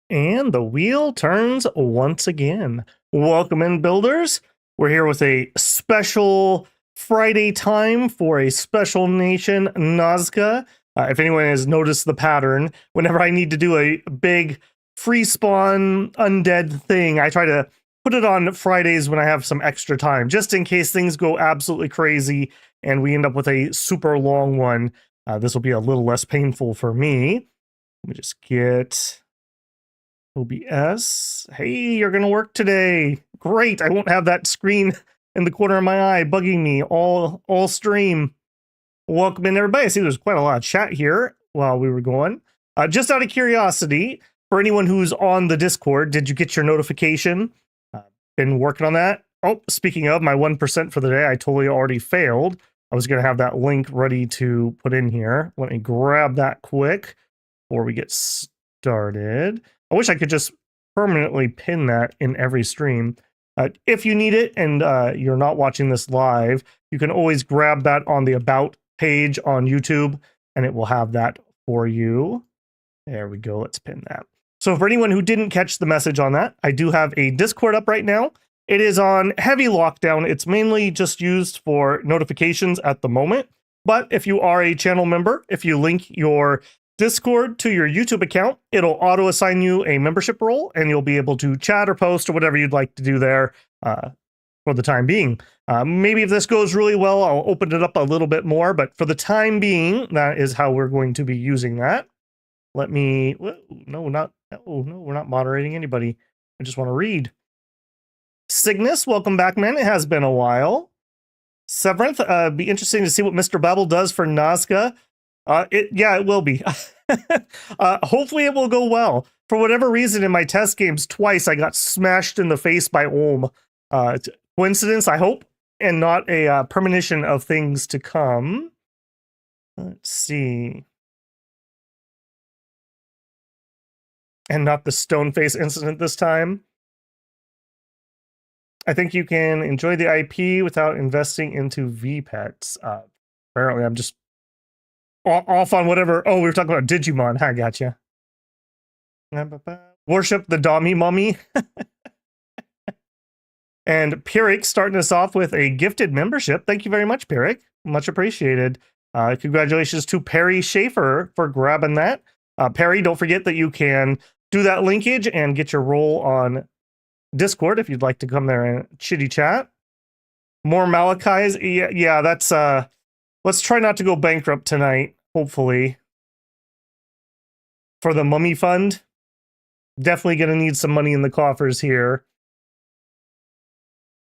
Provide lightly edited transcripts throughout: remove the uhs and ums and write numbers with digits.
And the wheel turns once again. Welcome in, builders. We're here with a special Friday time for a special nation, Nazca. If anyone has noticed the pattern, whenever I need to do a big free spawn undead thing, I try to put it on Fridays when I have some extra time, just in case things go absolutely crazy and we end up with a super long one. This will be a little less painful for me. Let me just get OBS. Hey, you're gonna work today. Great. I won't have that screen in the corner of my eye bugging me all stream. Welcome in, everybody. I see there's quite a lot of chat here while we were going. Just out of curiosity, for anyone who's on the Discord, did you get your notification? Been working on that. Oh, speaking of my 1% for the day, I totally already failed. I was gonna have that link ready to put in here. Let me grab that quick before we get started. I wish I could just permanently pin that in every stream. If you need it and you're not watching this live, you can always grab that on the About page on YouTube, and it will have that for you. There we go. Let's pin that. So for anyone who didn't catch the message on that, I do have a Discord up right now. It is on heavy lockdown. It's mainly just used for notifications at the moment. But if you are a channel member, if you link your Discord to your YouTube account, it'll auto assign you a membership role, and you'll be able to chat or post or whatever you'd like to do there for the time being. Maybe if this goes really well, I'll open it up a little bit more, but for the time being, that is how we're going to be using that. Let me, no, we're not moderating anybody. I just want to read. Cygnus, welcome back, man. It has been a while. Severanth, be interesting to see what Mr. Babel does for Nazca. Yeah, it will be. Hopefully it will go well. For whatever reason, in my test games, twice I got smashed in the face by Olm. Coincidence, I hope, and not a premonition of things to come. Let's see. And not the stone face incident this time. I think you can enjoy the IP without investing into VPETs. Apparently, I'm just off on whatever. Oh, we were talking about Digimon. I gotcha. Worship the Dami mummy. And Pyrrhic starting us off with a gifted membership. Thank you very much, Pyrrhic. Much appreciated. Congratulations to Perry Schaefer for grabbing that. Perry, don't forget that you can do that linkage and get your role on Discord if you'd like to come there and chitty chat. More Malachis. Yeah, that's let's try not to go bankrupt tonight, hopefully. For the mummy fund. Definitely gonna need some money in the coffers here.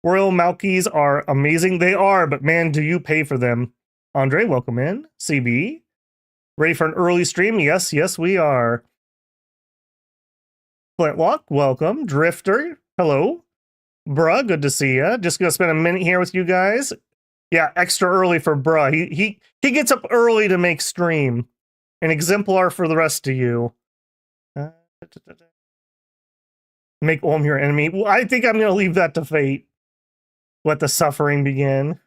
Royal Malkies are amazing. They are, but man, do you pay for them. Andre, welcome in. CB. Ready for an early stream? Yes, we are. Flintlock, welcome. Drifter, hello. Bruh, good to see ya. Just gonna spend a minute here with you guys. Yeah, extra early for Bruh. He gets up early to make stream. An exemplar for the rest of you. Make Olm your enemy. Well, I think I'm gonna leave that to fate. Let the suffering begin.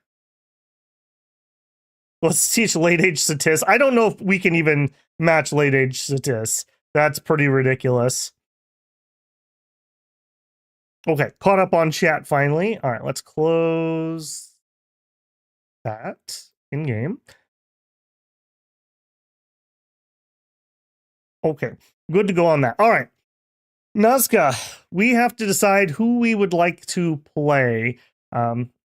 Let's teach late age Satis. I don't know if we can even match late age Satis. That's pretty ridiculous. Okay, caught up on chat finally. All right, let's close that in game. Okay, good to go on that. All right, Nazca, we have to decide who we would like to play.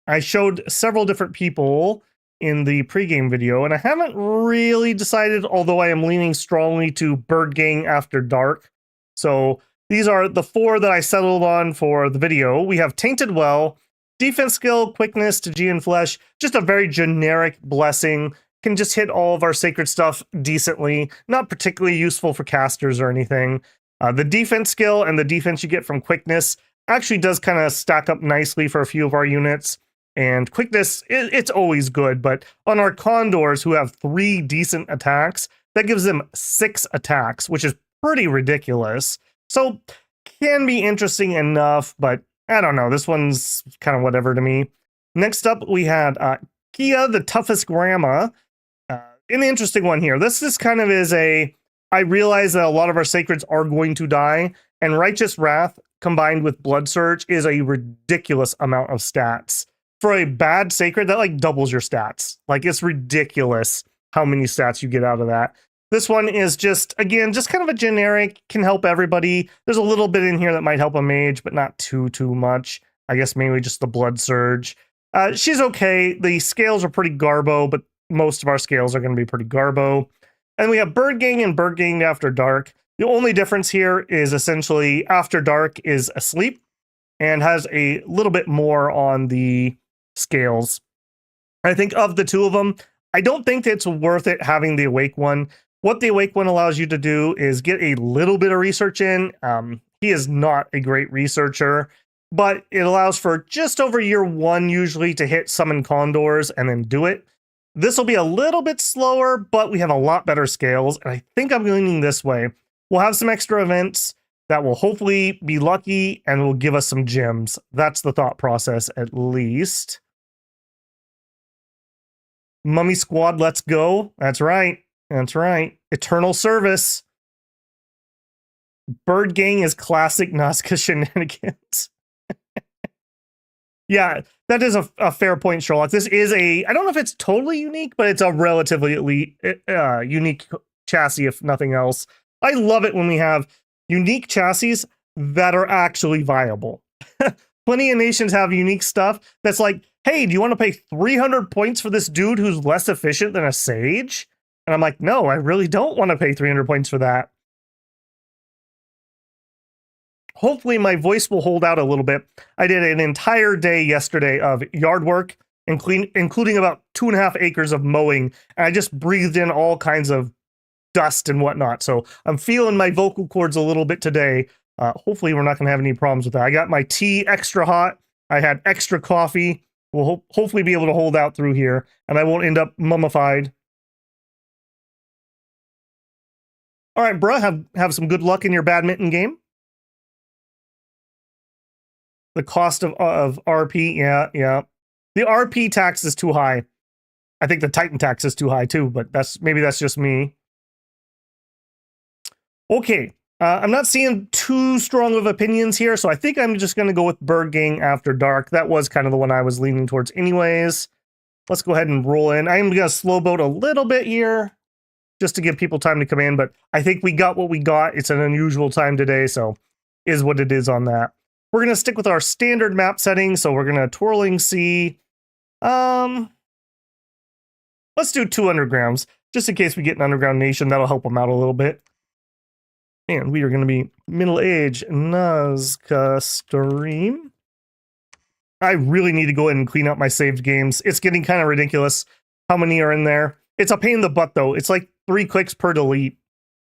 I showed several different people in the pregame video, and I haven't really decided, although I am leaning strongly to Bird Gang After Dark. So these are the four that I settled on for the video. We have Tainted Well, defense skill, quickness to G and Flesh, just a very generic blessing. Can just hit all of our sacred stuff decently, not particularly useful for casters or anything. The defense skill and the defense you get from quickness actually does kind of stack up nicely for a few of our units. And quickness, it's always good, but on our Condors, who have 3 decent attacks, that gives them 6 attacks, which is pretty ridiculous. So, can be interesting enough, but I don't know. This one's kind of whatever to me. Next up, we had Kia, the toughest grandma. An interesting one here. This kind of is a I realize that a lot of our sacreds are going to die, and Righteous Wrath combined with Blood Surge is a ridiculous amount of stats. For a bad sacred, that like doubles your stats. Like, it's ridiculous how many stats you get out of that. This one is just, again, just kind of a generic, can help everybody. There's a little bit in here that might help a mage, but not too much. I guess mainly just the Blood Surge. She's okay. The scales are pretty garbo, but most of our scales are going to be pretty garbo. And we have Bird Gang and Bird Gang After Dark. The only difference here is essentially After Dark is asleep and has a little bit more on the scales. I think of the two of them, I don't think it's worth it having the Awake one. What the Awake one allows you to do is get a little bit of research in. He is not a great researcher, but it allows for just over year 1 usually to hit summon condors and then do it. This will be a little bit slower, but we have a lot better scales, and I think I'm leaning this way. We'll have some extra events that will hopefully be lucky and will give us some gems. That's the thought process, at least. Mummy Squad, let's go. That's right. That's right. Eternal Service. Bird Gang is classic Nazca shenanigans. Yeah, that is a fair point, Sherlock. This is I don't know if it's totally unique, but it's a relatively unique chassis, if nothing else. I love it when we have unique chassis that are actually viable. Plenty of nations have unique stuff that's like, hey, do you want to pay 300 points for this dude who's less efficient than a sage? And I'm like, no, I really don't want to pay 300 points for that. Hopefully my voice will hold out a little bit. I did an entire day yesterday of yard work, including about 2.5 acres of mowing, and I just breathed in all kinds of dust and whatnot. So I'm feeling my vocal cords a little bit today. Hopefully we're not going to have any problems with that. I got my tea extra hot. I had extra coffee. We'll hopefully be able to hold out through here, and I won't end up mummified. All right, bruh, have some good luck in your badminton game. The cost of RP, yeah. The RP tax is too high. I think the Titan tax is too high too, but maybe that's just me. Okay, I'm not seeing too strong of opinions here, so I think I'm just going to go with Bird Gang After Dark. That was kind of the one I was leaning towards anyways. Let's go ahead and roll in. I'm going to slow boat a little bit here, just to give people time to come in, but I think we got what we got. It's an unusual time today, so is what it is on that. We're going to stick with our standard map settings, so we're going to Twirling Sea. Let's do 2 undergrounds, just in case we get an underground nation. That'll help them out a little bit. And we are going to be middle-aged Nazca stream. I really need to go ahead and clean up my saved games. It's getting kind of ridiculous how many are in there. It's a pain in the butt, though. It's like 3 clicks per delete.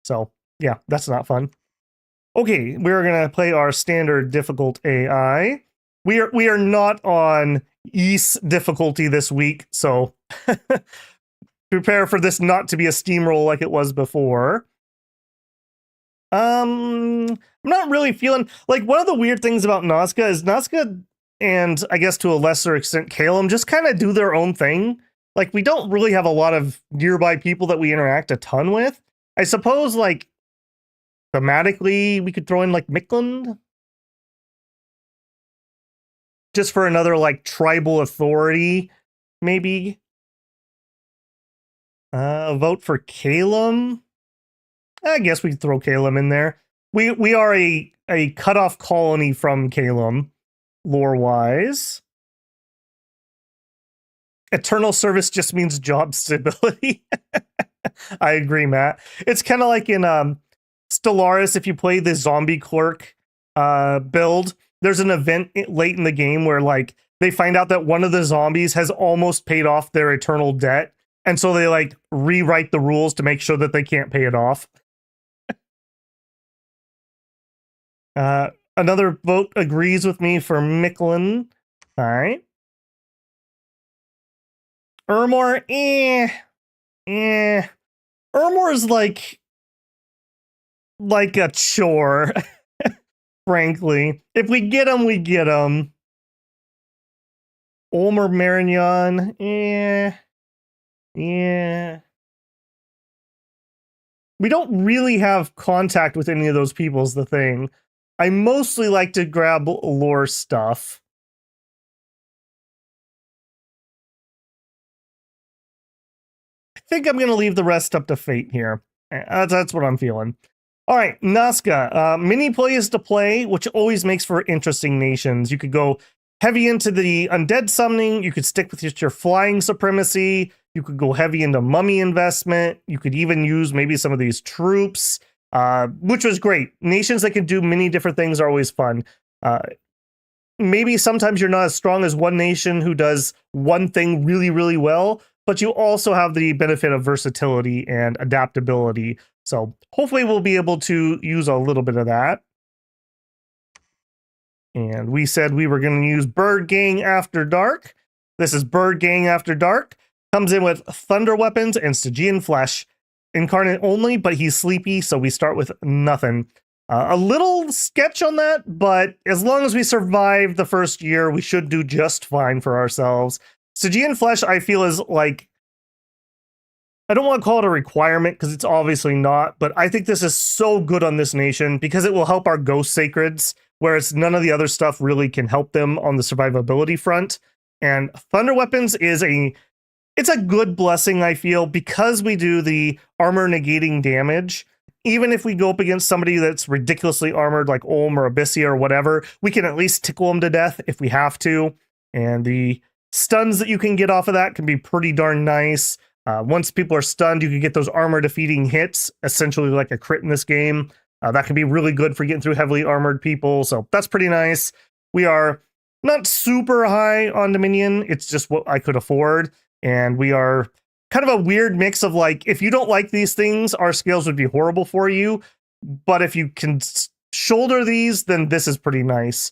So, yeah, that's not fun. Okay, we're going to play our standard difficult AI. We are not on East difficulty this week, so prepare for this not to be a steamroll like it was before. I'm not really feeling like one of the weird things about Nazca is Nazca, and I guess to a lesser extent Caelum, just kind of do their own thing. Like, we don't really have a lot of nearby people that we interact a ton with. I suppose, like, thematically, we could throw in, like, Mikland. Just for another, like, tribal authority, maybe. Vote for Caelum. I guess we could throw Caelum in there. We are a cut-off colony from Caelum, lore-wise. Eternal Service just means job stability. I agree, Matt. It's kind of like in Stellaris, if you play the zombie clerk build, there's an event late in the game where, like, they find out that one of the zombies has almost paid off their eternal debt, and so they, like, rewrite the rules to make sure that they can't pay it off. Another vote agrees with me for Miklan. All right. Ermor, Ermor is like a chore, frankly. If we get him, we get him. Olmer Marignon, yeah. We don't really have contact with any of those people is the thing. I mostly like to grab lore stuff. I think I'm going to leave the rest up to fate here. That's what I'm feeling. All right, Nazca. Many plays to play, which always makes for interesting nations. You could go heavy into the undead summoning. You could stick with just your flying supremacy. You could go heavy into mummy investment. You could even use maybe some of these troops, which was great. Nations that can do many different things are always fun. Maybe sometimes you're not as strong as one nation who does one thing really, really well, but you also have the benefit of versatility and adaptability. So hopefully we'll be able to use a little bit of that. And we said we were going to use Bird Gang After Dark. This is Bird Gang After Dark. Comes in with Thunder Weapons and Stygian Flesh. Incarnate only, but he's sleepy, so we start with nothing. A little sketch on that, but as long as we survive the first year, we should do just fine for ourselves. Stygian Flesh, I feel, is like, I don't want to call it a requirement because it's obviously not, but I think this is so good on this nation because it will help our Ghost Sacreds, whereas none of the other stuff really can help them on the survivability front. And Thunder Weapons is it's a good blessing, I feel, because we do the armor negating damage. Even if we go up against somebody that's ridiculously armored like Ulm or Abyssia or whatever, we can at least tickle them to death if we have to. And the stuns that you can get off of that can be pretty darn nice. Once people are stunned, you can get those armor defeating hits, essentially like a crit in this game. That can be really good for getting through heavily armored people. So that's pretty nice. We are not super high on Dominion. It's just what I could afford. And we are kind of a weird mix of like, if you don't like these things, our scales would be horrible for you. But if you can shoulder these, then this is pretty nice.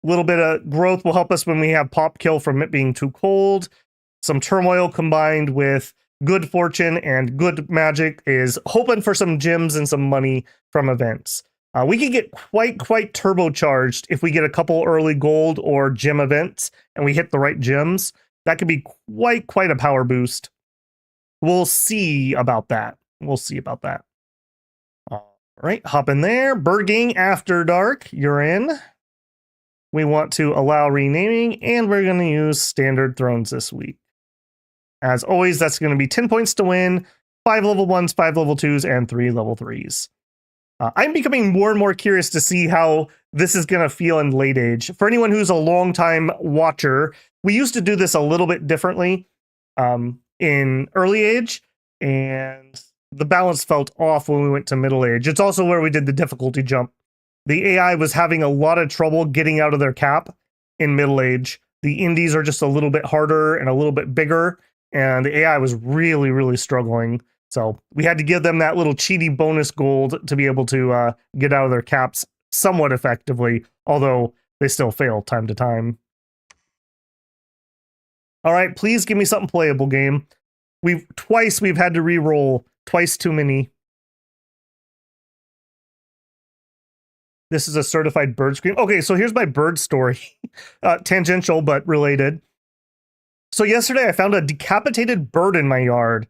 Little bit of growth will help us when we have pop kill from it being too cold. Some turmoil combined with good fortune and good magic is hoping for some gems and some money from events. We can get quite turbocharged if we get a couple early gold or gem events and we hit the right gems. That could be quite a power boost. We'll see about that. All right, hop in there. Bird Gang After Dark, you're in. We want to allow renaming, and we're going to use standard thrones this week. As always, that's going to be 10 points to win, 5 level 1s, 5 level 2s, and 3 level 3s. I'm becoming more and more curious to see how this is going to feel in late age. For anyone who's a long-time watcher, we used to do this a little bit differently in early age, and the balance felt off when we went to middle age. It's also where we did the difficulty jump. The AI was having a lot of trouble getting out of their cap in middle age. The indies are just a little bit harder and a little bit bigger, and the AI was really struggling. So we had to give them that little cheaty bonus gold to be able to get out of their caps somewhat effectively, although they still fail time to time. All right, please give me something playable, game. We've had to re-roll, twice too many. This is a certified bird scream. Okay, so here's my bird story. Tangential, but related. So yesterday I found a decapitated bird in my yard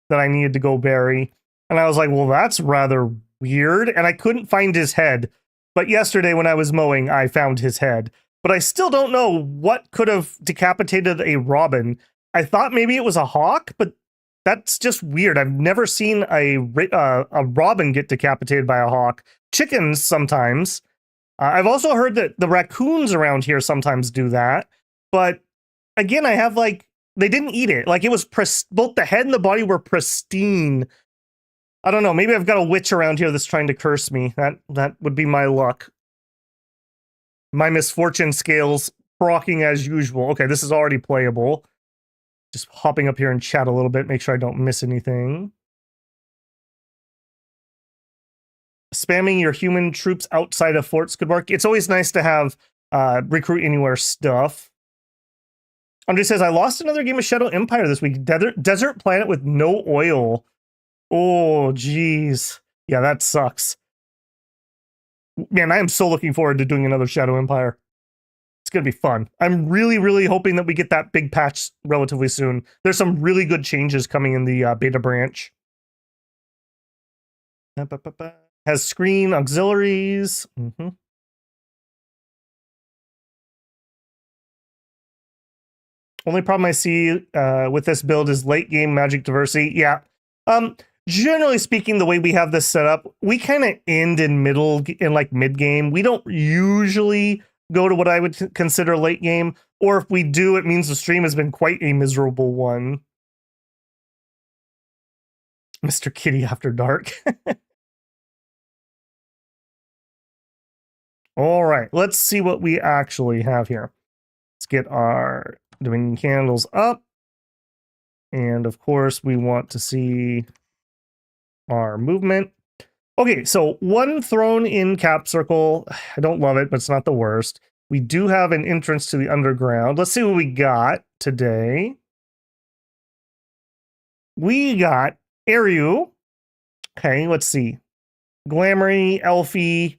that I needed to go bury. And I was like, well, that's rather weird. And I couldn't find his head. But yesterday when I was mowing, I found his head. But I still don't know what could have decapitated a robin. I thought maybe it was a hawk, but that's just weird. I've never seen a robin get decapitated by a hawk. Chickens sometimes. I've also heard that the raccoons around here sometimes do that. But again, I have like, they didn't eat it. Like it was, both the head and the body were pristine. I don't know. Maybe I've got a witch around here that's trying to curse me. That would be my luck. My misfortune scales rocking as usual. Okay, this is already playable. Just hopping up here and chat a little bit, make sure I don't miss anything. Spamming your human troops outside of forts could work. It's always nice to have recruit anywhere stuff. Andre says, I lost another game of Shadow Empire this week. Desert planet with no oil. Oh, geez. Yeah, that sucks. Man, I am so looking forward to doing another Shadow Empire. It's going to be fun. I'm really hoping that we get that big patch relatively soon. There's some really good changes coming in the beta branch. Has screen auxiliaries. Only problem I see with this build is late game magic diversity. Yeah. Generally speaking, the way we have this set up, we kind of end in like mid game. We don't usually go to what I would consider late game, or if we do, it means the stream has been quite a miserable one. Mr. Kitty After Dark. All right, let's see what we actually have here. Let's get our Dominion candles up. And of course, we want to see our movement. Okay, so one thrown in cap circle. I don't love it, but it's not the worst. We do have an entrance to the underground. Let's see what we got today. We got Ariu. Okay, let's see. Glamoury, Elfie.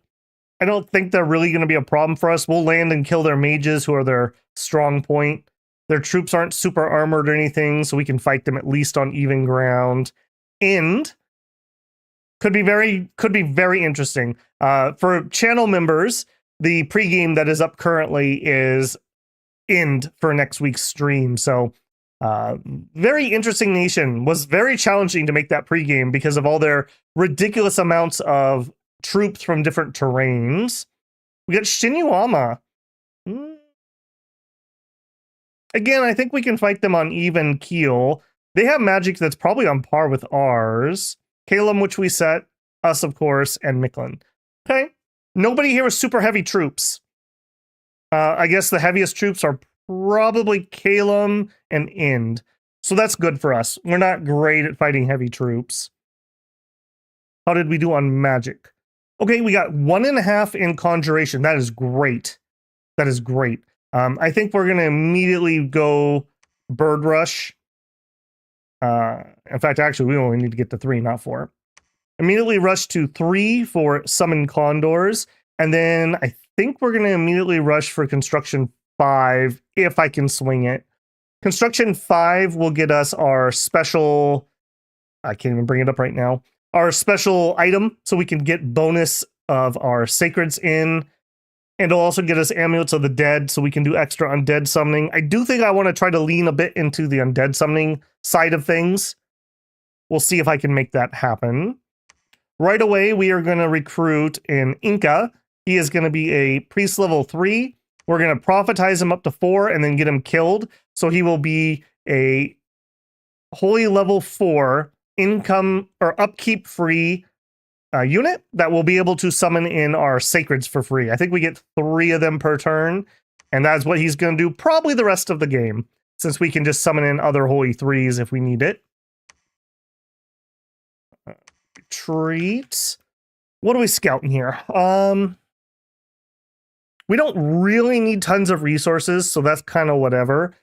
I don't think they're really going to be a problem for us. We'll land and kill their mages, who are their strong point. Their troops aren't super armored or anything, so we can fight them at least on even ground. And could be very interesting. For channel members, the pregame that is up currently is End for next week's stream. So very interesting nation. Was very challenging to make that pregame because of all their ridiculous amounts of troops from different terrains. We got Shinyuama. Again, I think we can fight them on even keel. They have magic that's probably on par with ours. Caelum, which we set, us, of course, and Micklin. Okay. Nobody here with super heavy troops. I guess the heaviest troops are probably Caelum and End. So that's good for us. We're not great at fighting heavy troops. How did we do on magic? Okay, we got 1.5 in conjuration. That is great. That is great. I think we're going to immediately go Bird Rush. In fact, actually, we only need to get to 3, not 4. Immediately rush to 3 for Summon Condors. And then I think we're going to immediately rush for Construction 5, if I can swing it. Construction 5 will get us our special... I can't even bring it up right now. Our special item, so we can get bonus of our sacreds in. And it'll also get us Amulets of the Dead, so we can do extra undead summoning. I do think I want to try to lean a bit into the undead summoning side of things. We'll see if I can make that happen. Right away, we are going to recruit an Inca. He is going to be a priest level 3. We're going to prophetize him up to 4 and then get him killed. So he will be a holy level 4 income or upkeep free unit that will be able to summon in our sacreds for free. I think we get 3 of them per turn, and that's what he's going to do probably the rest of the game, since we can just summon in other holy 3s if we need it. Retreat. What are we scouting here? We don't really need tons of resources, so that's kind of whatever.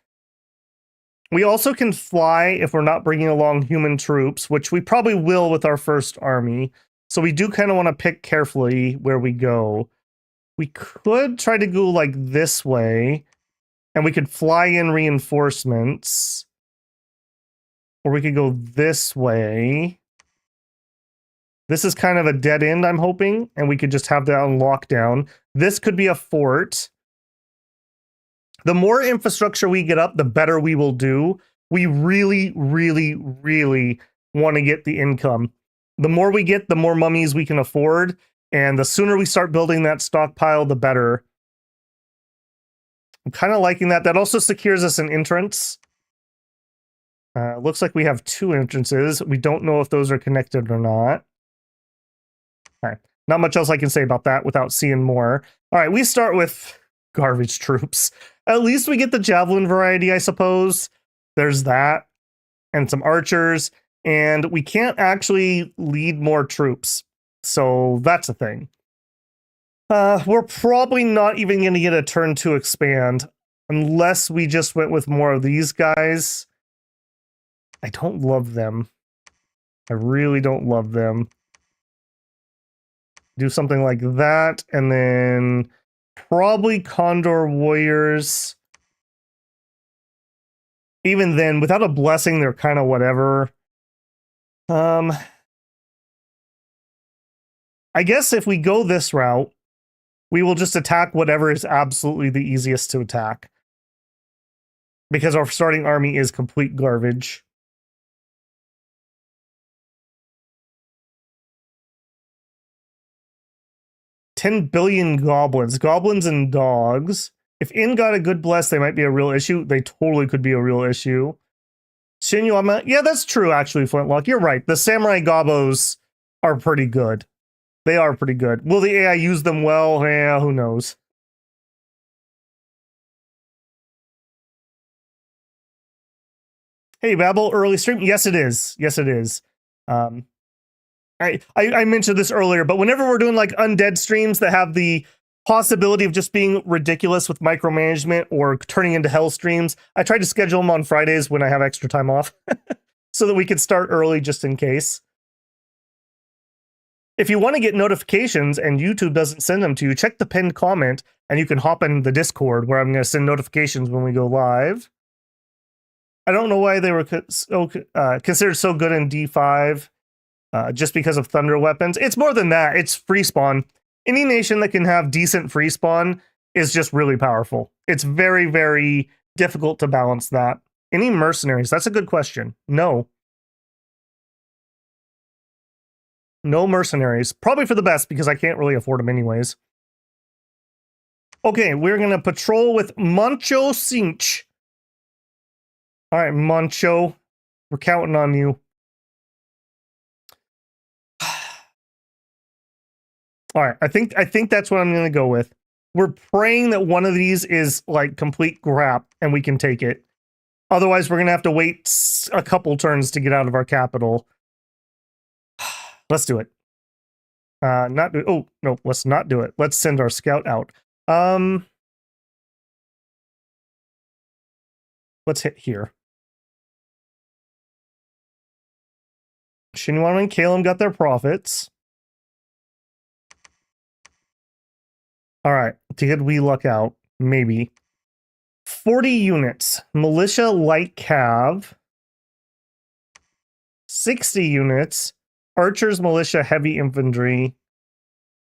We also can fly if we're not bringing along human troops, which we probably will with our first army. So we do kind of want to pick carefully where we go. We could try to go like this way, and we could fly in reinforcements. Or we could go this way. This is kind of a dead end, I'm hoping, and we could just have that on lockdown. This could be a fort. The more infrastructure we get up, the better we will do. We really, really, really want to get the income. The more we get, the more mummies we can afford, and the sooner we start building that stockpile, the better. I'm kind of liking that. That also secures us an entrance. Looks like we have 2 entrances. We don't know if those are connected or not. All right. Not much else I can say about that without seeing more. All right, we start with garbage troops. At least we get the javelin variety, I suppose. There's that. And some archers. And we can't actually lead more troops. So that's a thing. We're probably not even going to get a turn to expand. Unless we just went with more of these guys. I don't love them. I really don't love them. Do something like that, and then probably Condor Warriors. Even then, without a blessing, they're kind of whatever. I guess if we go this route, we will just attack whatever is absolutely the easiest to attack. Because our starting army is complete garbage. $10 billion goblins. Goblins and dogs. If Inn got a good bless, they might be a real issue. They totally could be a real issue. Shinyama, yeah, that's true, actually, Flintlock. You're right. The Samurai Gobos are pretty good. They are pretty good. Will the AI use them well? Yeah, who knows? Hey, Babel, early stream? Yes, it is. Yes, it is. I mentioned this earlier, but whenever we're doing like undead streams that have the possibility of just being ridiculous with micromanagement or turning into hell streams, I try to schedule them on Fridays when I have extra time off so that we can start early just in case. If you want to get notifications and YouTube doesn't send them to you, check the pinned comment and you can hop in the Discord where I'm going to send notifications when we go live. I don't know why they were considered so good in D5 just because of thunder weapons. It's more than that. It's free spawn. Any nation that can have decent free spawn is just really powerful. It's very, very difficult to balance that. Any mercenaries? That's a good question. No. No mercenaries. Probably for the best because I can't really afford them anyways. Okay, we're going to patrol with Mancho Cinch. All right, Mancho. We're counting on you. All right, I think that's what I'm going to go with. We're praying that one of these is like complete crap and we can take it. Otherwise, we're going to have to wait a couple turns to get out of our capital. Let's do it. Not do. Oh no, let's not do it. Let's send our scout out. Let's hit here. Shinwan and Caelum got their profits. All right, did we luck out? Maybe. 40 units. Militia light cav. 60 units. Archers, militia, heavy infantry.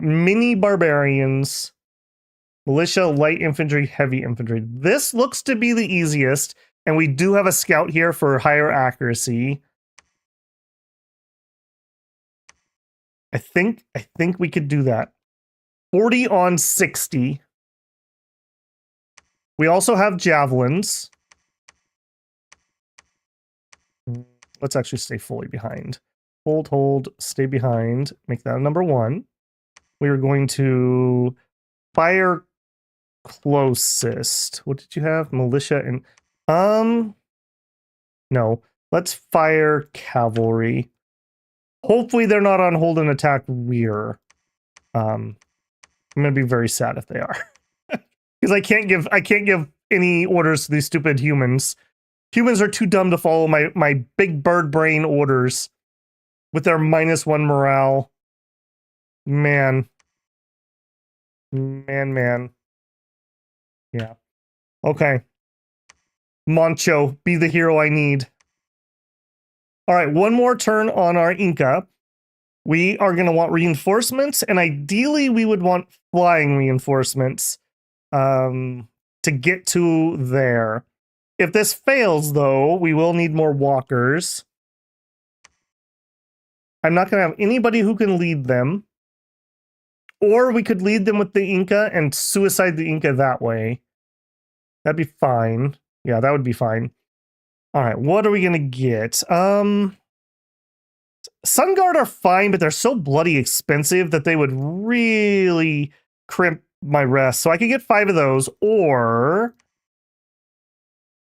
Mini barbarians. Militia, light infantry, heavy infantry. This looks to be the easiest, and we do have a scout here for higher accuracy. I think we could do that. 40 on 60. We also have javelins. Let's actually stay fully behind. Hold, stay behind. Make that a number 1. We are going to fire closest. What did you have? Militia and no. Let's fire cavalry. Hopefully they're not on hold and attack rear. I'm gonna be very sad if they are. Because I can't give any orders to these stupid humans. Humans are too dumb to follow my big bird brain orders with their -1 morale. Man. Yeah. Okay. Mancho, be the hero I need. All right, one more turn on our Inca. We are going to want reinforcements, and ideally we would want flying reinforcements to get to there. If this fails, though, we will need more walkers. I'm not going to have anybody who can lead them. Or we could lead them with the Inca and suicide the Inca that way. That'd be fine. Yeah, that would be fine. All right, what are we going to get? Sun Guard are fine, but they're so bloody expensive that they would really crimp my rest. So I could get 5 of those, or...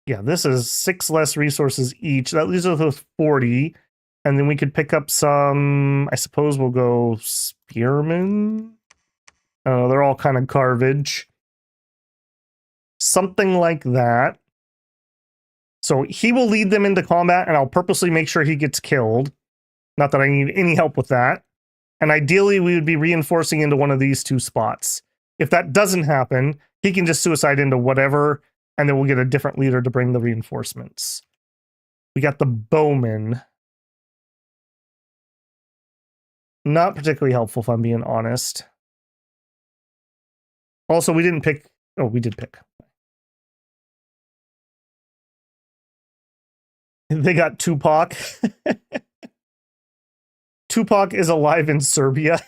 Yeah, this is 6 less resources each. That leaves us with 40. And then we could pick up some... I suppose we'll go Spearmen? Oh, they're all kind of garbage. Something like that. So he will lead them into combat, and I'll purposely make sure he gets killed. Not that I need any help with that. And ideally, we would be reinforcing into one of these 2 spots. If that doesn't happen, he can just suicide into whatever, and then we'll get a different leader to bring the reinforcements. We got the bowmen. Not particularly helpful, if I'm being honest. Also, we didn't pick... Oh, we did pick. They got Tupac. Tupac is alive in Serbia.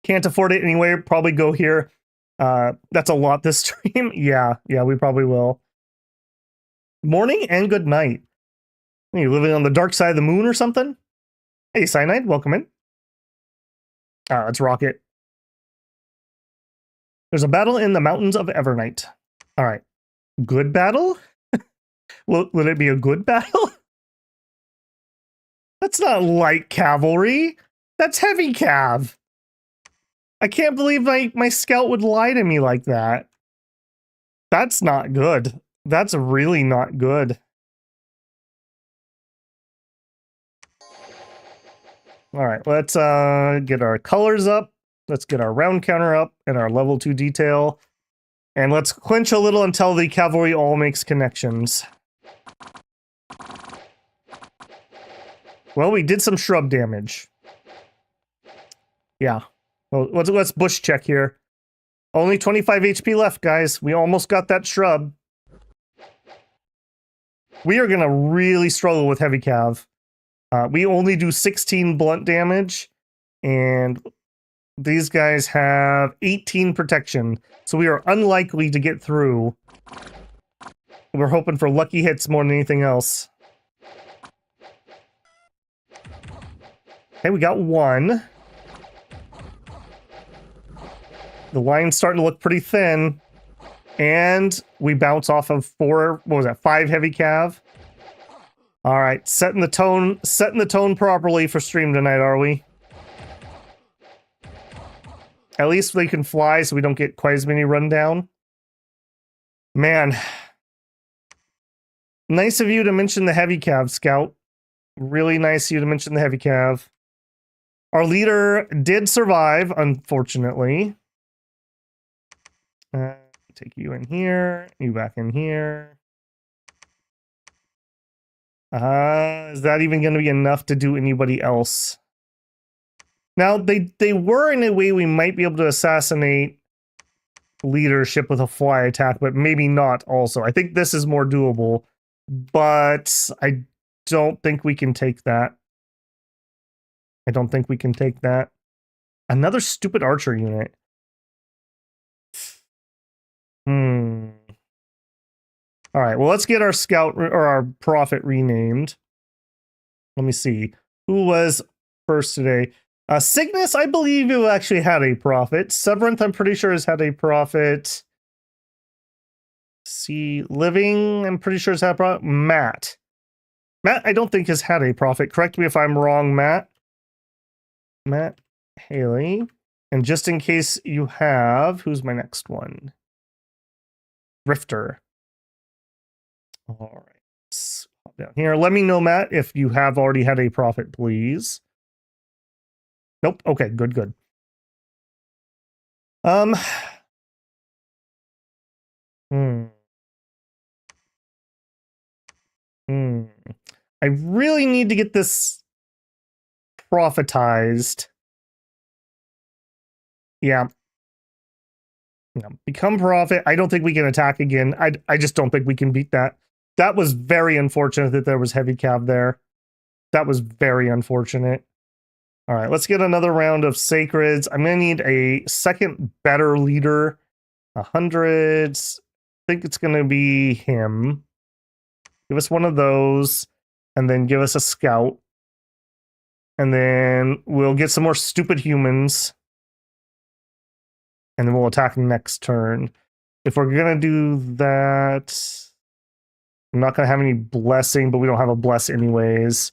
Can't afford it anyway. Probably go here. That's a lot this stream. Yeah, we probably will. Morning and good night. Are you living on the dark side of the moon or something? Hey, Cyanide, welcome in. Let's rock it. There's a battle in the mountains of Evernight. All right. Good battle? Will it be a good battle? That's not light cavalry. That's heavy cav. I can't believe my scout would lie to me like that. That's not good. That's really not good. All right, let's get our colors up. Let's get our round counter up and our level 2 detail. And let's clinch a little until the cavalry all makes connections. Well, we did some shrub damage. Yeah. Well, let's bush check here. Only 25 HP left, guys. We almost got that shrub. We are going to really struggle with heavy cav. We only do 16 blunt damage, and these guys have 18 protection, so we are unlikely to get through. We're hoping for lucky hits more than anything else. Okay, we got one. The line's starting to look pretty thin, and we bounce off of 5 heavy cav. All right, setting the tone properly for stream tonight, are we? At least they can fly, so we don't get quite as many run down. Man, nice of you to mention the heavy cav, Scout. Really nice of you to mention the heavy cav. Our leader did survive, unfortunately. Take you in here, you back in here. Is that even going to be enough to do anybody else? Now, they were in a way we might be able to assassinate leadership with a fly attack, but maybe not also. I think this is more doable, but I don't think we can take that. I don't think we can take that. Another stupid archer unit. All right, well, let's get our scout or our prophet renamed. Let me see. Who was first today? Cygnus, I believe you actually had a prophet. Severanth, I'm pretty sure, has had a prophet. See, Living, I'm pretty sure has had a prophet. Matt, I don't think has had a prophet. Correct me if I'm wrong, Matt. Matt Haley. And just in case you have, who's my next one? Drifter. All right. Down here. Let me know, Matt, if you have already had a prophet, please. Nope. Okay, good. I really need to get this prophetized. Yeah. Become prophet. I don't think we can attack again. I just don't think we can beat that. That was very unfortunate that there was heavy cav there. That was very unfortunate. All right, let's get another round of sacreds. I'm going to need a second better leader. 100. I think it's going to be him. Give us one of those, and then give us a scout. And then we'll get some more stupid humans. And then we'll attack next turn. If we're going to do that, I'm not going to have any blessing, but we don't have a bless anyways.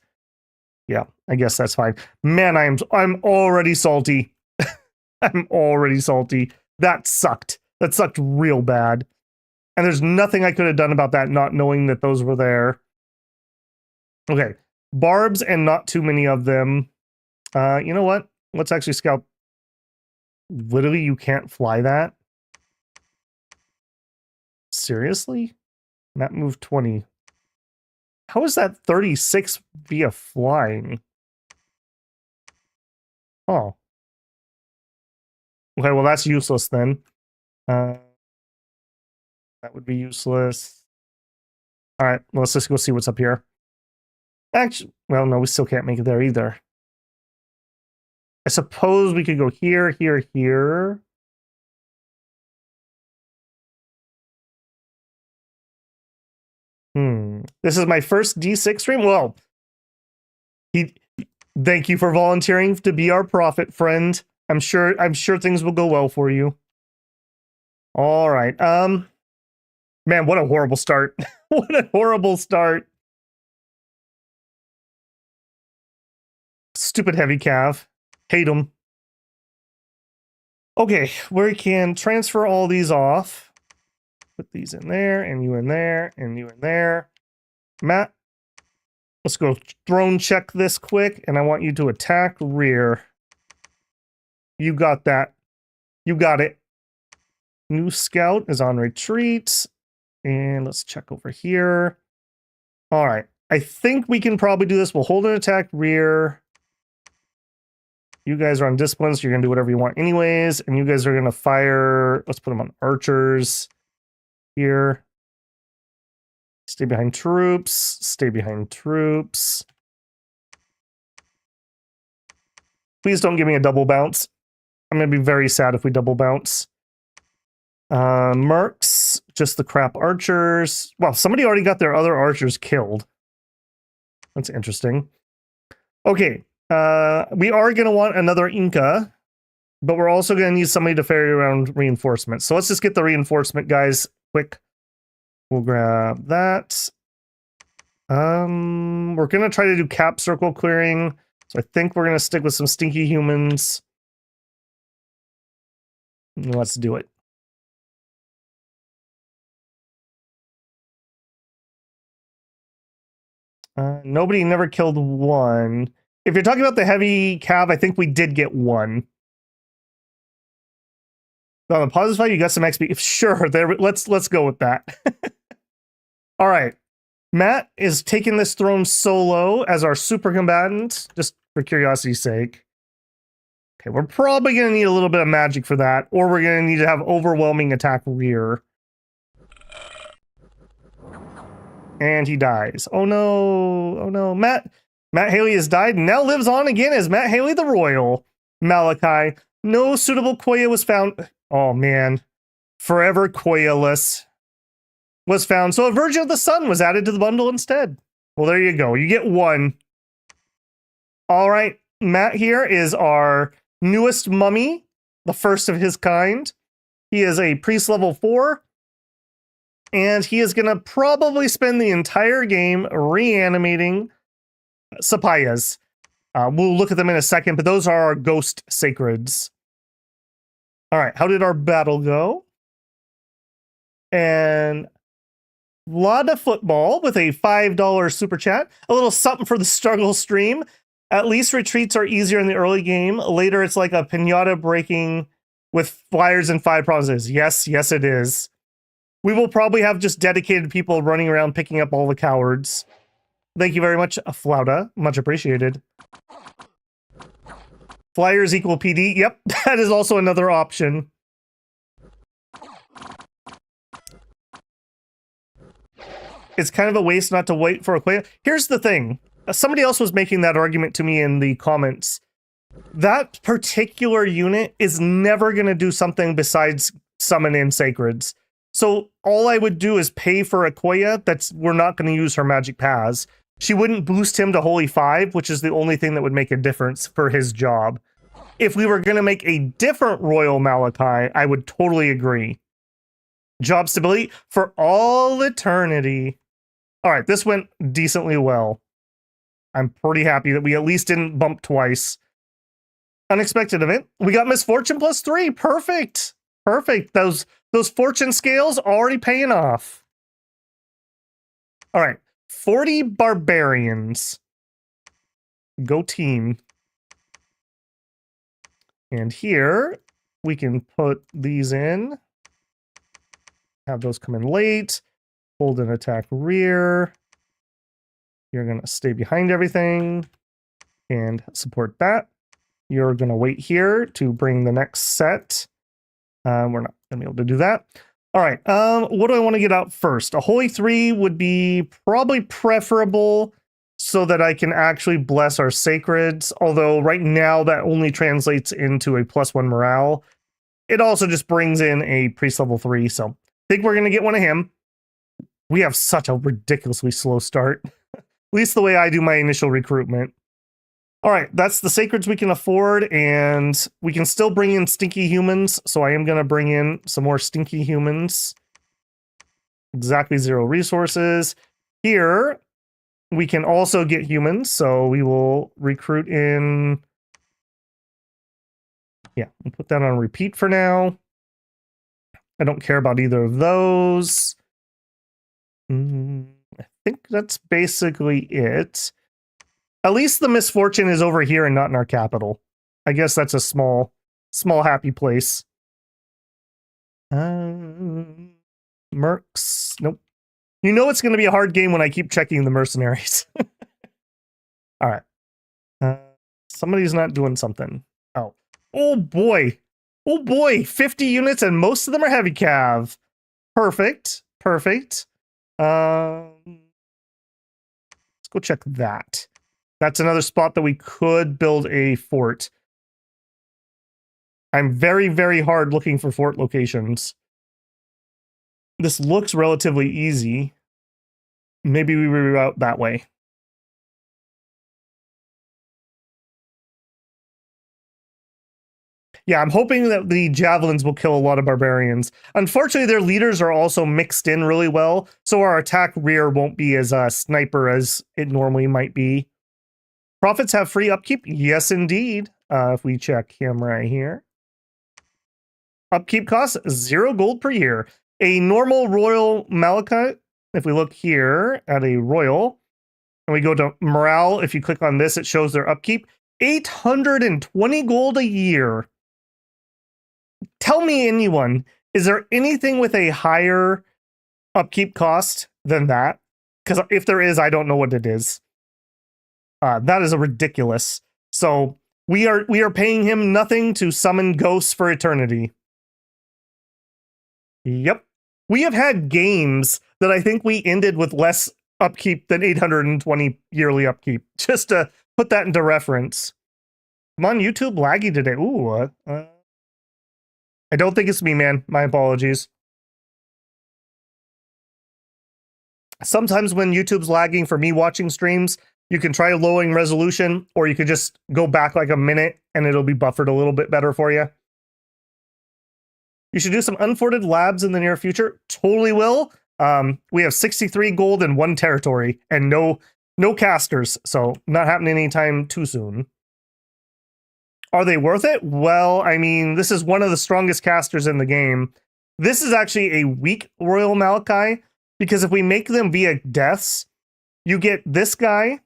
Yeah, I guess that's fine. Man, I'm already salty. I'm already salty. That sucked. That sucked real bad. And there's nothing I could have done about that, not knowing that those were there. Okay, barbs and not too many of them. You know what? Let's actually scout. Literally, you can't fly that? Seriously? Map move 20. How is that 36 via flying? Oh. Okay, well, that's useless then. That would be useless. All right, well, let's just go see what's up here. Actually, well, no, we still can't make it there either. I suppose we could go here, here, here. This is my first D6 stream. Well, thank you for volunteering to be our prophet friend. I'm sure things will go well for you. All right. Man, what a horrible start. What a horrible start. Stupid heavy calf. Hate him. Okay, we can transfer all these off. Put these in there, and you in there, and you in there. Matt, let's go throne check this quick, and I want you to attack rear. You got that. You got it. New scout is on retreat. And let's check over here. All right. I think we can probably do this. We'll hold an attack rear. You guys are on discipline, so you're going to do whatever you want anyways. And you guys are going to fire. Let's put them on archers here. Stay behind troops. Stay behind troops. Please don't give me a double bounce. I'm going to be very sad if we double bounce. Mercs, just the crap archers. Well, somebody already got their other archers killed. That's interesting. Okay. We are going to want another Inca, but we're also going to need somebody to ferry around reinforcements. So let's just get the reinforcement guys quick. We'll grab that. We're going to try to do cap circle clearing. So I think we're going to stick with some stinky humans. Let's do it. Nobody never killed one. If you're talking about the heavy cav, I think we did get one. On the positive side, you got some XP. Sure, there. Let's go with that. All right, Matt is taking this throne solo as our super combatant, just for curiosity's sake. Okay, we're probably going to need a little bit of magic for that, or we're going to need to have overwhelming attack rear. And he dies. Oh no, oh no. Matt Haley has died and now lives on again as Matt Haley the Royal. Malachi, no suitable Koya was found. Oh man, forever Koya-less was found. So a Virgin of the Sun was added to the bundle instead. Well, there you go. You get one. All right, Matt here is our newest mummy, the first of his kind. He is a priest level 4. And he is going to probably spend the entire game reanimating Sapayas. We'll look at them in a second, but those are our ghost sacreds. All right, how did our battle go? And Lada Football with a $5 super chat. A little something for the struggle stream. At least retreats are easier in the early game. Later, it's like a pinata breaking with flyers and 5 provinces. Yes, yes, it is. We will probably have just dedicated people running around picking up all the cowards. Thank you very much, Flauta. Much appreciated. Flyers equal PD. Yep, that is also another option. It's kind of a waste not to wait for a Koya. Here's the thing. Somebody else was making that argument to me in the comments. That particular unit is never going to do something besides summon in sacreds. So all I would do is pay for a Koya we're not going to use her magic paths. She wouldn't boost him to Holy 5, which is the only thing that would make a difference for his job. If we were going to make a different Royal Malachi, I would totally agree. Job stability for all eternity. All right, this went decently well. I'm pretty happy that we at least didn't bump twice. Unexpected event. We got misfortune +3. Perfect. Perfect. Those fortune scales already paying off. All right. 40 barbarians. Go team. And here we can put these in. Have those come in late. Hold an attack rear. You're going to stay behind everything and support that. You're going to wait here to bring the next set. We're not going to be able to do that. All right. What do I want to get out first? A Holy 3 would be probably preferable so that I can actually bless our sacreds. Although right now that only translates into a +1 morale. It also just brings in a priest level 3. So I think we're going to get one of him. We have such a ridiculously slow start. At least the way I do my initial recruitment. All right, that's the sacreds we can afford, and we can still bring in stinky humans, so I am going to bring in some more stinky humans. Exactly 0 resources. Here, we can also get humans, so we will recruit in... Yeah, we'll put that on repeat for now. I don't care about either of those. I think that's basically it. At least the misfortune is over here and not in our capital. I guess that's a small happy place. Mercs. Nope. You know it's going to be a hard game when I keep checking the mercenaries. All right. Somebody's not doing something. Oh. Oh boy. Oh boy. 50 units and most of them are heavy cav. Perfect. Perfect. Let's go check that. That's another spot that we could build a fort. I'm very, very hard looking for fort locations. This looks relatively easy. Maybe we reroute that way. Yeah, I'm hoping that the javelins will kill a lot of barbarians. Unfortunately, their leaders are also mixed in really well, so our attack rear won't be as sniper as it normally might be. Prophets have free upkeep? Yes, indeed. If we check him right here. Upkeep costs 0 gold per year. A normal royal malachite, if we look here at a royal, and we go to morale, if you click on this, it shows their upkeep. 820 gold a year. Tell me anyone, is there anything with a higher upkeep cost than that? Because if there is, I don't know what it is. That is a ridiculous. So we are paying him nothing to summon ghosts for eternity. Yep. We have had games that I think we ended with less upkeep than 820 yearly upkeep. Just to put that into reference. I'm on YouTube laggy today. Ooh. I don't think it's me, man. My apologies. Sometimes when YouTube's lagging for me watching streams, you can try lowering resolution, or you could just go back like a minute and it'll be buffered a little bit better for you. You should do some unforted labs in the near future. Totally will. We have 63 gold in 1 territory and no casters, so not happening anytime too soon. Are they worth it? Well, I mean, this is one of the strongest casters in the game. This is actually a weak Royal Malachi, because if we make them via deaths, you get this guy,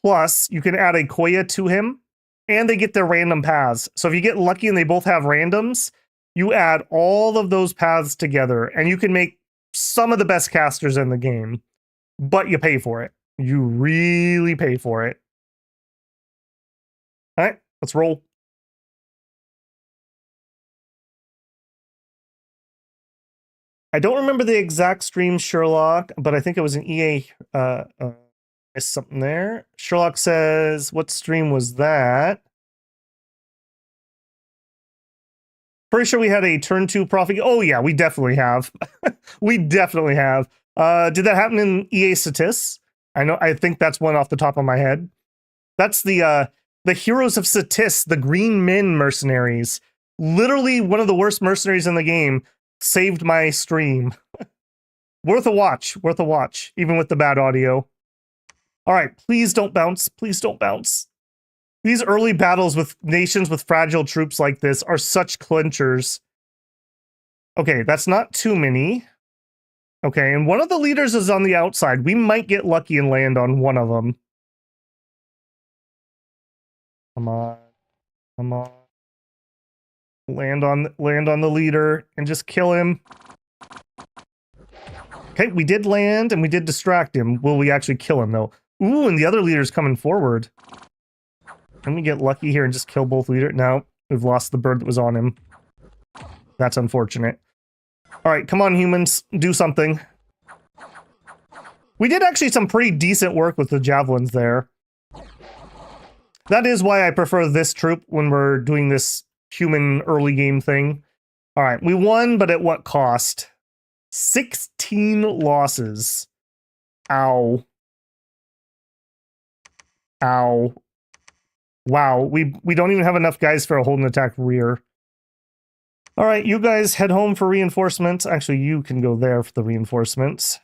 plus you can add a Koya to him, and they get their random paths. So if you get lucky and they both have randoms, you add all of those paths together, and you can make some of the best casters in the game, but you pay for it. You really pay for it. All right, let's roll. I don't remember the exact stream, Sherlock, but I think it was an EA something there. Sherlock says, what stream was that? Pretty sure we had a turn 2 profit. Oh yeah, we definitely have. We definitely have. Did that happen in EA Statists? I think that's one off the top of my head. That's the Heroes of Satis, the Green Men mercenaries. Literally one of the worst mercenaries in the game. Saved my stream. Worth a watch, even with the bad audio. All right, please don't bounce. Please don't bounce. These early battles with nations with fragile troops like this are such clinchers. Okay, that's not too many. Okay, and one of the leaders is on the outside. We might get lucky and land on one of them. Come on. Come on. Land on the leader and just kill him. Okay, we did land and we did distract him. Will we actually kill him though? Ooh, and the other leader's coming forward. Can we get lucky here and just kill both leaders? No, we've lost the bird that was on him. That's unfortunate. All right, come on, humans, do something. We did actually some pretty decent work with the javelins there. That is why I prefer this troop when we're doing this human early game thing. All right, we won, but at what cost? 16 losses. Ow. Ow. Wow, we don't even have enough guys for a hold and attack rear. All right, you guys head home for reinforcements. Actually, you can go there for the reinforcements.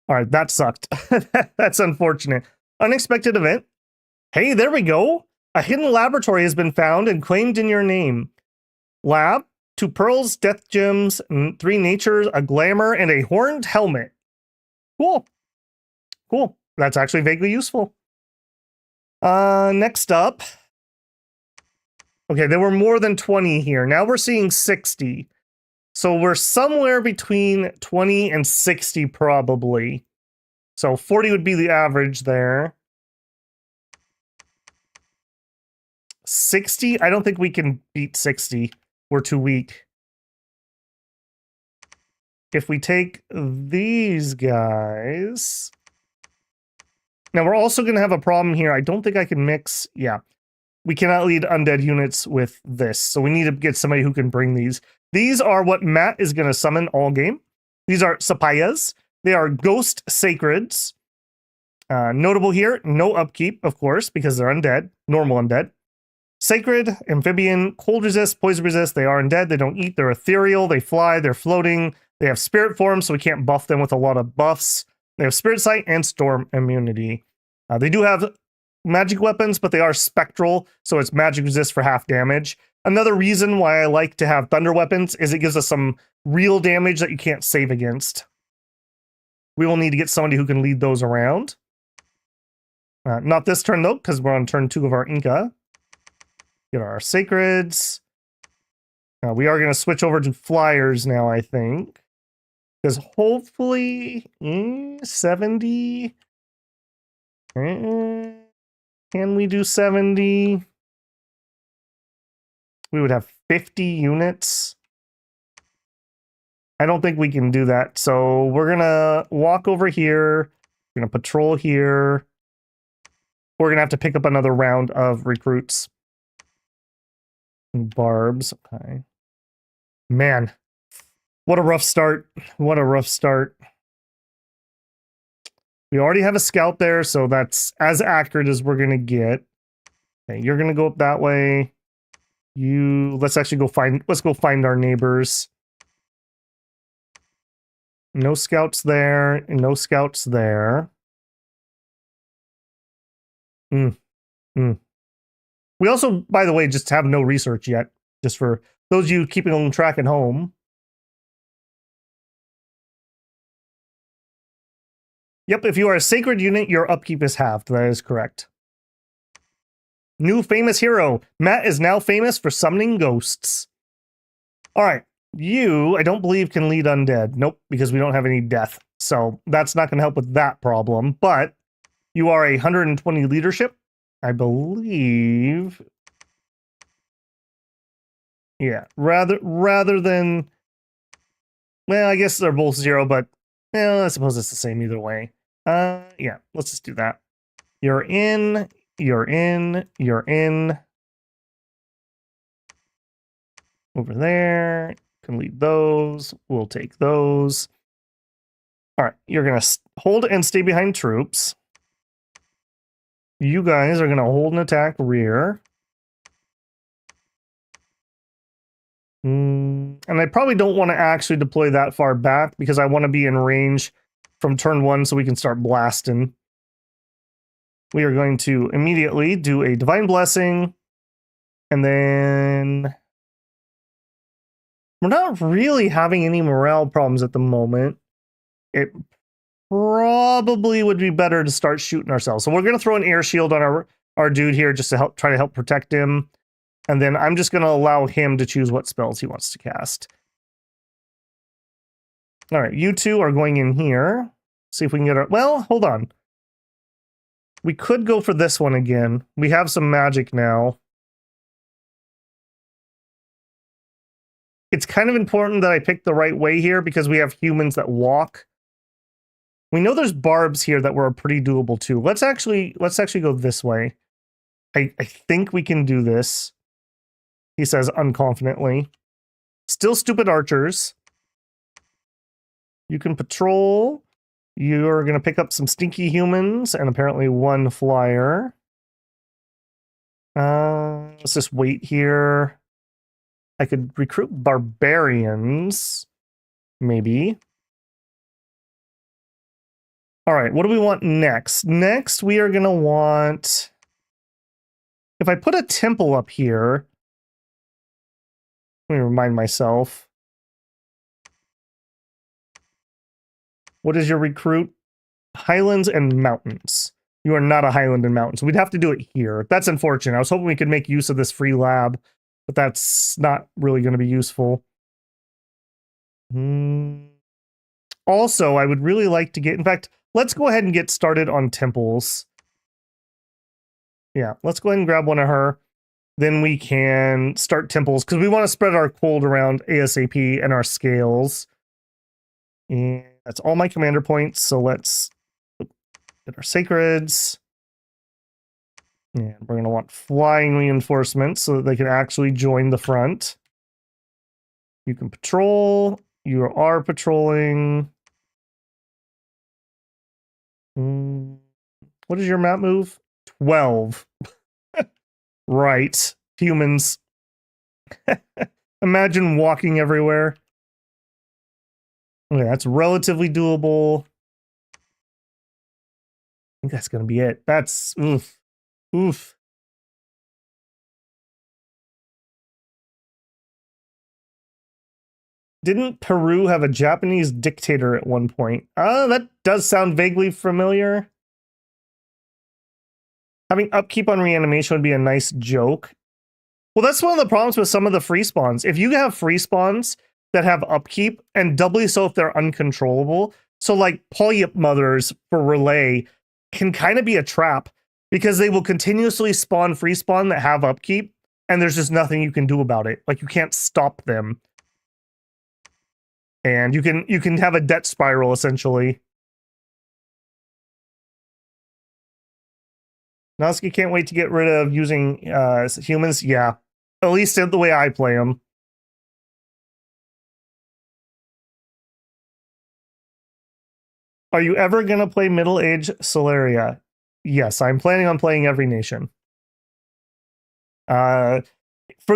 All right, that sucked. That's unfortunate. Unexpected event. Hey, there we go. A hidden laboratory has been found and claimed in your name. Lab, 2 pearls, death gems, 3 natures, a glamour, and a horned helmet. Cool. Cool. That's actually vaguely useful. Next up. Okay, there were more than 20 here. Now we're seeing 60. So we're somewhere between 20 and 60 probably. So 40 would be the average there. 60? I don't think we can beat 60. We're too weak. If we take these guys... Now we're also going to have a problem here. I don't think I can mix... Yeah. We cannot lead undead units with this. So we need to get somebody who can bring these. These are what Matt is going to summon all game. These are Sapayas. They are ghost sacreds. Notable here, no upkeep, of course, because they're undead. Normal undead. Sacred, amphibian, cold resist, poison resist. They are undead. They don't eat. They're ethereal. They fly. They're floating. They have spirit form, so we can't buff them with a lot of buffs. They have spirit sight and storm immunity. They do have magic weapons, but they are spectral, so it's magic resist for half damage. Another reason why I like to have thunder weapons is it gives us some real damage that you can't save against. We will need to get somebody who can lead those around. Not this turn, though, because we're on turn 2 of our Inca. Get our sacreds. We are going to switch over to flyers now, I think. Because hopefully 70... Can we do 70? We would have 50 units. I don't think we can do that. So we're going to walk over here. We're going to patrol here. We're going to have to pick up another round of recruits. Barbs. Okay. Man, what a rough start. What a rough start. We already have a scout there, so that's as accurate as we're going to get. Okay, you're going to go up that way. Let's actually go find our neighbors. No scouts there, no scouts there. We also, by the way, just have no research yet, just for those of you keeping on track at home. Yep, if you are a sacred unit, your upkeep is halved. That is correct. New famous hero. Matt is now famous for summoning ghosts. All right. You, I don't believe, can lead undead. Nope, because we don't have any death. So that's not going to help with that problem. But you are a 120 leadership, I believe. Yeah, rather than... Well, I guess they're both 0, but I suppose it's the same either way. Yeah, let's just do that. You're in, you're in, you're in. Over there. Can lead those. We'll take those. All right, you're going to hold and stay behind troops. You guys are going to hold and attack rear. And I probably don't want to actually deploy that far back because I want to be in range from turn 1 so we can start blasting. We are going to immediately do a Divine Blessing. And then... We're not really having any morale problems at the moment. It probably would be better to start shooting ourselves. So we're going to throw an air shield on our dude here just to try to help protect him. And then I'm just going to allow him to choose what spells he wants to cast. All right, you two are going in here. See if we can get our... Well, hold on. We could go for this one again. We have some magic now. It's kind of important that I pick the right way here because we have humans that walk. We know there's barbs here that were pretty doable too. Let's actually go this way. I think we can do this. He says unconfidently. Still stupid archers. You can patrol. You're going to pick up some stinky humans and apparently one flyer. Let's just wait here. I could recruit barbarians. Maybe. All right, what do we want next? Next, we are going to want... If I put a temple up here... Let me remind myself. What is your recruit? Highlands and mountains. You are not a highland and mountains. We'd have to do it here. That's unfortunate. I was hoping we could make use of this free lab, but that's not really going to be useful. Also, I would really like to get... In fact, let's go ahead and get started on temples. Yeah, let's go ahead and grab one of her. Then we can start temples, because we want to spread our cold around ASAP and our scales. And that's all my commander points, so let's get our sacreds. And we're going to want flying reinforcements so that they can actually join the front. You can patrol. You are patrolling. What is your map move? 12. Right. Humans. Imagine walking everywhere. Okay, that's relatively doable. I think that's going to be it. That's... Oof. Oof. Didn't Peru have a Japanese dictator at one point? That does sound vaguely familiar. Having upkeep on reanimation would be a nice joke. Well, that's one of the problems with some of the free spawns. If you have free spawns that have upkeep, and doubly so if they're uncontrollable, so like polyp mothers for relay can kind of be a trap, because they will continuously spawn free spawn that have upkeep, and there's just nothing you can do about it. Like, you can't stop them. And you can have a debt spiral, essentially. Nazca can't wait to get rid of using humans. Yeah, at least the way I play them. Are you ever going to play middle-age Solaria? Yes, I'm planning on playing every nation. For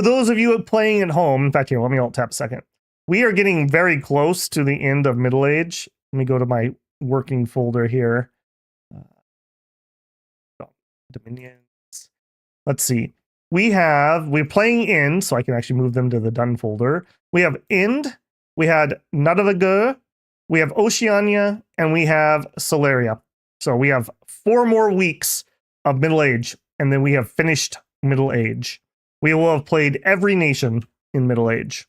those of you playing at home, in fact, here, let me alt tab a second. We are getting very close to the end of middle age. Let me go to my working folder here. Dominions. Let's see. We're playing End, so I can actually move them to the done folder. We have End, we had Nadavagur, we have Oceania, and we have Solaria. So we have 4 more weeks of middle age, and then we have finished middle age. We will have played every nation in middle age.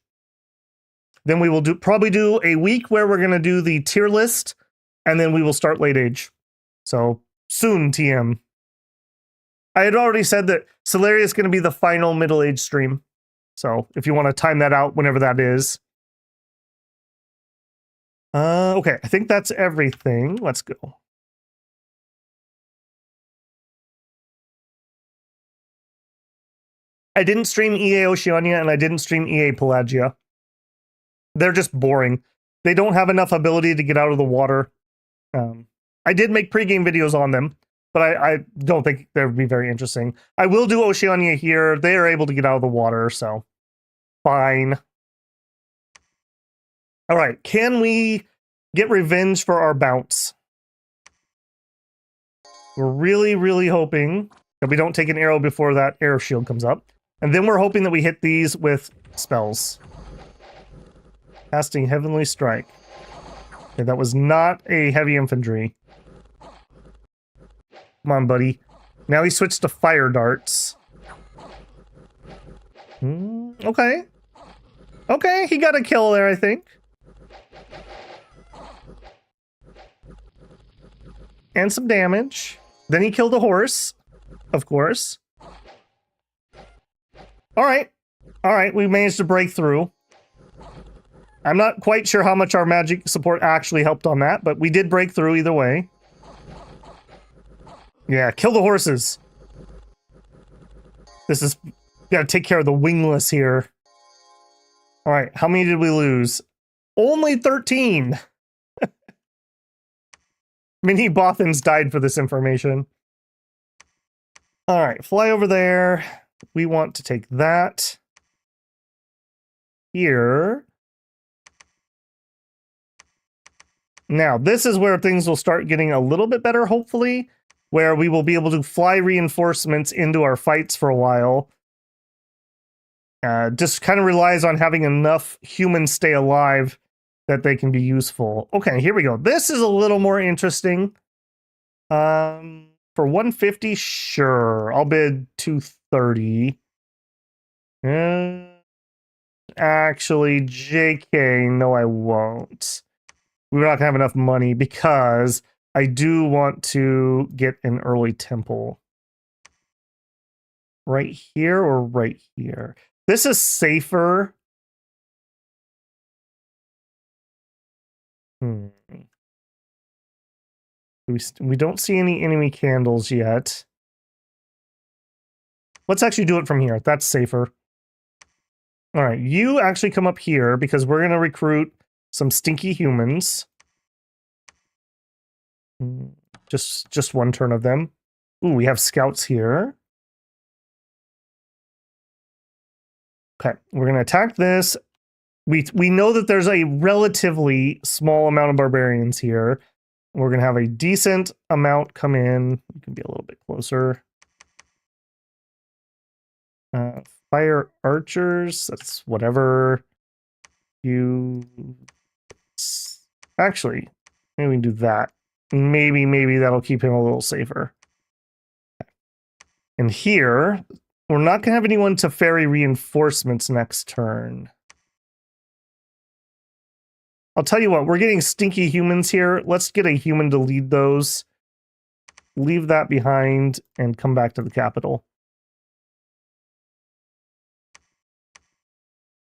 Then we will probably do a week where we're going to do the tier list, and then we will start late age. So soon, TM. I had already said that Solaria is going to be the final middle age stream. So if you want to time that out whenever that is. Okay, I think that's everything. Let's go. I didn't stream EA Oceania and I didn't stream EA Pelagia. They're just boring. They don't have enough ability to get out of the water. I did make pregame videos on them, but I don't think they would be very interesting. I will do Oceania here. They are able to get out of the water, so fine. All right, can we get revenge for our bounce? We're really, really hoping that we don't take an arrow before that arrow shield comes up. And then we're hoping that we hit these with spells. Casting Heavenly Strike. Okay, that was not a heavy infantry. Come on, buddy. Now he switched to fire darts. Okay. Okay, he got a kill there, I think. and some damage. Then he killed a horse, of course. All right. All right, we managed to break through. I'm not quite sure how much our magic support actually helped on that, but we did break through either way. Yeah, kill the horses. This is... Gotta take care of the wingless here. All right, how many did we lose? Only 13. Mini Bothans died for this information. All right, fly over there. We want to take that. Here. Now, this is where things will start getting a little bit better, hopefully, where we will be able to fly reinforcements into our fights for a while. Just kind of relies on having enough humans stay alive that they can be useful. Okay, here we go. This is a little more interesting. For 150, sure. I'll bid 230. Actually, JK, no, I won't. We're not gonna have enough money because I do want to get an early temple. Right here or right here? This is safer. We don't see any enemy candles yet. Let's actually do it from here. That's safer. All right, you actually come up here because we're going to recruit some stinky humans. Just one turn of them. Ooh, we have scouts here. Okay, we're going to attack this. We know that there's a relatively small amount of barbarians here. We're going to have a decent amount come in. You can be a little bit closer. Fire archers, that's whatever. You... Actually, maybe we can do that. Maybe that'll keep him a little safer. And here, we're not going to have anyone to ferry reinforcements next turn. I'll tell you what, we're getting stinky humans here. Let's get a human to lead those. Leave that behind and come back to the capital.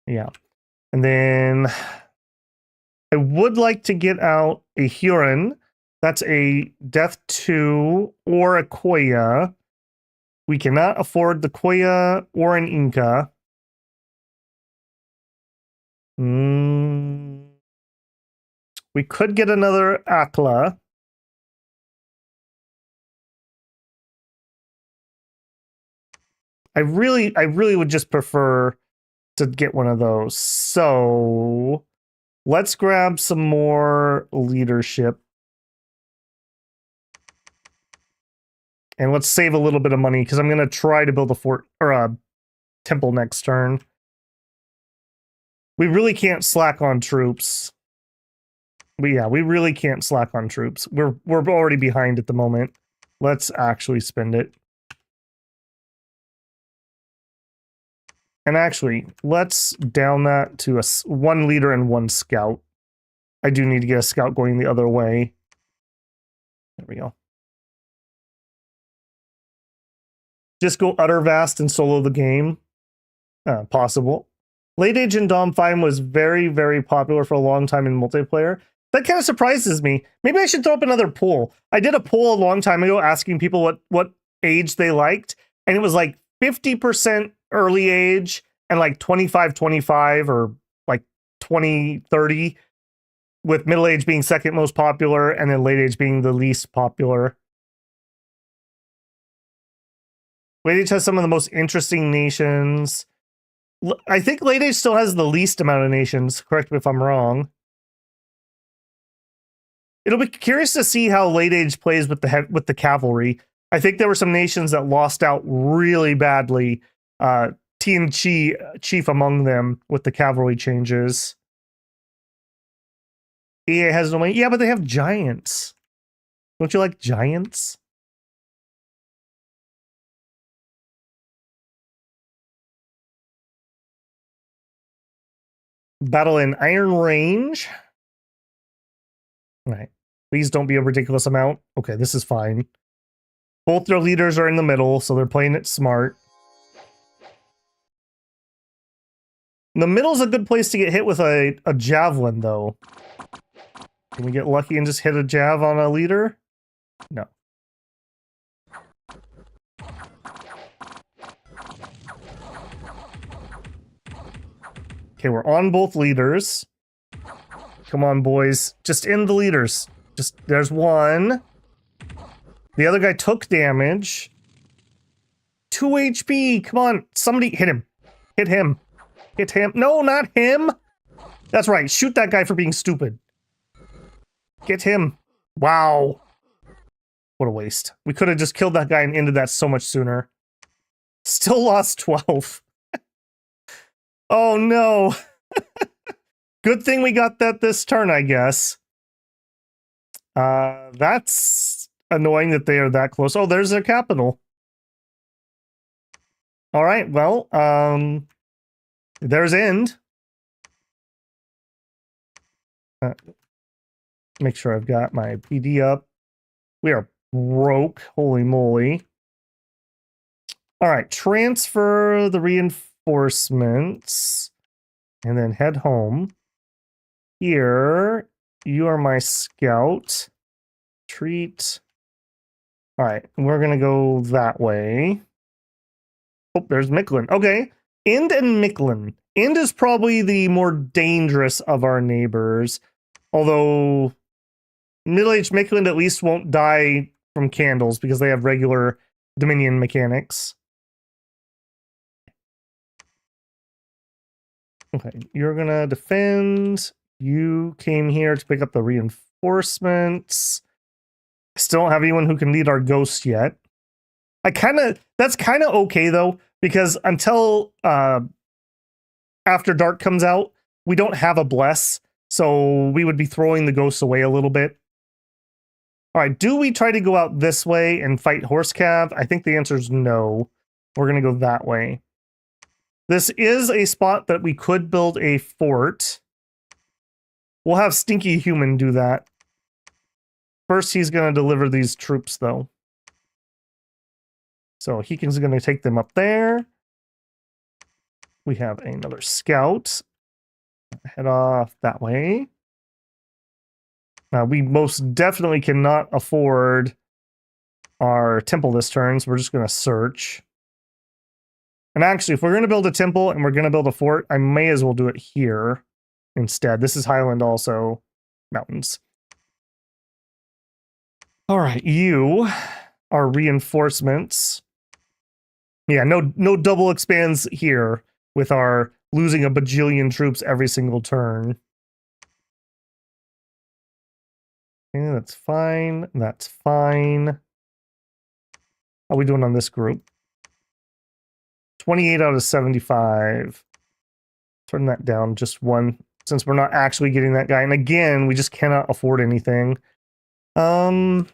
Yeah. And then I would like to get out a Huron. That's a Death 2 or a Koya. We cannot afford the Koya or an Inca. We could get another Akla. I really would just prefer to get one of those. So let's grab some more leadership. And let's save a little bit of money because I'm going to try to build a fort or a temple next turn. We really can't slack on troops. But yeah, we really can't slack on troops. We're already behind at the moment. Let's actually spend it. And actually, let's down that to one leader and one scout. I do need to get a scout going the other way. There we go. Just go utter vast and solo the game. Possible. Late Age in Dom 5 was very, very popular for a long time in multiplayer. That kind of surprises me. Maybe I should throw up another poll. I did a poll a long time ago asking people what age they liked, and it was like 50% early age and like 25-25 or like 20-30, with middle age being second most popular and then late age being the least popular. Late Age has some of the most interesting nations. I think Late Age still has the least amount of nations. Correct me if I'm wrong. It'll be curious to see how Late Age plays with the cavalry. I think there were some nations that lost out really badly. Tian Chi, chief among them, with the cavalry changes. EA has no money. Yeah, but they have giants. Don't you like giants? Battle in Iron Range. Right. Please don't be a ridiculous amount. Okay, this is fine. Both their leaders are in the middle, so they're playing it smart. The middle's a good place to get hit with a javelin, though. Can we get lucky and just hit a jav on a leader? No. Okay, we're on both leaders. Come on, boys. Just end the leaders. Just, there's one. The other guy took damage. 2 HP. Come on. Somebody hit him. Hit him. Hit him. No, not him. That's right. Shoot that guy for being stupid. Get him. Wow. What a waste. We could have just killed that guy and ended that so much sooner. Still lost 12. Oh no. Good thing we got that this turn, I guess. That's annoying that they are that close. Oh, there's their capital. All right, well, there's end. Make sure I've got my PD up. We are broke. Holy moly. All right, transfer the reinforcements and then head home. Here, you are my scout. Treat. All right, we're going to go that way. Oh, there's Micklin. Okay, Ind and Micklin. Ind is probably the more dangerous of our neighbors, although middle-aged Micklin at least won't die from candles because they have regular Dominion mechanics. Okay, you're gonna defend. You came here to pick up the reinforcements. Still don't have anyone who can lead our ghost yet. That's kind of okay though, because until After Dark comes out, we don't have a bless, so we would be throwing the ghosts away a little bit. All right, do we try to go out this way and fight Horse Cav? I think the answer is no. We're gonna go that way. This is a spot that we could build a fort. We'll have Stinky Human do that. First, he's going to deliver these troops, though. So he's going to take them up there. We have another scout. Head off that way. We most definitely cannot afford our temple this turn, so we're just going to search. And actually, if we're going to build a temple and we're going to build a fort, I may as well do it here instead. This is Highland also. Mountains. All right, you are reinforcements. Yeah, no double expands here with our losing a bajillion troops every single turn. Okay, that's fine. That's fine. How are we doing on this group? 28 out of 75. Turn that down just one, since we're not actually getting that guy. And again, we just cannot afford anything. I'll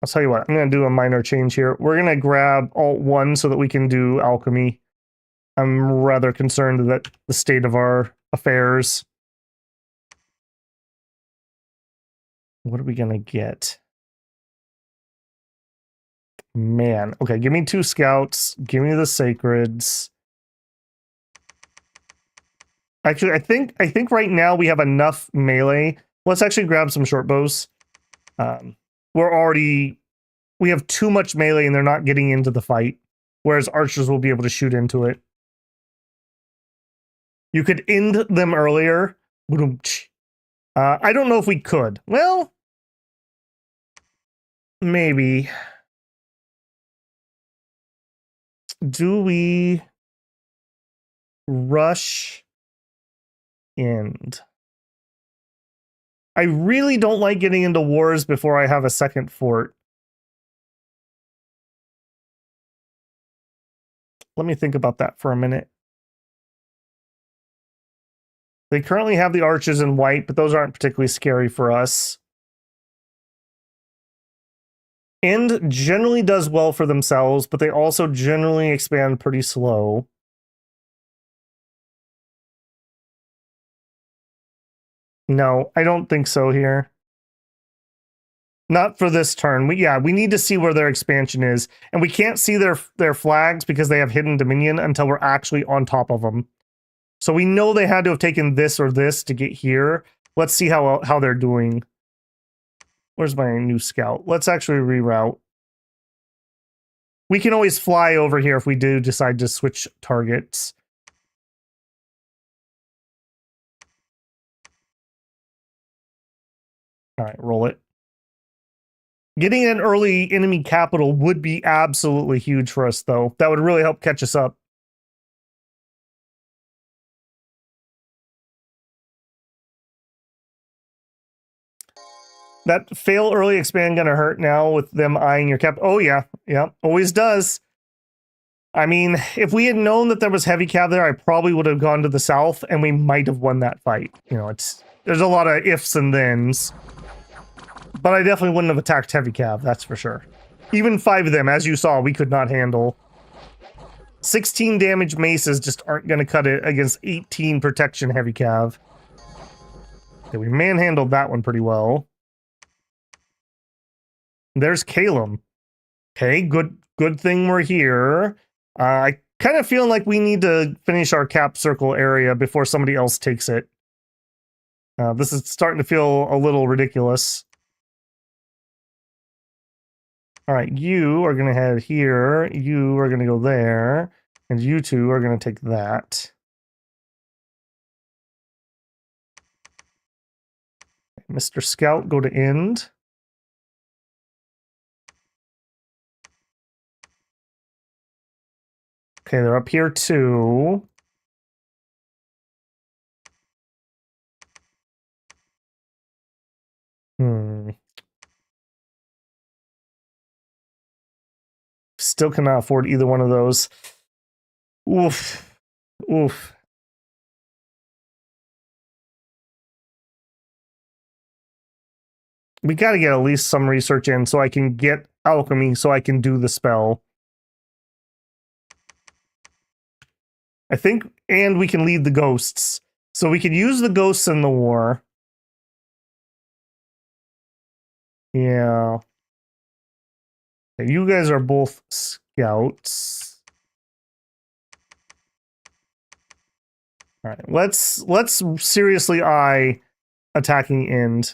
tell you what, I'm going to do a minor change here. We're going to grab Alt-1 so that we can do alchemy. I'm rather concerned that the state of our affairs. What are we going to get? Man. Okay, give me 2 scouts. Give me the sacreds. Actually, I think right now we have enough melee. Let's actually grab some short bows. We have too much melee and they're not getting into the fight, whereas archers will be able to shoot into it. You could end them earlier. I don't know if we could. Well, maybe. Do we rush end? I really don't like getting into wars before I have a second fort. Let me think about that for a minute. They currently have the archers in white, but those aren't particularly scary for us. End generally does well for themselves, but they also generally expand pretty slow. No, I don't think so here. Not for this turn. We need to see where their expansion is. And we can't see their flags because they have hidden dominion until we're actually on top of them. So we know they had to have taken this or this to get here. Let's see how they're doing. Where's my new scout? Let's actually reroute. We can always fly over here if we do decide to switch targets. All right, roll it. Getting an early enemy capital would be absolutely huge for us, though. That would really help catch us up. That fail early expand gonna hurt now with them eyeing your cap. Oh yeah, always does. I mean, if we had known that there was heavy cav there, I probably would have gone to the south, and we might have won that fight. You know, there's a lot of ifs and thens, but I definitely wouldn't have attacked heavy cav. That's for sure. Even 5 of them, as you saw, we could not handle. 16 damage maces just aren't going to cut it against 18 protection heavy cav. Okay, we manhandled that one pretty well. There's Caelum. Okay, good thing we're here. I kind of feel like we need to finish our cap circle area before somebody else takes it. This is starting to feel a little ridiculous. All right, you are going to head here. You are going to go there. And you two are going to take that. Mr. Scout, go to end. Okay, they're up here too. Still cannot afford either one of those. Oof. Oof. We got to get at least some research in so I can get alchemy so I can do the spell. I think, and we can lead the ghosts. So we can use the ghosts in the war. Yeah. You guys are both scouts. All right, let's seriously eye attacking end.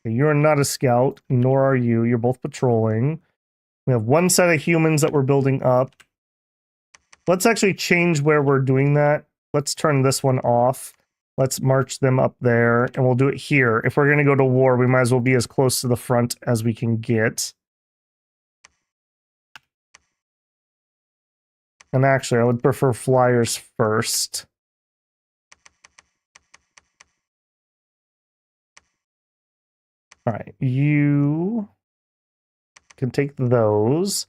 You're not a scout, nor are you. You're both patrolling. We have one set of humans that we're building up. Let's actually change where we're doing that. Let's turn this one off. Let's march them up there, and we'll do it here. If we're going to go to war, we might as well be as close to the front as we can get. And actually, I would prefer flyers first. All right, you can take those.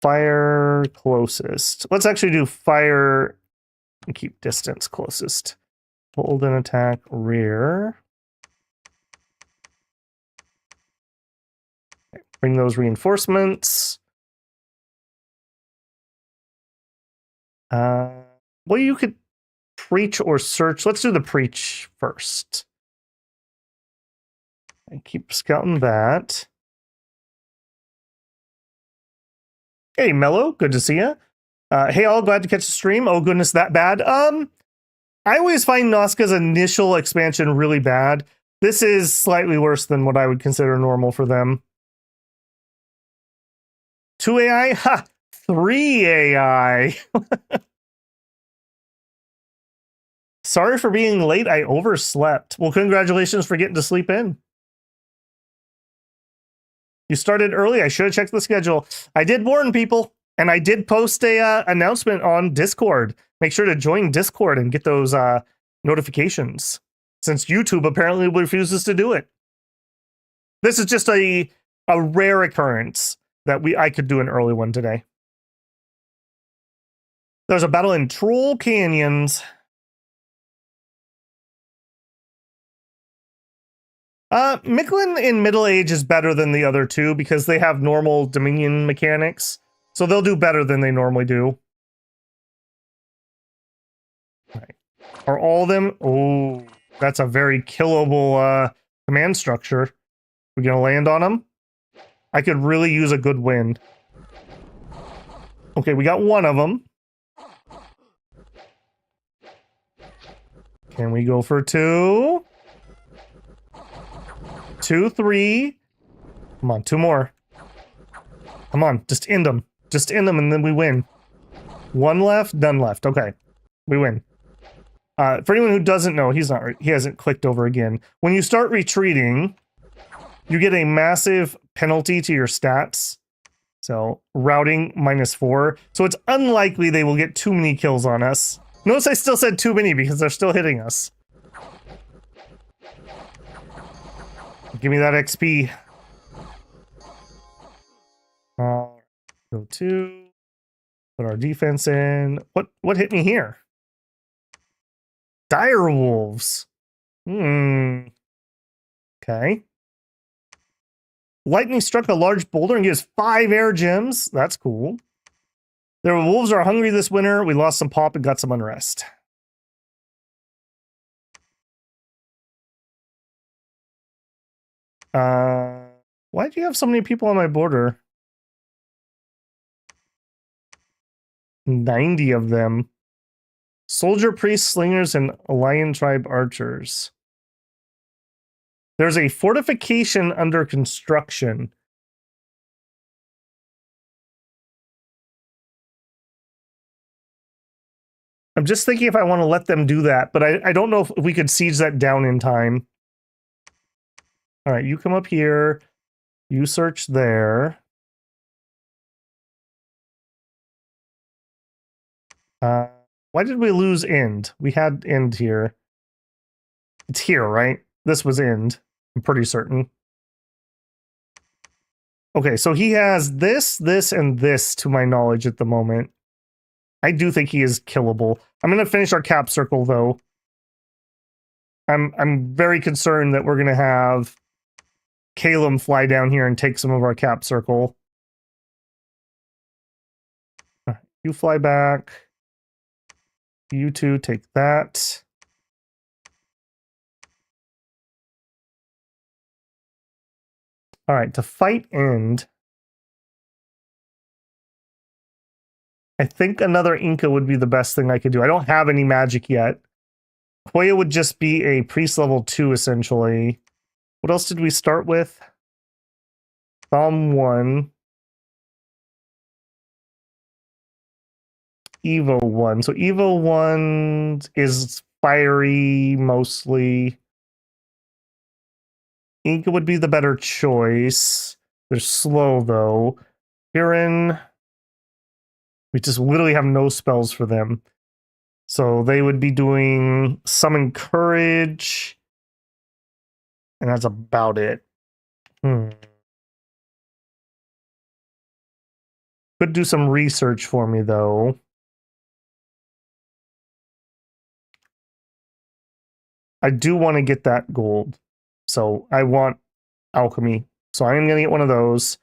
Fire closest. Let's actually do fire and keep distance closest. Hold and attack rear. Okay, bring those reinforcements. Well, you could preach or search. Let's do the preach first. And keep scouting that. Hey, Mello, good to see you. Hey, all, glad to catch the stream. Oh, goodness, that bad? I always find Nazca's initial expansion really bad. This is slightly worse than what I would consider normal for them. 2 AI? Ha! 3 AI! Sorry for being late. I overslept. Well, congratulations for getting to sleep in. You started early. I should have checked the schedule. I did warn people, and I did post a announcement on Discord. Make sure to join Discord and get those notifications, since YouTube apparently refuses to do it. This is just a rare occurrence that I could do an early one today. There's a battle in Troll Canyons. Micklin in middle age is better than the other two because they have normal Dominion mechanics. So they'll do better than they normally do. Right. Are all of them? Oh, that's a very killable command structure. We gonna land on them? I could really use a good win. Okay, we got one of them. Can we go for 2? 2, 3. Come on, 2 more. Come on, just end them. Just end them and then we win. 1 left, none left. Okay, we win. For anyone who doesn't know, he hasn't clicked over again. When you start retreating, you get a massive penalty to your stats. So routing -4. So it's unlikely they will get too many kills on us. Notice I still said too many because they're still hitting us. Give me that XP. Go 2. Put our defense in. What hit me here? Dire wolves. Okay. Lightning struck a large boulder and gives 5 air gems. That's cool. Their wolves are hungry this winter. We lost some pop and got some unrest. Why do you have so many people on my border? 90 of them. Soldier, priests, slingers, and lion tribe archers. There's a fortification under construction. I'm just thinking if I want to let them do that, but I don't know if we could siege that down in time. All right, you come up here. You search there. Why did we lose end? We had end here. It's here, right? This was end. I'm pretty certain. Okay, so he has this, this, and this to my knowledge at the moment. I do think he is killable. I'm going to finish our cap circle, though. I'm very concerned that we're going to have Caelum fly down here and take some of our cap circle. You fly back. You two take that. All right, to fight end. I think another Inca would be the best thing I could do. I don't have any magic yet. Hoya would just be a priest level 2, essentially. What else did we start with? Thumb 1. Evo 1. So Evo 1 is fiery, mostly. Inca would be the better choice. They're slow, though. Kirin, we just literally have no spells for them. So they would be doing Summon Courage. And that's about it. Could do some research for me, though. I do want to get that gold. So I want alchemy. So I'm going to get one of those.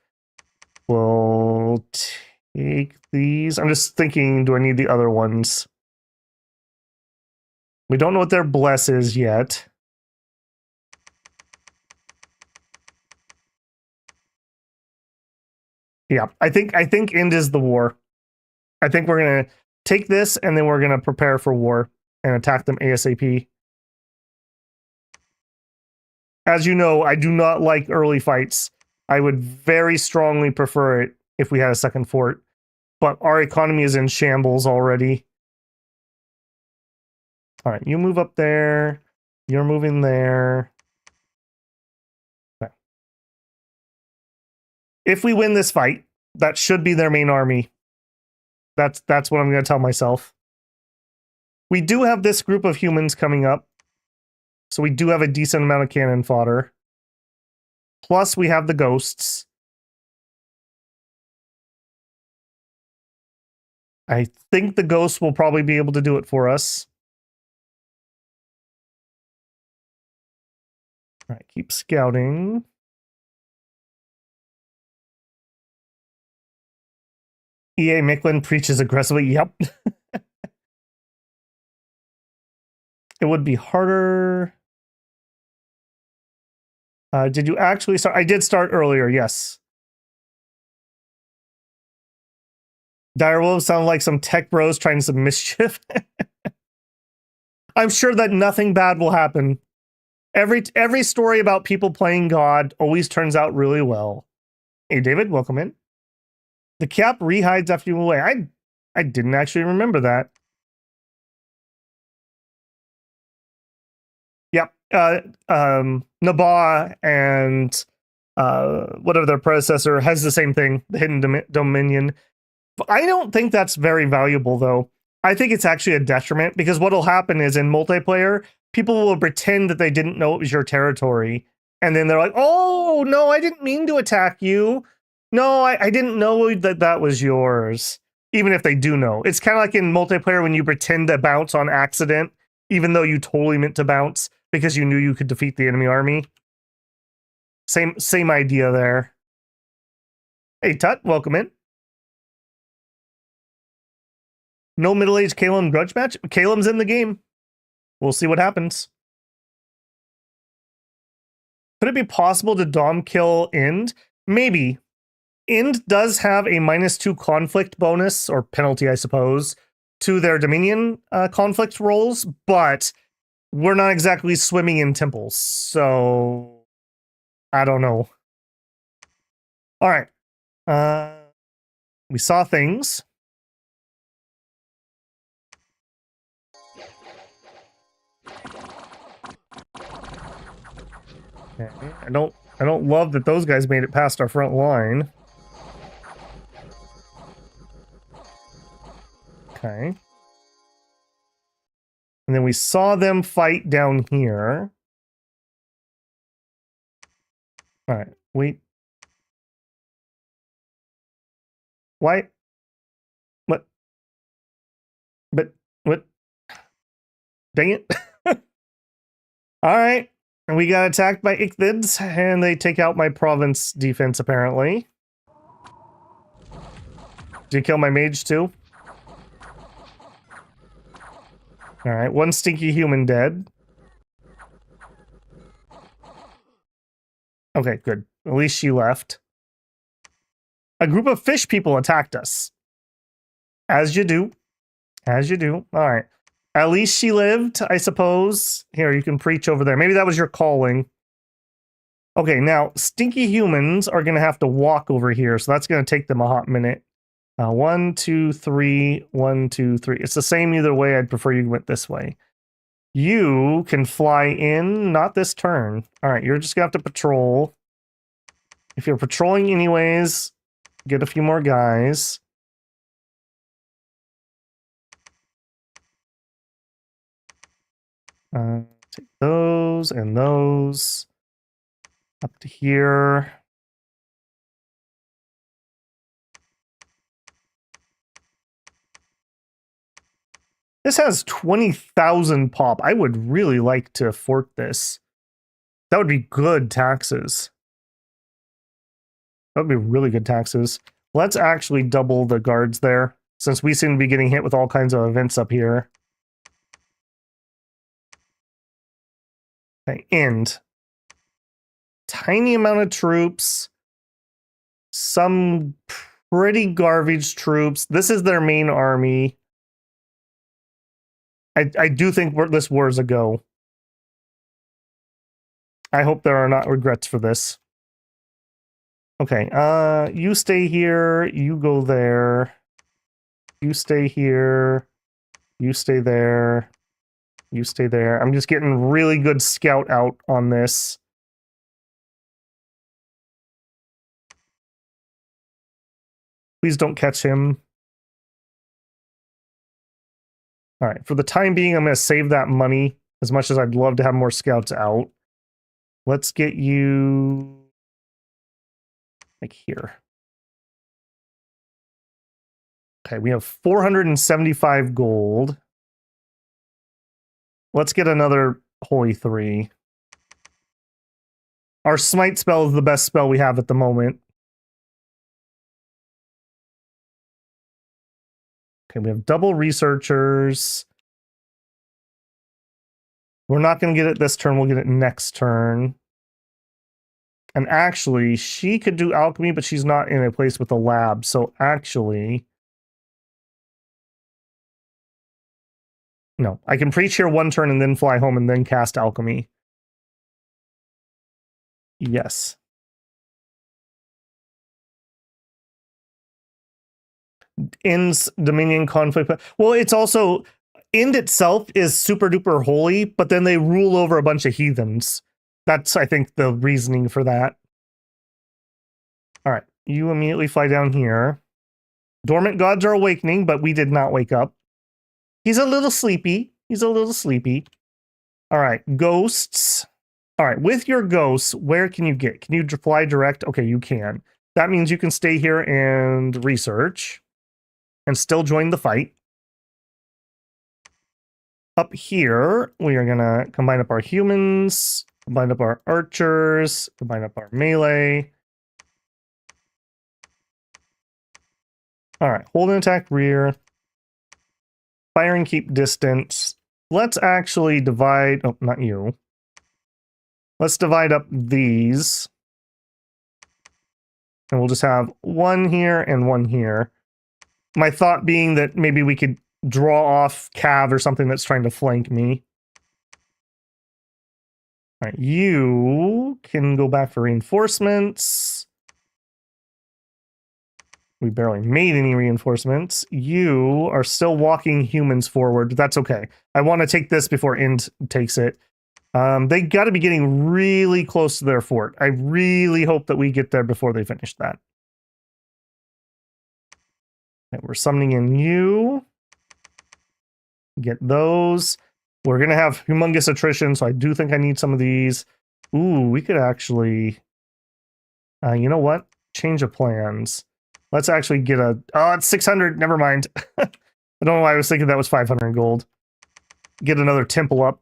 We'll take these. I'm just thinking, do I need the other ones? We don't know what their bless is yet. Yeah, I think end is the war. I think we're going to take this and then we're going to prepare for war and attack them ASAP. As you know, I do not like early fights. I would very strongly prefer it if we had a second fort. But our economy is in shambles already. All right, you move up there. You're moving there. Okay. If we win this fight, that should be their main army. That's what I'm going to tell myself. We do have this group of humans coming up. So we do have a decent amount of cannon fodder. Plus we have the ghosts. I think the ghosts will probably be able to do it for us. All right, keep scouting. EA Micklin preaches aggressively. Yep. It would be harder. Did you actually start? I did start earlier, yes. Direwolves sound like some tech bros trying some mischief. I'm sure that nothing bad will happen. Every story about people playing God always turns out really well. Hey, David, welcome in. The cap rehides after you move away. I didn't actually remember that. Yep. Nabah and whatever their predecessor has the same thing, the Hidden Dominion. I don't think that's very valuable, though. I think it's actually a detriment, because what'll happen is in multiplayer, people will pretend that they didn't know it was your territory. And then they're like, oh, no, I didn't mean to attack you. No, I didn't know that that was yours. Even if they do know. It's kind of like in multiplayer when you pretend to bounce on accident, even though you totally meant to bounce because you knew you could defeat the enemy army. Same idea there. Hey, Tut, welcome in. No middle-aged Caelum grudge match? Caelum's in the game. We'll see what happens. Could it be possible to Dom kill Ind? Maybe. Ind does have a -2 conflict bonus, or penalty, I suppose, to their Dominion conflict rolls, but we're not exactly swimming in temples, so I don't know. All right. We saw things. Okay. I don't love that those guys made it past our front line. Okay. And then we saw them fight down here. All right, wait. Why? What? But what? Dang it. All right. And we got attacked by Ichthids, and they take out my province defense, apparently. Did you kill my mage, too? All right, one stinky human dead. Okay, good. At least she left. A group of fish people attacked us. As you do. As you do. All right. At least she lived, I suppose. Here, you can preach over there. Maybe that was your calling. Okay, now, stinky humans are going to have to walk over here, so that's going to take them a hot minute. 1, 2, 3, 1, 2, 3. It's the same either way. I'd prefer you went this way. You can fly in, not this turn. All right, you're just going to have to patrol. If you're patrolling anyways, get a few more guys. Take those and those up to here. This has 20,000 pop. I would really like to fort this. That would be good taxes. That would be really good taxes. Let's actually double the guards there, since we seem to be getting hit with all kinds of events up here. Okay, end. Tiny amount of troops. Some pretty garbage troops. This is their main army. I do think this war is a go. I hope there are not regrets for this. Okay, you stay here, you go there. You stay here, you stay there, you stay there. I'm just getting really good scout out on this. Please don't catch him. All right, for the time being, I'm going to save that money, as much as I'd love to have more scouts out. Let's get you like here. Okay, we have 475 gold. Let's get another Holy 3. Our smite spell is the best spell we have at the moment. Okay, we have double researchers. We're not going to get it this turn. We'll get it next turn. And actually, she could do alchemy, but she's not in a place with a lab. So actually... No, I can preach here one turn and then fly home and then cast alchemy. Yes. Ends Dominion conflict. Well, it's also... End itself is super duper holy, but then they rule over a bunch of heathens. That's, I think, the reasoning for that. All right, you immediately fly down here. Dormant gods are awakening, but we did not wake up. He's a little sleepy. He's a little sleepy. All right, ghosts. All right, with your ghosts, where can you get? Can you fly direct? Okay, you can. That means you can stay here and research and still join the fight. Up here, we are going to combine up our humans, combine up our archers, combine up our melee. All right, hold and attack rear. Fire and keep distance. Let's actually divide... Oh, not you. Let's divide up these. And we'll just have one here and one here. My thought being that maybe we could draw off Cav or something that's trying to flank me. All right, you can go back for reinforcements. We barely made any reinforcements. You are still walking humans forward. That's okay. I want to take this before End takes it. They got to be getting really close to their fort. I really hope that we get there before they finish that. Okay, we're summoning in you. Get those. We're going to have humongous attrition, so I do think I need some of these. Ooh, we could actually... you know what? Change of plans. Let's actually get a... Oh, it's 600. Never mind. I don't know why I was thinking that was 500 gold. Get another temple up.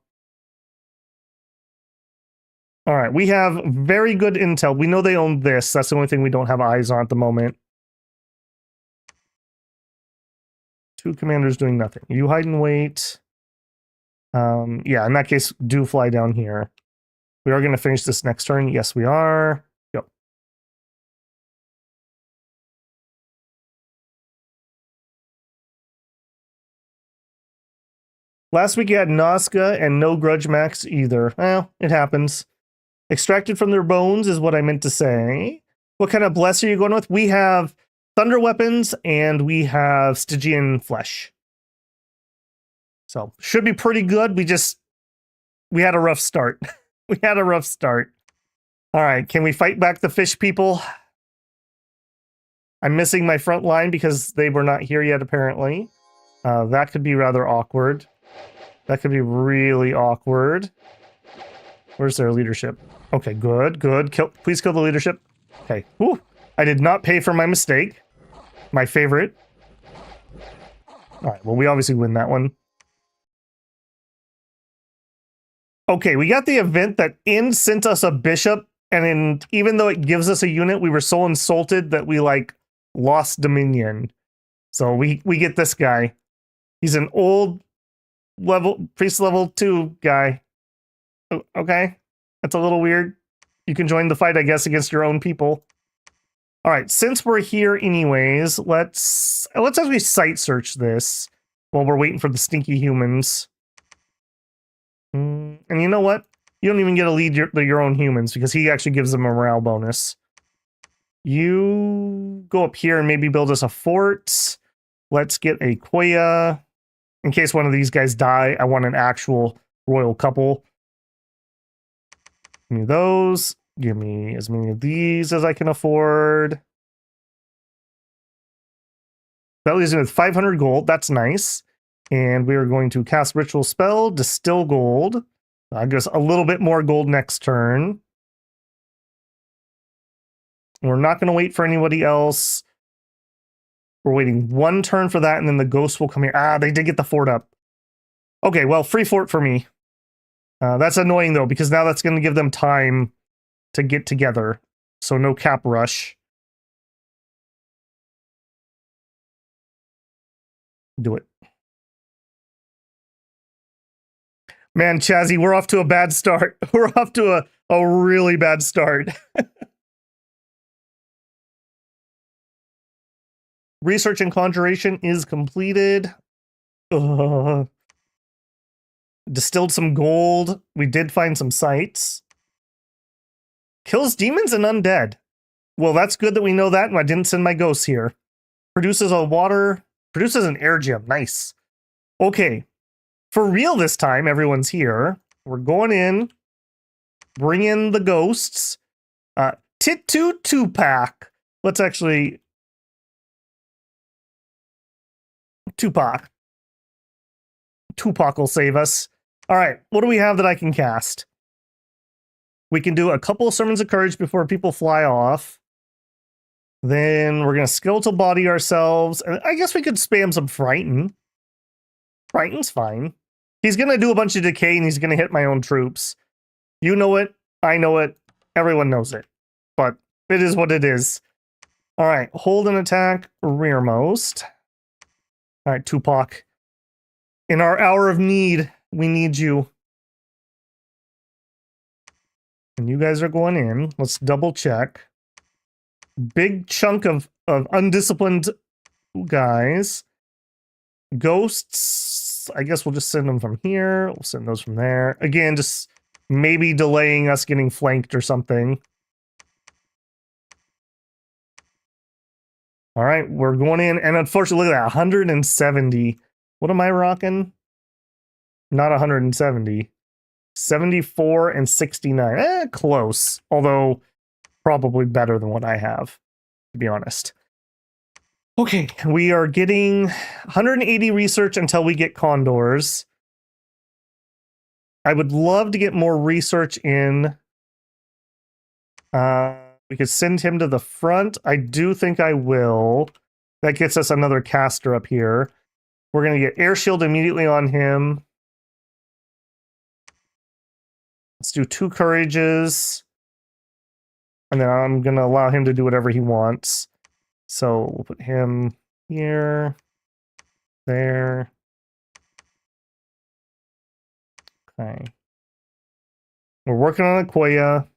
All right, we have very good intel. We know they own this. That's the only thing we don't have eyes on at the moment. Two commanders doing nothing. You hide and wait. Yeah, in that case, do fly down here. We are going to finish this next turn. Yes, we are. Go. Last week you had Nazca and no grudge max either. Well, it happens. Extracted from their bones is what I meant to say. What kind of bless are you going with? We have thunder weapons and we have Stygian flesh. So should be pretty good. We had a rough start. We had a rough start. All right, can we fight back the fish people? I'm missing my front line because they were not here yet, apparently. That could be rather awkward. That could be really awkward. Where's their leadership? Okay, good, good. Please kill the leadership. Okay. Whew. I did not pay for my mistake. My favorite. All right, well, we obviously win that one. Okay, we got the event that End sent us a bishop, and even though it gives us a unit, we were so insulted that we, like, lost Dominion. So we get this guy. He's an old priest level 2 guy. Okay, that's a little weird. You can join the fight, I guess, against your own people. All right, since we're here anyways, let's actually site search this while we're waiting for the stinky humans. And you know what? You don't even get to lead your own humans because he actually gives them a morale bonus. You go up here and maybe build us a fort. Let's get a Koya. In case one of these guys die, I want an actual royal couple. Give me those. Give me as many of these as I can afford. That leaves me with 500 gold. That's nice. And we are going to cast Ritual Spell, Distill Gold. I guess a little bit more gold next turn. We're not going to wait for anybody else. We're waiting one turn for that, and then the ghost will come here. Ah, they did get the fort up. Okay, well, free fort for me. That's annoying, though, because now that's going to give them time to get together. So no cap rush. Do it. Man, Chazzy, we're off to a bad start. We're off to a really bad start. Research and conjuration is completed. Distilled some gold. We did find some sites. Kills demons and undead. Well, that's good that we know that, and I didn't send my ghosts here. Produces an air gem. Nice. Okay. For real this time, everyone's here. We're going in. Bring in the ghosts. Tit-two 2-pack. Let's actually... Tupac. Tupac will save us. All right, what do we have that I can cast? We can do a couple of Sermons of Courage before people fly off. Then we're going to skeletal body ourselves. And I guess we could spam some Frighten. Frighten's fine. He's going to do a bunch of decay and he's going to hit my own troops. You know it. I know it. Everyone knows it. But it is what it is. All right, hold an attack rearmost. All right, Tupac. In our hour of need, we need you. And you guys are going in. Let's double check. Big chunk of undisciplined guys. Ghosts. I guess we'll just send them from here. We'll send those from there. Again, just maybe delaying us getting flanked or something. All right, we're going in. And unfortunately, look at that. 170. What am I rocking? Not 170. 74 and 69. Close. Although, probably better than what I have, to be honest. Okay, we are getting 180 research until we get condors. I would love to get more research in. We could send him to the front. I do think I will. That gets us another caster up here. We're going to get air shield immediately on him. Let's do 2 courages. And then I'm going to allow him to do whatever he wants. So we'll put him here, there. Okay. We're working on Aquia.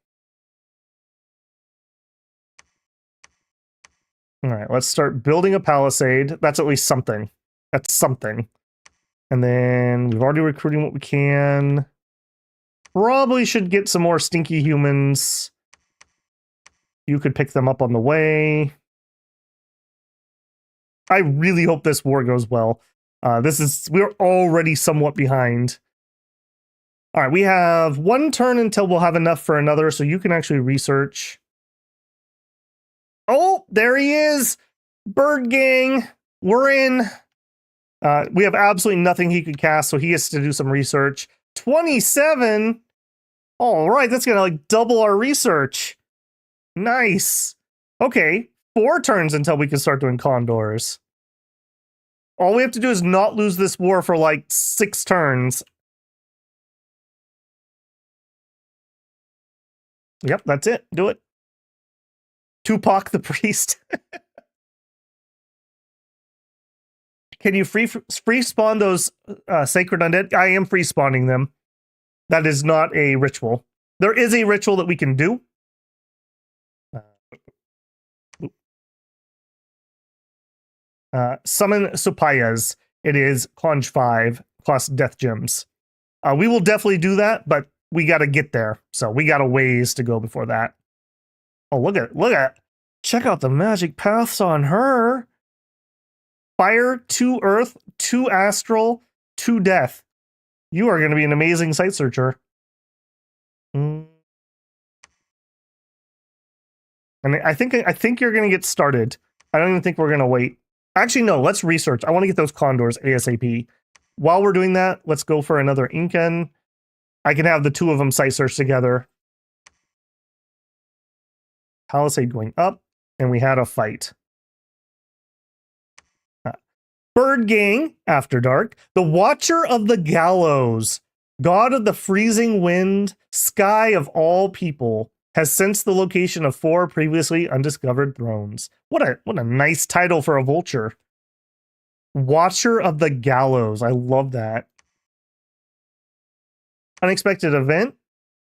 All right, let's start building a palisade. That's at least something. That's something. And then we've already recruiting what we can. Probably should get some more stinky humans. You could pick them up on the way. I really hope this war goes well. We're already somewhat behind. All right, we have 1 turn until we'll have enough for another, so you can actually research. Oh, there he is. Bird Gang. We're in. We have absolutely nothing he could cast, so he has to do some research. 27. All right, that's going to like double our research. Nice. Okay, 4 turns until we can start doing condors. All we have to do is not lose this war for like 6 turns. Yep, that's it. Do it. Tupac the priest. Can you free spawn those sacred undead? I am free spawning them. That is not a ritual. There is a ritual that we can do. Summon Supayas. It is Conj 5 plus Death Gems. We will definitely do that, but we got to get there. So we got a ways to go before that. Oh, look at. Check out the magic paths on her. Fire, 2 earth, 2 astral, 2 death. You are going to be an amazing site searcher. And I think you're going to get started. I don't even think we're going to wait. Actually, no, let's research. I want to get those condors ASAP. While we're doing that, let's go for another Incan. I can have the 2 of them site search together. Palisade going up, and we had a fight. Bird Gang, After Dark. The Watcher of the Gallows. God of the freezing wind, sky of all people. has sensed the location of 4 previously undiscovered thrones. What a nice title for a vulture. Watcher of the Gallows. I love that. Unexpected event.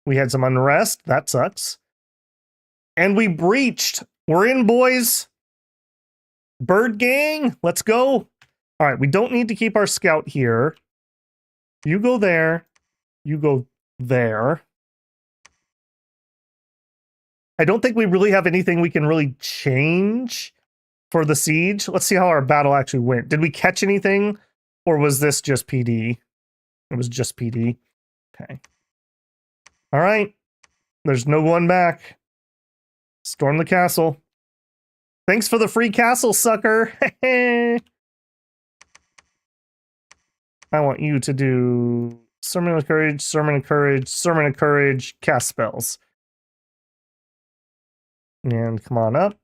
We had some unrest. That sucks. And we breached. We're in, boys. Bird gang. Let's go. All right. We don't need to keep our scout here. You go there. You go there. I don't think we really have anything we can really change for the siege. Let's see how our battle actually went. Did we catch anything? Or was this just PD? It was just PD. Okay. All right. There's no going back. Storm the castle. Thanks for the free castle, sucker. I want you to do Sermon of Courage, Sermon of Courage, Sermon of Courage, cast spells. And come on up.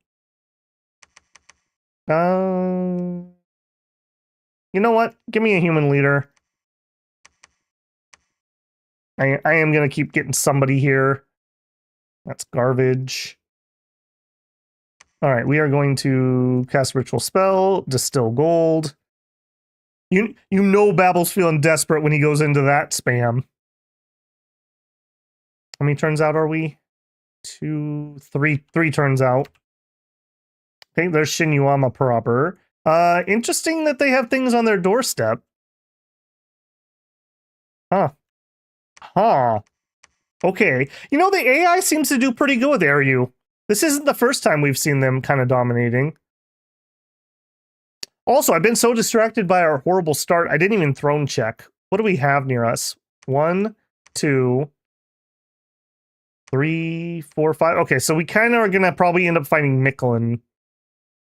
You know what? Give me a human leader. I am going to keep getting somebody here. That's garbage. All right, we are going to cast ritual spell, distill gold. You know Babble's feeling desperate when he goes into that spam. How many turns out are we? 2, 3 turns out. Okay, there's Shinyuama proper. Interesting that they have things on their doorstep. Huh. Okay. You know, the AI seems to do pretty good with Airyu. This isn't the first time we've seen them kind of dominating. Also, I've been so distracted by our horrible start, I didn't even throne check. What do we have near us? 1, 2, 3, 4, 5. Okay, so we kind of are going to probably end up fighting Mikkelin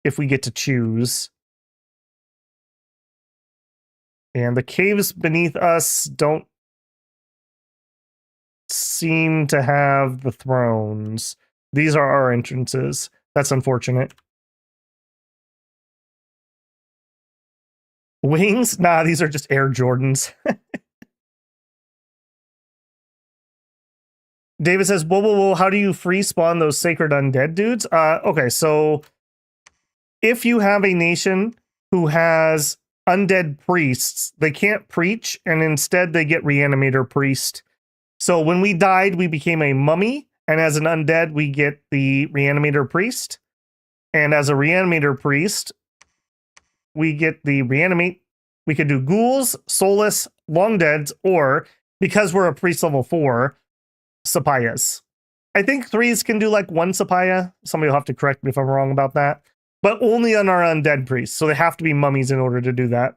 if we get to choose. And the caves beneath us don't seem to have the thrones. These are our entrances. That's unfortunate. Wings? Nah, these are just Air Jordans. David says, whoa, how do you free spawn those sacred undead dudes? Okay, so if you have a nation who has undead priests, they can't preach, and instead they get reanimator priest. So when we died, we became a mummy, and as an undead, we get the reanimator priest. And as a reanimator priest, we get the reanimate. We could do ghouls, soulless, long deads, or, because we're a priest level 4, sapayas. I think 3s can do like 1 sapaya. Somebody will have to correct me if I'm wrong about that. But only on our undead priests. So they have to be mummies in order to do that.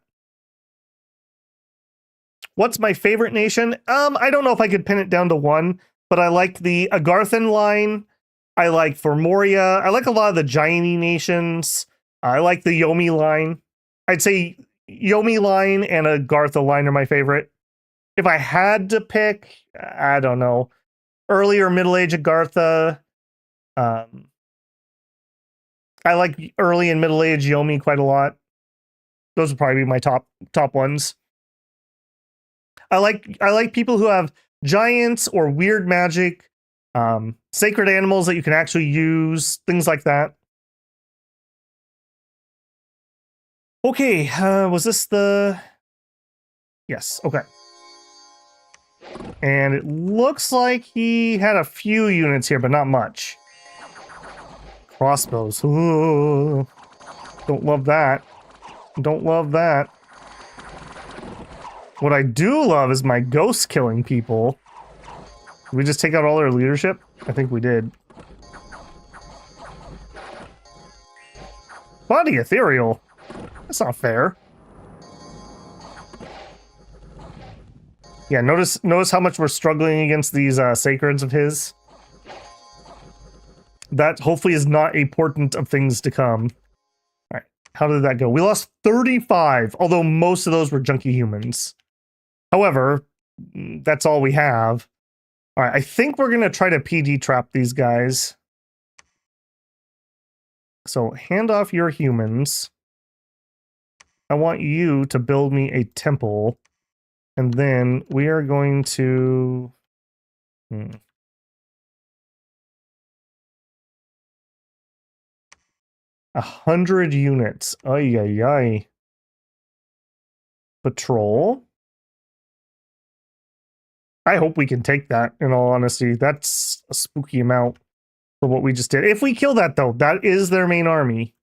What's my favorite nation? I don't know if I could pin it down to 1, but I like the Agarthan line. I like Formoria. I like a lot of the Giant nations. I like the Yomi line. I'd say Yomi line and Agartha line are my favorite. If I had to pick, I don't know. Early or middle age Agartha. I like early and middle age Yomi quite a lot. Those would probably be my top ones. I like people who have giants or weird magic, sacred animals that you can actually use, things like that. Okay, was this the... Yes, okay. And it looks like he had a few units here, but not much. Crossbows. Ooh, don't love that. Don't love that. What I do love is my ghosts killing people. Did we just take out all their leadership? I think we did. Body ethereal. That's not fair. Yeah, notice how much we're struggling against these sacreds of his. That hopefully is not a portent of things to come. All right, how did that go? We lost 35, although most of those were junky humans. However, that's all we have. All right, I think we're going to try to PD trap these guys. So hand off your humans. I want you to build me a temple. And then we are going to... 100 units. Ay, ay, ay. Patrol. I hope we can take that, in all honesty. That's a spooky amount for what we just did. If we kill that, though, that is their main army.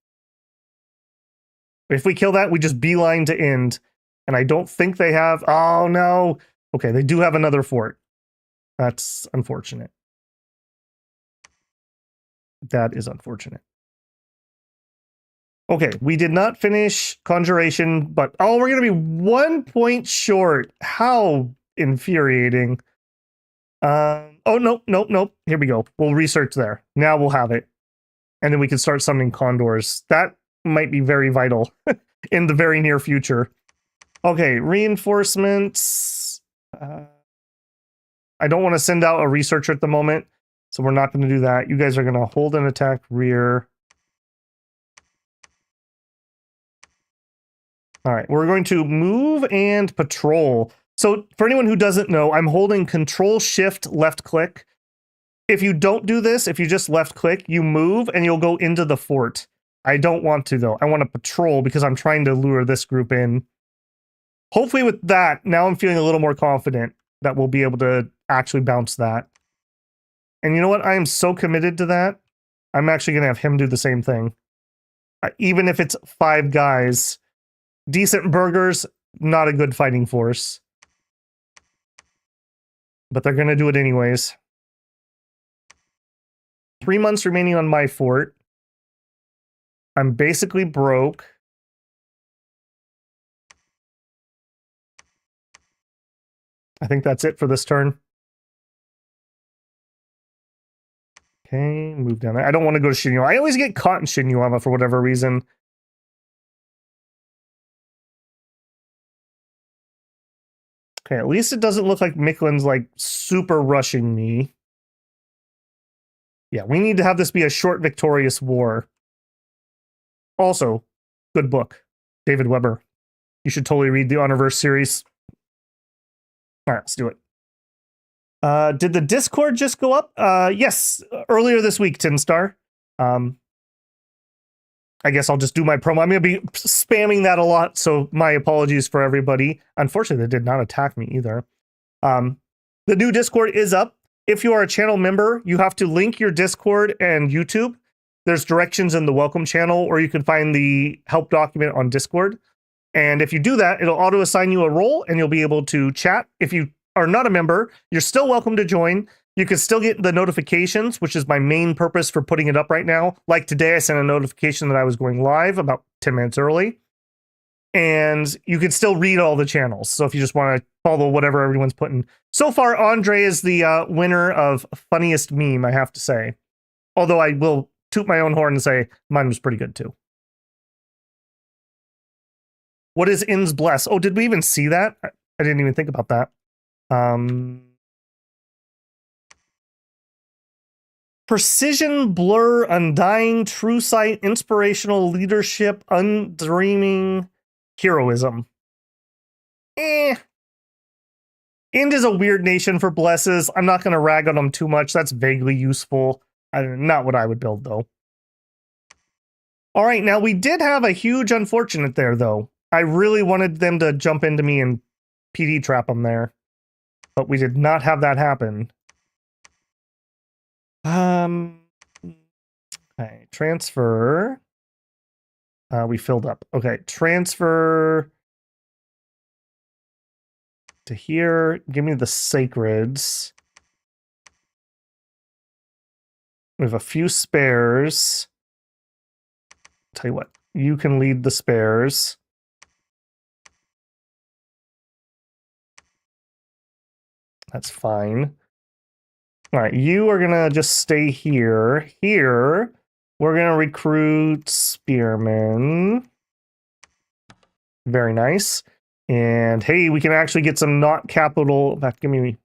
If we kill that, we just beeline to end. And I don't think they have... Oh, no. Okay, they do have another fort. That's unfortunate. That is unfortunate. Okay, we did not finish Conjuration, but... Oh, we're going to be 1 point short. How infuriating. Oh, nope. Here we go. We'll research there. Now we'll have it. And then we can start summoning condors. That might be very vital in the very near future. Okay, reinforcements. I don't want to send out a researcher at the moment, so we're not going to do that. You guys are going to hold an attack rear. All right, we're going to move and patrol. So for anyone who doesn't know, I'm holding Control Shift left click. If you don't do this, if you just left click, you move and you'll go into the fort. I don't want to, though. I want to patrol because I'm trying to lure this group in. Hopefully with that, now I'm feeling a little more confident that we'll be able to actually bounce that. And you know what? I am so committed to that. I'm actually going to have him do the same thing. Even if it's 5 guys. Decent burgers, not a good fighting force. But they're going to do it anyways. 3 months remaining on my fort. I'm basically broke. I think that's it for this turn. Okay, move down. I don't want to go to Shinyo. I always get caught in Shinyuama for whatever reason. Okay, at least it doesn't look like Miklin's like super rushing me. Yeah, we need to have this be a short, victorious war. Also, good book. David Weber. You should totally read the Honorverse series. All right, let's do it. Did the Discord just go up? Yes, earlier this week, Tinstar. I guess I'll just do my promo. I'm going to be spamming that a lot, so my apologies for everybody. Unfortunately, they did not attack me either. The new Discord is up. If you are a channel member, you have to link your Discord and YouTube. There's directions in the welcome channel, or you can find the help document on Discord. And if you do that, it'll auto-assign you a role, and you'll be able to chat. If you are not a member, you're still welcome to join. You can still get the notifications, which is my main purpose for putting it up right now. Like today, I sent a notification that I was going live about 10 minutes early. And you can still read all the channels. So if you just want to follow whatever everyone's putting. So far, Andre is the winner of funniest meme, I have to say. Although I will toot my own horn and say mine was pretty good too. What is In's Bless? Oh, did we even see that? I didn't even think about that. Precision, blur, undying, true sight, inspirational, leadership, undreaming, heroism. Ind is a weird nation for blesses. I'm not going to rag on them too much. That's vaguely useful. Not what I would build, though. All right, now we did have a huge unfortunate there, though. I really wanted them to jump into me and PD trap them there. But we did not have that happen. Okay, transfer. We filled up. Okay, transfer to here. Give me the sacreds. We have a few spares. Tell you what, you can lead the spares. That's fine. All right, you are gonna just stay here. Here, we're gonna recruit spearmen. Very nice. And hey, we can actually get some not capital. In fact, give me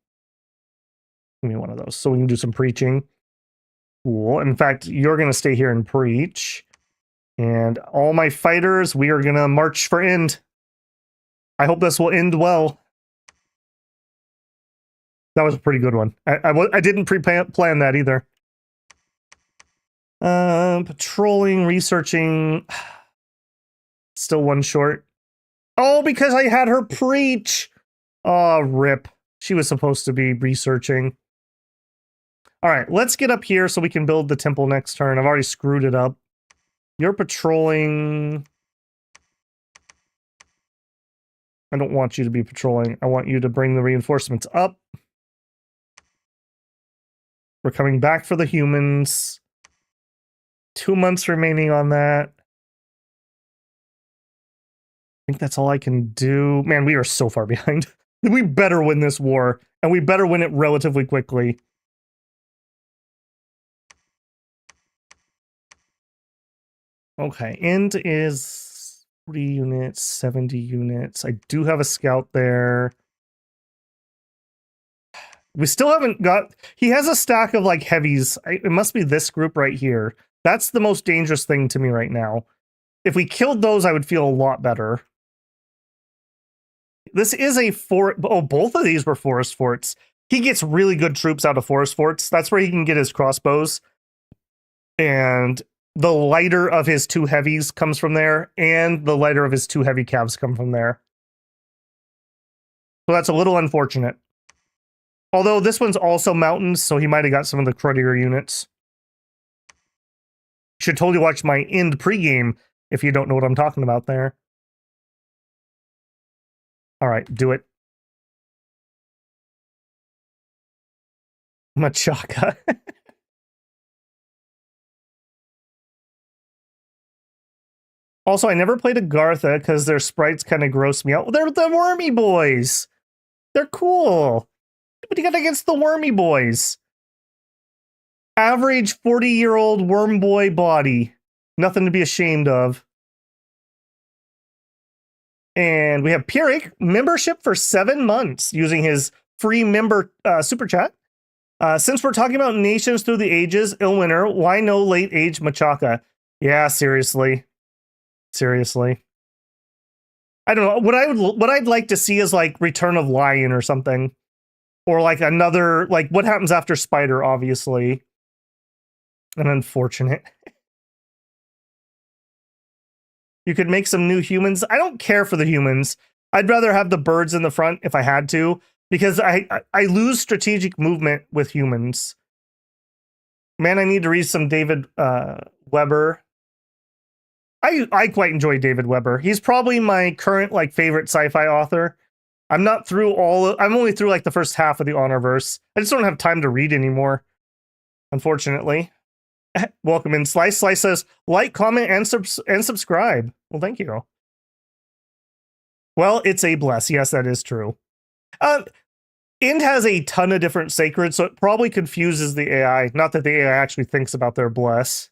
one of those so we can do some preaching. Cool. In fact, you're gonna stay here and preach. And all my fighters, we are gonna march for end. I hope this will end well. That was a pretty good one. I didn't pre-plan that either. Patrolling, researching. Still one short. Oh, because I had her preach. Oh, rip. She was supposed to be researching. All right, let's get up here so we can build the temple next turn. I've already screwed it up. You're patrolling. I don't want you to be patrolling. I want you to bring the reinforcements up. We're coming back for the humans. 2 months remaining on that. I think that's all I can do. Man, we are so far behind. We better win this war, and we better win it relatively quickly. Okay, end is 3 units, 70 units. I do have a scout there. We still haven't got... He has a stack of, like, heavies. It must be this group right here. That's the most dangerous thing to me right now. If we killed those, I would feel a lot better. This is a fort... Oh, both of these were forest forts. He gets really good troops out of forest forts. That's where he can get his crossbows. And the lighter of his 2 heavies comes from there, and the lighter of his 2 heavy calves come from there. So that's a little unfortunate. Although this one's also mountains, so he might have got some of the cruddier units. You should totally watch my end pregame if you don't know what I'm talking about there. All right, do it. Machaca. Also, I never played Agartha because their sprites kind of gross me out. They're the wormy boys. They're cool. What do you got against the wormy boys? Average 40-year-old worm boy body. Nothing to be ashamed of. And we have Pyrrhic, membership for 7 months using his free member super chat. Since we're talking about nations through the ages, Illwinter, why no late age Machaca? Yeah, seriously. Seriously. I don't know. What I'd like to see is like Return of Lion or something. Or like another, like what happens after Spider, obviously. An unfortunate. You could make some new humans. I don't care for the humans. I'd rather have the birds in the front if I had to, because I lose strategic movement with humans. Man, I need to read some David Weber. I quite enjoy David Weber. He's probably my current like favorite sci-fi author. I'm not through I'm only through like the first half of the Honorverse. I just don't have time to read anymore, unfortunately. Welcome in, Slice. Slice says, like, comment, and subscribe. Well, thank you. Well, it's a bless. Yes, that is true. Ind has a ton of different sacreds, so it probably confuses the AI. Not that the AI actually thinks about their bless.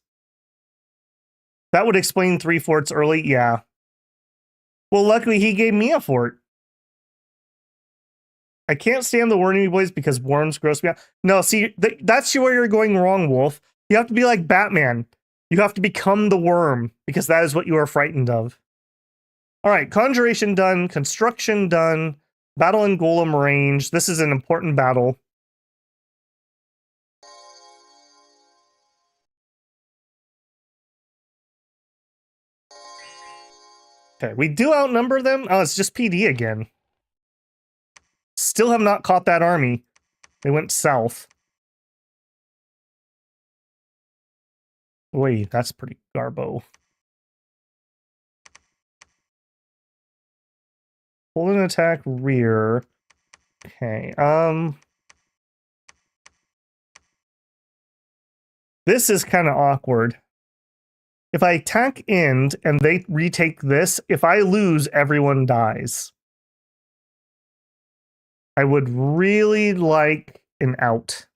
That would explain 3 forts early, yeah. Well, luckily he gave me a fort. I can't stand the wormy boys because worms gross me out. No, see, that's where you're going wrong, Wolf. You have to be like Batman. You have to become the worm, because that is what you are frightened of. All right, conjuration done, construction done, battle in golem range. This is an important battle. Okay, we do outnumber them. Oh, it's just PD again. Still have not caught that army. They went south. Wait, that's pretty garbo. Hold an attack rear. Okay, this is kind of awkward. If I attack end and they retake this, if I lose, everyone dies. I would really like an out.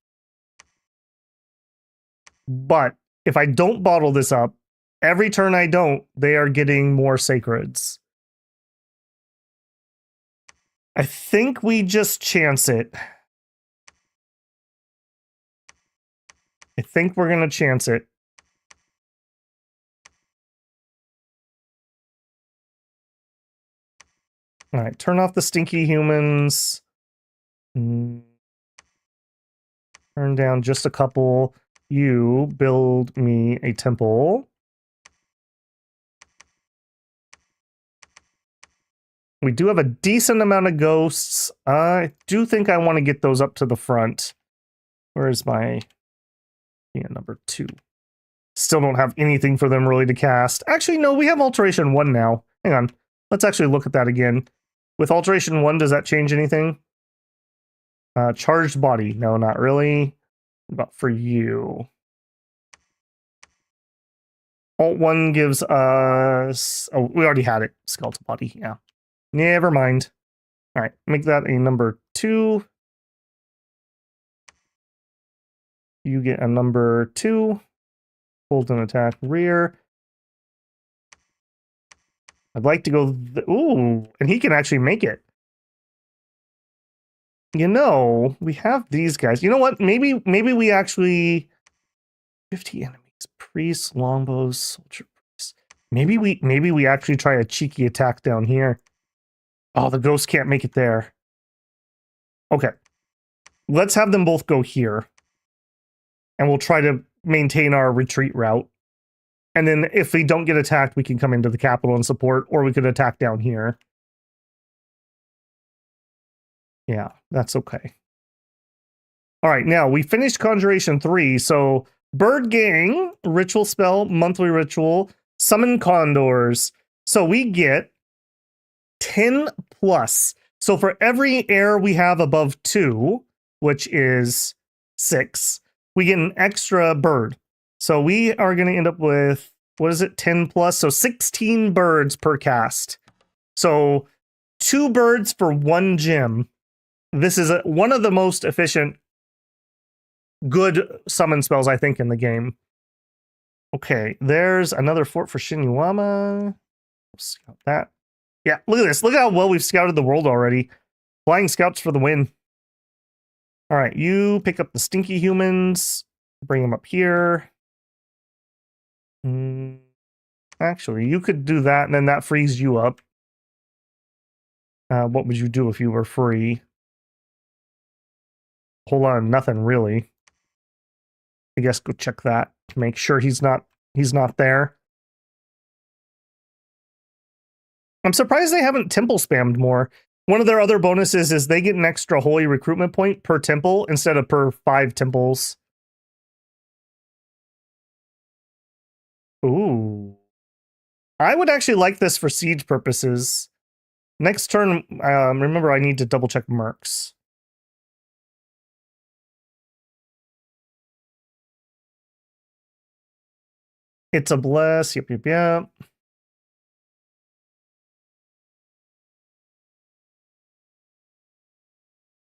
But if I don't bottle this up, every turn I don't, they are getting more sacreds. I think we just chance it. I think we're going to chance it. All right, turn off the stinky humans. Turn down just a couple. You build me a temple. We do have a decent amount of ghosts. I do think I want to get those up to the front. Where's my number 2? Still don't have anything for them really to cast. Actually, no, we have Alteration 1 now. Hang on. Let's actually look at that again. With Alteration 1, does that change anything? Charged body. No, not really. But for you. Alt 1 gives us... Oh, we already had it. Skeletal body, yeah. Never mind. All right, make that a number 2. You get a number 2. Hold an attack rear. I'd like to go... Ooh, and he can actually make it. You know, we have these guys. You know what? Maybe we actually... 50 enemies. Priests, longbows, soldier priests. Maybe we actually try a cheeky attack down here. Oh, the ghost can't make it there. Okay. Let's have them both go here. And we'll try to maintain our retreat route. And then if we don't get attacked, we can come into the capital and support, or we could attack down here. Yeah, that's okay. All right, now we finished Conjuration 3, so Bird Gang, ritual spell, monthly ritual, summon condors. So we get 10 plus. So for every air we have above 2, which is 6, we get an extra bird. So we are going to end up with, what is it, 10 plus? So 16 birds per cast. So 2 birds for 1 gem. This is one of the most efficient, good summon spells, I think, in the game. Okay, there's another fort for Shinyuama. Scout that. Yeah, look at this. Look at how well we've scouted the world already. Flying scouts for the win. All right, you pick up the stinky humans. Bring them up here. Actually, you could do that, and then that frees you up. What would you do if you were free? Hold on, nothing really. I guess go check that to make sure he's not there. I'm surprised they haven't temple spammed more. One of their other bonuses is they get an extra holy recruitment point per temple instead of per 5 temples. Ooh. I would actually like this for siege purposes. Next turn, remember I need to double check mercs. It's a bless. Yep. I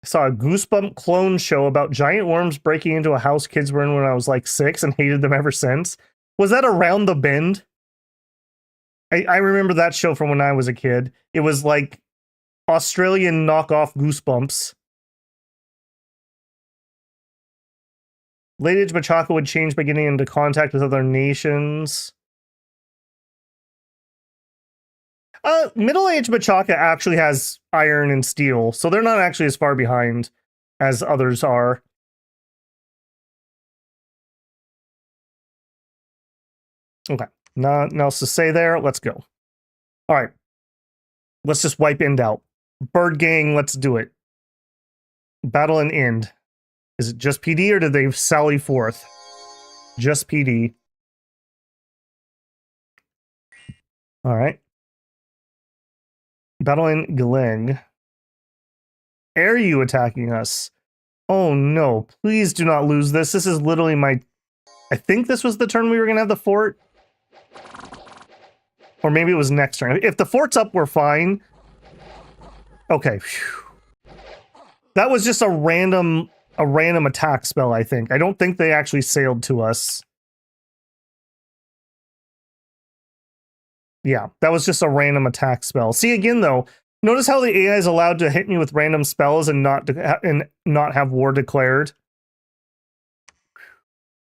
saw a Goosebump clone show about giant worms breaking into a house kids were in when I was like 6 and hated them ever since. Was that Around the Bend? I remember that show from when I was a kid. It was like Australian knockoff Goosebumps. Late Age Machaca would change by getting into contact with other nations. Middle Age Machaca actually has iron and steel, so they're not actually as far behind as others are. Okay, nothing else to say there. Let's go. All right, let's just wipe End out. Bird Gang, let's do it. Battle and End. Is it just PD or did they sally forth? Just PD. All right. Battle in Gleg. Are you attacking us? Oh no, please do not lose this. This is literally my... I think this was the turn we were going to have the fort. Or maybe it was next turn. If the fort's up, we're fine. Okay. Whew. That was just a random attack spell, I think. I don't think they actually sailed to us. Yeah, that was just a random attack spell. See, again, though, notice how the AI is allowed to hit me with random spells and not have war declared.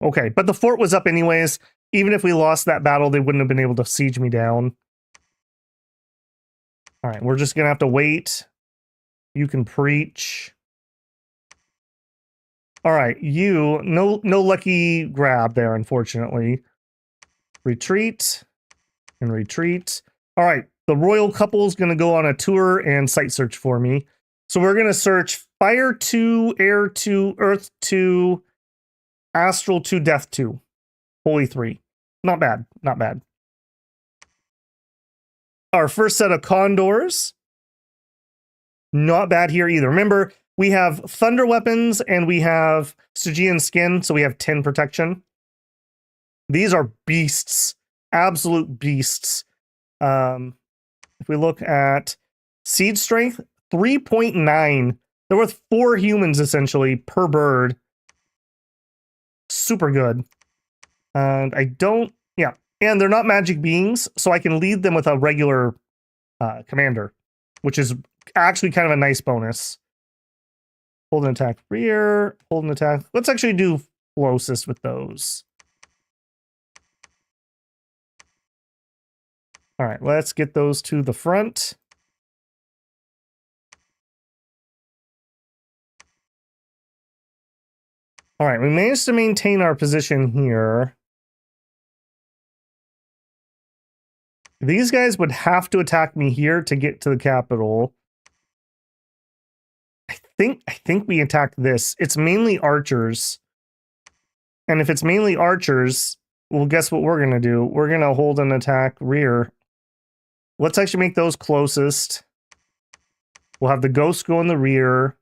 Okay, but the fort was up anyways. Even if we lost that battle, they wouldn't have been able to siege me down. All right, we're just going to have to wait. You can preach. All right, you, no lucky grab there, unfortunately. Retreat and retreat. All right, the royal couple's going to go on a tour and site search for me. So we're going to search fire 2, air 2, earth 2, astral 2, death 2. Holy 3. Not bad, not bad. Our first set of condors. Not bad here either. Remember, we have thunder weapons and we have Stygian skin, so we have 10 protection. These are beasts, absolute beasts. If we look at seed strength, 3.9. They're worth 4 humans essentially per bird. Super good. And I don't, yeah, and they're not magic beings, so I can lead them with a regular commander, which is actually kind of a nice bonus. Hold an attack rear, hold an attack. Let's actually do closest with those. All right, let's get those to the front. All right, we managed to maintain our position here. These guys would have to attack me here to get to the capital. I think we attack this. It's mainly archers. And if it's mainly archers, well, guess what we're going to do? We're going to hold an attack rear. Let's actually make those closest. We'll have the ghost go in the rear.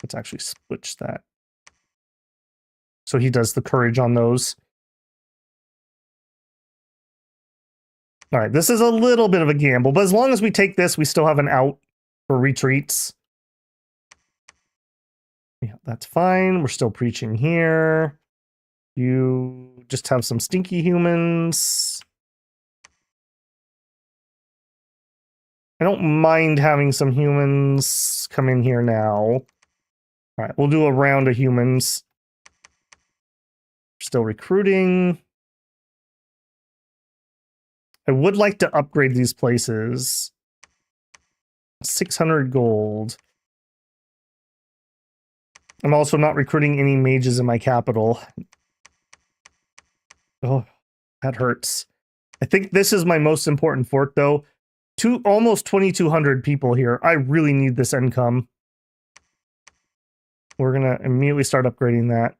Let's actually switch that. So he does the courage on those. All right, this is a little bit of a gamble, but as long as we take this, we still have an out for retreats. Yeah, that's fine. We're still preaching here. You just have some stinky humans. I don't mind having some humans come in here now. All right, we'll do a round of humans. Still recruiting. I would like to upgrade these places. 600 gold. I'm also not recruiting any mages in my capital. Oh, that hurts. I think this is my most important fort, though. Almost 2,200 people here. I really need this income. We're going to immediately start upgrading that.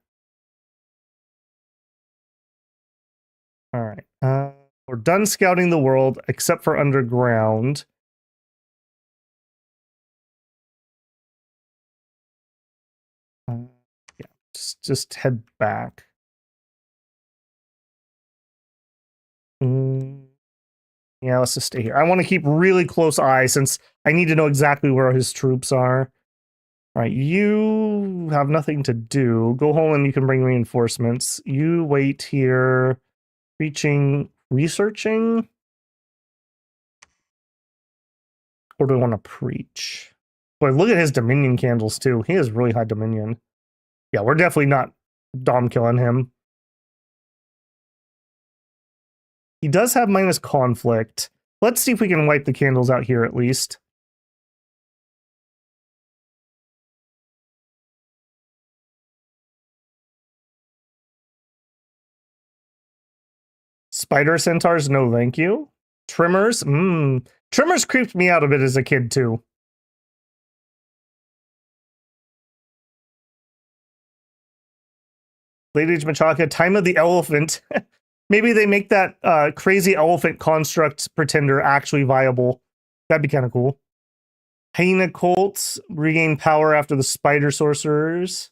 All right. We're done scouting the world, except for underground. Yeah, just head back. Yeah, let's just stay here. I want to keep really close eye since I need to know exactly where his troops are. All right, you have nothing to do. Go home and you can bring reinforcements. You wait here. Researching? Or do I want to preach? Boy, look at his Dominion candles, too. He has really high Dominion. Yeah, we're definitely not Dom killing him. He does have minus conflict. Let's see if we can wipe the candles out here at least. Spider centaurs, no thank you. Trimmers, Trimmers creeped me out a bit as a kid, too. Late Age Machaca, Time of the Elephant. Maybe they make that crazy elephant construct pretender actually viable. That'd be kind of cool. Hyena Colts, regain power after the Spider Sorcerers.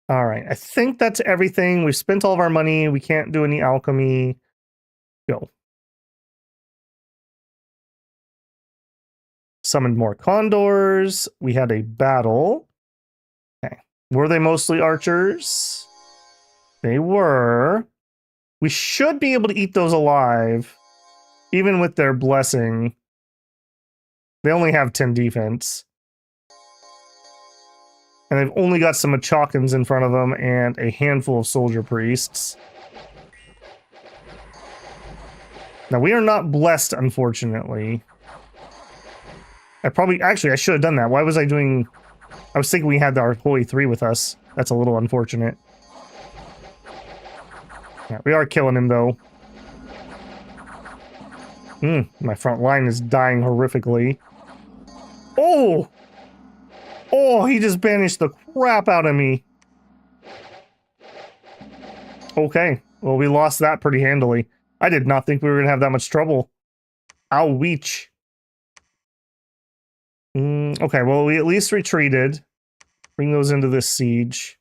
All right, I think that's everything. We've spent all of our money. We can't do any alchemy. Go. Summoned more condors. We had a battle. Okay. Were they mostly archers? They were. We should be able to eat those alive, even with their blessing. They only have 10 defense. And they've only got some Machakans in front of them and a handful of soldier priests. Now, we are not blessed, unfortunately. Actually, I should have done that. Why was I doing... I was thinking we had our Holy 3 with us. That's a little unfortunate. Yeah, we are killing him, though. My front line is dying horrifically. Oh! Oh, he just banished the crap out of me. Okay, well, we lost that pretty handily. I did not think we were going to have that much trouble. Ouch. Okay, well, we at least retreated. Bring those into this siege.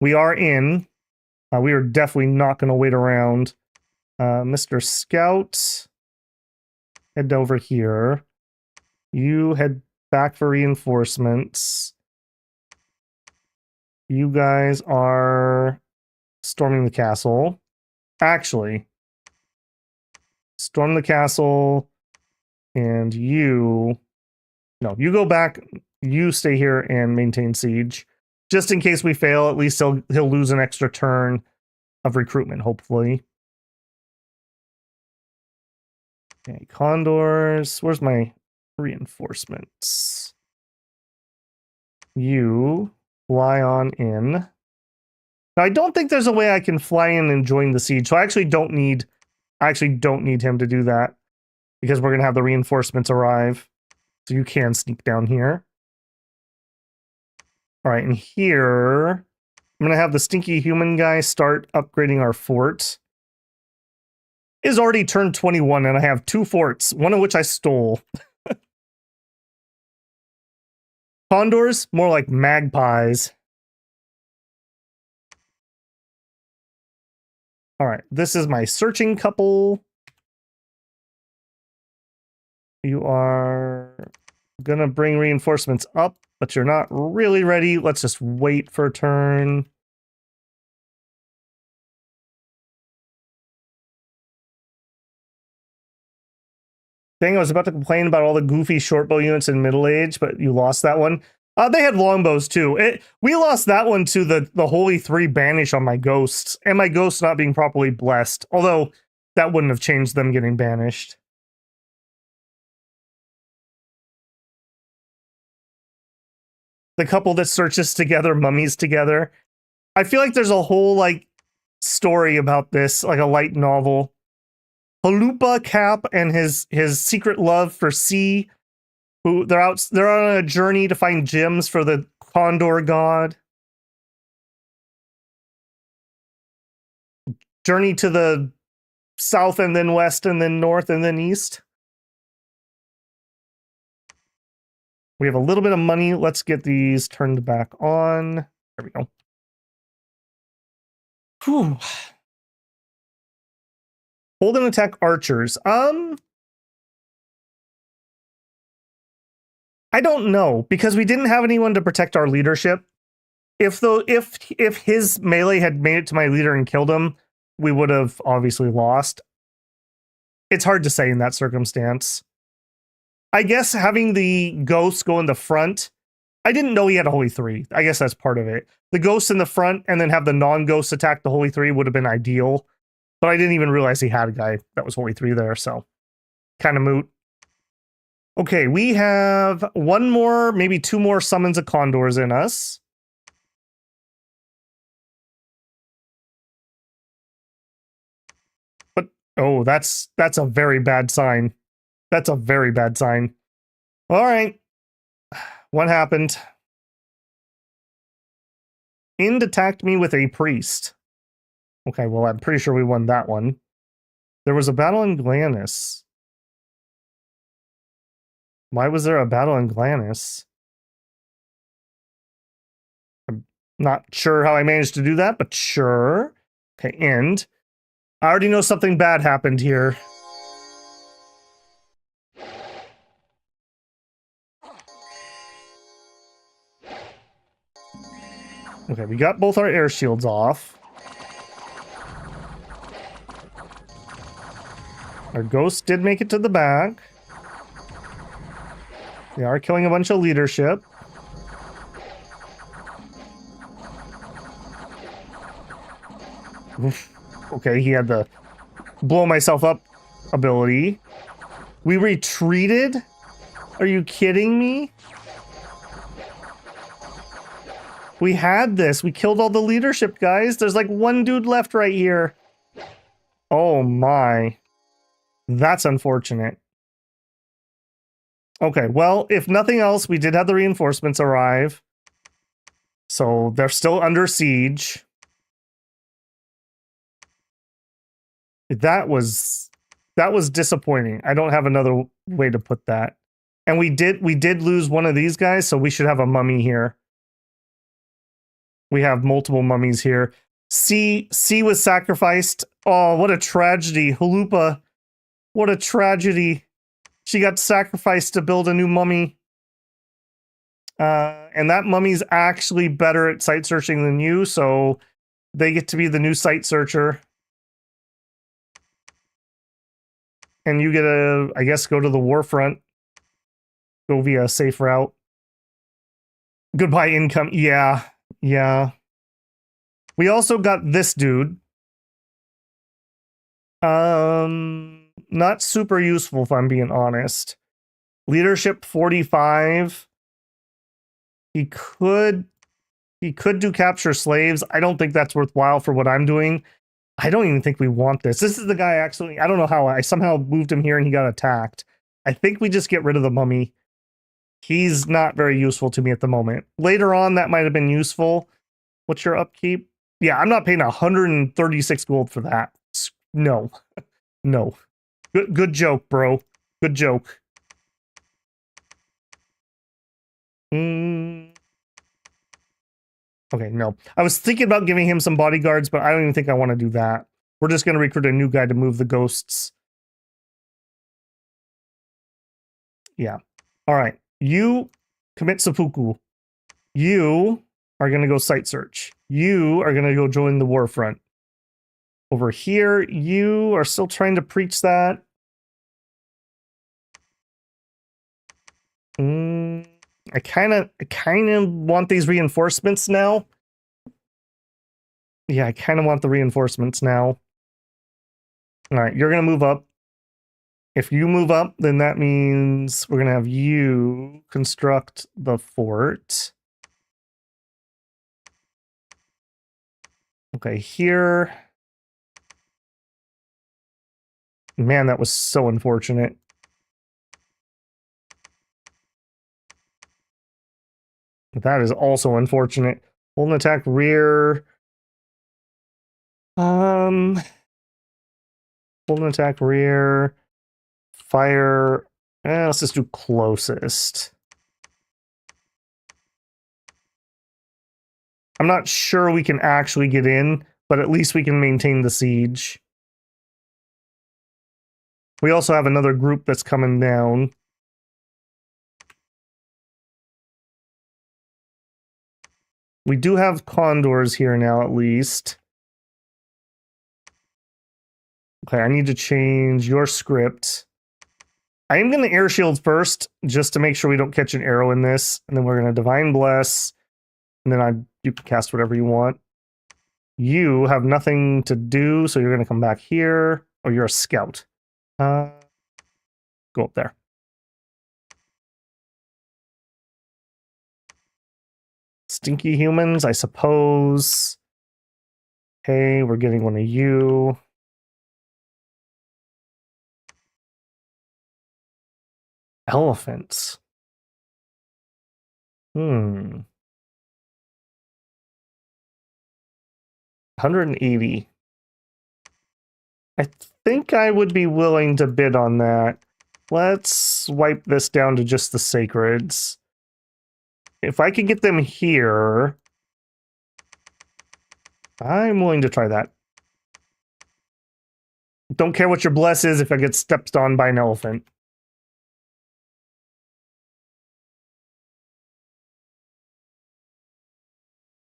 We are in. We are definitely not going to wait around. Mr. Scout, head over here. You head back for reinforcements. You guys are storming the castle. Actually, storm the castle, and you... No, you go back. You stay here and maintain siege. Just in case we fail, at least he'll lose an extra turn of recruitment, hopefully. Okay, condors. Where's my reinforcements? You fly on in. Now, I don't think there's a way I can fly in and join the siege, so I actually don't need him to do that because we're gonna have the reinforcements arrive. So you can sneak down here. All right, and here I'm gonna have the stinky human guy start upgrading our fort. It is already turned 21, and I have 2 forts, one of which I stole. Condors, more like magpies. All right, this is my searching couple. You are gonna bring reinforcements up, but you're not really ready. Let's just wait for a turn. Dang, I was about to complain about all the goofy shortbow units in middle age, but you lost that one. They had longbows too. We lost that one to the Holy 3 banish on my ghosts, and my ghosts not being properly blessed. Although that wouldn't have changed them getting banished. The couple that searches together, mummies together. I feel like there's a whole like story about this, like a light novel. Halupa Cap and his secret love for C, who they're on a journey to find gems for the Condor god. Journey to the south and then west and then north and then east. We have a little bit of money. Let's get these turned back on. There we go. Whew. Hold and attack archers. I don't know, because we didn't have anyone to protect our leadership. If his melee had made it to my leader and killed him, we would have obviously lost. It's hard to say in that circumstance. I guess having the ghost go in the front, I didn't know he had a Holy 3. I guess that's part of it. The ghost in the front and then have the non-ghost attack the Holy 3 would have been ideal. But I didn't even realize he had a guy that was Holy 3 there, so kind of moot. Okay, we have 1 more, maybe 2 more summons of condors in us. But, oh, that's a very bad sign. That's a very bad sign. All right. What happened? Ind attacked me with a priest. Okay, well, I'm pretty sure we won that one. There was a battle in Glannis. Why was there a battle in Glannis? I'm not sure how I managed to do that, but sure. Okay, end. I already know something bad happened here. Okay, we got both our air shields off. Our ghost did make it to the back. They are killing a bunch of leadership. Oof. Okay, he had the blow myself up ability. We retreated? Are you kidding me? We had this. We killed all the leadership guys. There's like one dude left right here. Oh my. That's unfortunate. Okay, well, if nothing else, we did have the reinforcements arrive. So they're still under siege. That was disappointing. I don't have another way to put that. And we did lose one of these guys, so we should have a mummy here. We have multiple mummies here. C was sacrificed. Oh, what a tragedy. Halupa, what a tragedy. She got sacrificed to build a new mummy. And that mummy's actually better at site searching than you, so they get to be the new site searcher. And you get to, I guess, go to the war front. Go via a safe route. Goodbye income. Yeah, yeah. We also got this dude. Not super useful if I'm being honest. Leadership 45. He could do capture slaves. I don't think that's worthwhile for what I'm doing. I don't even think we want this. This is the guy actually, I don't know how I somehow moved him here and he got attacked. I think we just get rid of the mummy. He's not very useful to me at the moment. Later on, that might have been useful. What's your upkeep? Yeah, I'm not paying 136 gold for that. No. No. Good joke, bro. Good joke. Okay, no. I was thinking about giving him some bodyguards, but I don't even think I want to do that. We're just going to recruit a new guy to move the ghosts. Yeah. All right. You commit seppuku. You are going to go site search. You are going to go join the war front. Over here, you are still trying to preach that. I kind of want these reinforcements now. Yeah, I kind of want the reinforcements now. All right, you're going to move up. If you move up, then that means we're going to have you construct the fort. Okay, here. Man, that was so unfortunate. That is also unfortunate. Hold an attack rear. Hold an attack rear. Fire. Let's just do closest. I'm not sure we can actually get in, but at least we can maintain the siege. We also have another group that's coming down. We do have condors here now, at least. Okay, I need to change your script. I am going to air shield first, just to make sure we don't catch an arrow in this. And then we're going to divine bless. And then you can cast whatever you want. You have nothing to do, so you're going to come back here. Or you're a scout. Go up there. Stinky humans, I suppose. Okay, we're getting one of you. Elephants. 180. I think I would be willing to bid on that. Let's wipe this down to just the sacreds. If I could get them here, I'm willing to try that. Don't care what your bless is if I get stepped on by an elephant.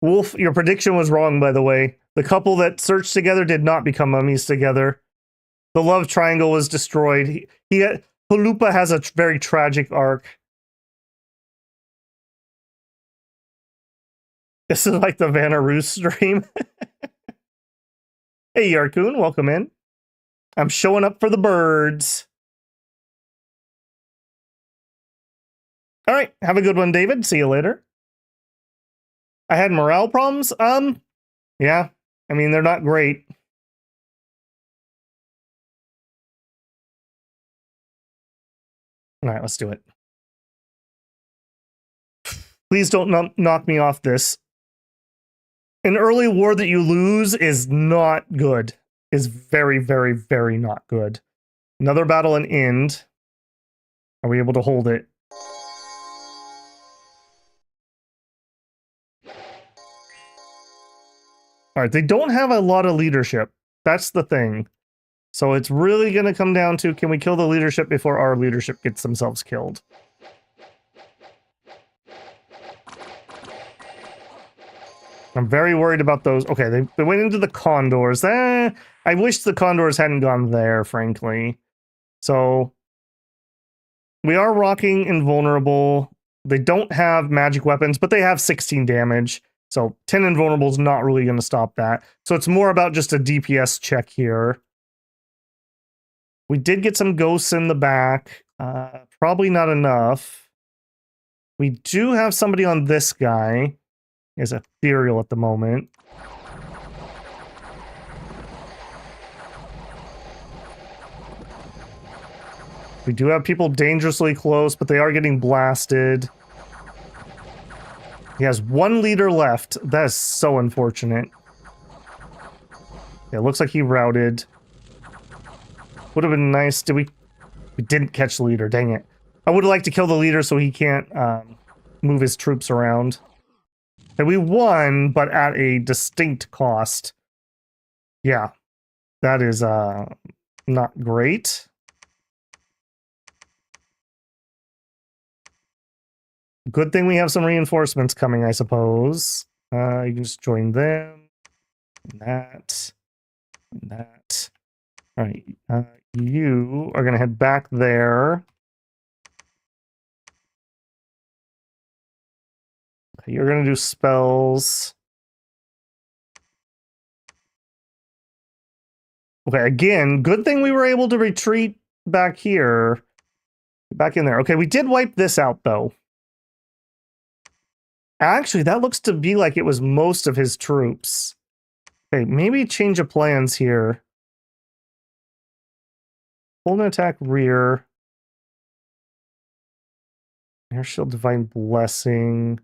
Wolf, your prediction was wrong, by the way. The couple that searched together did not become mummies together. The love triangle was destroyed. Halupa has a very tragic arc. This is like the Vanna Roos stream. Hey, Yarkoon, welcome in. I'm showing up for the birds. All right, have a good one, David. See you later. I had morale problems. Yeah. I mean, they're not great. All right, let's do it. Please don't knock me off this. An early war that you lose is not good. Is very, very, very not good. Another battle and end. Are we able to hold it? All right, they don't have a lot of leadership. That's the thing. So it's really going to come down to, can we kill the leadership before our leadership gets themselves killed? I'm very worried about those. Okay, they went into the condors. I wish the condors hadn't gone there, frankly. So we are rocking invulnerable. They don't have magic weapons, but they have 16 damage. So 10 invulnerable is not really going to stop that. So it's more about just a DPS check here. We did get some ghosts in the back. Probably not enough. We do have somebody on this guy. Is ethereal at the moment. We do have people dangerously close, but they are getting blasted. He has one leader left. That is so unfortunate. Yeah, it looks like he routed. Would have been nice. We didn't catch the leader. Dang it. I would have liked to kill the leader so he can't move his troops around. And we won, but at a distinct cost. Yeah, that is not great. Good thing we have some reinforcements coming, I suppose. You can just join them. That. That. All right. You are going to head back there. Okay, you're going to do spells. Okay, again, good thing we were able to retreat back here. Back in there. Okay, we did wipe this out, though. Actually, that looks to be like it was most of his troops. Okay, maybe change of plans here. Hold an attack rear. Air shield, divine blessing.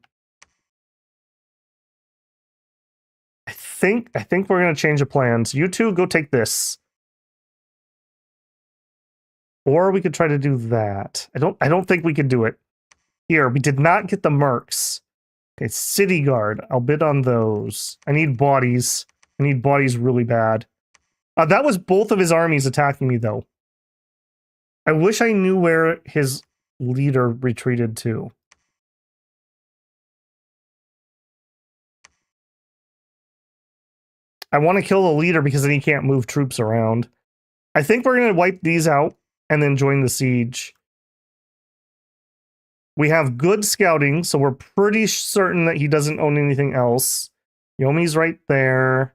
I think we're gonna change the plans. You two go take this. Or we could try to do that. I don't think we could do it. Here, we did not get the mercs. Okay, city guard. I'll bid on those. I need bodies. I need bodies really bad. That was both of his armies attacking me, though. I wish I knew where his leader retreated to. I want to kill the leader because then he can't move troops around. I think we're going to wipe these out and then join the siege. We have good scouting, so we're pretty certain that he doesn't own anything else. Yomi's right there.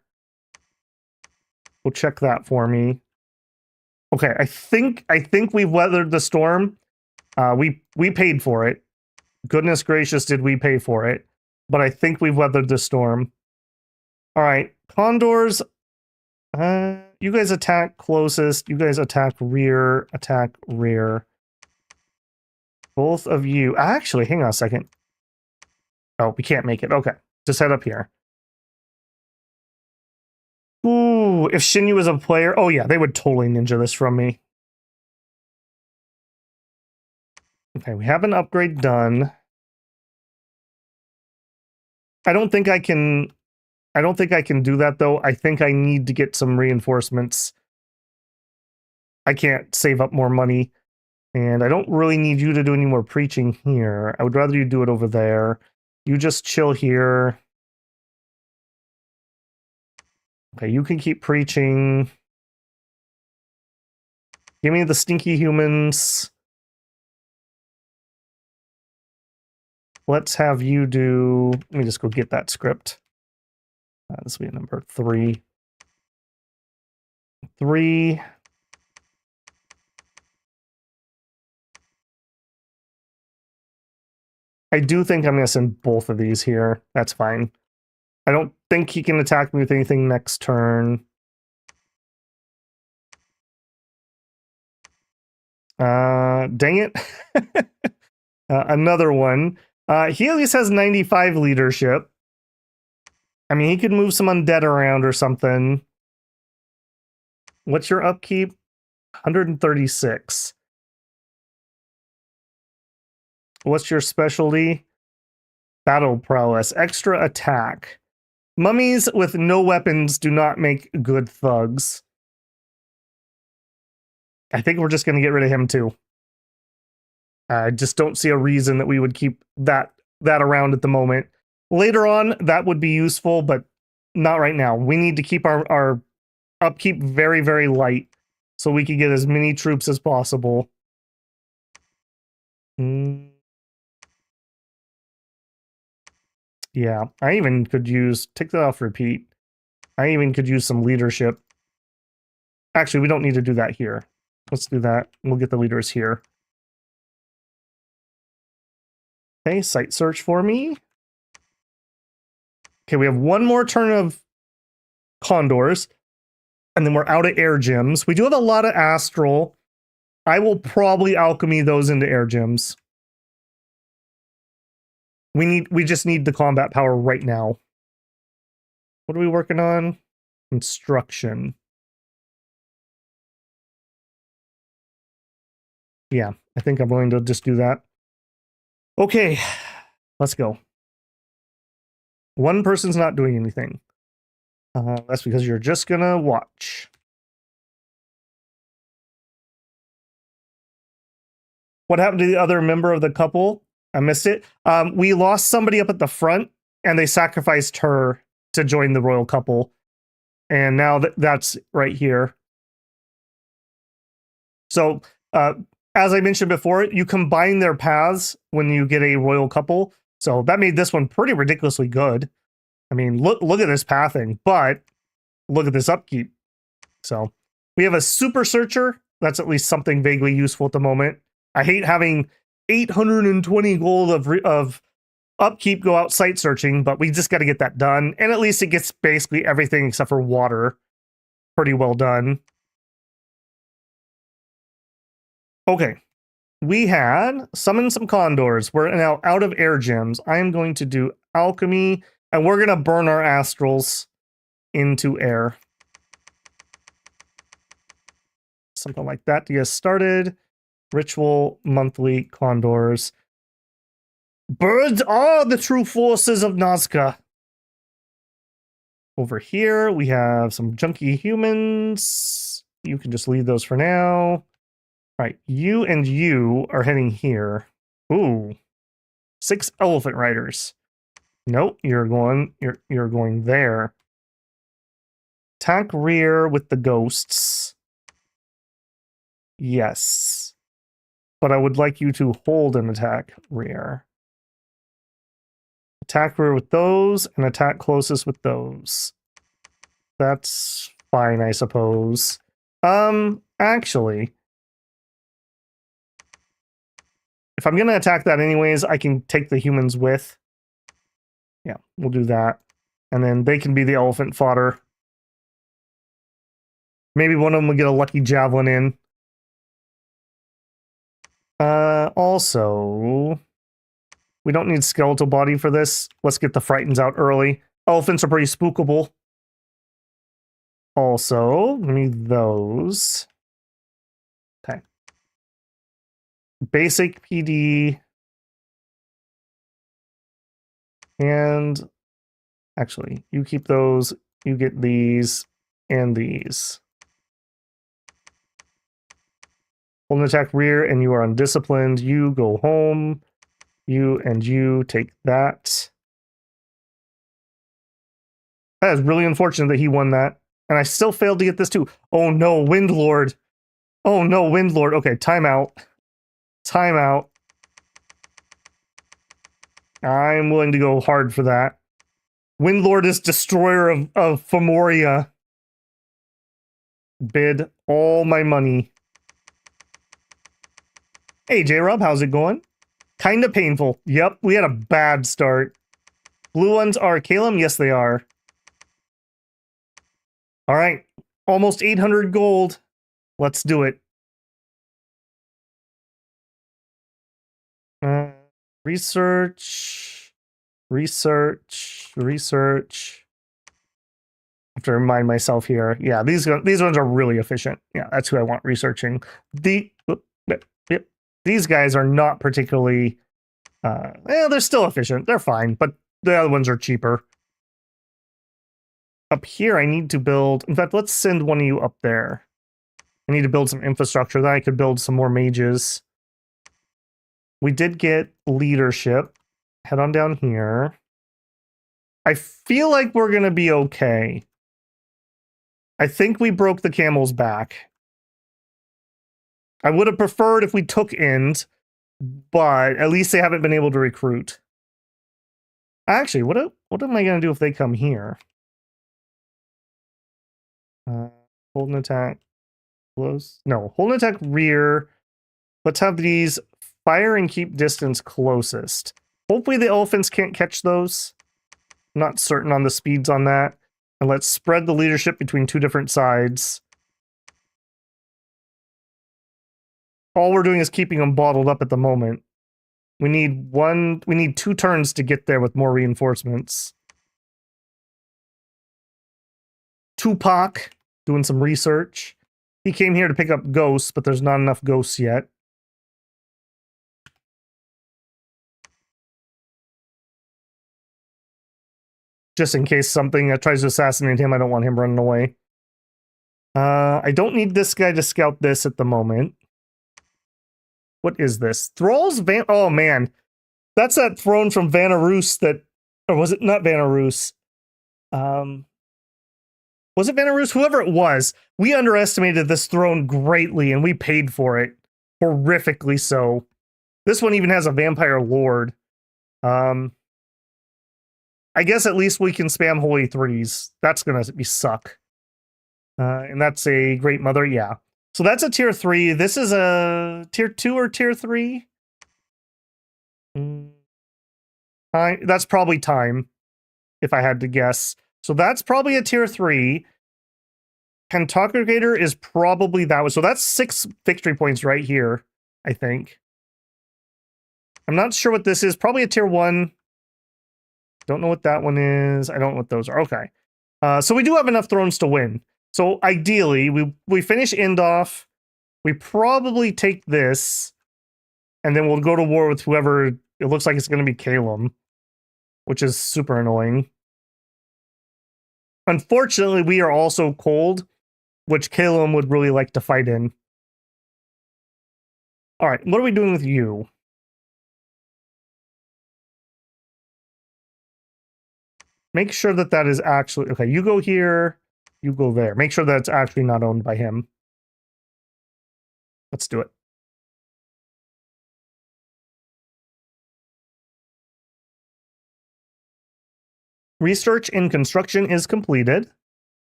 We'll check that for me. Okay, I think we've weathered the storm. We paid for it. Goodness gracious, did we pay for it. But I think we've weathered the storm. All right, condors. You guys attack closest. You guys attack rear. Attack rear. Both of you. Actually, hang on a second. Oh, we can't make it. Okay, just head up here. Ooh, if Shinyu was a player, oh yeah, they would totally ninja this from me. Okay, we have an upgrade done. I don't think I can do that though. I think I need to get some reinforcements. I can't save up more money. And I don't really need you to do any more preaching here. I would rather you do it over there. You just chill here. Okay, you can keep preaching. Give me the stinky humans. Let's have you do... Let me just go get that script. This will be number 3. 3. I do think I'm going to send both of these here. That's fine. I don't think he can attack me with anything next turn. Dang it. Another one. He at least has 95 leadership. I mean, he could move some undead around or something. What's your upkeep? 136. What's your specialty? Battle prowess. Extra attack. Mummies with no weapons do not make good thugs. I think we're just going to get rid of him too. I just don't see a reason that we would keep that around at the moment. Later on, that would be useful, but not right now. We need to keep our upkeep very, very light so we can get as many troops as possible. Yeah, I even could use, take that off repeat. I even could use some leadership. Actually, we don't need to do that here. Let's do that. We'll get the leaders here. Okay, site search for me. Okay, we have one more turn of condors, and then we're out of air gems. We do have a lot of astral. I will probably alchemy those into air gems. We just need the combat power right now. What are we working on? Construction. Yeah, I think I'm going to just do that. Okay, let's go. One person's not doing anything. That's because you're just gonna watch. What happened to the other member of the couple? I missed it. We lost somebody up at the front, and they sacrificed her to join the royal couple. And now that's right here. So, as I mentioned before, you combine their paths when you get a royal couple. So that made this one pretty ridiculously good. I mean, look at this pathing, but look at this upkeep. So we have a super searcher. That's at least something vaguely useful at the moment. I hate having 820 gold of upkeep go out site searching, but we just got to get that done. And at least it gets basically everything except for water pretty well done. Okay, we had summoned some condors. We're now out of air gems. I am going to do alchemy, and we're going to burn our astrals into air. Something like that to get started. Ritual, monthly, condors. Birds are the true forces of Nazca. Over here, we have some junky humans. You can just leave those for now. All right, you and you are heading here. Ooh, 6 elephant riders. Nope, you're going there. Attack rear with the ghosts. Yes. But I would like you to hold an attack rear. Attack rear with those, and attack closest with those. That's fine, I suppose. Actually, if I'm going to attack that anyways, I can take the humans with. Yeah, we'll do that. And then they can be the elephant fodder. Maybe one of them will get a lucky javelin in. Also, we don't need skeletal body for this. Let's get the frightens out early. Elephants are pretty spookable. Also, let me those. Okay. Basic PD. And actually, you keep those. You get these and these. Hold an attack rear, and you are undisciplined. You go home. You and you take that. That is really unfortunate that he won that. And I still failed to get this too. Oh no, Windlord. Oh no, Windlord. Okay, timeout. Timeout. I'm willing to go hard for that. Windlord is destroyer of Femoria. Bid all my money. Hey, J-Rob, how's it going? Kind of painful. Yep, we had a bad start. Blue ones are Caelum? Yes, they are. All right, almost 800 gold. Let's do it. Research. I have to remind myself here. Yeah, these ones are really efficient. Yeah, that's who I want researching. These guys are not particularly. They're still efficient. They're fine, but the other ones are cheaper. Up here, I need to build. In fact, let's send one of you up there. I need to build some infrastructure. Then I could build some more mages. We did get leadership. Head on down here. I feel like we're going to be okay. I think we broke the camel's back. I would have preferred if we took Ind, but at least they haven't been able to recruit. Actually, what am I going to do if they come here? Hold an attack. Close. No, hold an attack rear. Let's have these fire and keep distance closest. Hopefully the elephants can't catch those. I'm not certain on the speeds on that. And let's spread the leadership between two different sides. All we're doing is keeping them bottled up at the moment. We need 2 turns to get there with more reinforcements. Tupac doing some research. He came here to pick up ghosts, but there's not enough ghosts yet. Just in case something tries to assassinate him, I don't want him running away. I don't need this guy to scout this at the moment. What is this? Thrall's Van... Oh, man. That's that throne from Vanarus that... Or was it not Vanarus? Was it Vanarus? Whoever it was. We underestimated this throne greatly, and we paid for it. Horrifically so. This one even has a vampire lord. I guess at least we can spam holy threes. That's gonna be suck. And that's a great mother, yeah. So that's a tier 3. This is a tier 2 or tier 3? That's probably time, if I had to guess. So that's probably a tier 3. Pentocrator is probably that one. So that's 6 victory points right here, I think. I'm not sure what this is. Probably a tier 1. Don't know what that one is. I don't know what those are. Okay. So we do have enough thrones to win. So ideally, we finish Ind off. We probably take this, and then we'll go to war with whoever. It looks like it's going to be Caelum, which is super annoying. Unfortunately, we are also cold, which Caelum would really like to fight in. All right, what are we doing with you? Make sure that that is actually... Okay, you go here, you go there. Make sure that it's actually not owned by him. Let's do it. Research in construction is completed.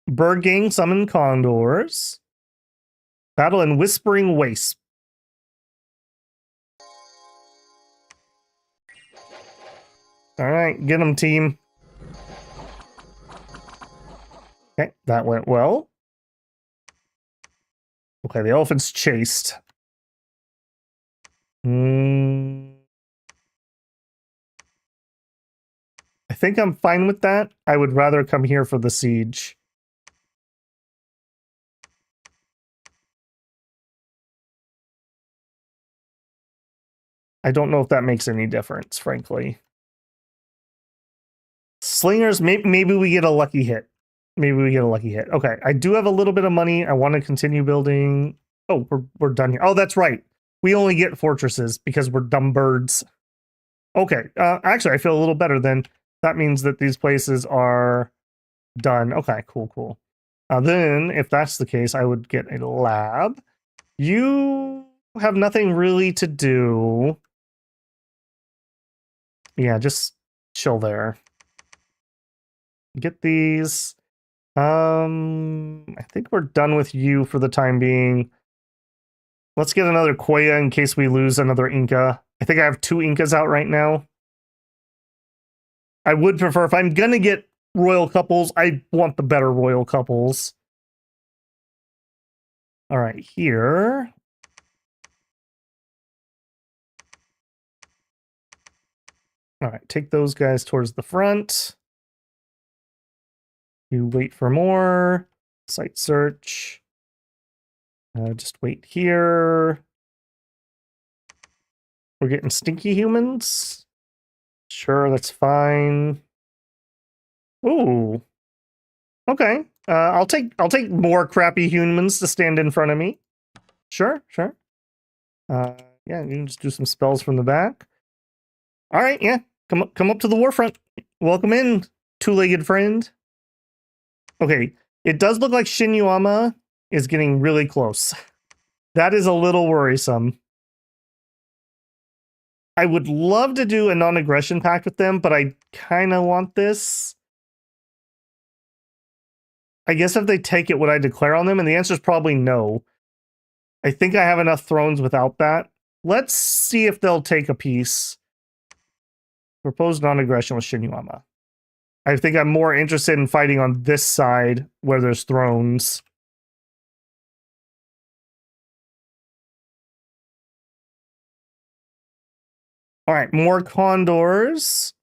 Bird gang summon condors. Battle in Whispering Waste. All right, get them, team. Okay, that went well. Okay, the elephant's chased. I think I'm fine with that. I would rather come here for the siege. I don't know if that makes any difference, frankly. Slingers, maybe we get a lucky hit. Maybe we get a lucky hit. Okay, I do have a little bit of money. I want to continue building. Oh, we're done here. Oh, that's right. We only get fortresses because we're dumb birds. Okay, actually, I feel a little better then. That means that these places are done. Okay, cool. Then, if that's the case, I would get a lab. You have nothing really to do. Yeah, just chill there. Get these. I think we're done with you for the time being. Let's get another Koya in case we lose another Inca. I think I have 2 Incas out right now. I would prefer, if I'm gonna get royal couples, I want the better royal couples. All right, here. All right, take those guys towards the front. You wait for more. Site search. Just wait here. We're getting stinky humans. Sure, that's fine. Ooh. Okay. I'll take more crappy humans to stand in front of me. Sure, sure. Yeah, you can just do some spells from the back. All right, yeah. Come up to the warfront. Welcome in, 2-legged friend. Okay, it does look like Shinyuama is getting really close. That is a little worrisome. I would love to do a non-aggression pact with them, but I kind of want this. I guess if they take it, would I declare on them? And the answer is probably no. I think I have enough thrones without that. Let's see if they'll take a piece. Propose non-aggression with Shinyuama. I think I'm more interested in fighting on this side where there's thrones. All right, more condors.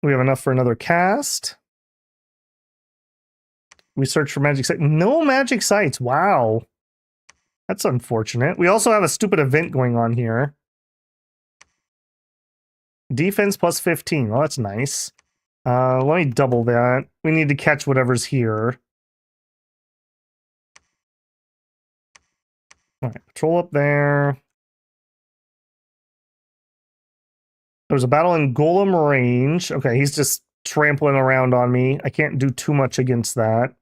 We have enough for another cast. We search for magic sites. No magic sites. Wow. That's unfortunate. We also have a stupid event going on here. Defense plus 15. Well, that's nice. Let me double that. We need to catch whatever's here. All right, patrol up there. There's a battle in Golem range. Okay, he's just trampling around on me. I can't do too much against that.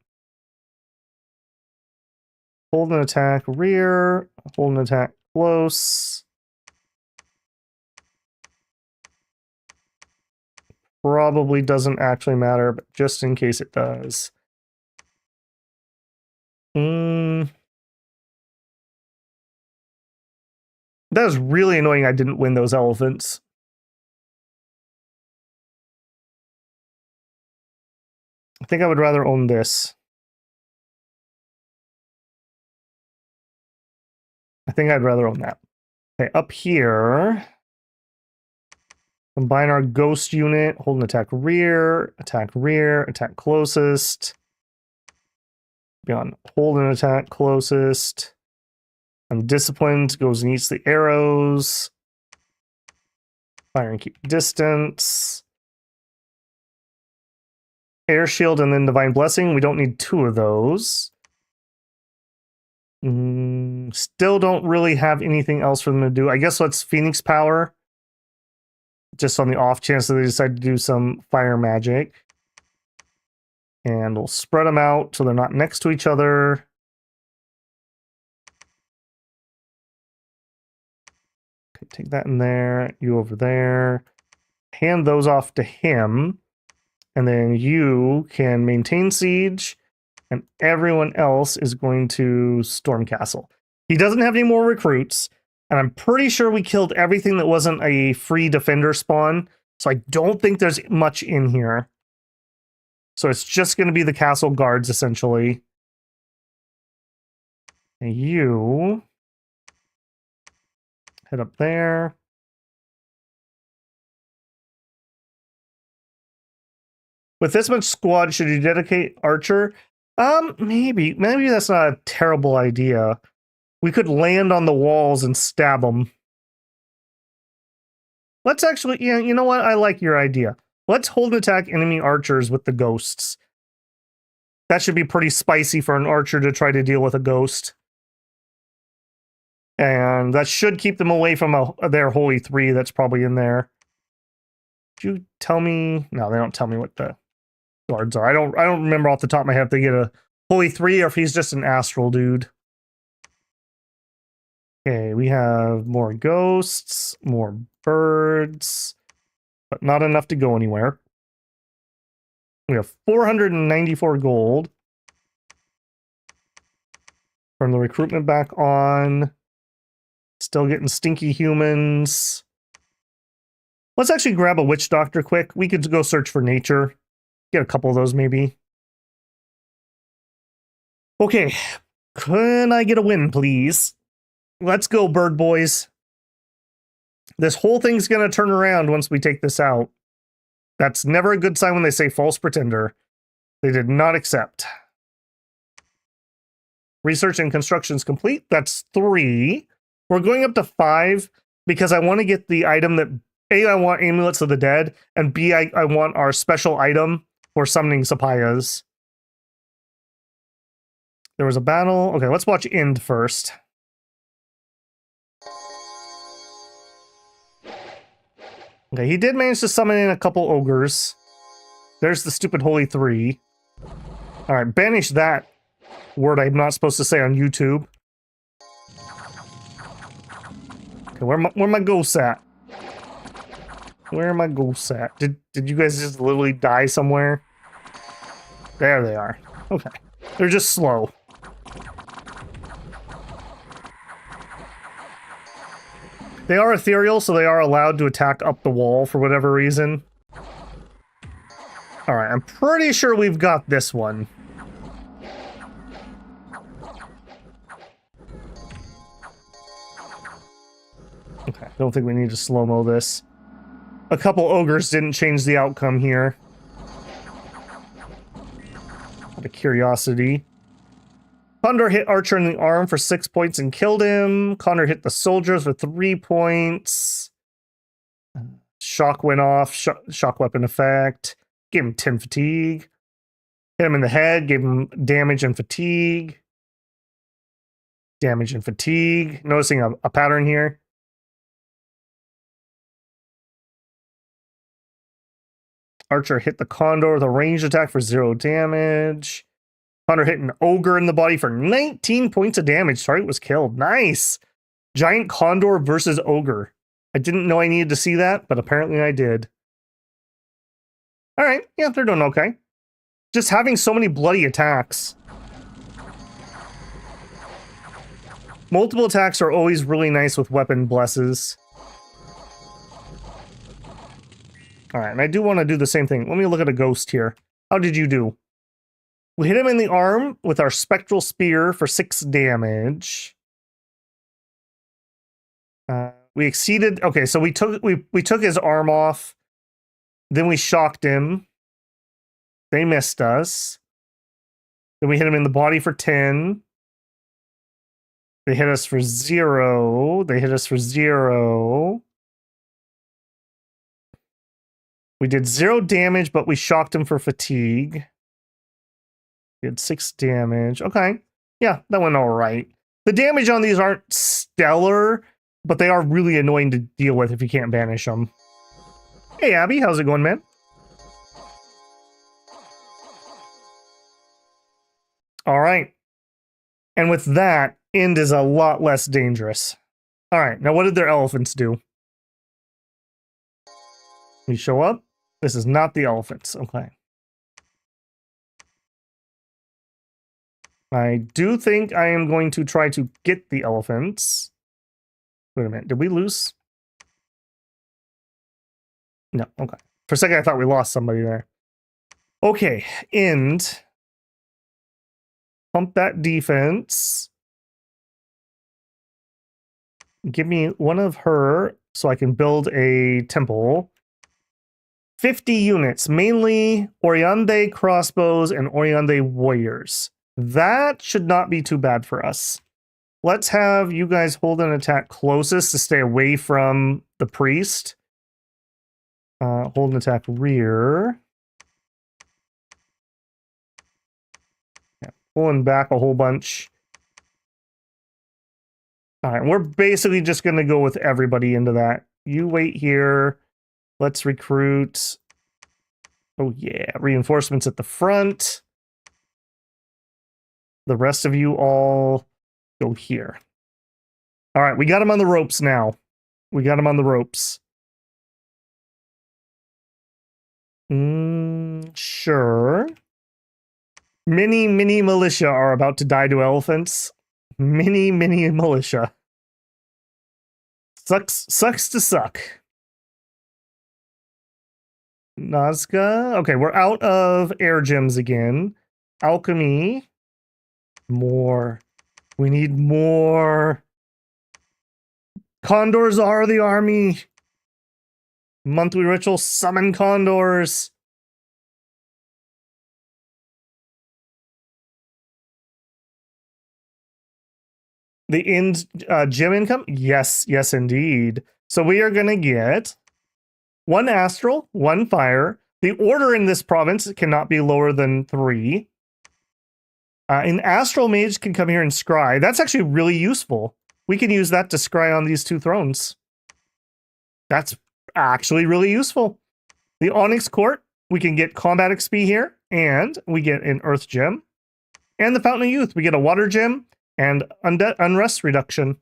Hold an attack rear. Hold an attack close. Probably doesn't actually matter, but just in case it does. That was really annoying I didn't win those elephants. I think I would rather own this. I think I'd rather own that. Okay, up here. Combine our ghost unit. Hold an attack rear, attack closest. Beyond hold an attack closest. Undisciplined goes and eats the arrows. Fire and keep distance. Air shield and then divine blessing. We don't need 2 of those. Still don't really have anything else for them to do. I guess let's Phoenix power. Just on the off chance that they decide to do some fire magic. And we'll spread them out so they're not next to each other. Okay, take that in there. You over there. Hand those off to him. And then you can maintain siege. And everyone else is going to storm castle. He doesn't have any more recruits. And I'm pretty sure we killed everything that wasn't a free defender spawn. So I don't think there's much in here. So it's just going to be the castle guards, essentially. And you head up there. With this much squad, should you dedicate Archer? Maybe that's not a terrible idea. We could land on the walls and stab them. Let's actually, yeah, you know what? I like your idea. Let's hold and attack enemy archers with the ghosts. That should be pretty spicy for an archer to try to deal with a ghost. And that should keep them away from their holy 3 that's probably in there. Did you tell me? No, they don't tell me what the guards are. I don't remember off the top of my head if they get a holy 3 or if he's just an astral dude. Okay, we have more ghosts, more birds, but not enough to go anywhere. We have 494 gold. Turn the recruitment back on. Still getting stinky humans. Let's actually grab a witch doctor quick. We could go search for nature. Get a couple of those maybe. Okay. Can I get a win, please? Let's go, bird boys. This whole thing's going to turn around once we take this out. That's never a good sign when they say false pretender. They did not accept. Research and construction's complete. That's 3. We're going up to 5 because I want to get the item that A, I want amulets of the dead, and B, I want our special item for summoning Sapayas. There was a battle. Okay, let's watch End first. Okay, he did manage to summon in a couple ogres. There's the stupid Holy 3. Alright, banish that word I'm not supposed to say on YouTube. Okay, where my ghosts at? Where are my ghosts at? Did you guys just literally die somewhere? There they are. Okay. They're just slow. They are ethereal, so they are allowed to attack up the wall for whatever reason. Alright, I'm pretty sure we've got this one. Okay, don't think we need to slow-mo this. A couple ogres didn't change the outcome here. Out of curiosity. Condor hit Archer in the arm for 6 points and killed him. Condor hit the soldiers for 3 points. Shock went off. Shock weapon effect. Gave him 10 fatigue. Hit him in the head. Gave him damage and fatigue. Damage and fatigue. Noticing a pattern here. Archer hit the Condor with a ranged attack for 0 damage. Condor hit an ogre in the body for 19 points of damage. Target was killed. Nice! Giant Condor versus ogre. I didn't know I needed to see that, but apparently I did. Alright, yeah, they're doing okay. Just having so many bloody attacks. Multiple attacks are always really nice with weapon blesses. Alright, and I do want to do the same thing. Let me look at a ghost here. How did you do? We hit him in the arm with our spectral spear for 6 damage. We exceeded... Okay, so we took his arm off. Then we shocked him. They missed us. Then we hit him in the body for 10. They hit us for 0. They hit us for 0. We did 0 damage, but we shocked him for fatigue. We did 6 damage. Okay. Yeah, that went all right. The damage on these aren't stellar, but they are really annoying to deal with if you can't banish them. Hey, Abby, how's it going, man? All right. And with that, End is a lot less dangerous. All right. Now, what did their elephants do? You show up? This is not the elephants. Okay. I do think I am going to try to get the elephants. Wait a minute. Did we lose? No. Okay. For a second, I thought we lost somebody there. Okay. End. Pump that defense. Give me one of her so I can build a temple. 50 units, mainly Oriande crossbows and Oriande warriors. That should not be too bad for us. Let's have you guys hold an attack closest to stay away from the priest. Hold an attack rear. Yeah, pulling back a whole bunch. All right, we're basically just going to go with everybody into that. You wait here. Let's recruit. Oh, yeah. Reinforcements at the front. The rest of you all go here. All right, we got him on the ropes now. We got him on the ropes. Sure. Mini militia are about to die to elephants. Mini militia. Sucks to suck. Nazca. Okay, we're out of air gems again. Alchemy. More. We need more. Condors are the army. Monthly ritual, summon condors. The end gem income? Yes, yes, indeed. So we are going to get 1 astral, 1 fire. The order in this province cannot be lower than 3. An astral mage can come here and scry. That's actually really useful. We can use that to scry on these 2 thrones. That's actually really useful. The Onyx Court, we can get combat XP here, and we get an Earth Gem. And the Fountain of Youth, we get a Water Gem and Unrest Reduction.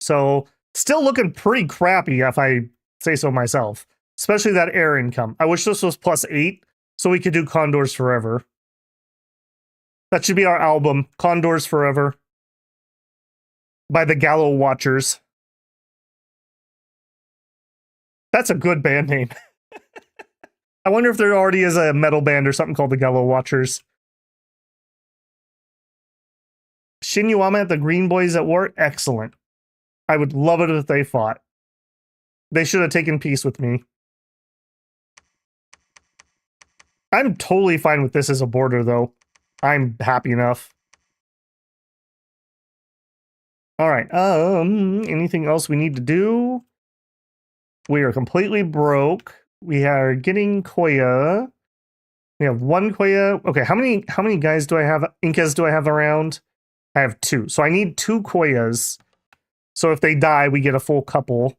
So, still looking pretty crappy if I say so myself. Especially that air income. I wish this was +8, so we could do Condors Forever. That should be our album, Condors Forever, by the Gallow Watchers. That's a good band name. I wonder if there already is a metal band or something called the Gallow Watchers. Shinyuama at the Green Boys at War? Excellent. I would love it if they fought. They should have taken peace with me. I'm totally fine with this as a border, though. I'm happy enough. Alright, anything else we need to do? We are completely broke. We are getting Koya. We have 1 Koya. Okay, how many guys do I have? Incas do I have around? I have 2. So I need 2 Koyas. So if they die, we get a full couple.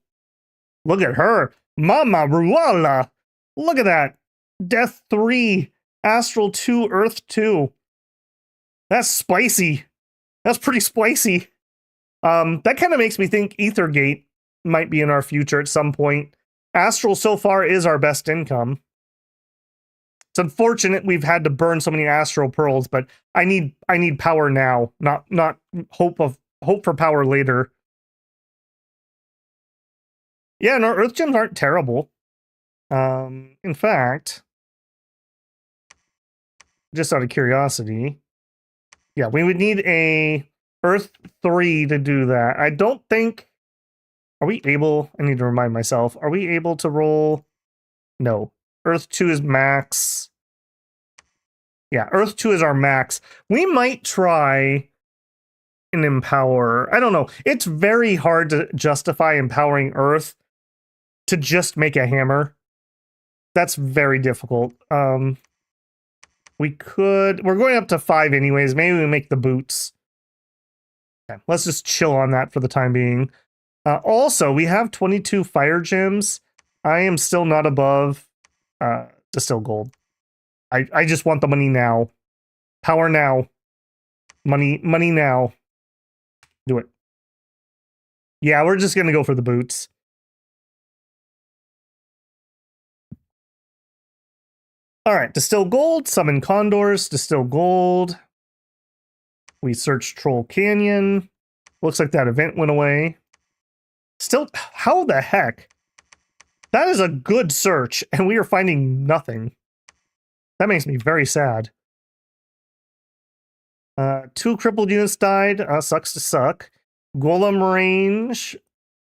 Look at her. Mama Ruala. Look at that. Death 3. Astral 2. Earth 2. That's spicy. That's pretty spicy. That kind of makes me think Aethergate might be in our future at some point. Astral so far is our best income. It's unfortunate we've had to burn so many astral pearls, but I need power now, not hope for power later. Yeah, and our earth gems aren't terrible. In fact, just out of curiosity, yeah, we would need a Earth 3 to do that. I don't think... Are we able... I need to remind myself. Are we able to roll... No. Earth 2 is max. Yeah, Earth 2 is our max. We might try an Empower. I don't know. It's very hard to justify empowering Earth to just make a hammer. That's very difficult. We could... We're going up to 5 anyways. Maybe we make the boots. Okay, let's just chill on that for the time being. Also, we have 22 fire gems. I am still not above distilled gold. I just want the money now. Power now. Money now. Do it. Yeah, we're just going to go for the boots. All right, distill gold, summon condors, distill gold. We searched Troll Canyon. Looks like that event went away. Still, how the heck? That is a good search, and we are finding nothing. That makes me very sad. 2 crippled units died. Sucks to suck. Golem range.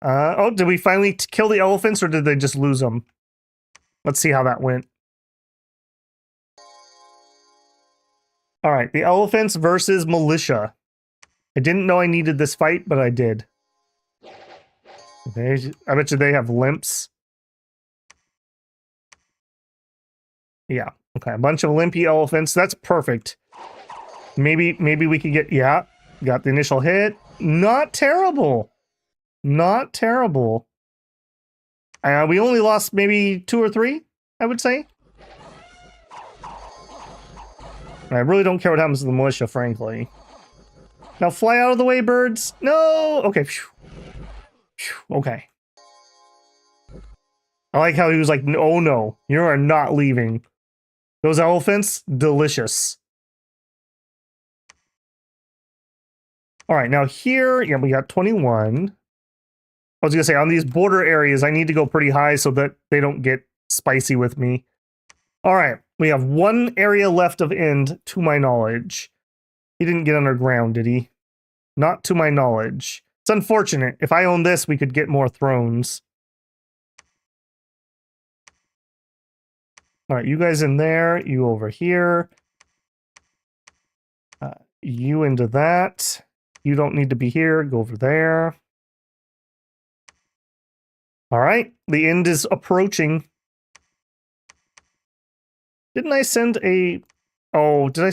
Oh, did we finally kill the elephants, or did they just lose them? Let's see how that went. All right, the elephants versus militia. I didn't know I needed this fight, but I did. Okay, I bet you they have limps. Yeah, okay, a bunch of limpy elephants. That's perfect. Maybe we could get, yeah, got the initial hit. Not terrible. Not terrible. We only lost maybe 2 or 3, I would say. I really don't care what happens to the militia, frankly. Now fly out of the way, birds. No! Okay. Okay. I like how he was like, oh no, you are not leaving. Those elephants, delicious. All right, now here, yeah, we got 21. I was gonna say, on these border areas, I need to go pretty high so that they don't get spicy with me. All right, we have one area left of end, to my knowledge. He didn't get underground, did he? Not to my knowledge. It's unfortunate. If I own this, we could get more thrones. All right, you guys in there, you over here. You into that. You don't need to be here, go over there. All right, the end is approaching. Didn't I send a... Oh, did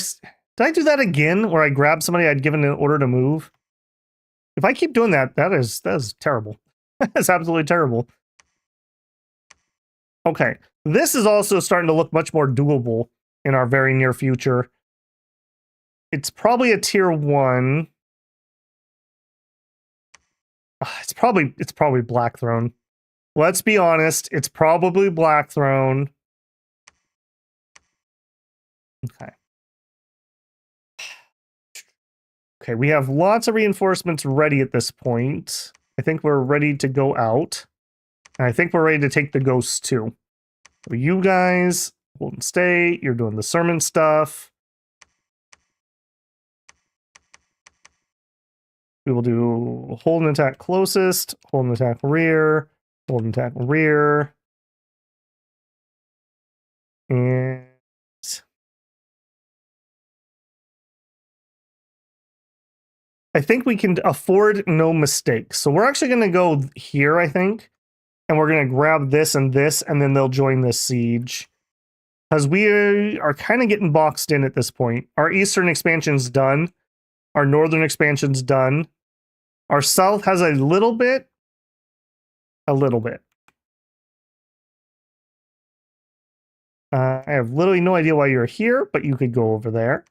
I do that again where I grabbed somebody I'd given an order to move? If I keep doing that, that is terrible. That's absolutely terrible. Okay, this is also starting to look much more doable in our very near future. It's probably a tier 1. It's probably Black Throne. Let's be honest, it's probably Black Throne. Okay. Okay, we have lots of reinforcements ready at this point. I think we're ready to go out. And I think we're ready to take the ghosts too. So you guys, hold and stay. You're doing the sermon stuff. We will do hold and attack closest, hold and attack rear, hold and attack rear. And I think we can afford no mistakes. So we're actually going to go here, I think. And we're going to grab this, and then they'll join this siege. Because we are kind of getting boxed in at this point. Our eastern expansion's done. Our northern expansion's done. Our south has a little bit. A little bit. I have literally no idea why you're here, but you could go over there.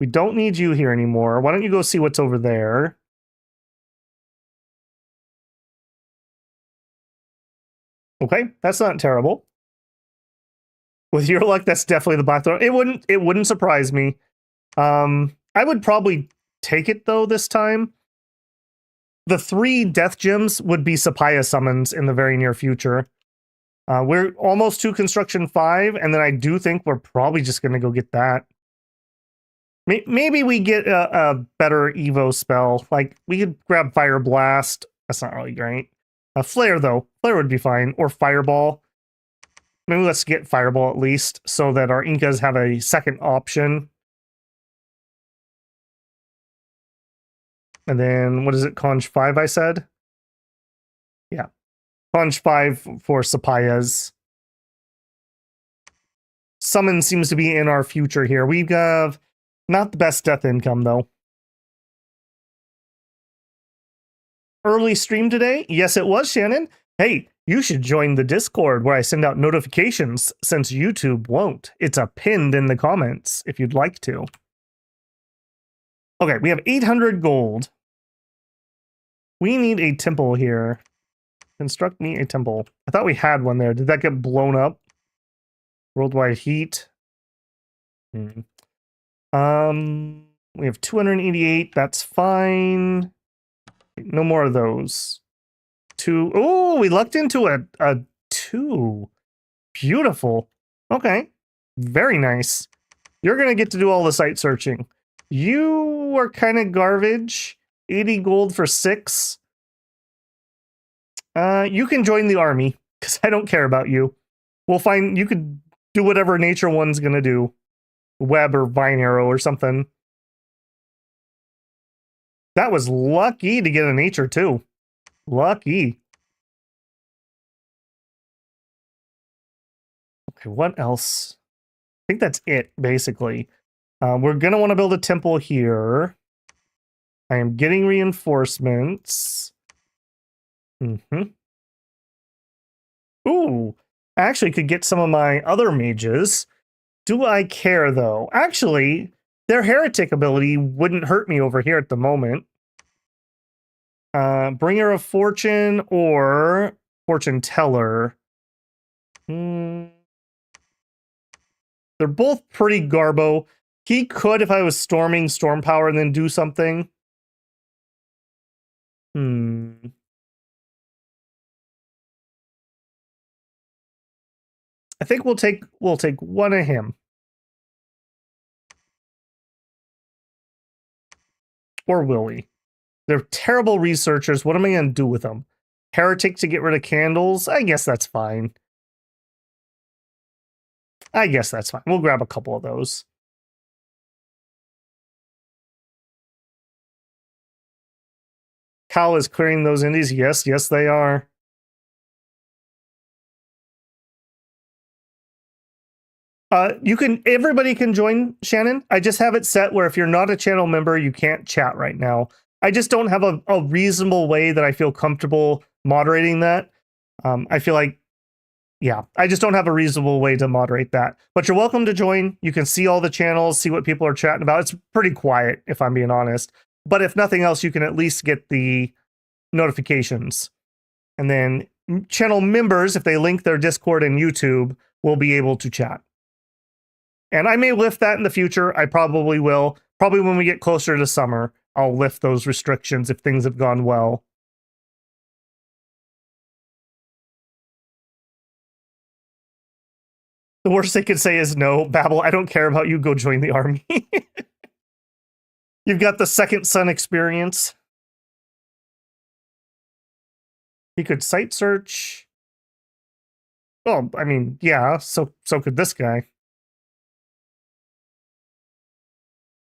We don't need you here anymore. Why don't you go see what's over there? Okay, that's not terrible. With your luck, that's definitely the Black Throne. It wouldn't surprise me. I would probably take it though this time. The 3 death gems would be Sapphire summons in the very near future. We're almost to construction 5, and then I do think we're probably just going to go get that. Maybe we get a better Evo spell. Like, we could grab Fire Blast. That's not really great. Flare, though. Flare would be fine. Or Fireball. Maybe let's get Fireball at least, so that our Incas have a second option. And then, what is it? Conj 5, I said? Yeah. Conj 5 for Sapphires. Summon seems to be in our future here. We have not the best death income, though. Early stream today? Yes, it was, Shannon. Hey, you should join the Discord where I send out notifications since YouTube won't. It's pinned in the comments if you'd like to. Okay, we have 800 gold. We need a temple here. Construct me a temple. I thought we had one there. Did that get blown up? Worldwide heat. We have 288. That's fine. No more of those. 2. Oh, we lucked into a 2. Beautiful. Okay. Very nice. You're going to get to do all the site searching. You are kind of garbage. 80 gold for 6. You can join the army, because I don't care about you. We'll find... You could do whatever Nature One's going to do. Web or Vine Arrow or something. That was lucky to get a Nature, too. Lucky. Okay, what else? I think that's it, basically. We're going to want to build a temple here. I am getting reinforcements. Ooh, I actually could get some of my other mages. Do I care, though? Actually, their heretic ability wouldn't hurt me over here at the moment. Bringer of Fortune or Fortune Teller. They're both pretty garbo. He could, if I was storming Storm Power and then do something. I think we'll take one of him. Or will we? They're terrible researchers. What am I going to do with them? Heretic to get rid of candles? I guess that's fine. We'll grab a couple of those. Cal is clearing those indies. Yes, they are. Everybody can join, Shannon. I just have it set where if you're not a channel member, you can't chat right now. I just don't have a reasonable way that I feel comfortable moderating that. I feel like, yeah, I just don't have a reasonable way to moderate that. But you're welcome to join. You can see all the channels, see what people are chatting about. It's pretty quiet, if I'm being honest. But if nothing else, you can at least get the notifications. And then channel members, if they link their Discord and YouTube, will be able to chat. And I may lift that in the future. I probably will. Probably when we get closer to summer, I'll lift those restrictions if things have gone well. The worst they could say is no, Babel, I don't care about you. Go join the army. You've got the second son experience. He could site search. Oh, I mean, yeah, so could this guy.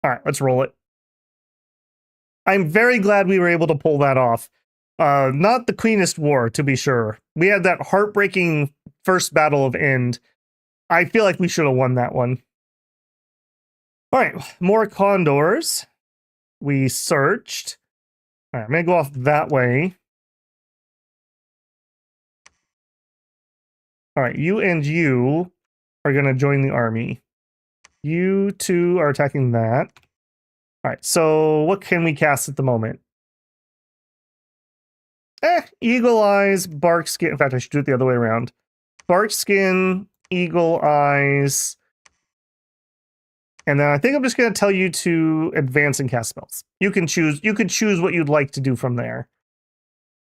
All right, let's roll it. I'm very glad we were able to pull that off. Not the cleanest war, to be sure. We had that heartbreaking first battle of End. I feel like we should have won that one. All right, more condors. We searched. All right, I'm going to go off that way. All right, you and you are going to join the army. You two are attacking that. All right, so what can we cast at the moment? Eagle Eyes, Bark Skin. In fact, I should do it the other way around. Bark Skin, Eagle Eyes. And then I think I'm just going to tell you to advance and cast spells. You can choose what you'd like to do from there.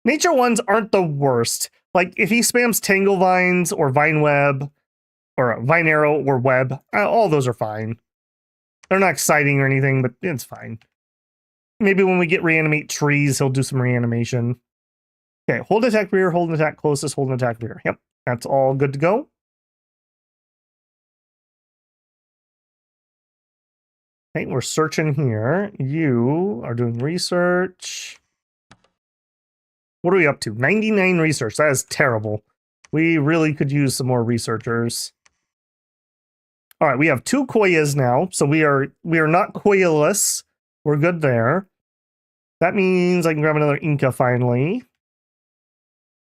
Nature ones aren't the worst. Like, if he spams Tangle Vines or Vine Web, or Vine Arrow or Web, all those are fine. They're not exciting or anything, but it's fine. Maybe when we get Reanimate Trees, he'll do some reanimation. Okay, hold attack rear, hold an attack closest, hold an attack rear. Yep, that's all good to go. Okay, we're searching here. You are doing research. What are we up to? 99 research. That is terrible. We really could use some more researchers. All right, we have 2 Koyas now, so we are not Koyaless. We're good there. That means I can grab another Inca finally.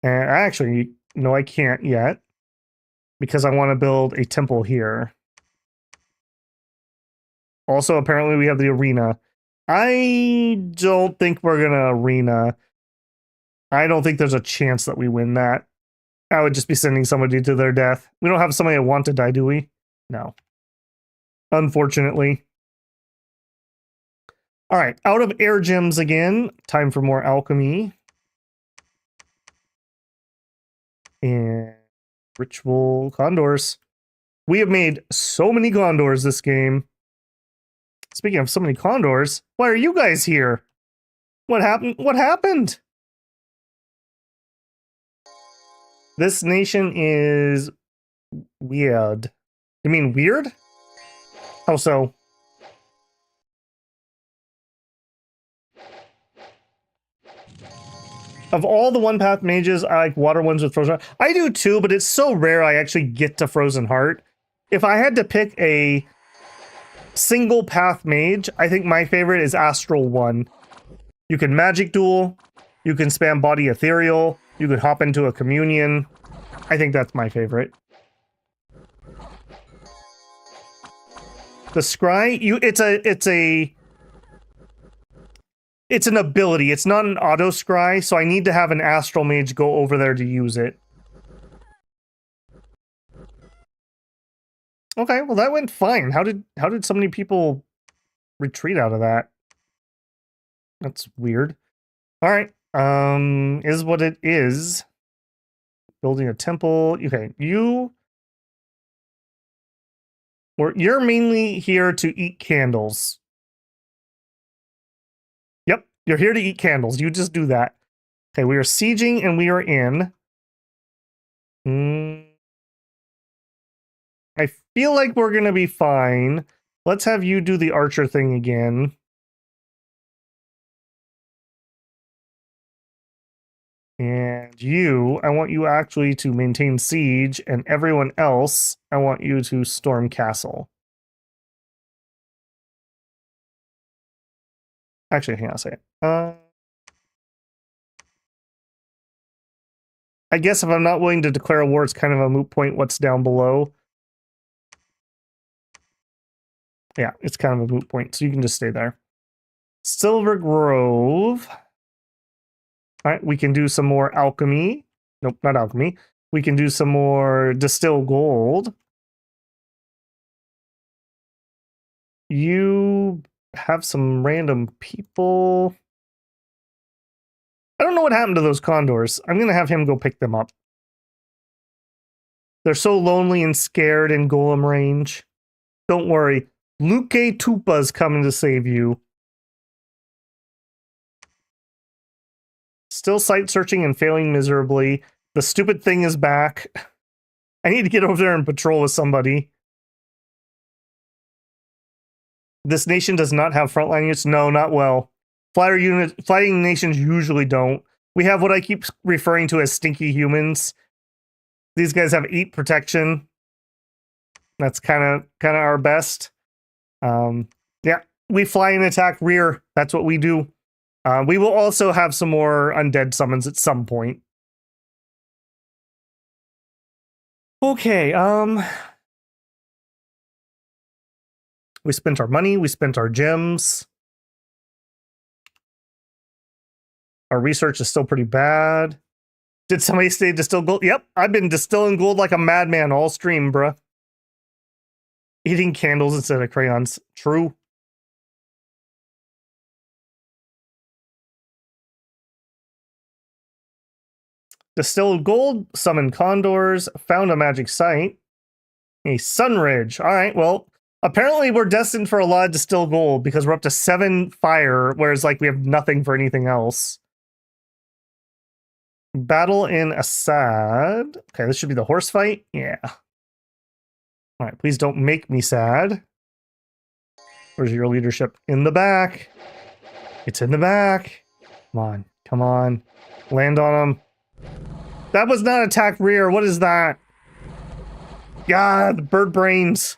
And actually, no, I can't yet, because I want to build a temple here. Also, apparently we have the arena. I don't think we're gonna arena. I don't think there's a chance that we win that. I would just be sending somebody to their death. We don't have somebody that want to die, do we? No. Unfortunately. All right, out of air gems again. Time for more alchemy. And ritual condors. We have made so many condors this game. Speaking of so many condors, why are you guys here? What happened? What happened? This nation is weird. You mean weird? How so? Of all the one path mages, I like water ones with frozen heart. I do too, but it's so rare I actually get to frozen heart. If I had to pick a single path mage, I think my favorite is Astral 1. You can magic duel, you can spam body ethereal, you could hop into a communion. I think that's my favorite. The scry, it's an ability. It's not an auto scry, so I need to have an astral mage go over there to use it. Okay, well that went fine. How did so many people retreat out of that? That's weird. All right. Is what it is. Building a temple. Okay, you You're mainly here to eat candles. Yep, you're here to eat candles. You just do that. Okay, we are sieging and we are in. I feel like we're going to be fine. Let's have you do the archer thing again. And you, I want you actually to maintain siege, and everyone else, I want you to storm castle. Actually, hang on a second. I guess if I'm not willing to declare a war, it's kind of a moot point what's down below. Yeah, it's kind of a moot point, so you can just stay there. Silver Grove. All right, we can do some more alchemy. Nope, not alchemy. We can do some more distill gold. You have some random people. I don't know what happened to those condors. I'm going to have him go pick them up. They're so lonely and scared in golem range. Don't worry. Luke Tupa's coming to save you. Still site searching and failing miserably. The stupid thing is back. I need to get over there and patrol with somebody. This nation does not have frontline units. No, not well. Fighting nations usually don't. We have what I keep referring to as stinky humans. These guys have 8 protection. That's kind of our best. Yeah, we fly and attack rear. That's what we do. We will also have some more undead summons at some point. Okay, we spent our money, we spent our gems. Our research is still pretty bad. Did somebody say distill gold? Yep, I've been distilling gold like a madman all stream, bruh. Eating candles instead of crayons. True. Distilled gold, summoned condors, found a magic site. A sunridge. All right, well, apparently we're destined for a lot of distilled gold because we're up to 7 fire, whereas like we have nothing for anything else. Battle in Assad. Okay, this should be the horse fight. Yeah. All right, please don't make me sad. Where's your leadership? In the back. It's in the back. Come on, come on. Land on him. That was not attack rear. What is that? God, bird brains.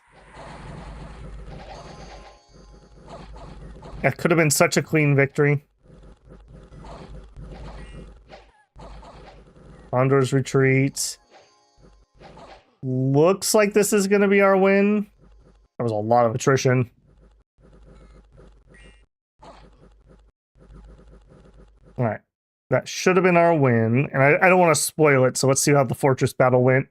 That could have been such a clean victory. Condors retreat. Looks like this is going to be our win. That was a lot of attrition. All right. That should have been our win. And I don't want to spoil it, so let's see how the fortress battle went.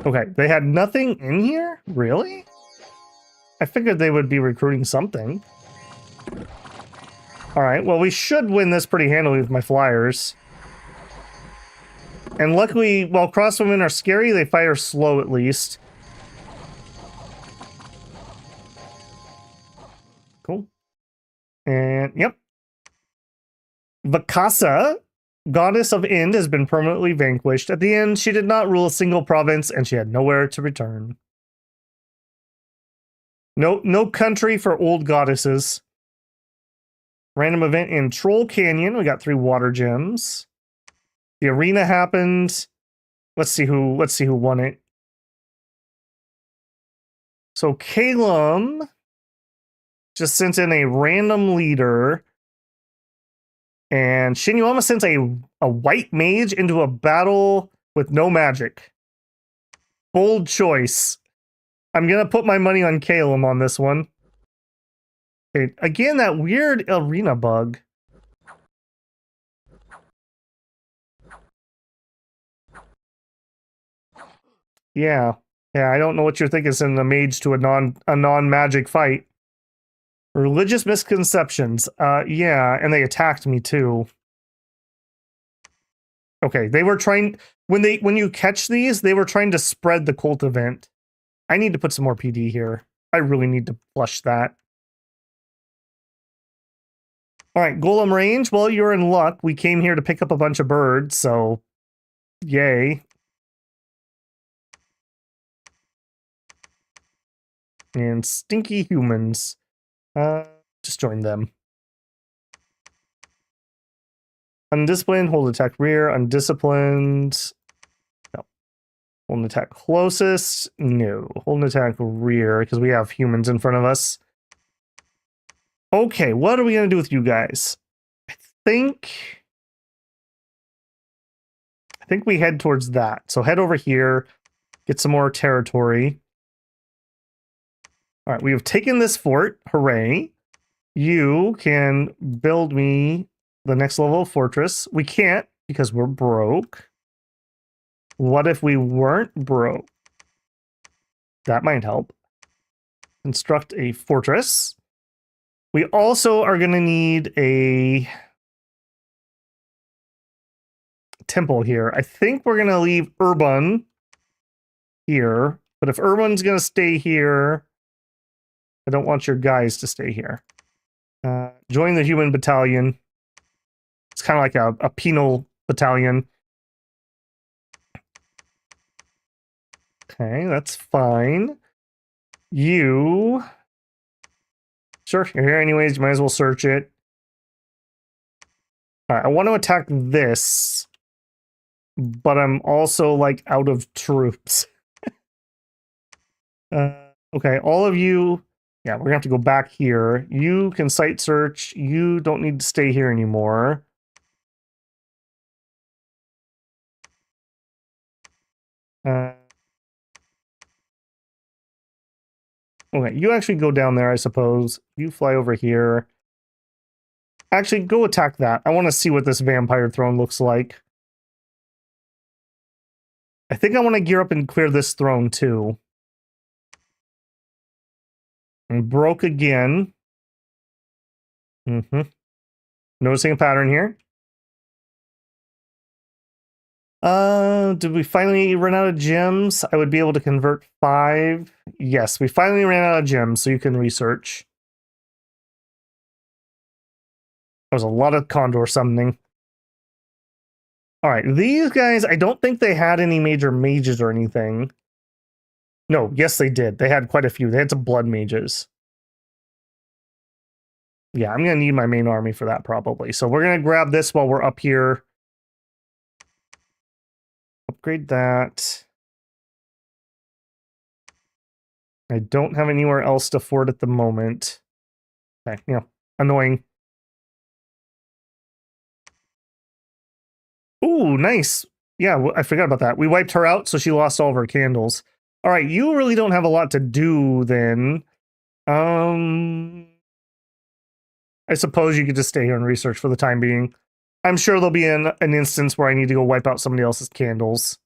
Okay, they had nothing in here? Really? I figured they would be recruiting something. Alright, well we should win this pretty handily with my flyers. And luckily, while crossbowmen are scary, they fire slow at least. Cool. And, yep. Vakasa, goddess of Ind, has been permanently vanquished. At the end, she did not rule a single province, and she had nowhere to return. No country for old goddesses. Random event in Troll Canyon. We got 3 water gems. The arena happened. Let's see who won it. So Caelum just sent in a random leader. And Shinyuama sent a white mage into a battle with no magic. Bold choice. I'm going to put my money on Caelum on this one. Okay, again, that weird arena bug. Yeah. Yeah, I don't know what you're thinking sending a mage to a non-magic fight. Religious misconceptions. Yeah, and they attacked me too. Okay, they were trying when you catch these, they were trying to spread the cult event. I need to put some more PD here. I really need to flush that. All right, golem range. Well, you're in luck. We came here to pick up a bunch of birds, so yay. And stinky humans. Just join them. Undisciplined, hold attack rear. Undisciplined. No. Hold attack closest. No. Hold attack rear, because we have humans in front of us. Okay, what are we going to do with you guys? I think we head towards that. So head over here, get some more territory. All right, we have taken this fort. Hooray. You can build me the next level of fortress. We can't because we're broke. What if we weren't broke? That might help. Construct a fortress. We also are going to need a temple here. I think we're going to leave Urban here. But if Urban's going to stay here, I don't want your guys to stay here. Join the human battalion. It's kind of like a penal battalion. Okay, that's fine. You... Sure, you're here anyways. You might as well search it. All right, I want to attack this, but I'm also, like, out of troops. Okay, all of you... Yeah, we're going to have to go back here. You can site search. You don't need to stay here anymore. Okay, you actually go down there, I suppose. You fly over here. Actually, go attack that. I want to see what this vampire throne looks like. I think I want to gear up and clear this throne, too. And broke again. Noticing a pattern here. Did we finally run out of gems? I would be able to convert 5. Yes, we finally ran out of gems, so you can research. There was a lot of condor summoning. Alright, these guys, I don't think they had any major mages or anything. No, yes they did. They had quite a few. They had some blood mages. Yeah, I'm going to need my main army for that probably. So we're going to grab this while we're up here. Upgrade that. I don't have anywhere else to fort at the moment. Okay, yeah, annoying. Ooh, nice. Yeah, I forgot about that. We wiped her out, so she lost all of her candles. All right, you really don't have a lot to do then. I suppose you could just stay here and research for the time being. I'm sure there'll be an instance where I need to go wipe out somebody else's candles.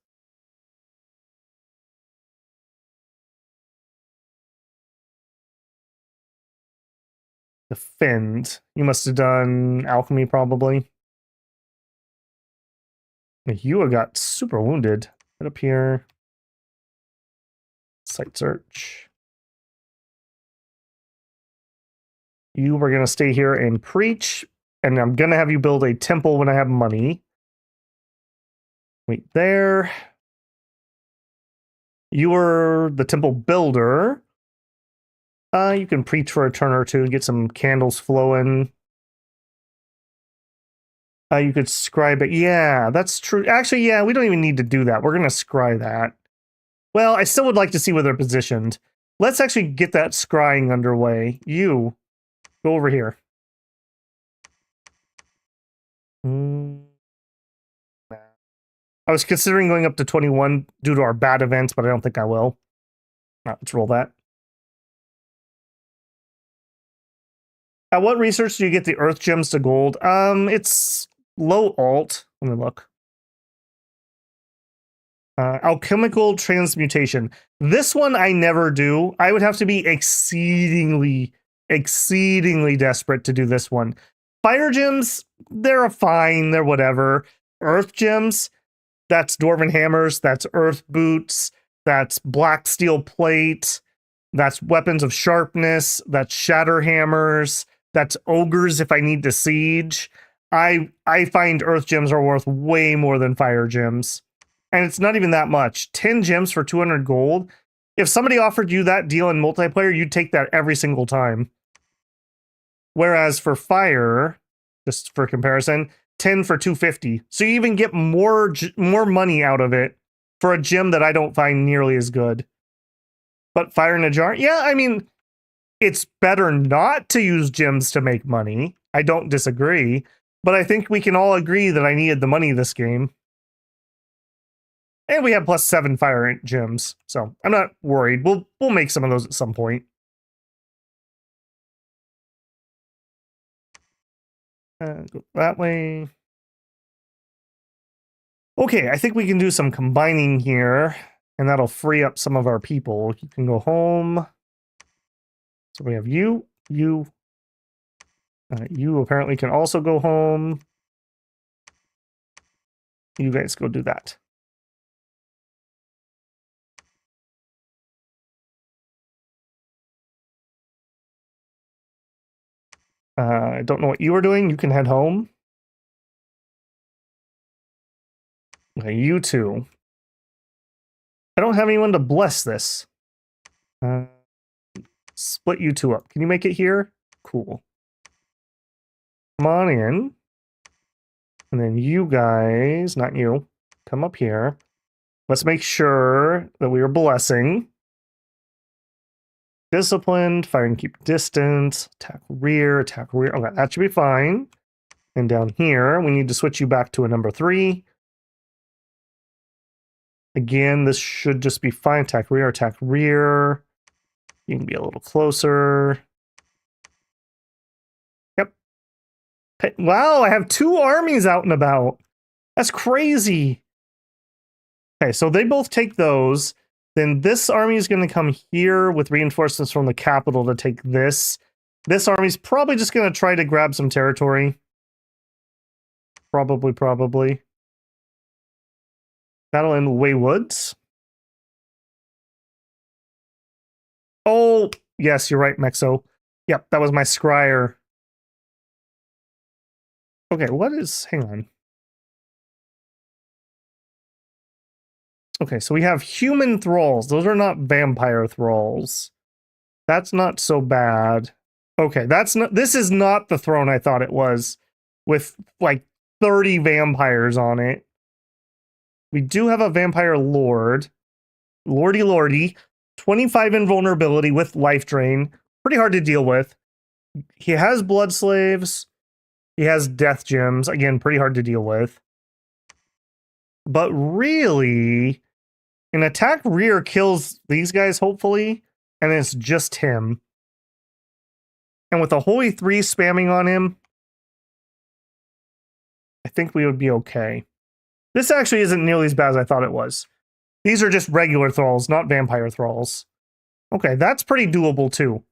Defend. You must have done alchemy, probably. You got super wounded. Get up here. Site search. You were going to stay here and preach, and I'm going to have you build a temple when I have money. Wait there. You were the temple builder. You can preach for a turn or two, get some candles flowing. You could scribe it. Yeah, that's true. Actually, yeah, we don't even need to do that. We're going to scry that. Well, I still would like to see where they're positioned. Let's actually get that scrying underway. You, go over here. I was considering going up to 21 due to our bad events, but I don't think I will. Let's roll that. At what research do you get the earth gems to gold? It's low alt. Let me look. Alchemical transmutation. This one I never do. I would have to be exceedingly desperate to do this one. Fire gems, they're fine. They're whatever. earth gems, that's dwarven hammers, that's earth boots, that's black steel plate, that's weapons of sharpness, that's shatter hammers, that's ogres if I need to siege. I find earth gems are worth way more than fire gems. And it's not even that much. 10 gems for 200 gold. If somebody offered you that deal in multiplayer, you'd take that every single time. Whereas for fire, just for comparison, 10 for 250. So you even get more money out of it for a gem that I don't find nearly as good. But fire in a jar? Yeah, I mean, it's better not to use gems to make money. I don't disagree. But I think we can all agree that I needed the money this game. And we have +7 fire gems, so I'm not worried. We'll make some of those at some point. Go that way. Okay, I think we can do some combining here, and that'll free up some of our people. You can go home. So we have you. You apparently can also go home. You guys go do that. I don't know what you were doing. You can head home. Okay, you two. I don't have anyone to bless this. Split you two up. Can you make it here? Cool. Come on in. And then you guys, not you, come up here. Let's make sure that we are blessing. Disciplined, fire and keep distance, attack rear. Okay, that should be fine. And down here, we need to switch you back to a number 3. Again, this should just be fine. Attack rear, attack rear. You can be a little closer. Yep. Hey, wow, I have 2 armies out and about. That's crazy. Okay, so they both take those. Then this army is going to come here with reinforcements from the capital to take this. This army's probably just going to try to grab some territory. Probably. Battle in Waywoods. Oh, yes, you're right, Mexo. Yep, that was my scryer. Okay, what is... Hang on. Okay, so we have human thralls. Those are not vampire thralls. That's not so bad. Okay, this is not the throne I thought it was, with like 30 vampires on it. We do have a vampire lord. Lordy. 25 invulnerability with life drain. Pretty hard to deal with. He has blood slaves. He has death gems. Again, pretty hard to deal with. But really, an attack rear kills these guys, hopefully, and it's just him. And with a Holy 3 spamming on him, I think we would be okay. This actually isn't nearly as bad as I thought it was. These are just regular thralls, not vampire thralls. Okay, that's pretty doable too.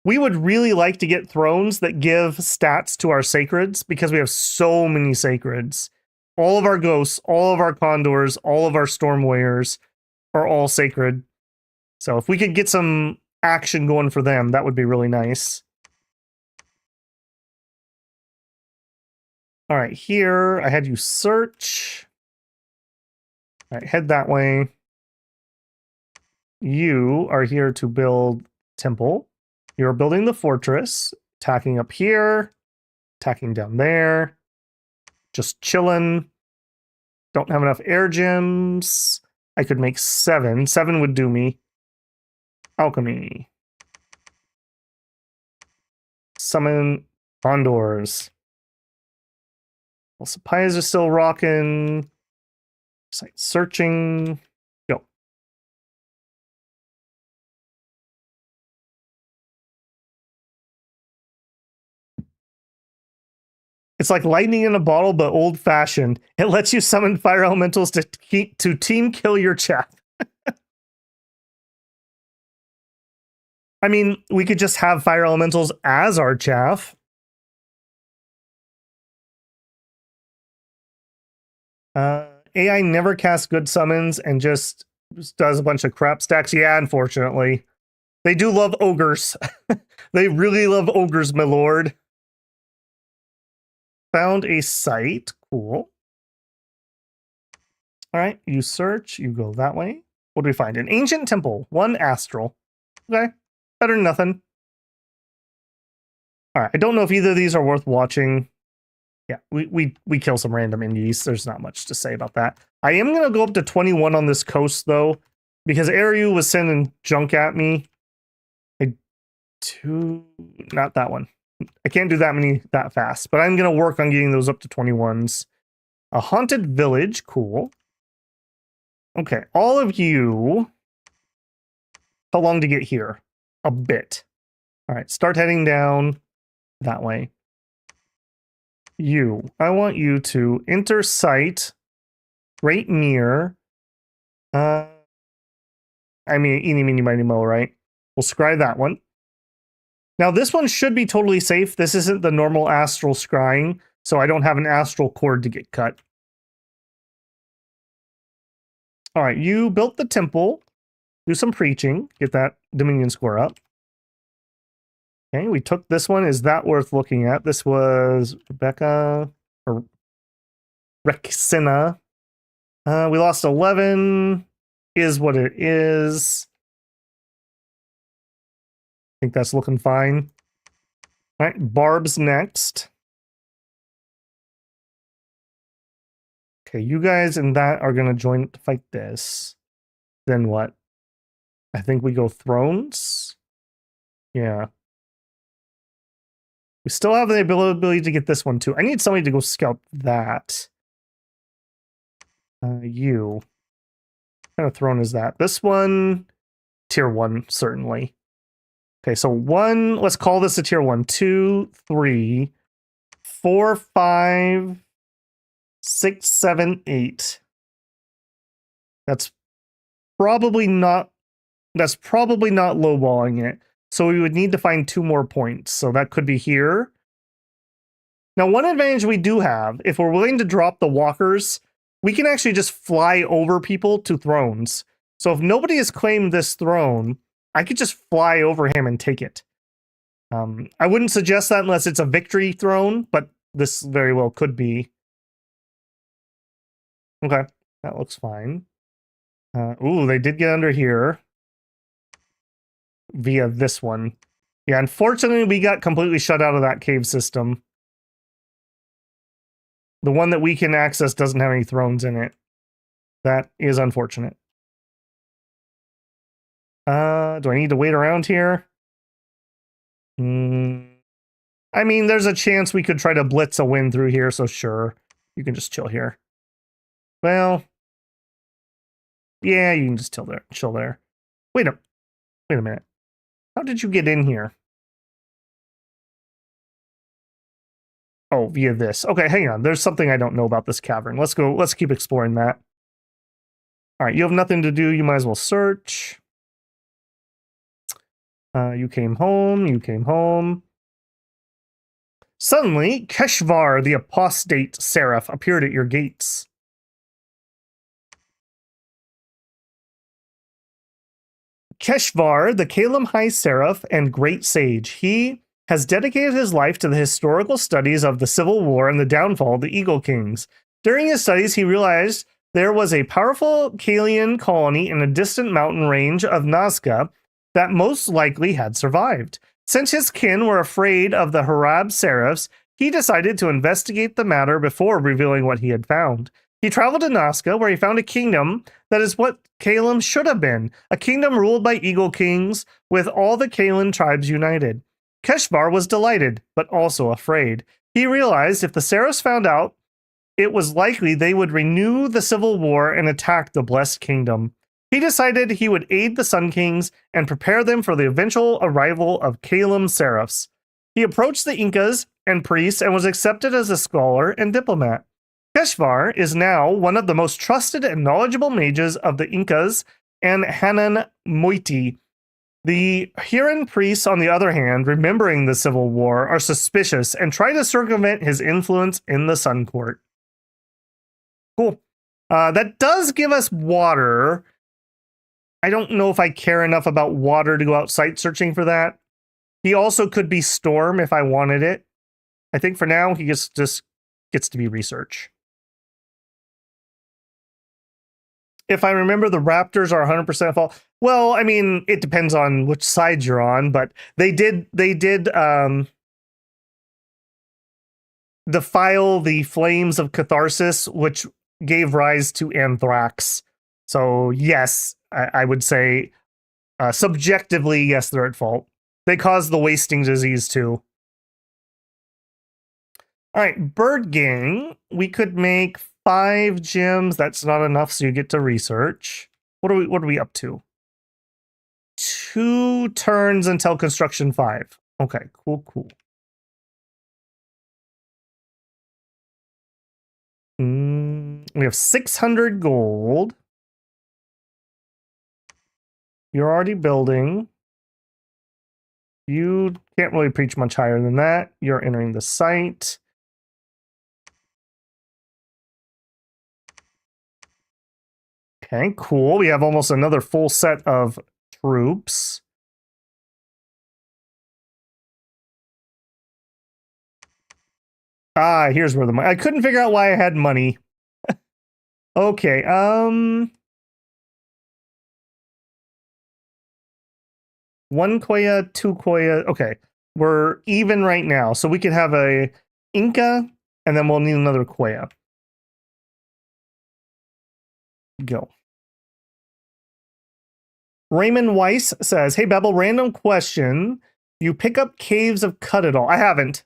We would really like to get thrones that give stats to our sacreds because we have so many sacreds. All of our ghosts, all of our condors, all of our storm warriors are all sacred. So if we could get some action going for them, that would be really nice. All right, here I had you search. All right, head that way. You are here to build temple. You're building the fortress, attacking up here, attacking down there, just chilling. Don't have enough air gems. I could make 7. 7 would do me. Alchemy. Summon condors. Well, supplies are still rocking. Site searching. Go. It's like lightning in a bottle, but old-fashioned. It lets you summon fire elementals to team kill your chaff. I mean, we could just have fire elementals as our chaff. AI never casts good summons and just does a bunch of crap stacks. Yeah, unfortunately. They do love ogres. They really love ogres, my lord. Found a site. Cool. All right, you search, you go that way. What do we find? An ancient temple, 1 astral. Okay, better than nothing. All right, I don't know if either of these are worth watching. Yeah, we kill some random indies. There's not much to say about that. I am going to go up to 21 on this coast, though, because Ariu was sending junk at me. Not that one. I can't do that many that fast, but I'm going to work on getting those up to 21s. A haunted village, cool. Okay, all of you. How long to get here? A bit. All right, start heading down that way. You, I want you to enter site right near. I mean, eeny, meeny, miny, mo, right? We'll scry that one. Now, this one should be totally safe. This isn't the normal astral scrying, so I don't have an astral cord to get cut. All right, you built the temple. Do some preaching. Get that Dominion score up. Okay, we took this one. Is that worth looking at? This was Rebecca or Rexina. We lost 11. Is what it is. I think that's looking fine. All right, Barb's next. Okay, you guys and that are going to join to fight this. Then what? I think we go thrones. Yeah. We still have the ability to get this one too. I need somebody to go scout that. You. What kind of throne is that? This one, tier 1, certainly. Okay, so 1, let's call this a tier 1. 2, 3, 4, 5, 6, 7, 8. That's probably not lowballing it. So we would need to find 2 more points. So that could be here. Now, one advantage we do have, if we're willing to drop the walkers, we can actually just fly over people to thrones. So if nobody has claimed this throne, I could just fly over him and take it. I wouldn't suggest that unless it's a victory throne, but this very well could be. Okay, that looks fine. Ooh, they did get under here via this one. Yeah, unfortunately, we got completely shut out of that cave system. The one that we can access doesn't have any thrones in it. That is unfortunate. Do I need to wait around here? I mean, there's a chance we could try to blitz a win through here, so sure. You can just chill here. Well, yeah, you can just chill there. Wait a minute. How did you get in here? Oh, via this. Okay, hang on. There's something I don't know about this cavern. Let's keep exploring that. All right, you have nothing to do. You might as well search. You came home. Suddenly, Keshvar, the apostate seraph, appeared at your gates. Keshvar, the Caelum High Seraph and Great Sage. He has dedicated his life to the historical studies of the Civil War and the downfall of the Eagle Kings. During his studies, he realized there was a powerful Caelian colony in a distant mountain range of Nazca that most likely had survived. Since his kin were afraid of the Harab Seraphs, he decided to investigate the matter before revealing what he had found. He traveled to Nazca, where he found a kingdom that is what Caelum should have been, a kingdom ruled by Eagle Kings, with all the Caelan tribes united. Keshvar was delighted, but also afraid. He realized if the Seraphs found out, it was likely they would renew the civil war and attack the blessed kingdom. He decided he would aid the Sun Kings and prepare them for the eventual arrival of Caelum Seraphs. He approached the Incas and priests and was accepted as a scholar and diplomat. Keshvar is now one of the most trusted and knowledgeable mages of the Incas and Hanan Moiti. The Huron priests, on the other hand, remembering the Civil War, are suspicious and try to circumvent his influence in the Sun Court. Cool. That does give us water. I don't know if I care enough about water to go out site searching for that. He also could be storm if I wanted it. I think for now, he just gets to be research. If I remember, the Raptors are 100% fault. Well, I mean, it depends on which side you're on, but they did defile the flames of catharsis, which gave rise to anthrax. So yes, I would say subjectively, yes, they're at fault. They caused the wasting disease too. All right, Bird Gang. We could make 5 gems. That's not enough, so you get to research. What are we up to? 2 turns until construction 5. Okay, cool. We have 600 gold. You're already building. You can't really preach much higher than that. You're entering the site. Okay, cool. We have almost another full set of troops. Ah, here's where the money. I couldn't figure out why I had money. Okay, 1 Koya, 2 Koya. Okay, we're even right now, so we could have a Inca, and then we'll need another Koya. Go. Raymond Weiss says, "Hey Bebel, random question. You pick up Caves of Cut It All?" I haven't.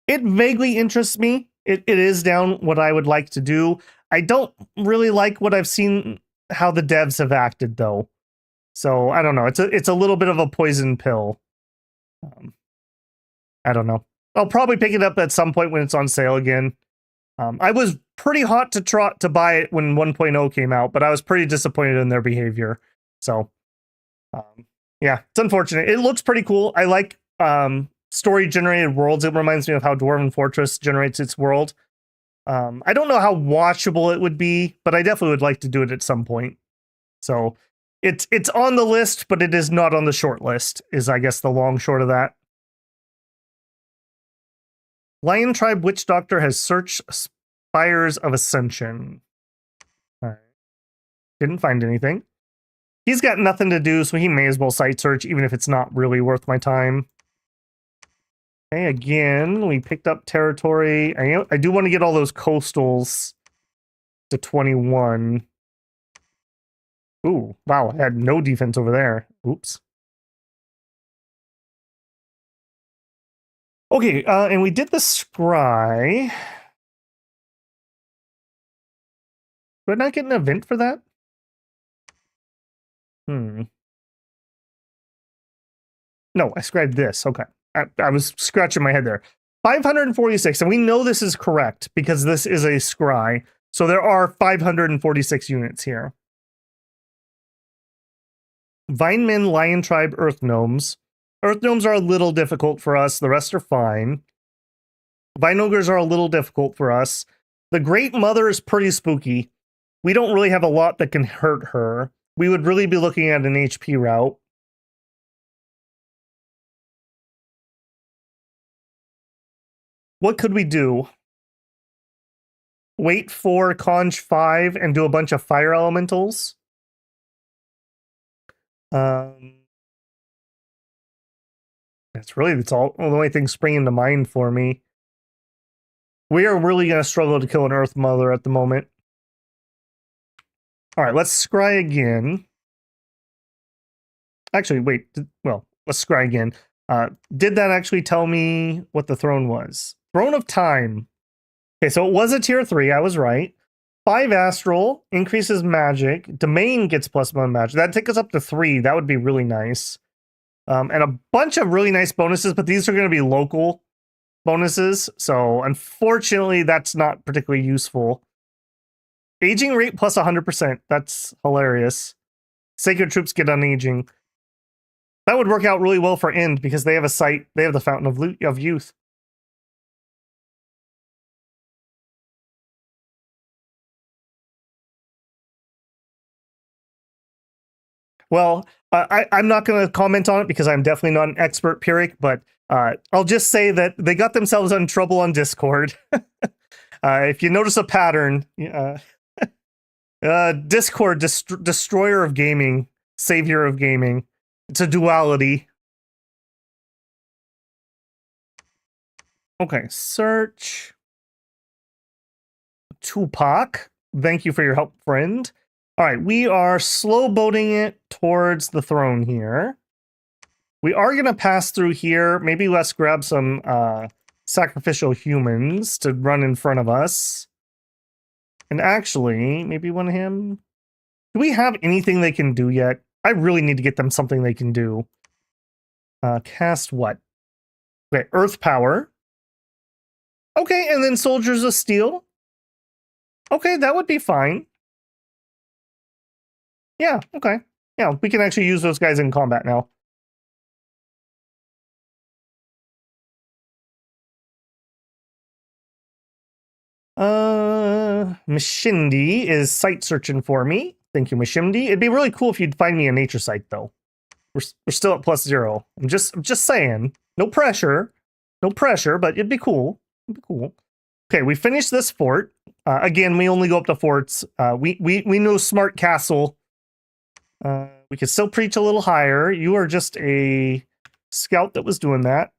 It vaguely interests me. It is down what I would like to do. I don't really like what I've seen, how the devs have acted though. So I don't know. It's a little bit of a poison pill. I don't know. I'll probably pick it up at some point when it's on sale again. I was pretty hot to buy it when 1.0 came out, but I was pretty disappointed in their behavior. So, yeah, it's unfortunate. It looks pretty cool. I like story-generated worlds. It reminds me of how Dwarven Fortress generates its world. I don't know how watchable it would be, but I definitely would like to do it at some point. So, it's on the list, but it is not on the short list, is I guess the long short of that. Lion Tribe Witch Doctor has searched Spires of Ascension. All right. Didn't find anything. He's got nothing to do, so he may as well site search, even if it's not really worth my time. Okay, again, we picked up territory. I do want to get all those coastals to 21. Ooh, wow, I had no defense over there. Oops. Okay, and we did the scry. Did I not get an event for that? No, I scribed this. Okay. I was scratching my head there. 546, and we know this is correct because this is a scry. So there are 546 units here. Vinemen, Lion Tribe, Earth Gnomes. Earth Gnomes are a little difficult for us. The rest are fine. Vine Ogres are a little difficult for us. The Great Mother is pretty spooky. We don't really have a lot that can hurt her. We would really be looking at an HP route. What could we do? Wait for Conj 5 and do a bunch of fire elementals? That's all the only thing springing to mind for me. We are really going to struggle to kill an Earth Mother at the moment. All right, let's scry again. Actually, wait. Well, let's scry again. Did that actually tell me what the throne was? Throne of Time. Okay, so it was a tier 3. I was right. 5 astral, increases magic. Domain gets +1 magic. That'd take us up to 3. That would be really nice. And a bunch of really nice bonuses, but these are going to be local bonuses. So unfortunately, that's not particularly useful. Aging rate plus 100%. That's hilarious. Sacred troops get unaging. That would work out really well for End because they have a site. They have the Fountain of Youth. Well, I'm not going to comment on it because I'm definitely not an expert, Pyrrhic, but I'll just say that they got themselves in trouble on Discord. If you notice a pattern, Discord, destroyer of gaming, savior of gaming. It's a duality. Okay, search. Tupac, thank you for your help, friend. All right, we are slow boating it towards the throne here. We are going to pass through here. Maybe let's grab some sacrificial humans to run in front of us. And actually, maybe one of him. Do we have anything they can do yet? I really need to get them something they can do. Cast what? Okay, Earth Power. Okay, and then Soldiers of Steel. Okay, that would be fine. Yeah, okay. Yeah, we can actually use those guys in combat now. Mashindi is site searching for me. Thank you, Mashindi. It'd be really cool if you'd find me a nature site, though. We're still at +0. I'm just saying. No pressure. No pressure, but it'd be cool. It'd be cool. Okay, we finished this fort. Again, we only go up to forts. We know Smart Castle. We could still preach a little higher. You are just a scout that was doing that.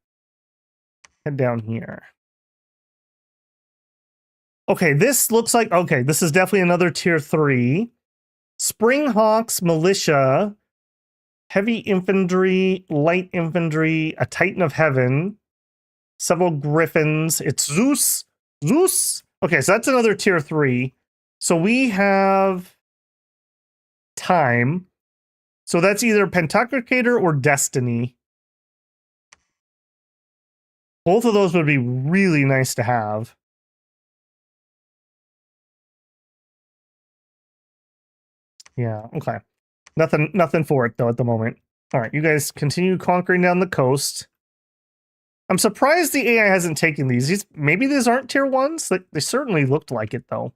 Head down here. Okay, this looks like... Okay, this is definitely another tier 3. Springhawks, Militia, Heavy Infantry, Light Infantry, a Titan of Heaven, several Griffins. It's Zeus. Zeus? Okay, so that's another tier 3. So we have... Time. So that's either Pentacrator or Destiny. Both of those would be really nice to have. Yeah, okay. Nothing for it, though, at the moment. All right, you guys continue conquering down the coast. I'm surprised the AI hasn't taken these. Maybe these aren't tier 1s? They certainly looked like it, though.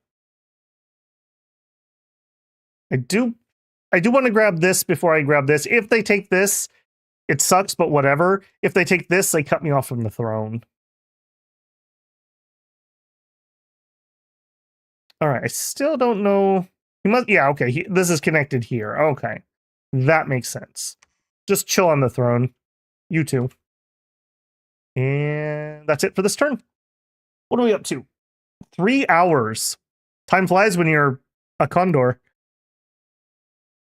I do want to grab this before I grab this. If they take this, it sucks, but whatever. If they take this, they cut me off from the throne. All right, I still don't know... He must, yeah, okay, this is connected here. Okay, that makes sense. Just chill on the throne. You two. And that's it for this turn. What are we up to? 3 hours. Time flies when you're a condor.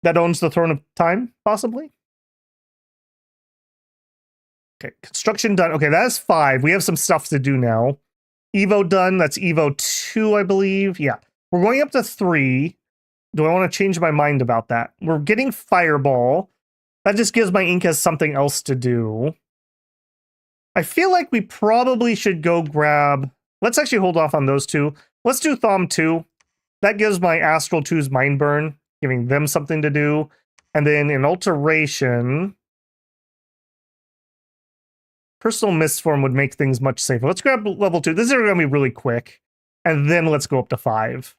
That owns the throne of time, possibly? Okay, construction done. Okay, that's 5. We have some stuff to do now. Evo done. That's Evo 2, I believe. Yeah, we're going up to 3. Do I want to change my mind about that? We're getting Fireball. That just gives my Incas something else to do. I feel like we probably should go grab... Let's actually hold off on those 2. Let's do Thom 2. That gives my Astral 2's Mind Burn, giving them something to do. And then in Alteration... Personal Mistform would make things much safer. Let's grab level 2. This is going to be really quick. And then let's go up to 5.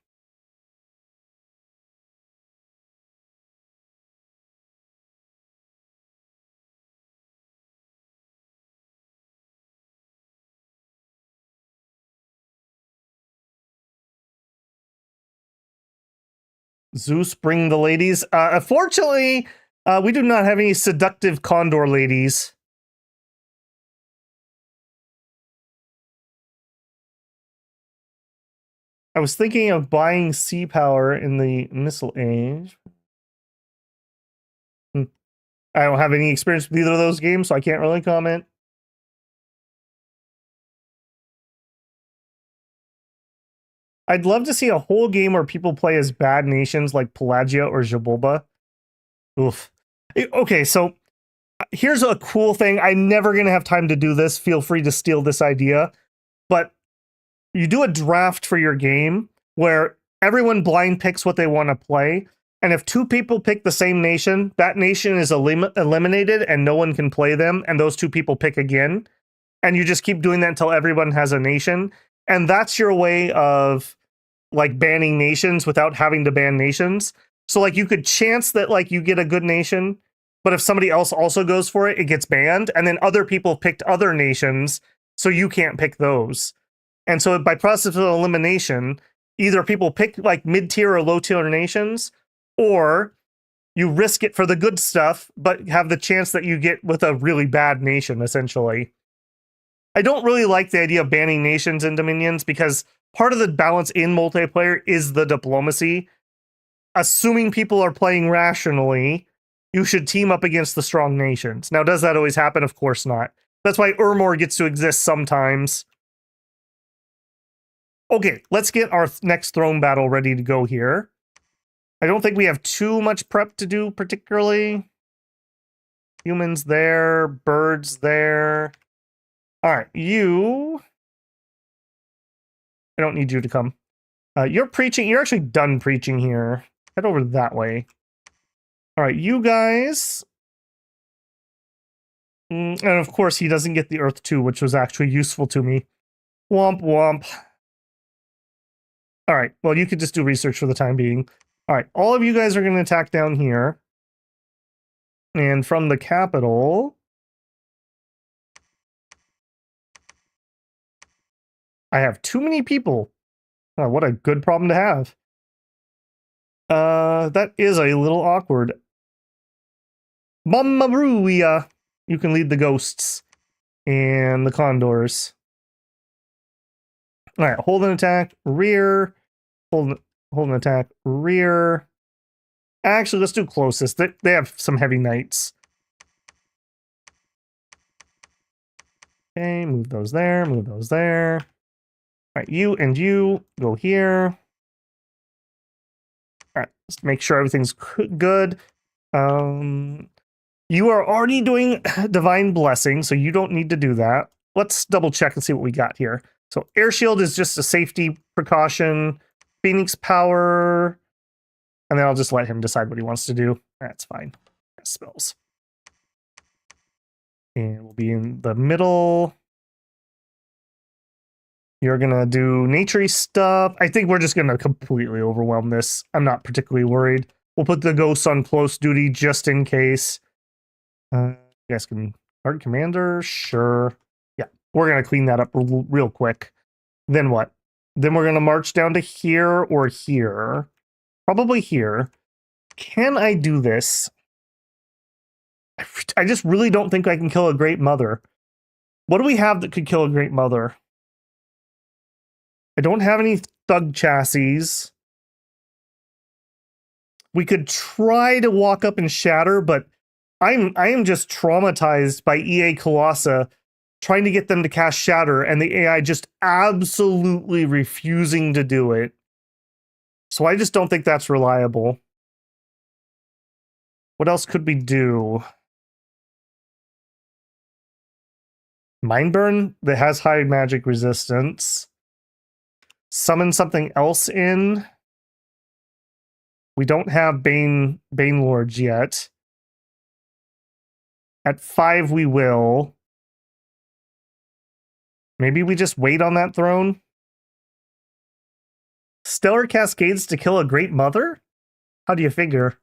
Zeus, bring the ladies. Unfortunately, we do not have any seductive condor ladies. I was thinking of buying sea power in the Missile Age. I don't have any experience with either of those games, so I can't really comment. I'd love to see a whole game where people play as bad nations like Pelagia or Jaboba. Oof. Okay, so here's a cool thing. I'm never going to have time to do this. Feel free to steal this idea. But you do a draft for your game where everyone blind picks what they want to play. And if 2 people pick the same nation, that nation is eliminated and no one can play them. And those 2 people pick again. And you just keep doing that until everyone has a nation. And that's your way of like banning nations without having to ban nations. So like you could chance that like you get a good nation, but if somebody else also goes for it, it gets banned. And then other people picked other nations, so you can't pick those. And so by process of elimination, either people pick like mid-tier or low-tier nations, or you risk it for the good stuff, but have the chance that you get with a really bad nation, essentially. I don't really like the idea of banning nations in Dominions because part of the balance in multiplayer is the diplomacy. Assuming people are playing rationally, you should team up against the strong nations. Now, does that always happen? Of course not. That's why Urmor gets to exist sometimes. Okay, let's get our next throne battle ready to go here. I don't think we have too much prep to do, particularly. Humans there, birds there. All right, you... I don't need you to come. You're preaching. You're actually done preaching here. Head over that way. All right, you guys. And of course, he doesn't get the Earth too, which was actually useful to me. Womp womp. All right, well, you could just do research for the time being. All right, all of you guys are going to attack down here. And from the capital... I have too many people. Oh, what a good problem to have. That is a little awkward. Mamma Ruia! You can lead the ghosts and the condors. All right, hold an attack, rear, hold an attack, rear. Actually, let's do closest. They have some heavy knights. Okay, move those there, move those there. All right, you and you go here. All right, let's make sure everything's good. You are already doing Divine Blessing, so you don't need to do that. Let's double check and see what we got here. So Air Shield is just a safety precaution. Phoenix Power. And then I'll just let him decide what he wants to do. That's fine. Spells. And we'll be in the middle. You're going to do nature stuff. I think we're just going to completely overwhelm this. I'm not particularly worried. We'll put the ghosts on close duty just in case. You guys can... Guard Commander? Sure. Yeah, we're going to clean that up real quick. Then what? Then we're going to march down to here or here. Probably here. Can I do this? I just really don't think I can kill a Great Mother. What do we have that could kill a Great Mother? I don't have any thug chassis. We could try to walk up and shatter, but I am just traumatized by EA Colossa trying to get them to cast shatter and the AI just absolutely refusing to do it. So I just don't think that's reliable. What else could we do? Mindburn that has high magic resistance. Summon something else in. We don't have Bane Lords yet. At 5 we will. Maybe we just wait on that throne? Stellar Cascades to kill a Great Mother? How do you figure?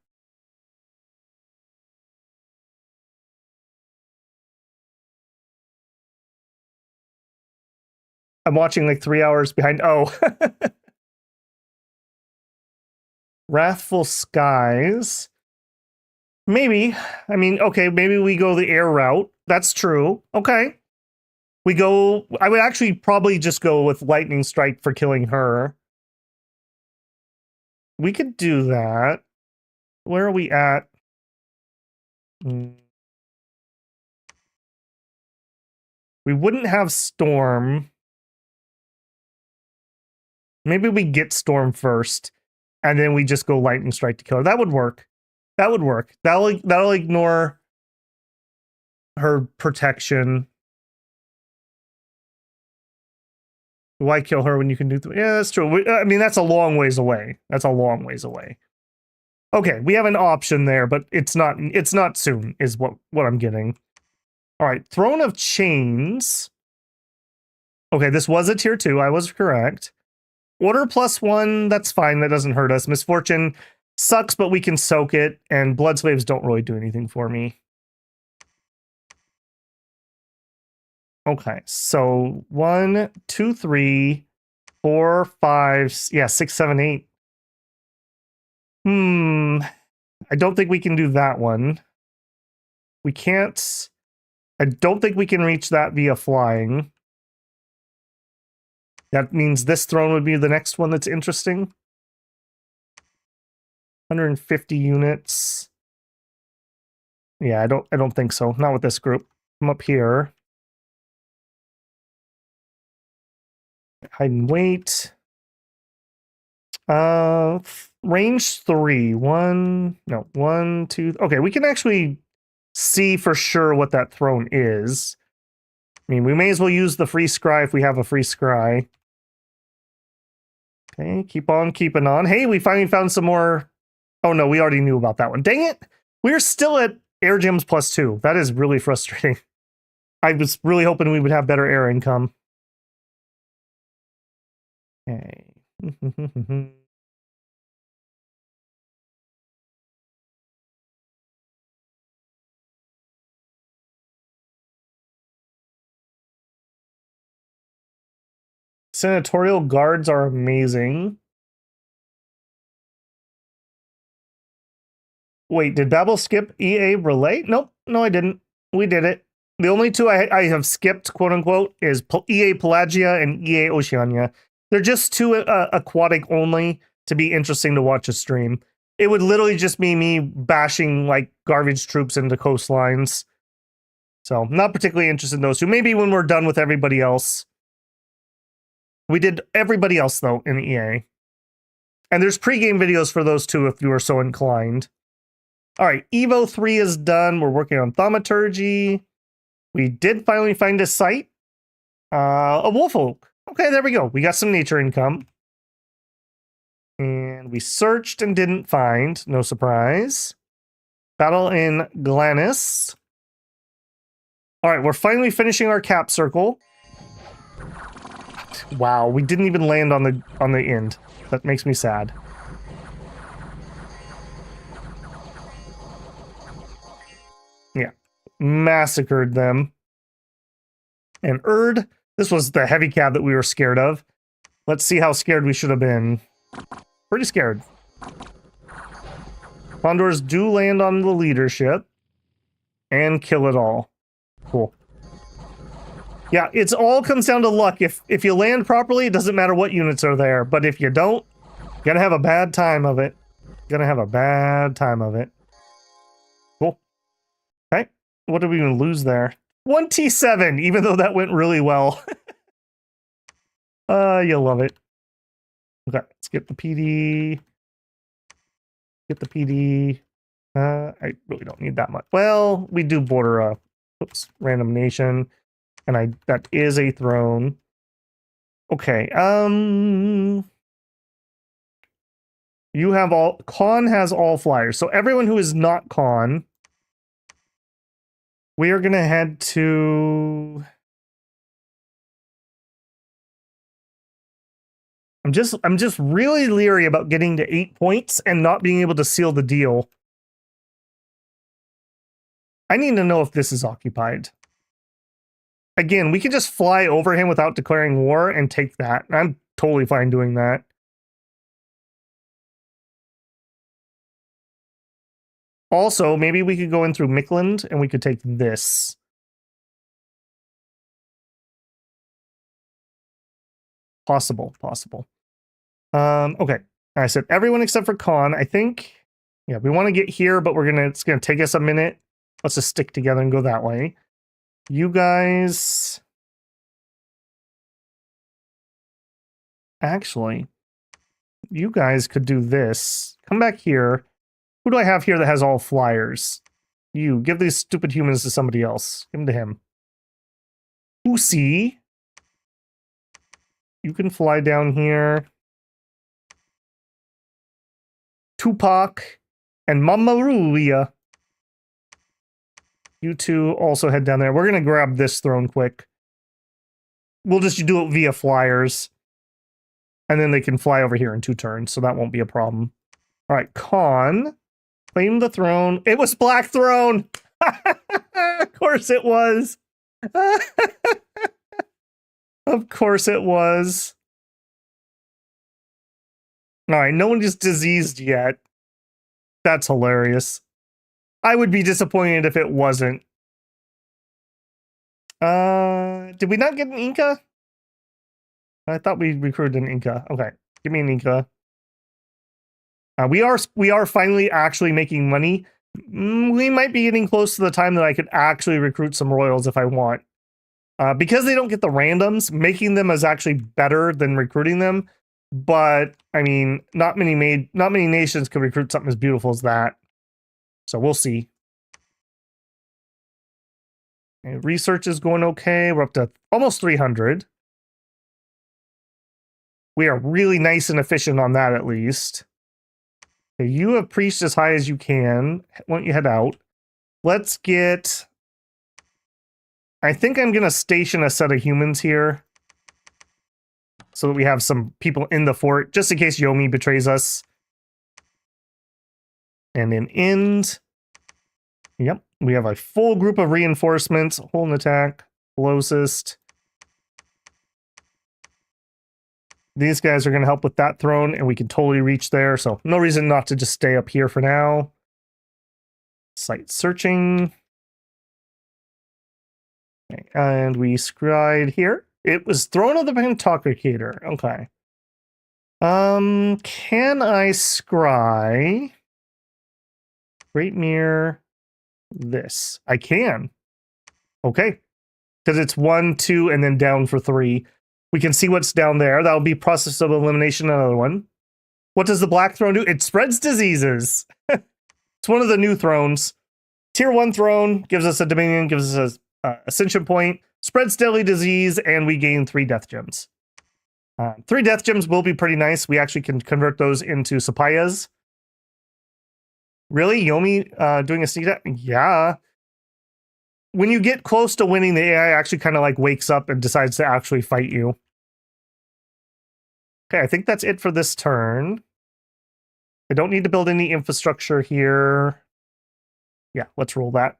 I'm watching like 3 hours behind. Oh. Wrathful Skies. Maybe. I mean, okay, maybe we go the air route. That's true. Okay. We go... I would actually probably just go with Lightning Strike for killing her. We could do that. Where are we at? We wouldn't have Storm. Maybe we get Storm first, and then we just go Lightning Strike to kill her. That would work. That would work. That'll ignore her protection. Why kill her when you can do... Yeah, that's true. I mean, that's a long ways away. That's a long ways away. Okay, we have an option there, but it's not soon, is what I'm getting. All right, Throne of Chains. Okay, this was a tier 2. I was correct. Order +1, that's fine. That doesn't hurt us. Misfortune, Sucks, but we can soak it, and blood slaves don't really do anything for me. Okay, so 1, 2, 3, 4, 5, yeah, 6, 7, 8. I don't think we can do that one. We can't. I don't think we can reach that via flying. That means this throne would be the next one that's interesting. 150 units. Yeah, I don't think so. Not with this group. Come up here. Hide and wait. Range 3. 1, 2. Okay, we can actually see for sure what that throne is. I mean, we may as well use the free scry if we have a free scry. Okay, keep on keeping on. Hey, we finally found some more. Oh no, we already knew about that one. Dang it! We're still at air gems +2. That is really frustrating. I was really hoping we would have better air income. Okay. Senatorial guards are amazing. Wait, did Babel skip EA Relay? Nope, no, I didn't. We did it. The only two I have skipped, quote unquote, is EA Pelagia and EA Oceania. They're just too aquatic only to be interesting to watch a stream. It would literally just be me bashing like garbage troops into coastlines. So, not particularly interested in those two. Maybe when we're done with everybody else. We did everybody else, though, in EA. And there's pregame videos for those two if you are so inclined. All right, Evo 3 is done. We're working on thaumaturgy. We did finally find a site. A wolf oak. Okay, there we go. We got some nature income. And we searched and didn't find. No surprise. Battle in Glanis. All right, we're finally finishing our cap circle. Wow, we didn't even land on the end. That makes me sad. Yeah, massacred them. And Erd, this was the heavy cab that we were scared of. Let's see how scared we should have been. Pretty scared. Condors do land on the leadership and kill it all. Cool. Yeah, it's all comes down to luck. If you land properly, it doesn't matter what units are there. But if you don't, you're gonna have a bad time of it. You're gonna have a bad time of it. Cool. Okay. What did we even lose there? 27, even though that went really well. You'll love it. Okay, let's get the PD. Get the PD. I really don't need that much. Well, we do border random nation. And that is a throne. Okay, you have all, Con has all flyers. So everyone who is not Con, we are gonna head to... I'm just really leery about getting to 8 points and not being able to seal the deal. I need to know if this is occupied. Again, we can just fly over him without declaring war and take that. I'm totally fine doing that. Also, maybe we could go in through Mickland and we could take this. Possible. Okay. I said everyone except for Con. I think, yeah, we want to get here, but it's gonna take us a minute. Let's just stick together and go that way. You guys... Actually, you guys could do this. Come back here. Who do I have here that has all flyers? You. Give these stupid humans to somebody else. Give them to him. Usi. You can fly down here. Tupac and Mamaruia. You two also head down there. We're going to grab this throne quick. We'll just do it via flyers. And then they can fly over here in 2 turns, so that won't be a problem. All right, con. Claim the throne. It was Black Throne. Of course it was. Of course it was. All right, no one is diseased yet. That's hilarious. I would be disappointed if it wasn't. Did we not get an Inca? I thought we recruited an Inca. Okay, give me an Inca. We are finally actually making money. We might be getting close to the time that I could actually recruit some royals if I want. Because they don't get the randoms, making them is actually better than recruiting them. But I mean, not many nations can recruit something as beautiful as that. So we'll see. Okay, research is going okay. We're up to almost 300. We are really nice and efficient on that, at least. Okay, you have preached as high as you can. Why don't you head out? Let's get... I think I'm going to station a set of humans here so that we have some people in the fort, just in case Yomi betrays us. And then end. Yep, we have a full group of reinforcements. Hold an attack. Closest. These guys are going to help with that throne, and we can totally reach there, so no reason not to just stay up here for now. Site searching. Okay, and we scried here. It was Throne of the Pantocrator. Okay. Can I scry Great Mirror this? I can. Okay. Because it's 1, 2, and then down for 3. We can see what's down there. That'll be process of elimination, another one. What does the Black Throne do? It spreads diseases. It's one of the new thrones. Tier 1 throne gives us a dominion, gives us a ascension point, spreads deadly disease, and we gain 3 death gems. 3 death gems will be pretty nice. We actually can convert those into sapayas. Really? Yomi doing a sneak attack? Yeah. When you get close to winning, the AI actually kind of like wakes up and decides to actually fight you. Okay, I think that's it for this turn. I don't need to build any infrastructure here. Yeah, let's roll that.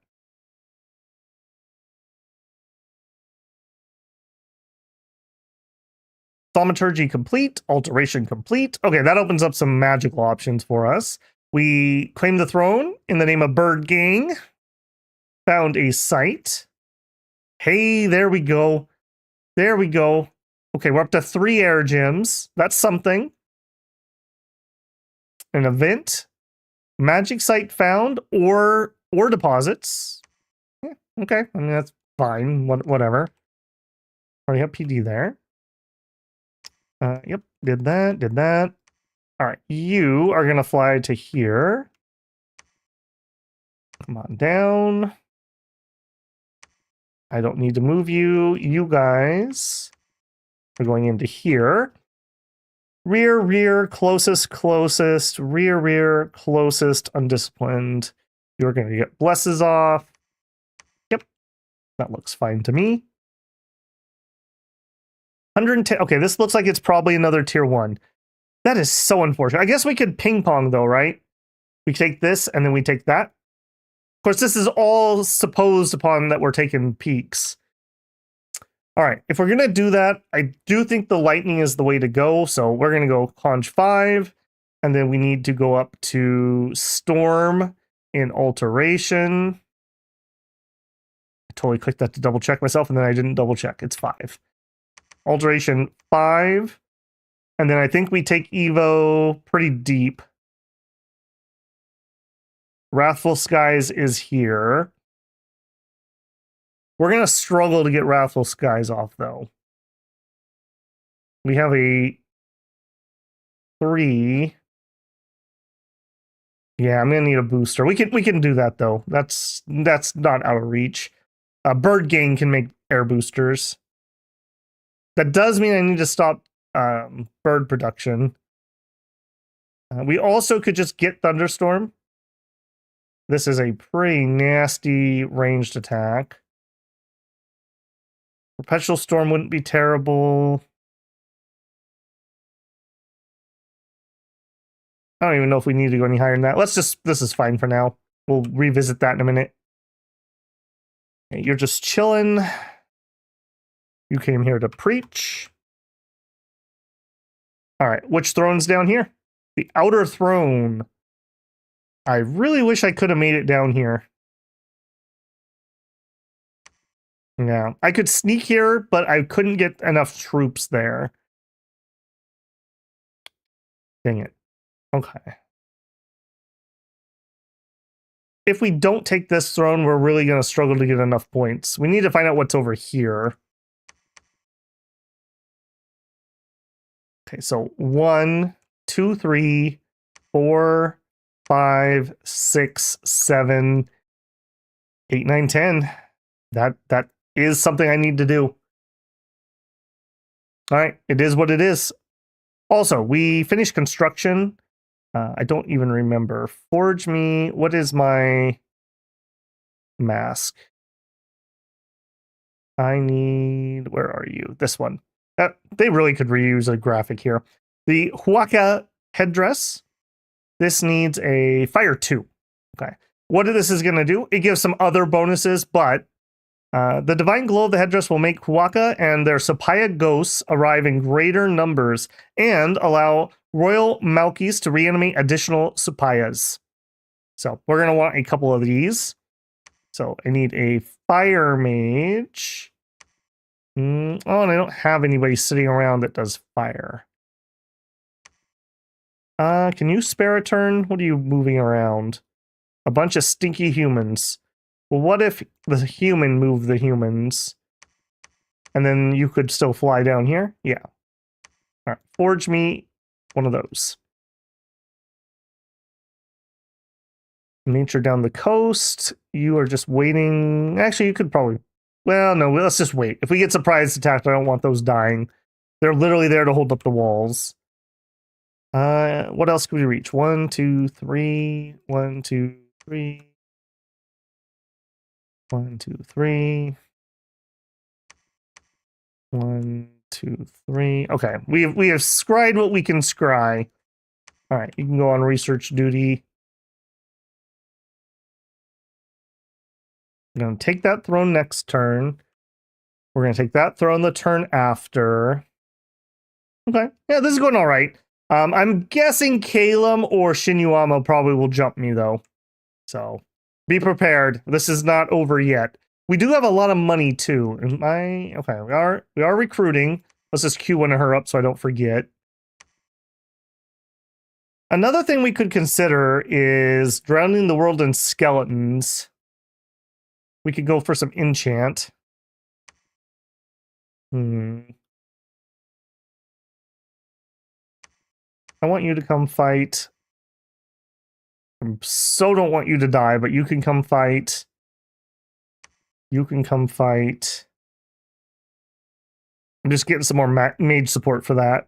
Thaumaturgy complete, alteration complete. Okay, that opens up some magical options for us. We claim the throne in the name of Bird Gang. Found a site. Hey, there we go. There we go. Okay, we're up to 3 air gems. That's something. An event. Magic site found or deposits. Yeah, okay, I mean, that's fine. Whatever. Already have PD there. Yep, did that. All right, you are going to fly to here. Come on down. I don't need to move you. You guys are going into here. Rear, closest, rear, closest, undisciplined. You're going to get blesses off. Yep, that looks fine to me. 110. Okay, this looks like it's probably another tier 1. That is so unfortunate. I guess we could ping pong though, right? We take this and then we take that. Of course, this is all supposed upon that we're taking peaks. All right, if we're going to do that, I do think the lightning is the way to go. So we're going to go conj 5, and then we need to go up to storm in alteration. I totally clicked that to double check myself, and then I didn't double check. It's 5. Alteration 5. And then I think we take Evo pretty deep. Wrathful Skies is here. We're going to struggle to get Wrathful Skies off, though. We have a 3. Yeah, I'm going to need a booster. We can do that, though. That's not out of reach. Bird Gang can make air boosters. That does mean I need to stop bird production. We also could just get Thunderstorm. This is a pretty nasty ranged attack. Perpetual Storm wouldn't be terrible. I don't even know if we need to go any higher than that. This is fine for now. We'll revisit that in a minute. Okay, you're just chilling. You came here to preach. All right, which throne's down here? The outer throne. I really wish I could have made it down here. Yeah, I could sneak here, but I couldn't get enough troops there. Dang it. Okay. If we don't take this throne, we're really going to struggle to get enough points. We need to find out what's over here. Okay, so 1, 2, 3, 4, 5, 6, 7, 8, 9, 10. That is something I need to do. All right, it is what it is. Also, we finished construction. I don't even remember. Forge me. What is my mask? I need. Where are you? This one. They really could reuse a graphic here. The Huaca headdress. This needs a fire 2. Okay. What this is going to do, it gives some other bonuses, but the divine glow of the headdress will make Huaca and their Sapaya ghosts arrive in greater numbers and allow royal Malkis to reanimate additional Sapayas. So we're going to want a couple of these. So I need a fire mage. Oh, and I don't have anybody sitting around that does fire. Can you spare a turn? What are you moving around? A bunch of stinky humans. Well, what if the human moved the humans? And then you could still fly down here? Yeah. All right, forge me one of those. Nature down the coast. You are just waiting. Actually, you could probably... Well, no, let's just wait. If we get surprise attacked, I don't want those dying. They're literally there to hold up the walls. What else can we reach? 1, 2, 3. 1, 2, 3. 1, 2, 3. 1, 2, 3. Okay, we have scried what we can scry. All right, you can go on research duty. I'm going to take that throne next turn. We're going to take that throne the turn after. Okay, yeah, this is going all right. I'm guessing Caelum or Shinyuama probably will jump me, though. So be prepared. This is not over yet. We do have a lot of money, too. Okay, we are recruiting. Let's just queue one of her up so I don't forget. Another thing we could consider is drowning the world in skeletons. We could go for some enchant. I want you to come fight. I so don't want you to die, but you can come fight. You can come fight. I'm just getting some more mage support for that.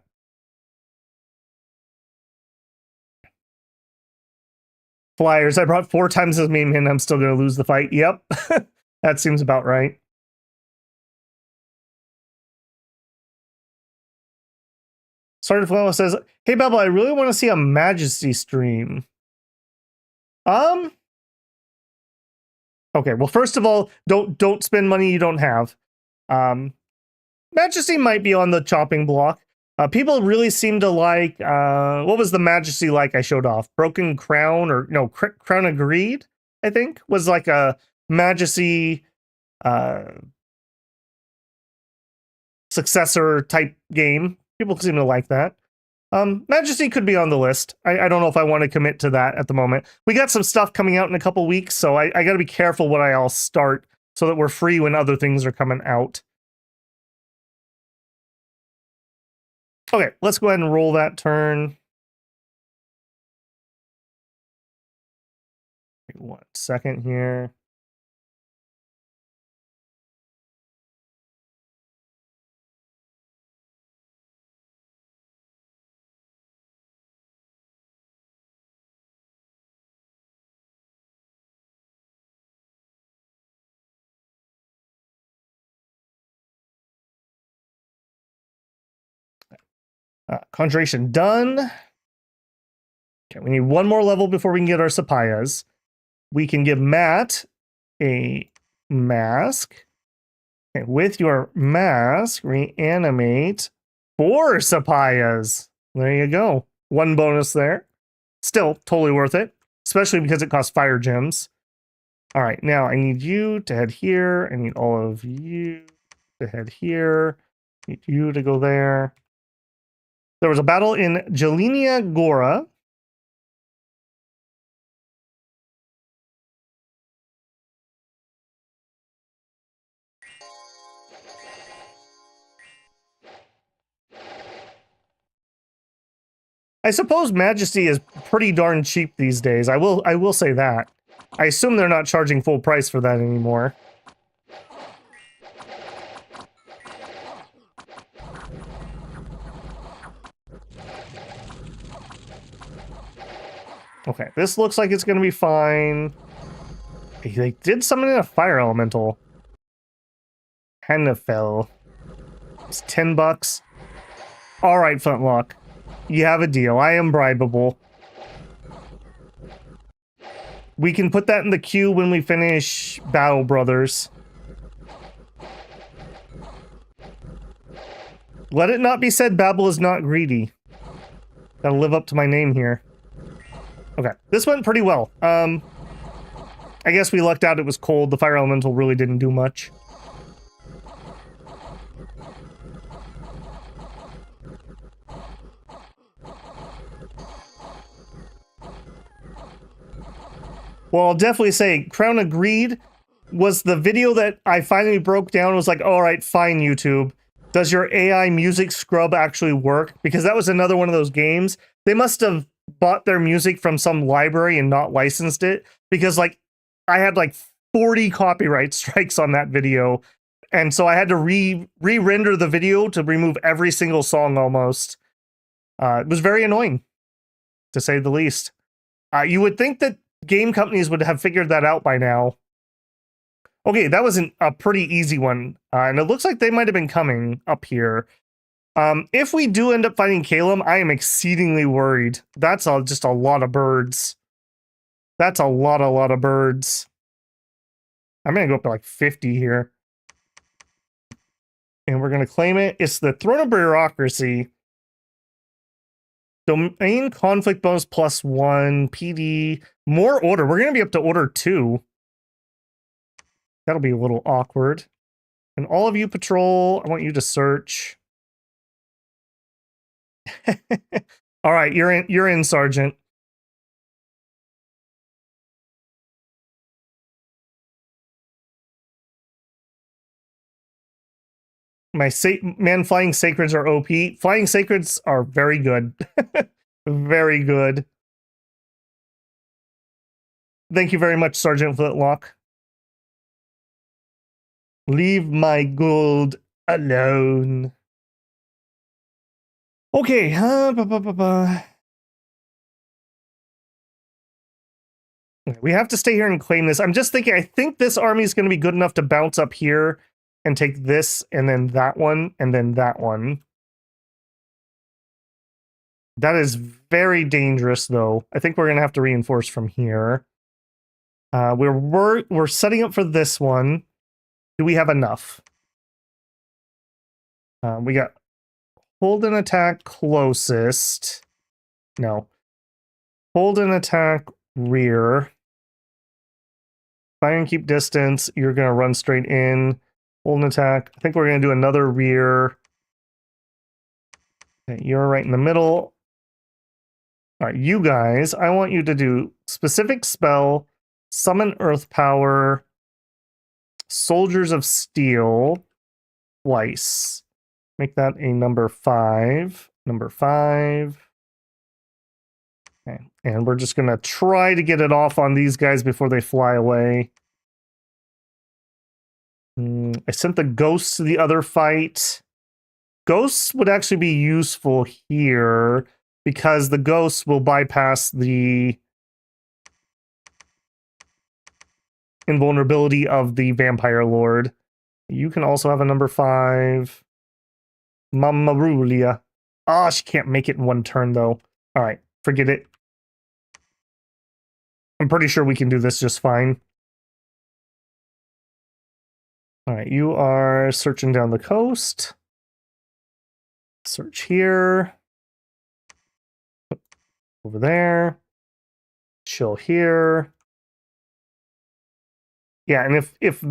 Flyers. I brought 4 times as many men. I'm still going to lose the fight. Yep. That seems about right. Started Flannel says, "Hey Bubble, I really want to see a Majesty stream." Okay, well, first of all, don't spend money you don't have. Majesty might be on the chopping block. People really seem to like, what was the Majesty like I showed off? Broken Crown, or no, Crown of Greed, I think, was like a Majesty successor type game. People seem to like that. Majesty could be on the list. I don't know if I want to commit to that at the moment. We got some stuff coming out in a couple weeks, so I got to be careful what I all start so that we're free when other things are coming out. Okay, let's go ahead and roll that turn. 1 second here. Conjuration done. Okay, we need one more level before we can get our Sapayas. We can give Matt a mask. Okay, with your mask, reanimate 4 Sapayas. There you go. 1 bonus there. Still totally worth it, especially because it costs fire gems. All right, now I need you to head here. I need all of you to head here. I need you to go there. There was a battle in Jelenia Gora. I suppose Majesty is pretty darn cheap these days. I will say that. I assume they're not charging full price for that anymore. Okay, this looks like it's going to be fine. They did summon in a fire elemental. Hannafel. It's $10. All right, Flintlock. You have a deal. I am bribable. We can put that in the queue when we finish Battle Brothers. Let it not be said Babel is not greedy. Gotta live up to my name here. Okay, this went pretty well. I guess we lucked out it was cold. The fire elemental really didn't do much. Well, I'll definitely say Crown of Greed was the video that I finally broke down and was like, all right, fine, YouTube. Does your AI music scrub actually work? Because that was another one of those games. They must have bought their music from some library and not licensed it. Because, like, I had, like, 40 copyright strikes on that video. And so I had to re-render the video to remove every single song almost. It was very annoying, to say the least. You would think that game companies would have figured that out by now. Okay, that was a pretty easy one. And it looks like they might have been coming up here. If we do end up fighting Caelum, I am exceedingly worried. That's just a lot of birds. That's a lot of birds. I'm going to go up to like 50 here. And we're going to claim it. It's the Throne of Bureaucracy. Domain conflict bonus +1, PD, more order. We're going to be up to order 2. That'll be a little awkward. And all of you patrol, I want you to search. All right, you're in, Sergeant. My flying sacreds are OP. Flying sacreds are very good. Very good. Thank you very much, Sergeant Flintlock. Leave my gold alone. Okay, we have to stay here and claim this. I'm just thinking, I think this army is going to be good enough to bounce up here and take this, and then that one, and then that one. That is very dangerous, though. I think we're going to have to reinforce from here. We're setting up for this one. Do we have enough? We got hold and attack closest. No. Hold and attack rear. Fire and keep distance. You're going to run straight in. Hold and attack. I think we're going to do another rear. Okay, you're right in the middle. All right, you guys, I want you to do specific spell, summon earth power, soldiers of steel, twice. Make that a number 5. Number 5. Okay, and we're just going to try to get it off on these guys before they fly away. I sent the ghosts to the other fight. Ghosts would actually be useful here because the ghosts will bypass the invulnerability of the vampire lord. You can also have a number 5. Mamarulia. Ah, she can't make it in one turn though. All right, forget it. I'm pretty sure we can do this just fine. All right, you are searching down the coast. Search here. Over there. Chill here. Yeah, and if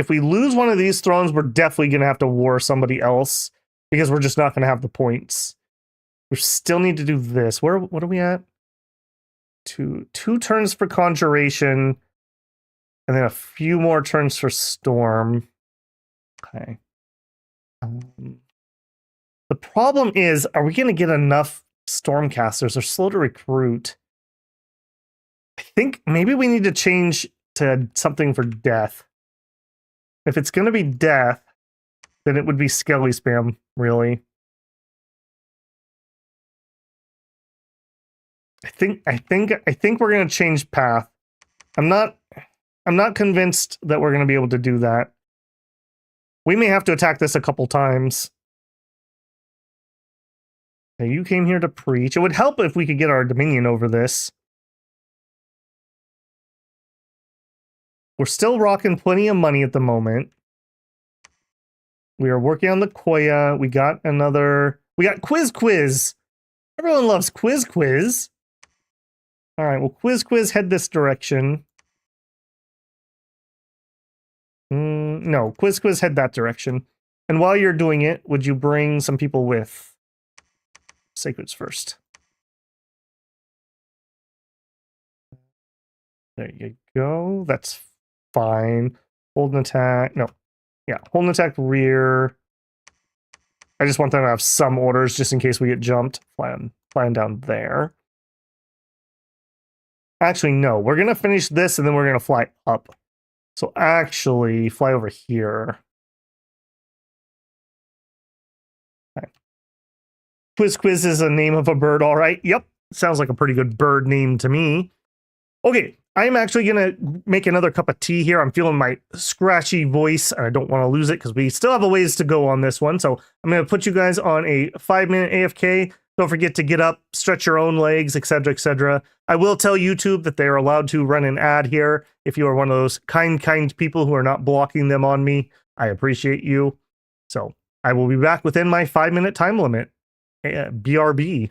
we lose one of these thrones, we're definitely gonna have to war somebody else because we're just not gonna have the points. We still need to do this. What are we at? Two turns for conjuration, and then a few more turns for storm. Okay. The problem is, are we gonna get enough stormcasters? They're slow to recruit. I think maybe we need to change to something for death. If it's gonna be death, then it would be Skelly spam, really. I think we're gonna change path. I'm not convinced that we're gonna be able to do that. We may have to attack this a couple times. Okay, you came here to preach. It would help if we could get our dominion over this. We're still rocking plenty of money at the moment. We are working on the Koya. We got Quiz. Everyone loves Quiz. All right, well, Quiz head this direction. No, Quiz head that direction. And while you're doing it, would you bring some people with? Sacreds first. There you go. That's fine. Hold an attack. No. Yeah, hold an attack rear. I just want them to have some orders just in case we get jumped. Flying down there. Actually, no. We're going to finish this and then we're going to fly up. So actually, fly over here. Okay. Quiz is a name of a bird, all right. Yep. Sounds like a pretty good bird name to me. Okay, I'm actually going to make another cup of tea here. I'm feeling my scratchy voice, and I don't want to lose it because we still have a ways to go on this one. So I'm going to put you guys on a 5-minute AFK. Don't forget to get up, stretch your own legs, etc., etc. I will tell YouTube that they are allowed to run an ad here. If you are one of those kind people who are not blocking them on me, I appreciate you. So I will be back within my 5-minute time limit. BRB.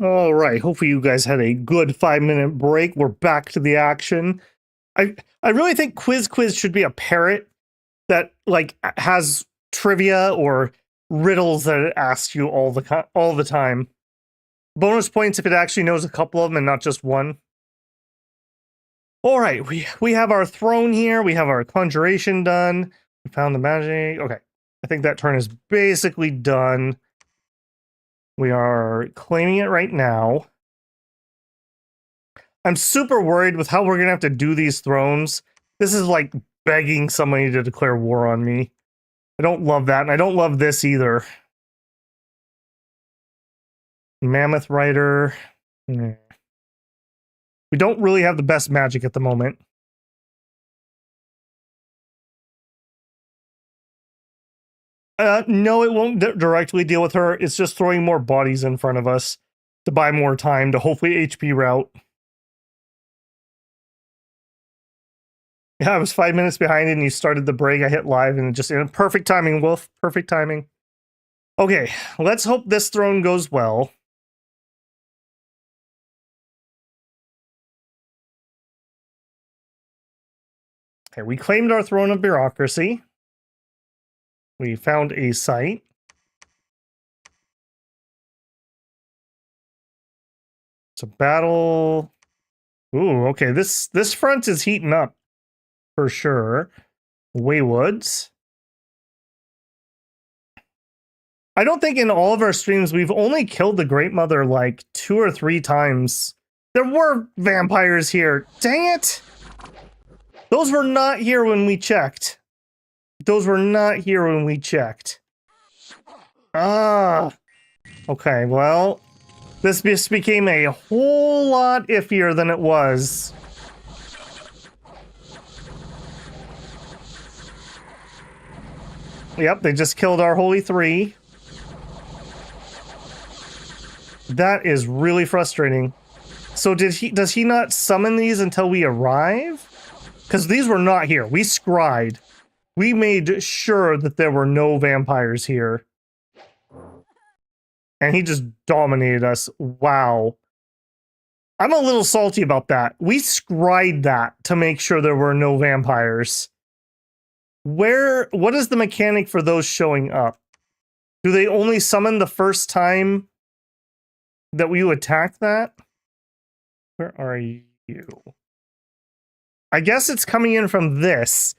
All right, hopefully you guys had a good 5-minute break. We're back to the action. I really think Quiz should be a parrot that like has trivia or riddles that it asks you all the time. Bonus points if it actually knows a couple of them and not just one. All right, we have our throne here. We have our conjuration done. We found the magic. Okay, I think that turn is basically done. We are claiming it right now. I'm super worried with how we're gonna have to do these thrones. This is like begging somebody to declare war on me. I don't love that, and I don't love this either. Mammoth Rider. We don't really have the best magic at the moment. No, it won't directly deal with her. It's just throwing more bodies in front of us to buy more time to hopefully HP route. Yeah, I was 5 minutes behind and you started the break. I hit live and just in perfect timing, Wolf. Perfect timing. Okay, let's hope this throne goes well. Okay, we claimed our throne of bureaucracy. We found a site. It's a battle. Ooh, okay. This front is heating up for sure. Waywoods. I don't think in all of our streams we've only killed the Great Mother like 2 or 3 times. There were vampires here. Dang it! Those were not here when we checked. Those were not here when we checked. Ah. Okay, well, this just became a whole lot iffier than it was. Yep, they just killed our Holy Three. That is really frustrating. So does he not summon these until we arrive? Because these were not here. We scryed. We made sure that there were no vampires here. And he just dominated us. Wow. I'm a little salty about that. We scryed that to make sure there were no vampires. What is the mechanic for those showing up? Do they only summon the first time that you attack that? Where are you? I guess it's coming in from this,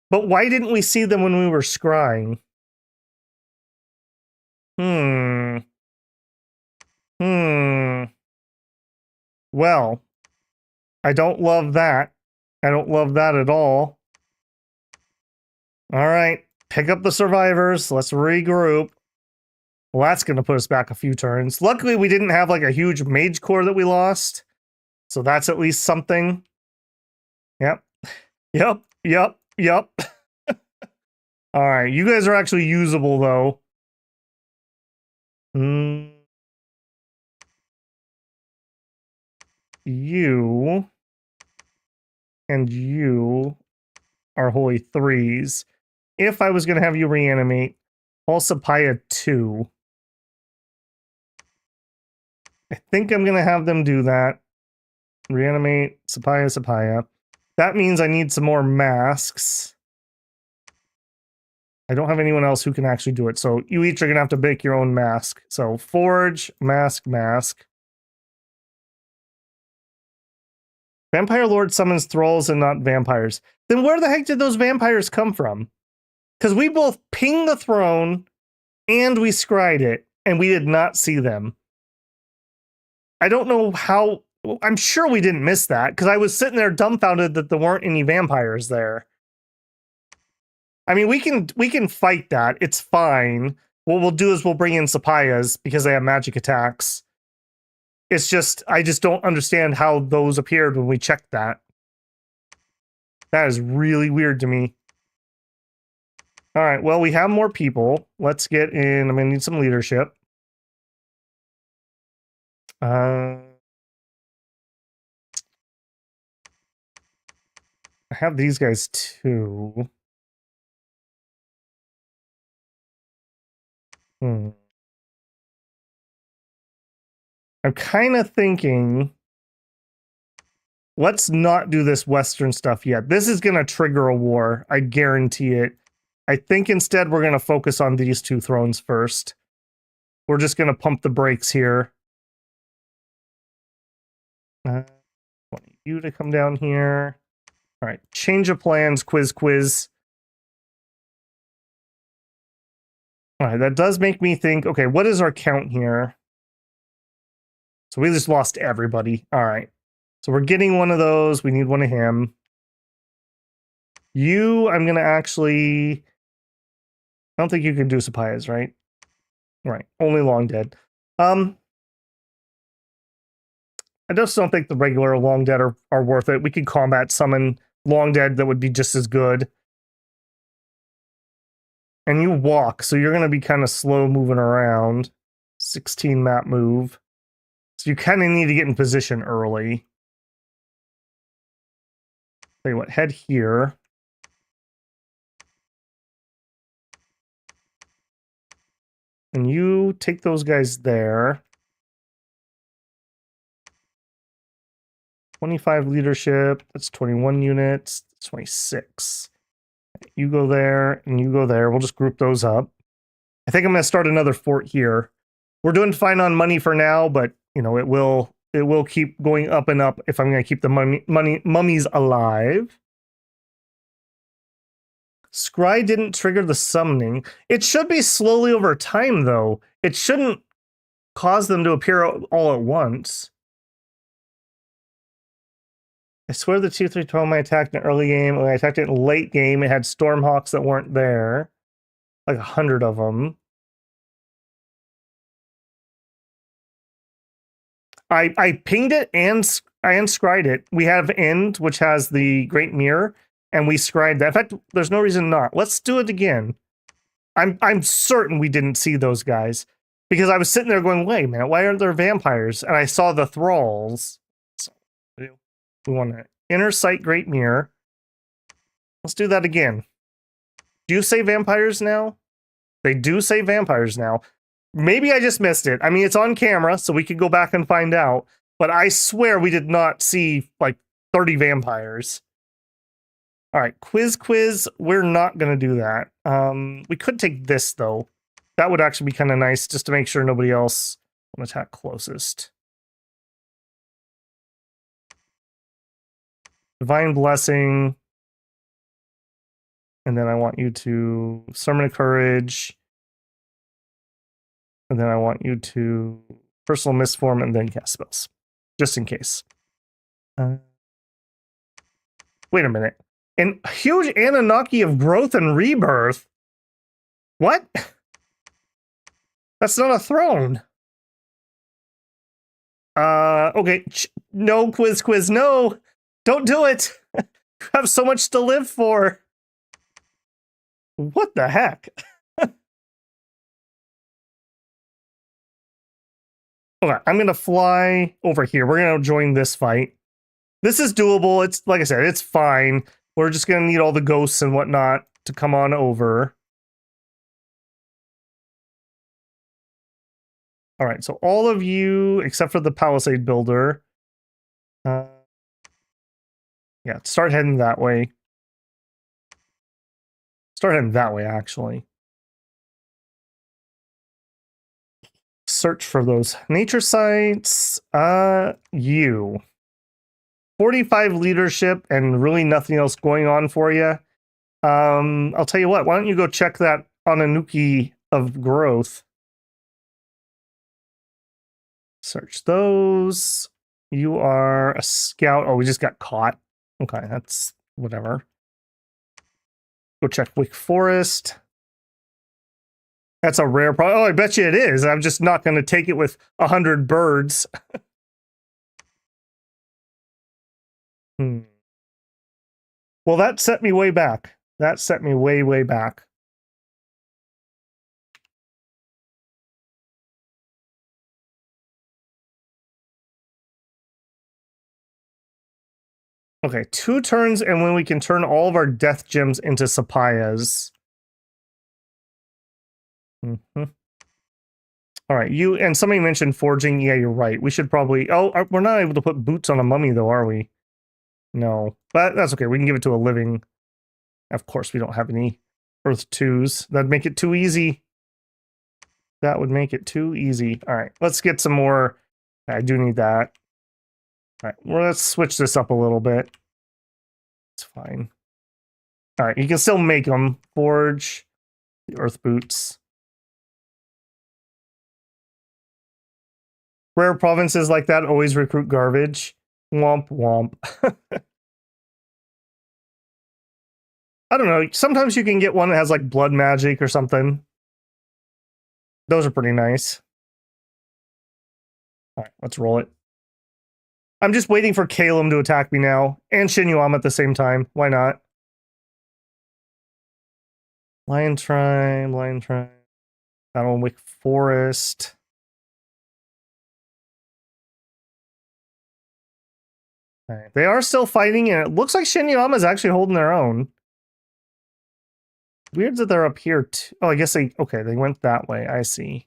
but why didn't we see them when we were scrying? Well, I don't love that. I don't love that at all. All right, pick up the survivors. Let's regroup. Well, that's going to put us back a few turns. Luckily, we didn't have like a huge mage core that we lost. So that's at least something. Yep. Yep. Yep. Yep. All right. You guys are actually usable, though. You and you are Holy Threes. If I was going to have you reanimate, Pulsapaya 2. I think I'm going to have them do that. Reanimate, Sapaya. That means I need some more masks. I don't have anyone else who can actually do it, so you each are going to have to make your own mask. So, forge, mask. Vampire Lord summons thralls and not vampires. Then where the heck did those vampires come from? Because we both pinged the throne and we scryed it, and we did not see them. I don't know how... I'm sure we didn't miss that, because I was sitting there dumbfounded that there weren't any vampires there. I mean, we can fight that. It's fine. What we'll do is we'll bring in Sapayas, because they have magic attacks. It's just, I just don't understand how those appeared when we checked that. That is really weird to me. All right, well, we have more people. Let's get in. I'm going to need some leadership. I have these guys too. I'm kind of thinking, let's not do this Western stuff yet. This is going to trigger a war. I guarantee it. I think instead we're going to focus on these two thrones first. We're just going to pump the brakes here. Want you to come down here. All right, change of plans, quiz. All right, that does make me think, okay, what is our count here? So we just lost everybody. All right. So we're getting one of those. We need one of him. You, I'm going to actually... I don't think you can do Sapayas, right? Right. Only long dead. I just don't think the regular long dead are worth it. We could combat summon long dead that would be just as good. And you walk, so you're going to be kind of slow moving around. 16 map move. So you kind of need to get in position early. Tell you what, head here. And you take those guys there. 25 leadership. That's 21 units. That's 26. You go there, and you go there. We'll just group those up. I think I'm going to start another fort here. We're doing fine on money for now, but you know it will keep going up and up if I'm going to keep the mummies alive. Scry didn't trigger the summoning. It should be slowly over time, though. It shouldn't cause them to appear all at once. I swear the 2-3-12 I attacked in the early game. When I attacked it in late game, it had Stormhawks that weren't there. Like 100 of them. I pinged it and I unscried it. We have End, which has the Great Mirror, and we scried that. In fact, there's no reason not. Let's do it again. I'm certain we didn't see those guys. Because I was sitting there going, wait a minute, why aren't there vampires? And I saw the thralls. So we want to inner sight Great Mirror. Let's do that again. Do you say vampires now? They do say vampires now. Maybe I just missed it. I mean, it's on camera, so we could go back and find out. But I swear we did not see, like, 30 vampires. All right, quiz. We're not going to do that. We could take this, though. That would actually be kind of nice, just to make sure nobody else will attack closest. Divine Blessing. And then I want you to Sermon of Courage. And then I want you to Personal Misform and then cast spells. Just in case. Wait a minute. An huge Anunnaki of growth and rebirth? What? That's not a throne. Okay. No, quiz, no. Don't do it. You have so much to live for. What the heck? Okay, I'm going to fly over here. We're going to join this fight. This is doable. It's, like I said, it's fine. We're just going to need all the ghosts and whatnot to come on over. All right, so all of you, except for the Palisade Builder. Yeah, start heading that way. Start heading that way, actually. Search for those nature sites. You. 45 leadership and really nothing else going on for you. I'll tell you what, why don't you go check that Anunnaki of growth. Search those. You are a scout. Oh, we just got caught. Okay, that's whatever. Go check Wake Forest. That's a rare problem. Oh, I bet you it is. I'm just not going to take it with 100 birds. Well, that set me way back. That set me way back. Okay, 2 turns, and when we can turn all of our death gems into Sapayas. All right, you and somebody mentioned forging. Yeah, you're right. We should probably. Oh, we're not able to put boots on a mummy, though, are we? No, but that's okay. We can give it to a living. Of course, we don't have any Earth 2s. That'd make it too easy. That would make it too easy. All right, let's get some more. I do need that. All right, well, let's switch this up a little bit. It's fine. All right, you can still make them. Forge the Earth boots. Rare provinces like that always recruit garbage. Womp womp. I don't know. Sometimes you can get one that has like blood magic or something. Those are pretty nice. All right, let's roll it. I'm just waiting for Caelum to attack me now, and Shinyuam at the same time. Why not? Lion Tribe, Battlewick Forest. Okay. They are still fighting, and it looks like Shinyuam is actually holding their own. Weird that they're up here too. Oh, I guess they went that way. I see.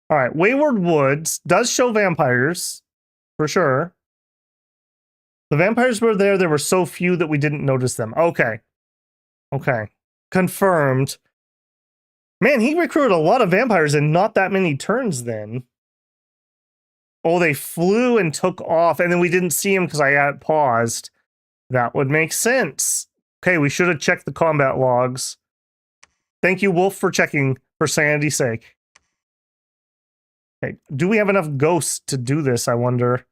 All right, Wayward Woods does show vampires, for sure. The vampires were there. There were so few that we didn't notice them. Okay. Okay. Confirmed. Man, he recruited a lot of vampires in not that many turns then. Oh, they flew and took off, and then we didn't see him because I had paused. That would make sense. Okay, we should have checked the combat logs. Thank you, Wolf, for checking, for sanity's sake. Okay, do we have enough ghosts to do this, I wonder?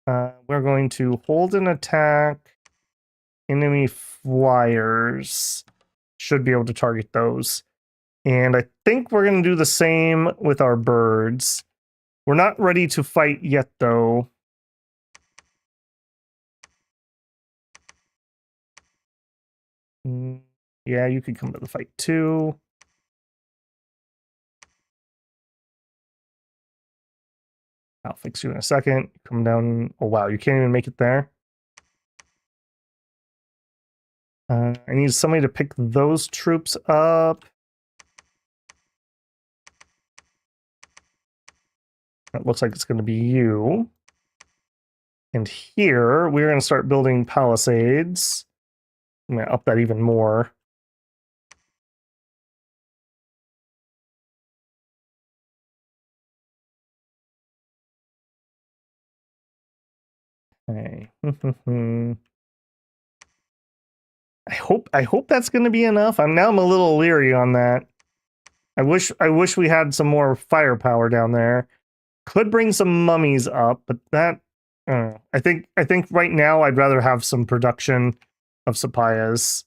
We're going to hold an attack. Enemy flyers. Should be able to target those. And I think we're going to do the same with our birds. We're not ready to fight yet, though. Yeah, you could come to the fight, too. I'll fix you in a second. Come down. Oh, wow, you can't even make it there. I need somebody to pick those troops up. It looks like it's going to be you. And here, we're going to start building palisades. I'm going to up that even more. Okay. I hope that's going to be enough. I'm a little leery on that. I wish we had some more firepower down there. Could bring some mummies up, but that I think right now I'd rather have some production of sapayas.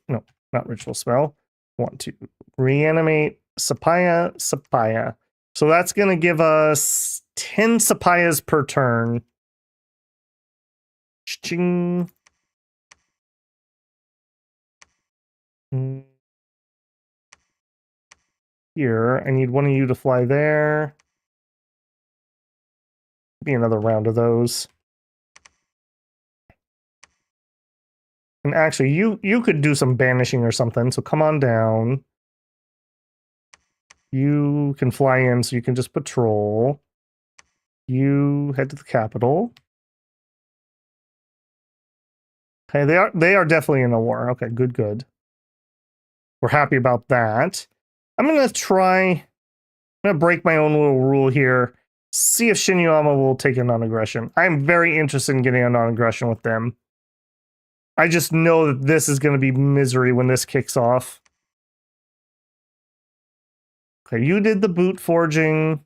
No, not ritual spell. Want to reanimate sapaya. So that's going to give us 10 sapayas per turn. Ching. Here, I need one of you to fly there. Be another round of those. And actually, you could do some banishing or something, so come on down. You can fly in, so you can just patrol. You head to the capital. Okay, they are definitely in a war. Okay, good. We're happy about that. I'm gonna break my own little rule here. See if Shinyama will take a non-aggression. I'm very interested in getting a non-aggression with them. I just know that this is going to be misery when this kicks off. Okay, you did the boot forging.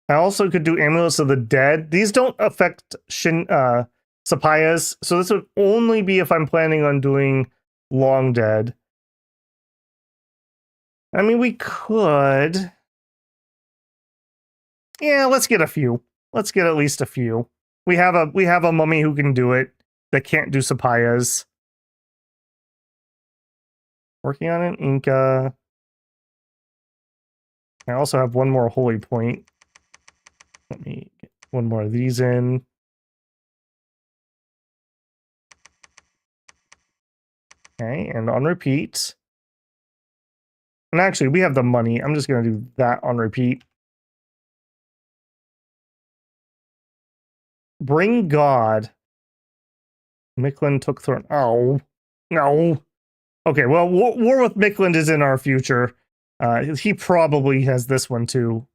I also could do Amulets of the Dead. These don't affect sapayas, so this would only be if I'm planning on doing Long Dead. I mean, we could. Yeah, let's get a few. Let's get at least a few. We have a mummy who can do it that can't do sapayas. Working on an Inca. I also have one more holy point. Let me get one more of these in. Okay, and on repeat. And actually, we have the money. I'm just going to do that on repeat. Bring God. Micklin took throne. Oh, no. Okay, well, war with Micklin is in our future. He probably has this one too.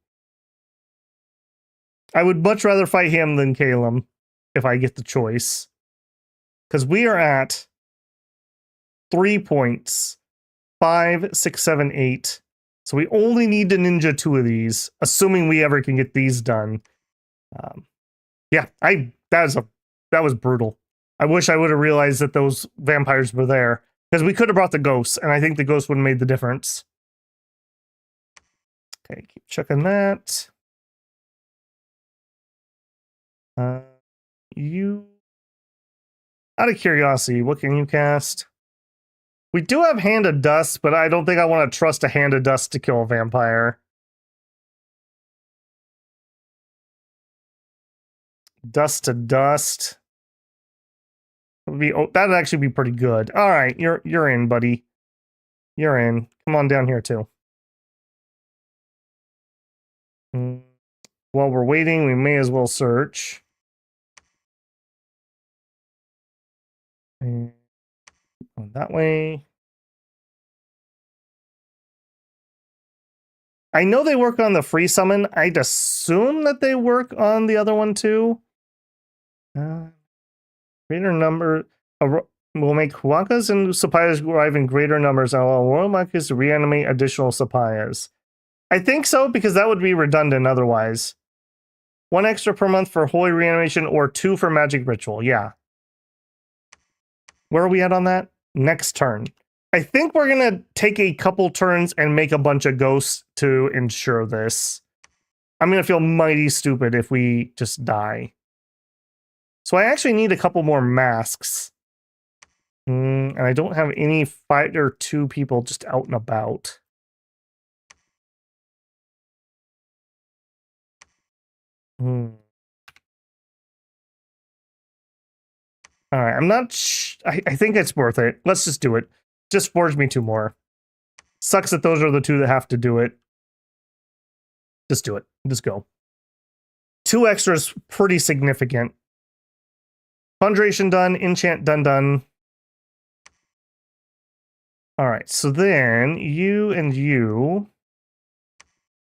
I would much rather fight him than Caelum if I get the choice. Because we are at 3 points. 5, 6, 7, 8. So we only need to ninja 2 of these, assuming we ever can get these done. Yeah, that was brutal. I wish I would have realized that those vampires were there, because we could have brought the ghosts, and I think the ghost would have made the difference. Okay, keep checking that. You, out of curiosity, what can you cast? We do have Hand of Dust, but I don't think I want to trust a Hand of Dust to kill a vampire. Dust to Dust. That'd actually be pretty good. All right, you're in, buddy. You're in. Come on down here too. While we're waiting, we may as well search. And that way. I know they work on the free summon. I'd assume that they work on the other one too. Greater number. We'll make Huacas and Sapayas arrive in greater numbers and allow Royal Markets to reanimate additional Sapayas. I think so, because that would be redundant otherwise. 1 extra per month for Holy Reanimation or 2 for Magic Ritual. Yeah. Where are we at on that? Next turn. I think we're going to take a couple turns and make a bunch of ghosts to ensure this. I'm going to feel mighty stupid if we just die. So I actually need a couple more masks. And I don't have any fighter 2 people just out and about. All right, I'm not. I think it's worth it. Let's just do it. Just forge me 2 more. Sucks that those are the 2 that have to do it. Just do it. Just go. 2 extras, pretty significant. Conjuration done. Enchant done. All right, so then you and you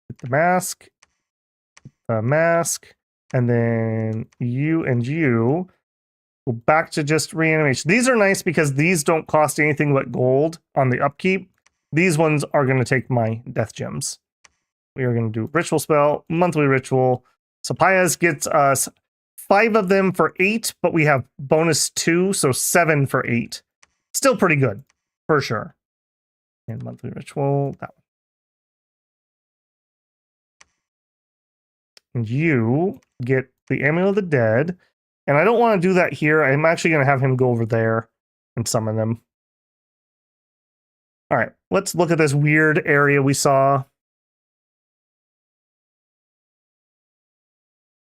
get the mask, and then you and you go back to just reanimation. These are nice because these don't cost anything but gold on the upkeep. These ones are going to take my death gems. We are going to do ritual spell, monthly ritual. Sapayas gets us 5 of them for 8, but we have bonus 2, so 7 for 8. Still pretty good, for sure. And monthly ritual, that one. And you get the Amulet of the Dead. And I don't want to do that here. I'm actually going to have him go over there and summon them. All right, let's look at this weird area we saw.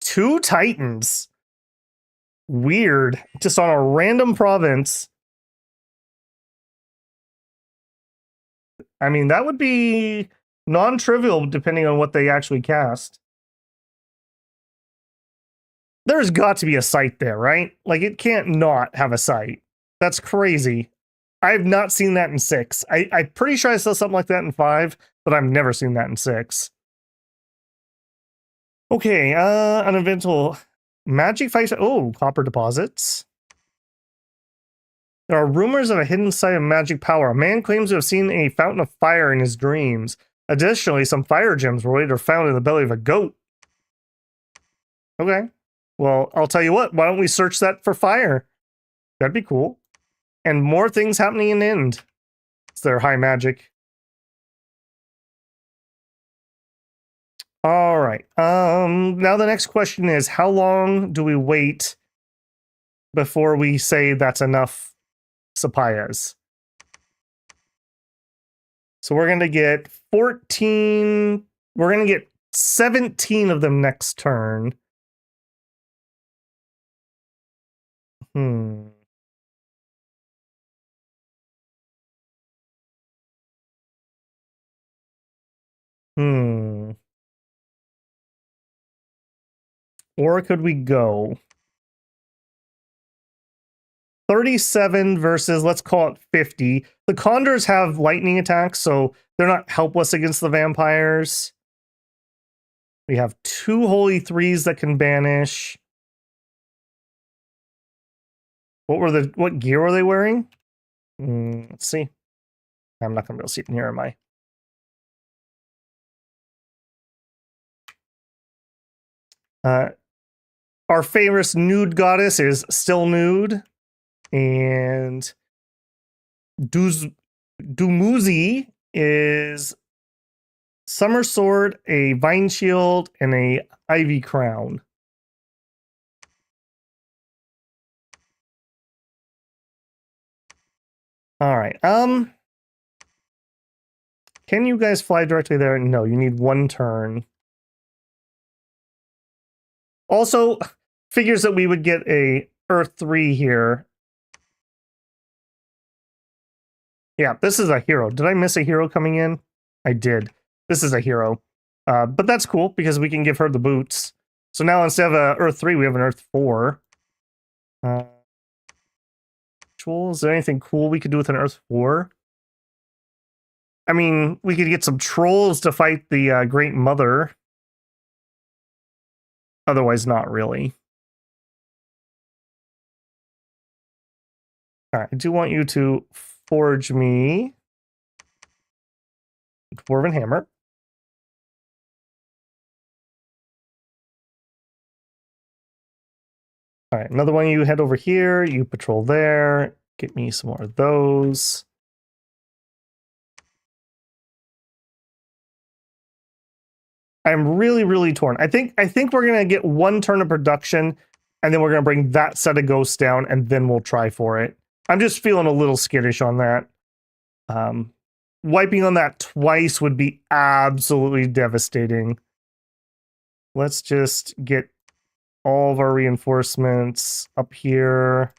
2 Titans. Weird. Just on a random province. I mean, that would be non-trivial depending on what they actually cast. There's got to be a site there, right? Like, it can't not have a site. That's crazy. I've not seen that in 6. I'm pretty sure I saw something like that in 5, but I've never seen that in 6. Okay, uneventful magic fight. Oh, copper deposits. There are rumors of a hidden site of magic power. A man claims to have seen a fountain of fire in his dreams. Additionally, some fire gems were later found in the belly of a goat. Okay. Well, I'll tell you what. Why don't we search that for fire? That'd be cool. And more things happening in End. It's their high magic. All right. Now the next question is, how long do we wait before we say that's enough Sapayas? So we're going to get 14. We're going to get 17 of them next turn. Hmm. Or could we go 37 versus, let's call it 50. The Condors have lightning attacks, so they're not helpless against the vampires. We have 2 Holy Threes that can banish. What gear were they wearing? Let's see. I'm not gonna be able to see it in here, am I? Our famous nude goddess is still nude. And Dumuzi is Summer Sword, a Vine Shield, and a Ivy Crown. All right. Can you guys fly directly there? No, you need 1 turn. Also, figures that we would get a Earth 3 here. Yeah, this is a hero. Did I miss a hero coming in? I did. This is a hero. But that's cool because we can give her the boots. So now instead of a Earth 3, we have an Earth 4. Is there anything cool we could do with an Earth 4? I mean, we could get some trolls to fight the Great Mother. Otherwise, not really. All right, I do want you to forge me a Dwarven Hammer. All right, another one, you head over here, you patrol there, get me some more of those. I'm really, really torn. I think we're gonna get 1 turn of production, and then we're gonna bring that set of ghosts down, and then we'll try for it. I'm just feeling a little skittish on that. Wiping on that twice would be absolutely devastating. Let's just get all of our reinforcements up here.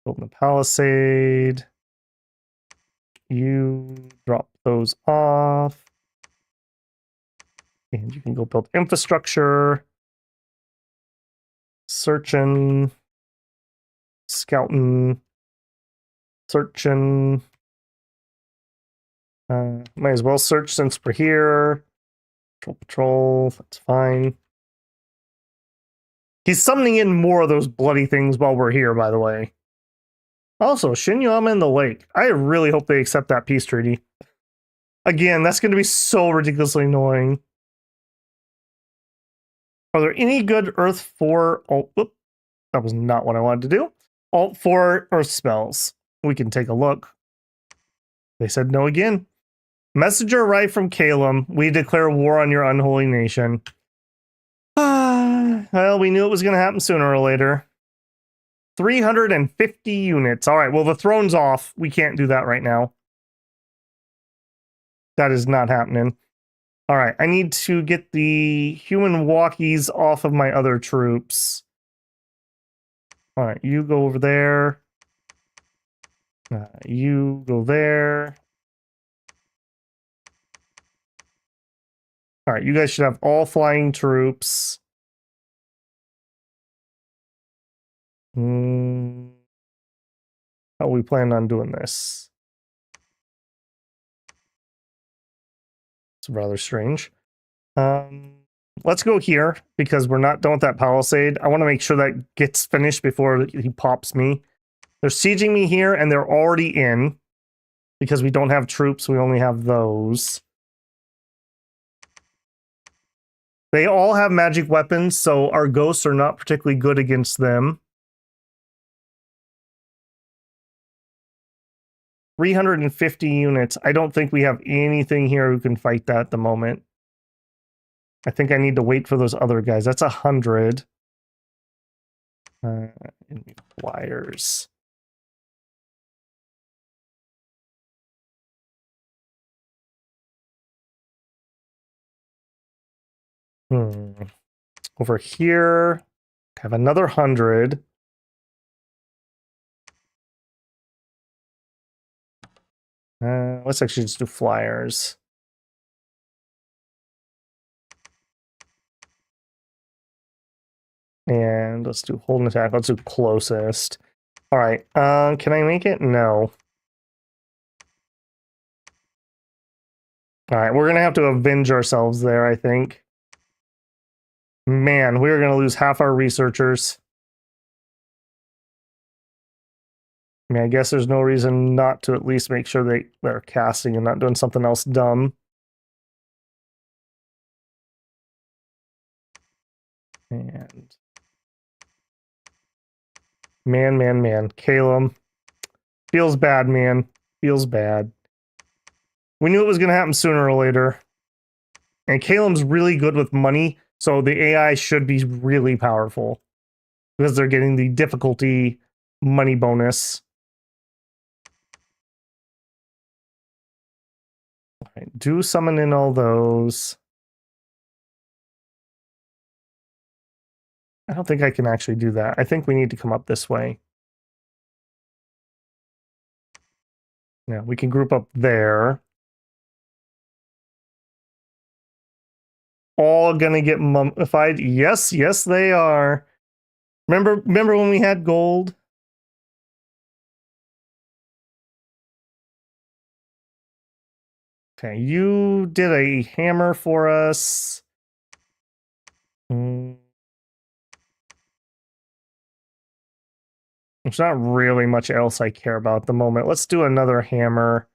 Building the palisade. You drop those off. And you can go build infrastructure. Searching. Scouting. Searching. Might as well search since we're here. Patrol, that's fine. He's summoning in more of those bloody things while we're here, by the way. Also, Shinyama in the lake. I really hope they accept that peace treaty. Again, that's going to be so ridiculously annoying. Are there any good Earth 4... Oh, whoop, that was not what I wanted to do. Alt 4 Earth spells. We can take a look. They said no again. Messenger arrived from Caelum. We declare war on your unholy nation. Well, we knew it was going to happen sooner or later. 350 units. All right, well, the throne's off. We can't do that right now. That is not happening. All right, I need to get the human walkies off of my other troops. All right, you go over there. You go there. All right, you guys should have all flying troops. How we plan on doing this? It's rather strange. Let's go here because we're not done with that palisade. I want to make sure that gets finished before he pops me. They're sieging me here and they're already in because we don't have troops. We only have those. They all have magic weapons, so our ghosts are not particularly good against them. 350 units. I don't think we have anything here who can fight that at the moment. I think I need to wait for those other guys. That's 100. Flyers. Over here, have another 100. Let's actually just do flyers. And let's do hold and attack. Let's do closest. All right. Can I make it? No. All right. We're going to have to avenge ourselves there, I think. Man, we're going to lose half our researchers. I mean, I guess there's no reason not to at least make sure they're casting and not doing something else dumb. And man. Caelum. Feels bad, man. Feels bad. We knew it was going to happen sooner or later. And Caelum's really good with money, so the AI should be really powerful. Because they're getting the difficulty money bonus. All right, do summon in all those. I don't think I can actually do that. I think we need to come up this way. Yeah, we can group up there. All gonna get mummified. Yes, they are. Remember when we had gold? Okay, you did a hammer for us. There's not really much else I care about at the moment. Let's do another hammer.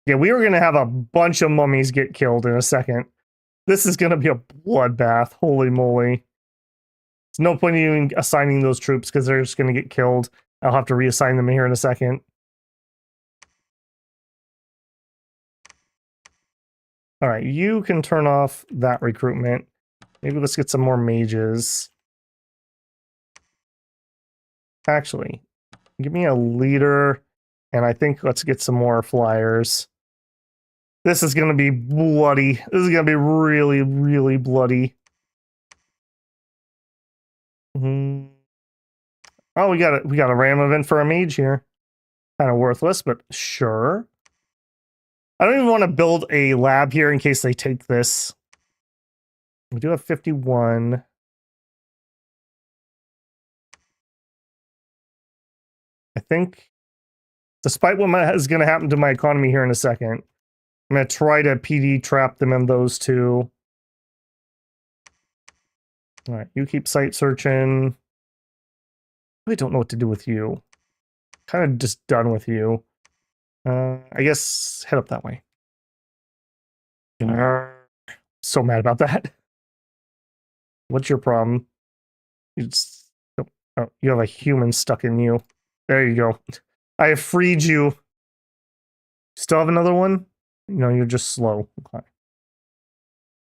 Yeah, we were going to have a bunch of mummies get killed in a second. This is going to be a bloodbath. Holy moly. There's no point in even assigning those troops because they're just going to get killed. I'll have to reassign them here in a second. All right, you can turn off that recruitment. Maybe let's get some more mages. Actually, give me a leader, and I think let's get some more flyers. This is going to be bloody. This is going to be really, really bloody. Oh, we got a random event for a mage here. Kind of worthless, but sure. I don't even want to build a lab here in case they take this. We do have 51. I think, despite what is going to happen to my economy here in a second, I'm going to try to PD trap them in those two. All right, you keep site searching. I really don't know what to do with you. Kind of just done with you. I guess head up that way. So mad about that. What's your problem? Oh, you have a human stuck in you. There you go. I have freed you. Still have another one? No, you're just slow. Okay.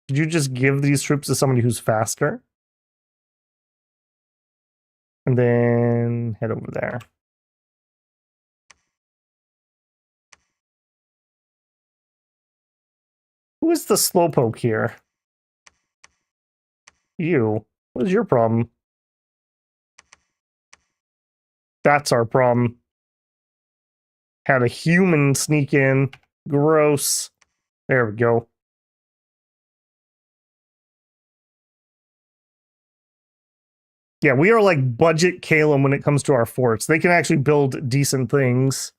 Did you just give these troops to somebody who's faster? And then head over there. Who is the slowpoke here? You. What is your problem? That's our problem. Had a human sneak in. Gross. There we go. Yeah, we are like budget Caelum when it comes to our forts. They can actually build decent things.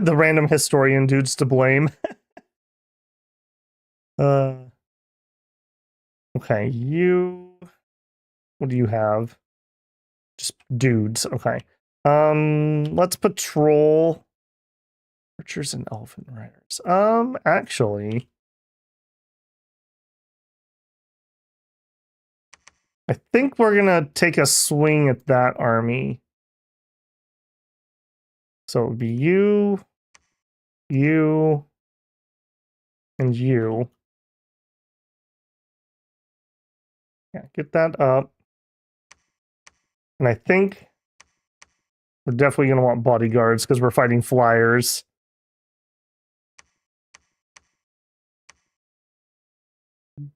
The random historian dudes to blame. Okay, you... What do you have? Just dudes, okay. Let's patrol... Archers and elephant riders. Actually... I think we're gonna take a swing at that army. So it would be you, you, and you. Yeah, get that up. And I think we're definitely going to want bodyguards because we're fighting fliers.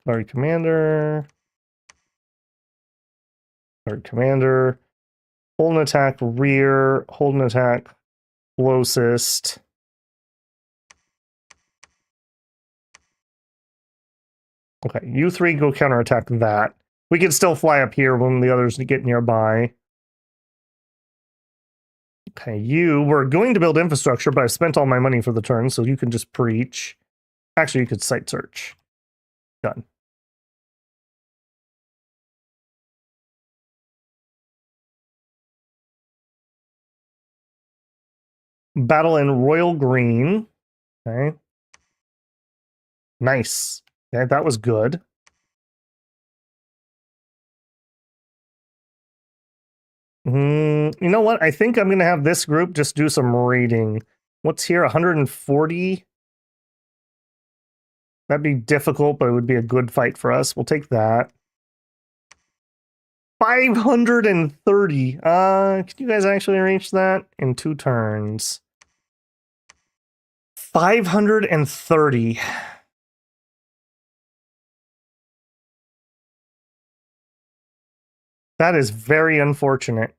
Guard commander. Guard commander. Hold an attack rear. Hold an attack closest. Okay, you three go counterattack that. We can still fly up here when the others get nearby. Okay, we're going to build infrastructure, but I spent all my money for the turn, so you can just preach. Actually, you could site search. Done. Battle in Royal Green. Okay. Nice. Okay, that was good. You know what? I think I'm going to have this group just do some raiding. What's here? 140? That'd be difficult, but it would be a good fight for us. We'll take that. 530. Can you guys actually reach that in 2 turns? 530. That is very unfortunate.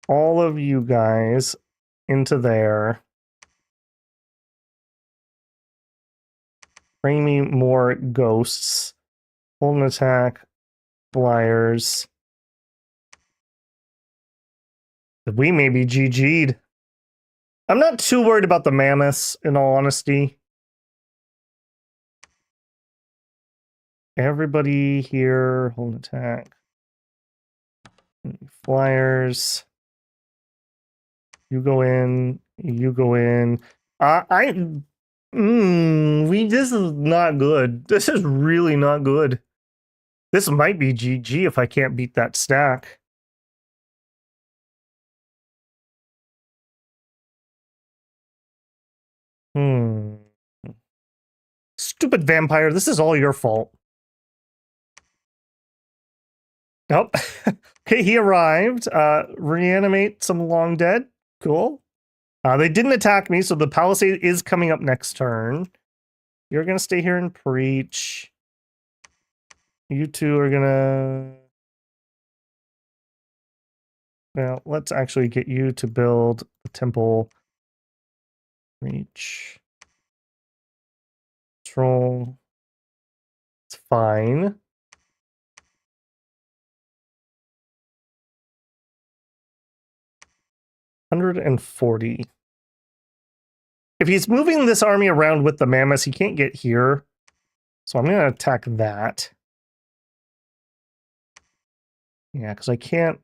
All of you guys into there. Bring me more ghosts. Hold an attack. Flyers. We may be GG'd. I'm not too worried about the mammoths, in all honesty. Everybody here, hold an attack. Flyers. You go in. You go in. This is not good. This is really not good. This might be GG if I can't beat that stack. Stupid vampire, this is all your fault. Nope. Okay, he arrived. Reanimate some long dead. Cool. They didn't attack me, so the palisade is coming up next turn. You're gonna stay here and preach. You two are gonna... Well, let's actually get you to build the temple. Reach. Control. It's fine. $140. If he's moving this army around with the mammoths, he can't get here. So I'm going to attack that. Yeah, because I can't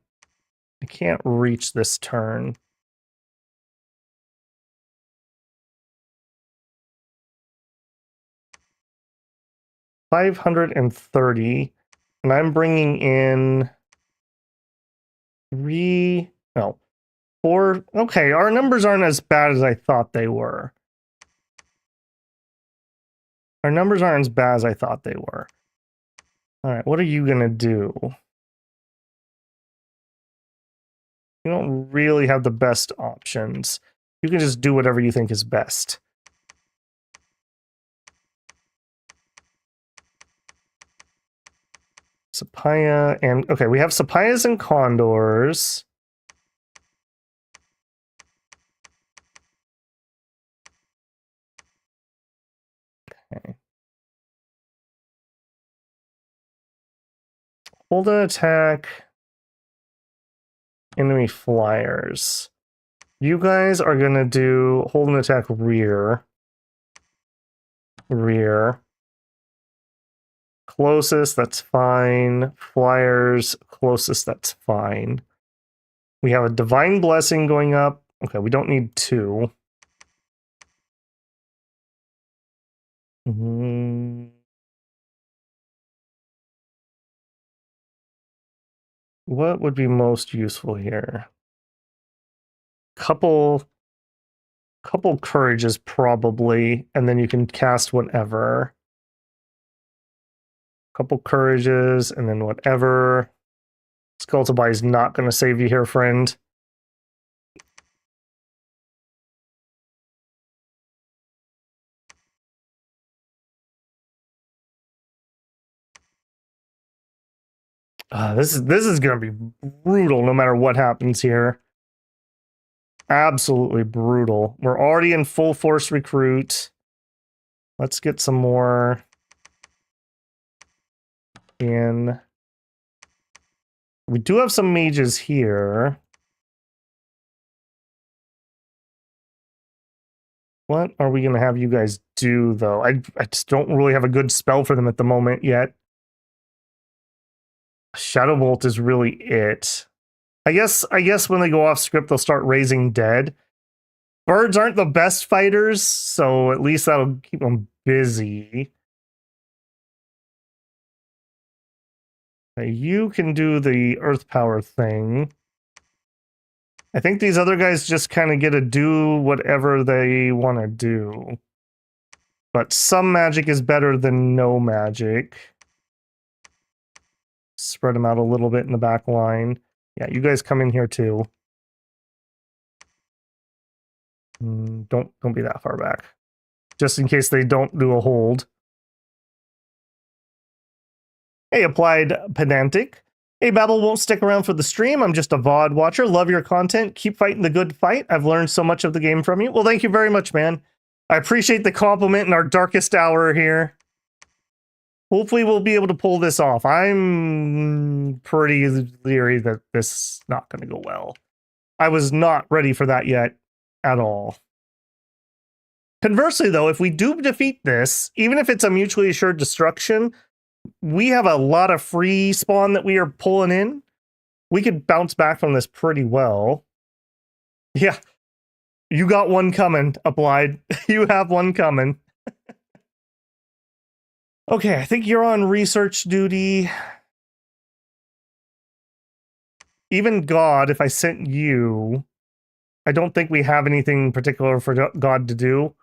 reach this turn. $530, and I'm bringing in 4. Okay, our numbers aren't as bad as I thought they were. Our numbers aren't as bad as I thought they were. All right, what are you gonna do? You don't really have the best options. You can just do whatever you think is best. Sapaya and... Okay, we have Sapayas and Condors. Okay. Hold an attack. Enemy flyers. You guys are gonna do hold an attack rear. Rear. Closest, that's fine. Flyers, closest, that's fine. We have a divine blessing going up. Okay, we don't need 2. What would be most useful here? Couple courages probably, and then you can cast whatever. Couple courages, and then whatever. Skulltabai is not going to save you here, friend. This is going to be brutal no matter what happens here. Absolutely brutal. We're already in full force recruit. Let's get some more in. We do have some mages here. What are we going to have you guys do, though? I just don't really have a good spell for them at the moment yet. Shadow Bolt is really it. I guess when they go off script, they'll start raising dead. Birds aren't the best fighters, so at least that'll keep them busy. You can do the earth power thing. I think these other guys just kind of get to do whatever they want to do. But some magic is better than no magic. Spread them out a little bit in the back line. Yeah, you guys come in here too. Don't be that far back. Just in case they don't do a hold. Hey, Applied Pedantic. Hey, Babel won't stick around for the stream. I'm just a VOD watcher. Love your content. Keep fighting the good fight. I've learned so much of the game from you. Well, thank you very much, man. I appreciate the compliment in our darkest hour here. Hopefully we'll be able to pull this off. I'm pretty leery that this is not going to go well. I was not ready for that yet at all. Conversely, though, if we do defeat this, even if it's a mutually assured destruction, we have a lot of free spawn that we are pulling in. We could bounce back from this pretty well. Yeah, you got one coming, Applied. You have one coming. Okay, I think you're on research duty. Even God, if I sent you, I don't think we have anything particular for God to do.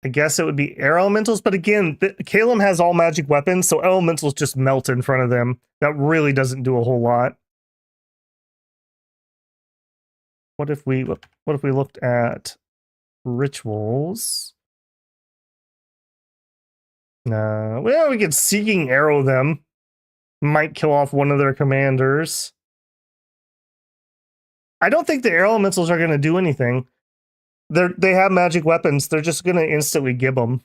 I guess it would be air elementals, but again, Caelum has all magic weapons, so elementals just melt in front of them. That really doesn't do a whole lot. What if we looked at rituals? Well, we could Seeking Arrow them. Might kill off one of their commanders. I don't think the air elementals are going to do anything. They have magic weapons. They're just going to instantly give them.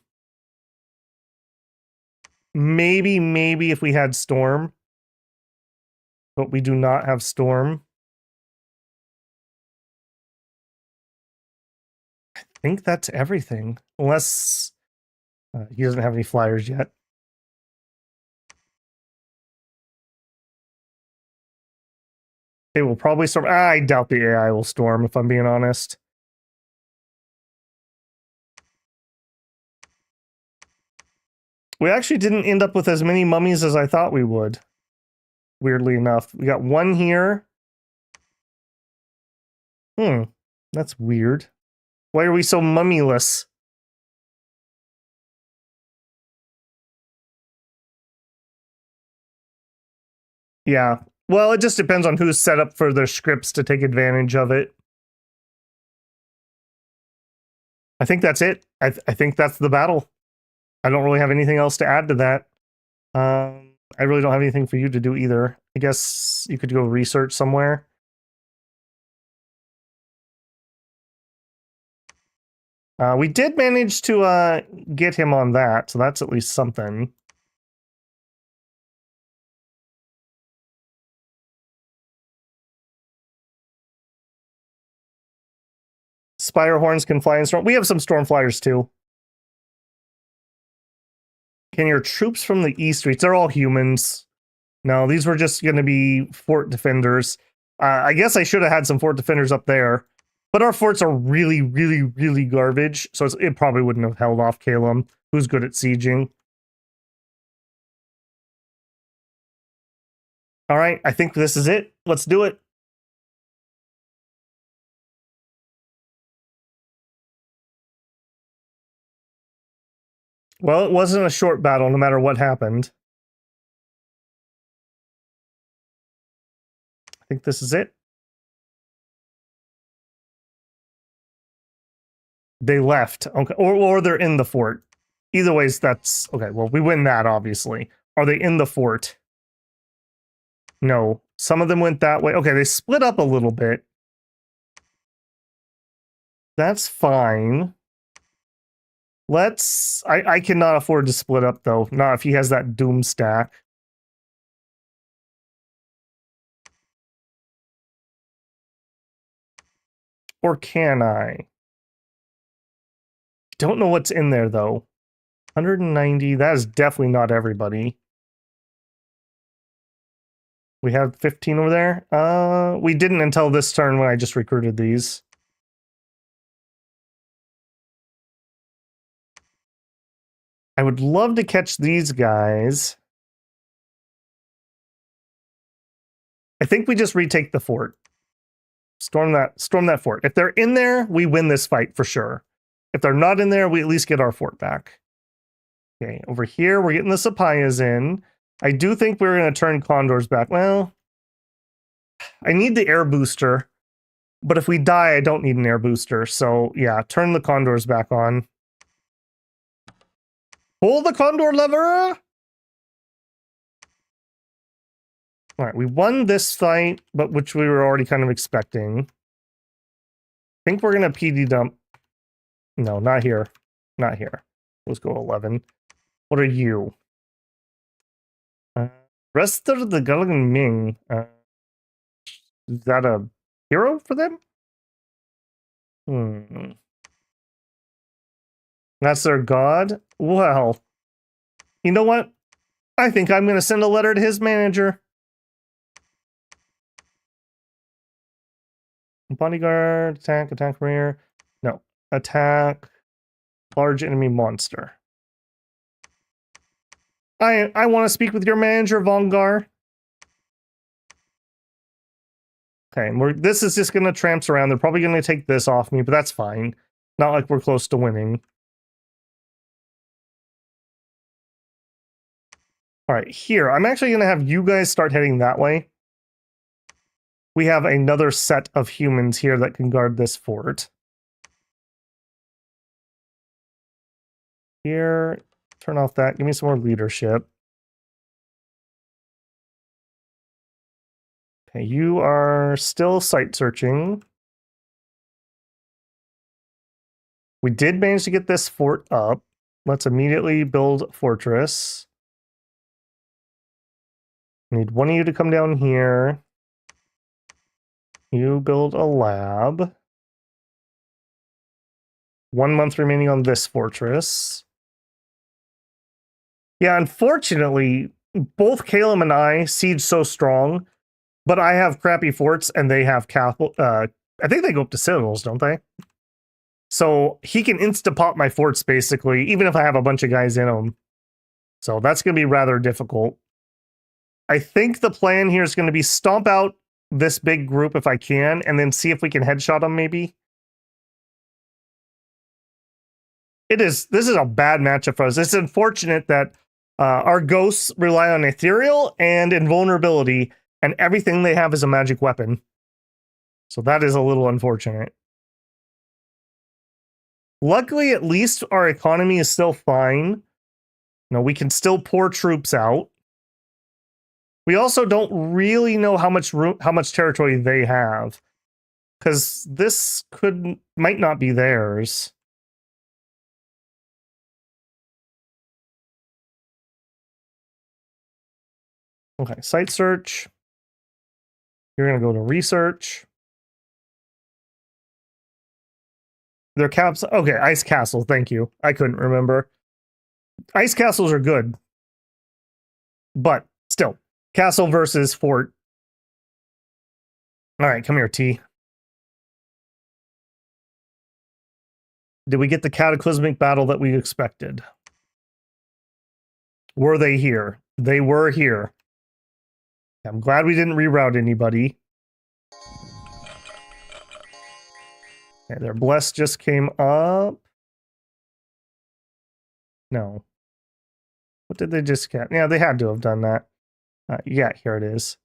Maybe if we had Storm. But we do not have Storm. I think that's everything. Unless he doesn't have any flyers yet. They will probably storm. I doubt the AI will storm, if I'm being honest. We actually didn't end up with as many mummies as I thought we would. Weirdly enough. We got one here. That's weird. Why are we so mummyless? Yeah. Well, it just depends on who's set up for their scripts to take advantage of it. I think that's it. I think that's the battle. I don't really have anything else to add to that. I really don't have anything for you to do either. I guess you could go research somewhere. We did manage to get him on that, so that's at least something. Spire horns can fly in storm. We have some storm flyers too. Can your troops from the east reach? They're all humans. No, these were just going to be fort defenders. I guess I should have had some fort defenders up there. But our forts are really, really, really garbage. So it probably wouldn't have held off Caelum, who's good at sieging. All right, I think this is it. Let's do it. Well, it wasn't a short battle, no matter what happened. I think this is it. They left. Okay, or they're in the fort. Either ways, that's okay. Well, we win that, obviously. Are they in the fort? No. Some of them went that way. Okay, they split up a little bit. That's fine. I cannot afford to split up, though. Not if he has that doom stack. Or can I? Don't know what's in there, though. 190, that is definitely not everybody. We have 15 over there. We didn't until this turn when I just recruited these. I would love to catch these guys. I think we just retake the fort. Storm that fort. If they're in there, we win this fight for sure. If they're not in there, we at least get our fort back. Okay, over here, we're getting the Sapayas in. I do think we're going to turn Condors back. Well, I need the air booster, but if we die, I don't need an air booster. So, yeah, turn the Condors back on. Pull the Condor lever! All right, we won this fight, but which we were already kind of expecting. I think we're going to PD dump. No, not here. Not here. Let's go 11. What are you? Rest of the Gulligan Ming. Is that a hero for them? That's their god? Well, you know what? I think I'm going to send a letter to his manager. Bodyguard, attack rear. No, attack large enemy monster. I want to speak with your manager, Vongar. Okay, this is just going to tramps around. They're probably going to take this off me, but that's fine. Not like we're close to winning. All right, here. I'm actually going to have you guys start heading that way. We have another set of humans here that can guard this fort. Here, turn off that. Give me some more leadership. Okay, you are still site searching. We did manage to get this fort up. Let's immediately build fortress. I need one of you to come down here. You build a lab. 1 month remaining on this fortress. Yeah, unfortunately, both Caelum and I siege so strong, but I have crappy forts and they have I think they go up to citadels, don't they? So he can insta-pop my forts, basically, even if I have a bunch of guys in them. So that's going to be rather difficult. I think the plan here is going to be stomp out this big group if I can, and then see if we can headshot them, maybe. This is a bad matchup for us. It's unfortunate that our ghosts rely on ethereal and invulnerability, and everything they have is a magic weapon. So that is a little unfortunate. Luckily, at least our economy is still fine. You know, we can still pour troops out. We also don't really know how much territory they have, because this might not be theirs. Okay, site search. You're going to go to research. Their caps. Okay, ice castle. Thank you. I couldn't remember. Ice castles are good, but still, castle versus fort. All right, come here, T. Did we get the cataclysmic battle that we expected? Were they here? They were here. I'm glad we didn't reroute anybody. Okay, their bless just came up. No. What did they just get? Yeah, they had to have done that. Yeah, here it is.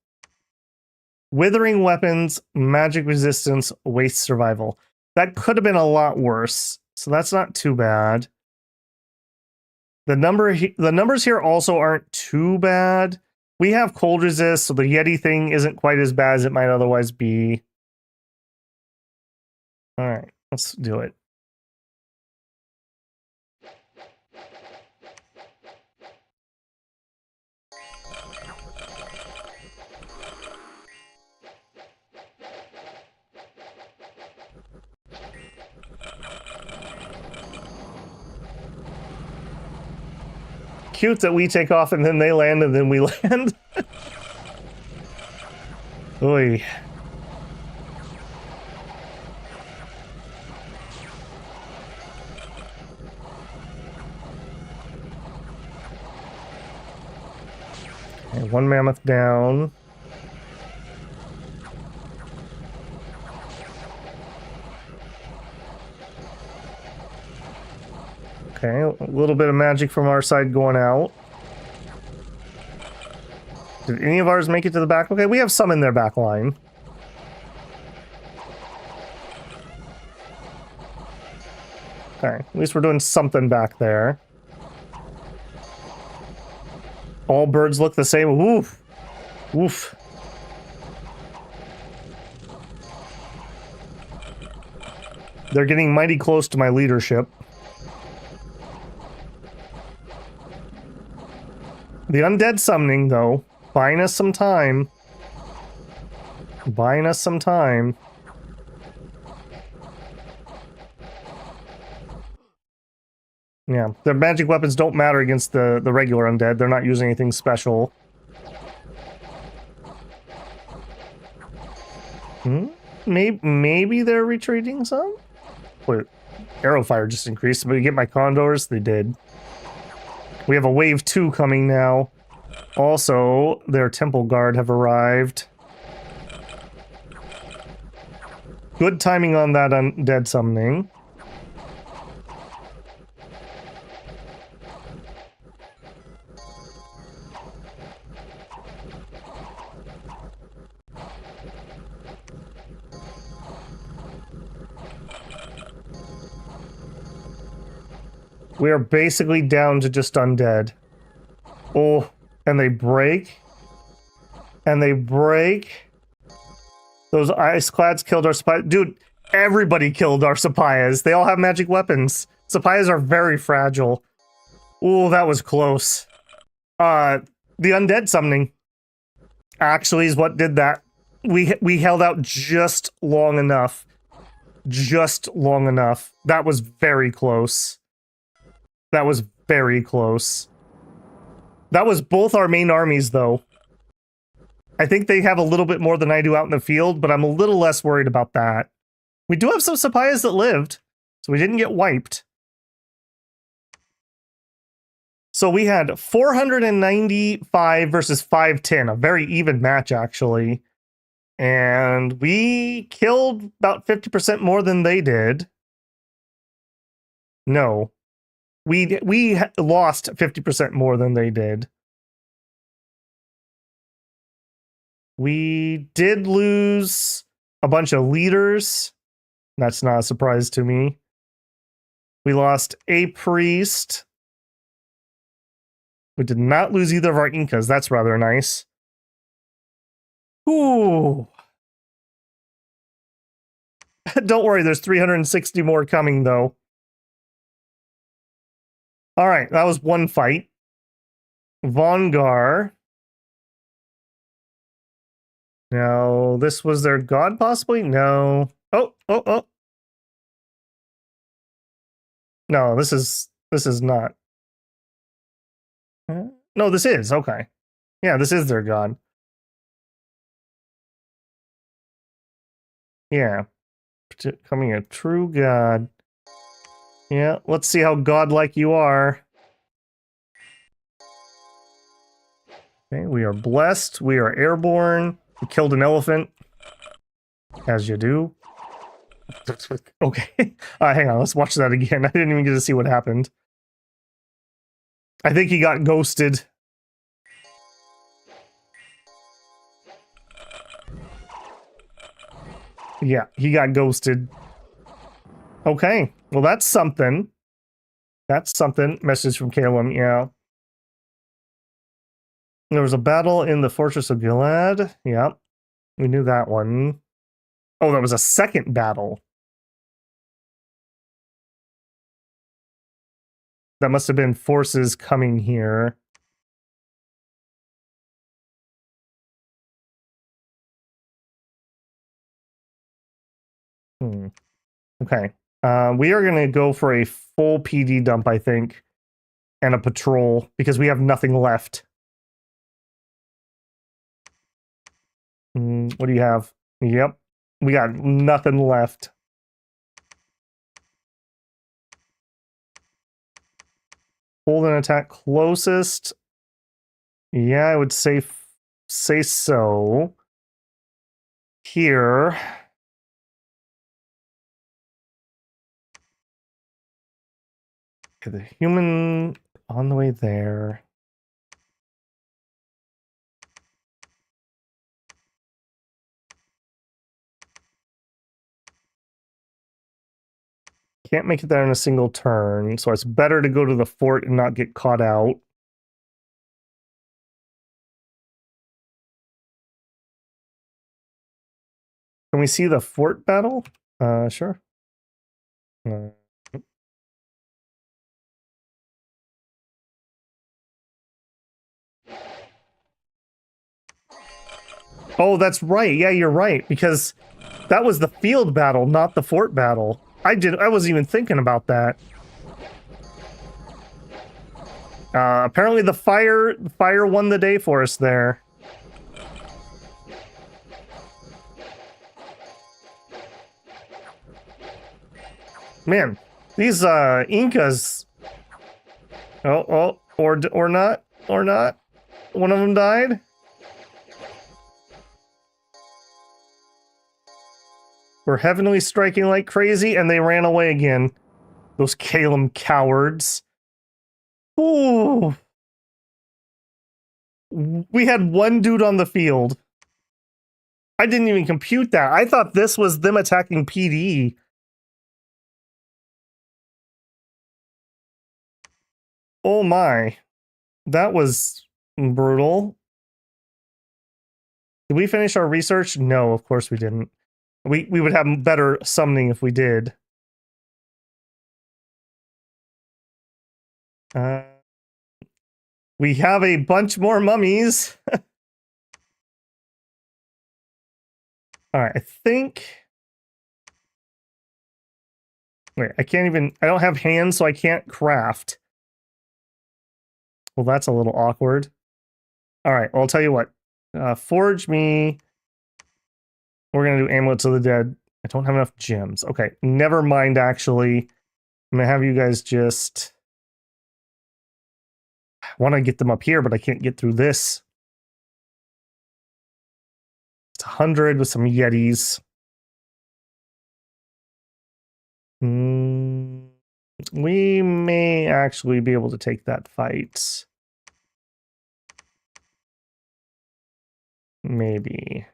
Withering weapons, magic resistance, waste survival. That could have been a lot worse. So that's not too bad. The numbers here also aren't too bad. We have cold resist, so the Yeti thing isn't quite as bad as it might otherwise be. All right. Let's do it. Cute that we take off and then they land and then we land. Oy. Okay, one mammoth down. Okay, a little bit of magic from our side going out. Did any of ours make it to the back? Okay, we have some in their back line. Okay, at least we're doing something back there. All birds look the same. Woof. Woof. They're getting mighty close to my leadership. The undead summoning, though, buying us some time. Buying us some time. Yeah, their magic weapons don't matter against the regular undead. They're not using anything special. Maybe they're retreating some? Wait, arrow fire just increased. But we get my condors? They did. We have a wave 2 coming now. Also, their temple guard have arrived. Good timing on that undead summoning. We are basically down to just undead. Oh, and they break. And they break. Those ice clads killed our Sapayas. Dude, everybody killed our Sapayas. They all have magic weapons. Sapayas are very fragile. Oh, that was close. The undead summoning actually is what did that. We held out just long enough. Just long enough. That was very close. That was very close. That was both our main armies, though. I think they have a little bit more than I do out in the field, but I'm a little less worried about that. We do have some Sapayas that lived, so we didn't get wiped. So we had 495 versus 510, a very even match, actually. And we killed about 50% more than they did. No. We lost 50% more than they did. We did lose a bunch of leaders. That's not a surprise to me. We lost a priest. We did not lose either of our Incas. That's rather nice. Ooh. Don't worry, there's 360 more coming, though. All right, that was one fight. Vongar. No, this was their god, possibly? No. Oh. No, this is not. No, this is. Okay. Yeah, this is their god. Yeah. Becoming a true god. Yeah, let's see how godlike you are. Okay, we are blessed. We are airborne. We killed an elephant. As you do. Okay. Hang on, let's watch that again. I didn't even get to see what happened. I think he got ghosted. Yeah, he got ghosted. Okay, well that's something. That's something. Message from Caelum, yeah. There was a battle in the Fortress of Gilad. Yeah, we knew that one. Oh, that was a second battle. That must have been forces coming here. Okay. We are going to go for a full PD dump, I think, and a patrol, because we have nothing left. What do you have? Yep. We got nothing left. Hold an attack closest. Yeah, I would say so. Here. Okay, the human on the way there. Can't make it there in a single turn, so it's better to go to the fort and not get caught out. Can we see the fort battle? Sure. Oh, that's right. Yeah, you're right, because that was the field battle, not the fort battle. I wasn't even thinking about that. Apparently the fire won the day for us there. Man, these Incas. Or not. One of them died. We're heavenly striking like crazy, and they ran away again. Those Caelum cowards. Ooh. We had one dude on the field. I didn't even compute that. I thought this was them attacking PD. Oh my. That was brutal. Did we finish our research? No, of course we didn't. We would have better summoning if we did. We have a bunch more mummies. All right, I think... Wait, I don't have hands, so I can't craft. Well, that's a little awkward. All right, well, I'll tell you what. Forge me. We're going to do amulets of the dead. I don't have enough gems. Okay, never mind, actually. I'm going to have you guys just... I want to get them up here, but I can't get through this. It's 100 with some Yetis. We may actually be able to take that fight. Maybe.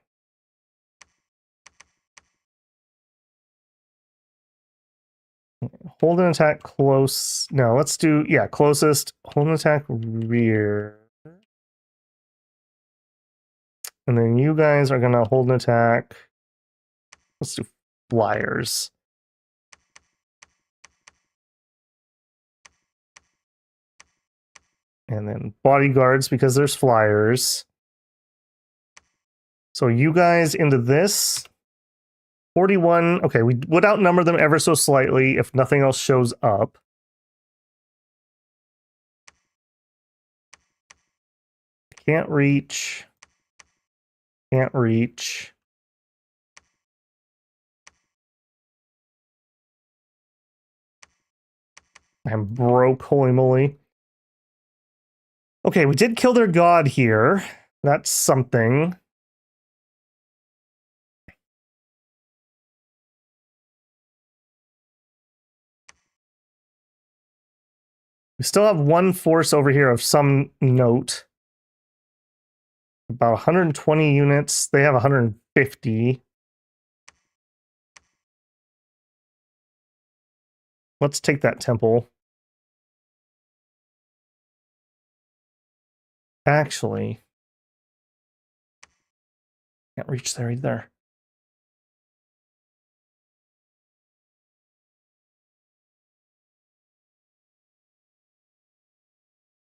Hold an attack close. No, let's do, yeah, closest. Hold an attack rear. And then you guys are going to hold an attack. Let's do fliers. And then bodyguards, because there's flyers. So you guys into this. 41. Okay, we would outnumber them ever so slightly if nothing else shows up. Can't reach. Can't reach. I'm broke, holy moly. Okay, we did kill their god here. That's something. We still have one force over here of some note. About 120 units. They have 150. Let's take that temple. Actually, can't reach there either.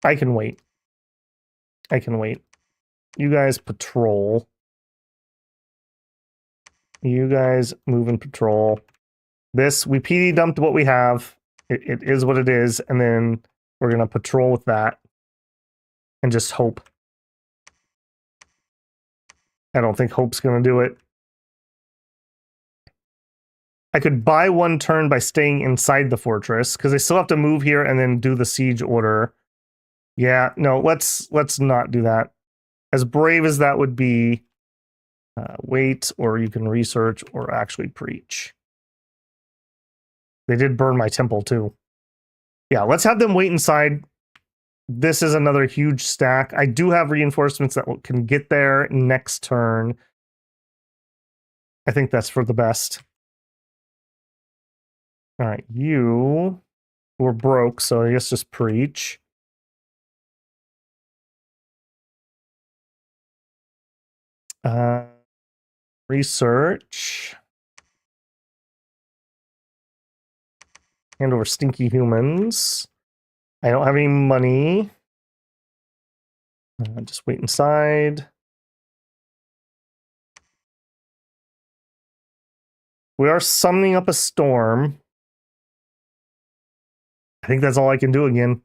I can wait. I can wait. You guys patrol. You guys move and patrol. This, we PD dumped what we have. It is what it is. And then we're going to patrol with that. And just hope. I don't think hope's going to do it. I could buy one turn by staying inside the fortress, because I still have to move here and then do the siege order. Yeah, no, let's not do that. As brave as that would be, wait, or you can research or actually preach. They did burn my temple too. Yeah, let's have them wait inside. This is another huge stack. I do have reinforcements that can get there next turn. I think that's for the best. All right, you were broke, so I guess just preach. Research. Hand over stinky humans. I don't have any money. Just wait inside. We are summoning up a storm. I think that's all I can do again.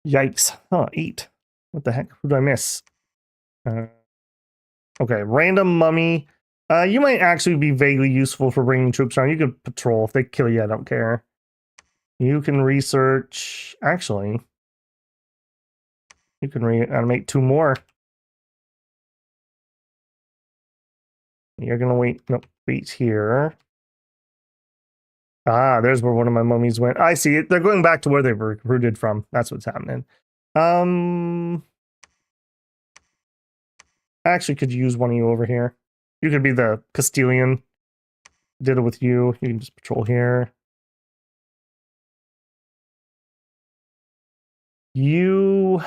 Yikes. Oh, 8. What the heck? Who did I miss? Okay, random mummy. You might actually be vaguely useful for bringing troops around. You could patrol. If they kill you, I don't care. You can research. Actually, you can reanimate 2 more. You're gonna wait. Nope, wait here. Ah, there's where one of my mummies went. I see it. They're going back to where they were recruited from. That's what's happening. I actually could use one of you over here. You could be the Castilian. Did it with you. You can just patrol here. You...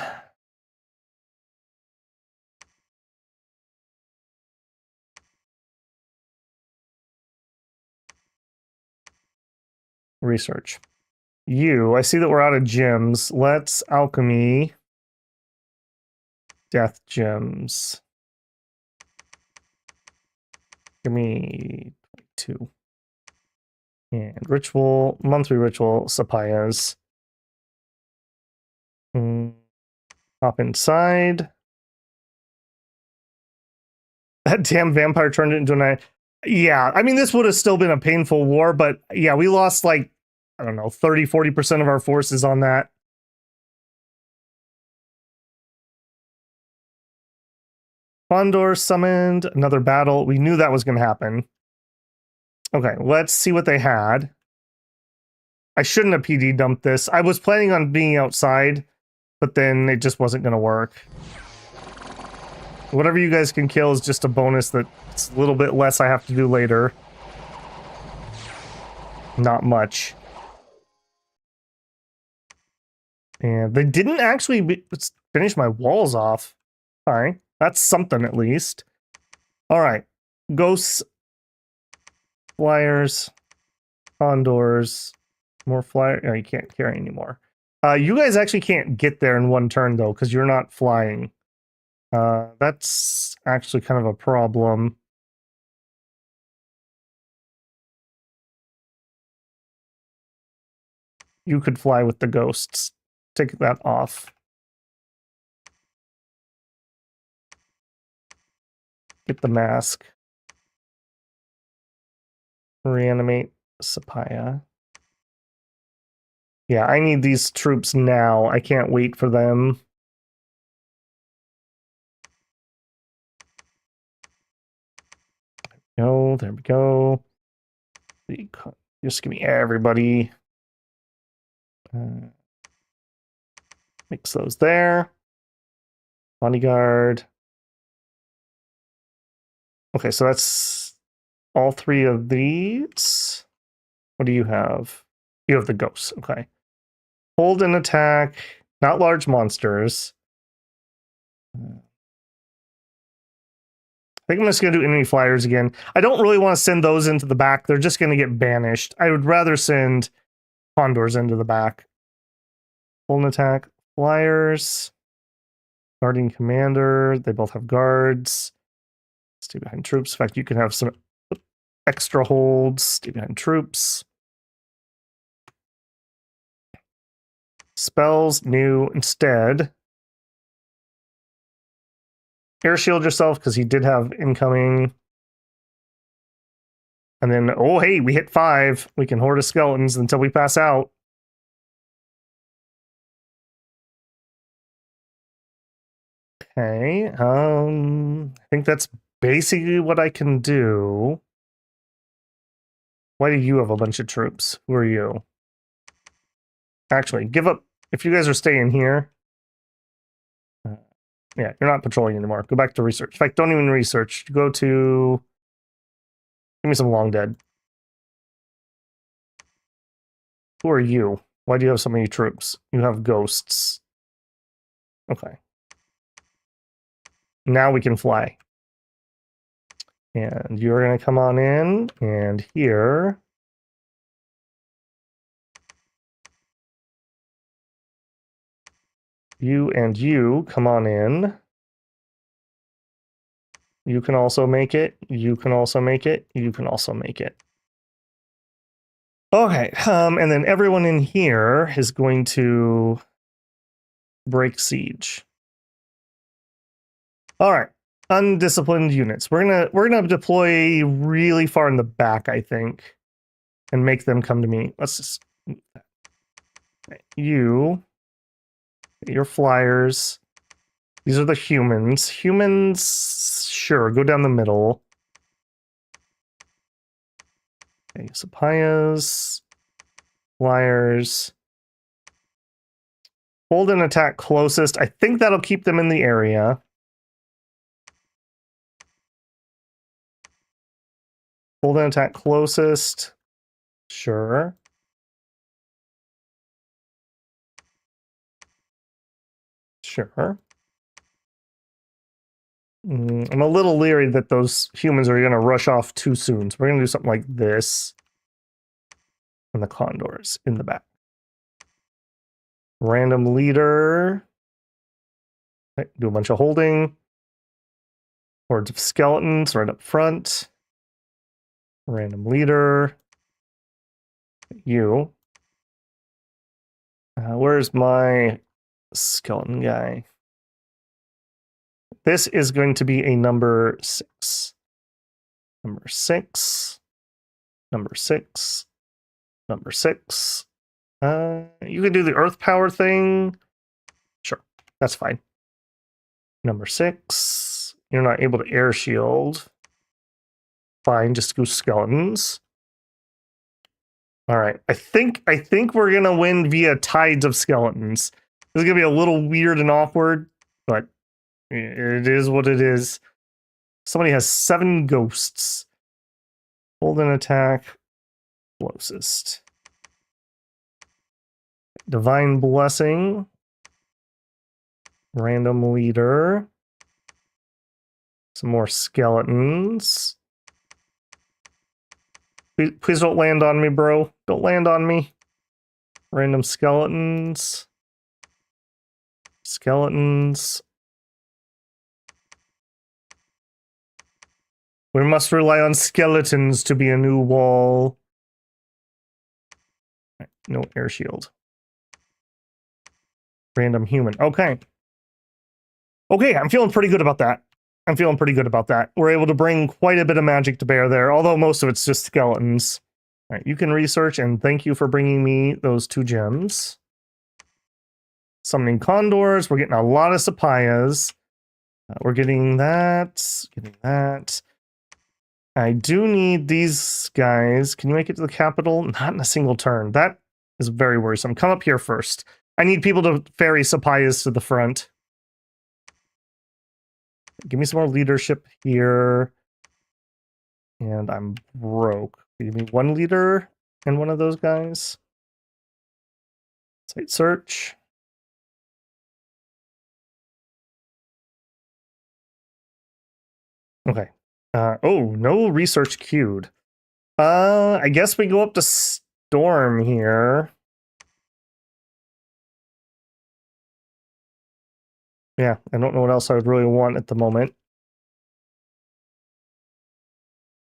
research. You, I see that we're out of gems. Let's alchemy. Death gems. Give me 22. And ritual, monthly ritual, sapayas. Hop inside. That damn vampire turned it into a knight. Yeah, I mean, this would have still been a painful war, but yeah, we lost like, I don't know, 30-40% of our forces on that. Condor summoned, another battle. We knew that was going to happen. Okay, let's see what they had. I shouldn't have PD dumped this. I was planning on being outside, but then it just wasn't going to work. Whatever you guys can kill is just a bonus that's a little bit less I have to do later. Not much. And they didn't actually finish my walls off. All right, that's something at least. All right, ghosts, flyers, condors, more flyer. No, you can't carry anymore. You guys actually can't get there in one turn though, because you're not flying. That's actually kind of a problem. You could fly with the ghosts. Take that off. Get the mask. Reanimate Sapaya. Yeah, I need these troops now. I can't wait for them. There we go. Just give me everybody. Mix those there. Bodyguard. Okay, so that's all 3 of these. What do you have? You have the ghosts. Okay. Hold and attack. Not large monsters. I think I'm just going to do enemy flyers again. I don't really want to send those into the back. They're just going to get banished. I would rather send condors into the back. Hold and attack. flyers. Guardian commander. They both have guards. Stay behind troops. In fact, you can have some extra holds. Stay behind troops. Spells, new instead. Air shield yourself because he did have incoming. And then, oh, hey, we hit 5. We can hoard a skeletons until we pass out. Okay, I think that's basically what I can do. Why do you have a bunch of troops? Who are you? Actually, give up. If you guys are staying here. Yeah, you're not patrolling anymore. Go back to research. In fact, don't even research. Go to... Give me some long dead. Who are you? Why do you have so many troops? You have ghosts. Okay. Now we can fly. And you're going to come on in. And here... You and you come on in. You can also make it. You can also make it. You can also make it. Okay, and then everyone in here is going to break siege. All right, undisciplined units. We're gonna deploy really far in the back, I think, and make them come to me. Let's just you. Your flyers. These are the humans. Humans, sure, go down the middle. Okay, Sapayas, flyers. Hold an attack closest. I think that'll keep them in the area. Hold an attack closest. Sure. Sure. I'm a little leery that those humans are going to rush off too soon. So we're going to do something like this. And the condors in the back. Random leader. Okay, do a bunch of holding. Hordes of skeletons right up front. Random leader. You. Where's my skeleton guy? This is going to be a number 6. Number 6. Number 6. Number 6. You can do the earth power thing. Sure, that's fine. Number 6. You're not able to air shield. Fine, just go skeletons. All right, I think we're gonna win via tides of skeletons. This is gonna be a little weird and awkward, but it is what it is. Somebody has 7 ghosts. Hold an attack closest. Divine blessing. Random leader. Some more skeletons. Please don't land on me, bro. Don't land on me. Random skeletons. Skeletons. We must rely on skeletons to be a new wall. No air shield. Random human. Okay. Okay, I'm feeling pretty good about that. We're able to bring quite a bit of magic to bear there, although most of it's just skeletons. All right, you can research, and thank you for bringing me those 2 gems. Summoning condors. We're getting a lot of sapayas. We're getting that. I do need these guys. Can you make it to the capital? Not in a single turn. That is very worrisome. Come up here first. I need people to ferry sapayas to the front. Give me some more leadership here. And I'm broke. Give me 1 leader and one of those guys. Site search. Okay. Oh, no research queued. I guess we go up to Storm here. Yeah, I don't know what else I would really want at the moment.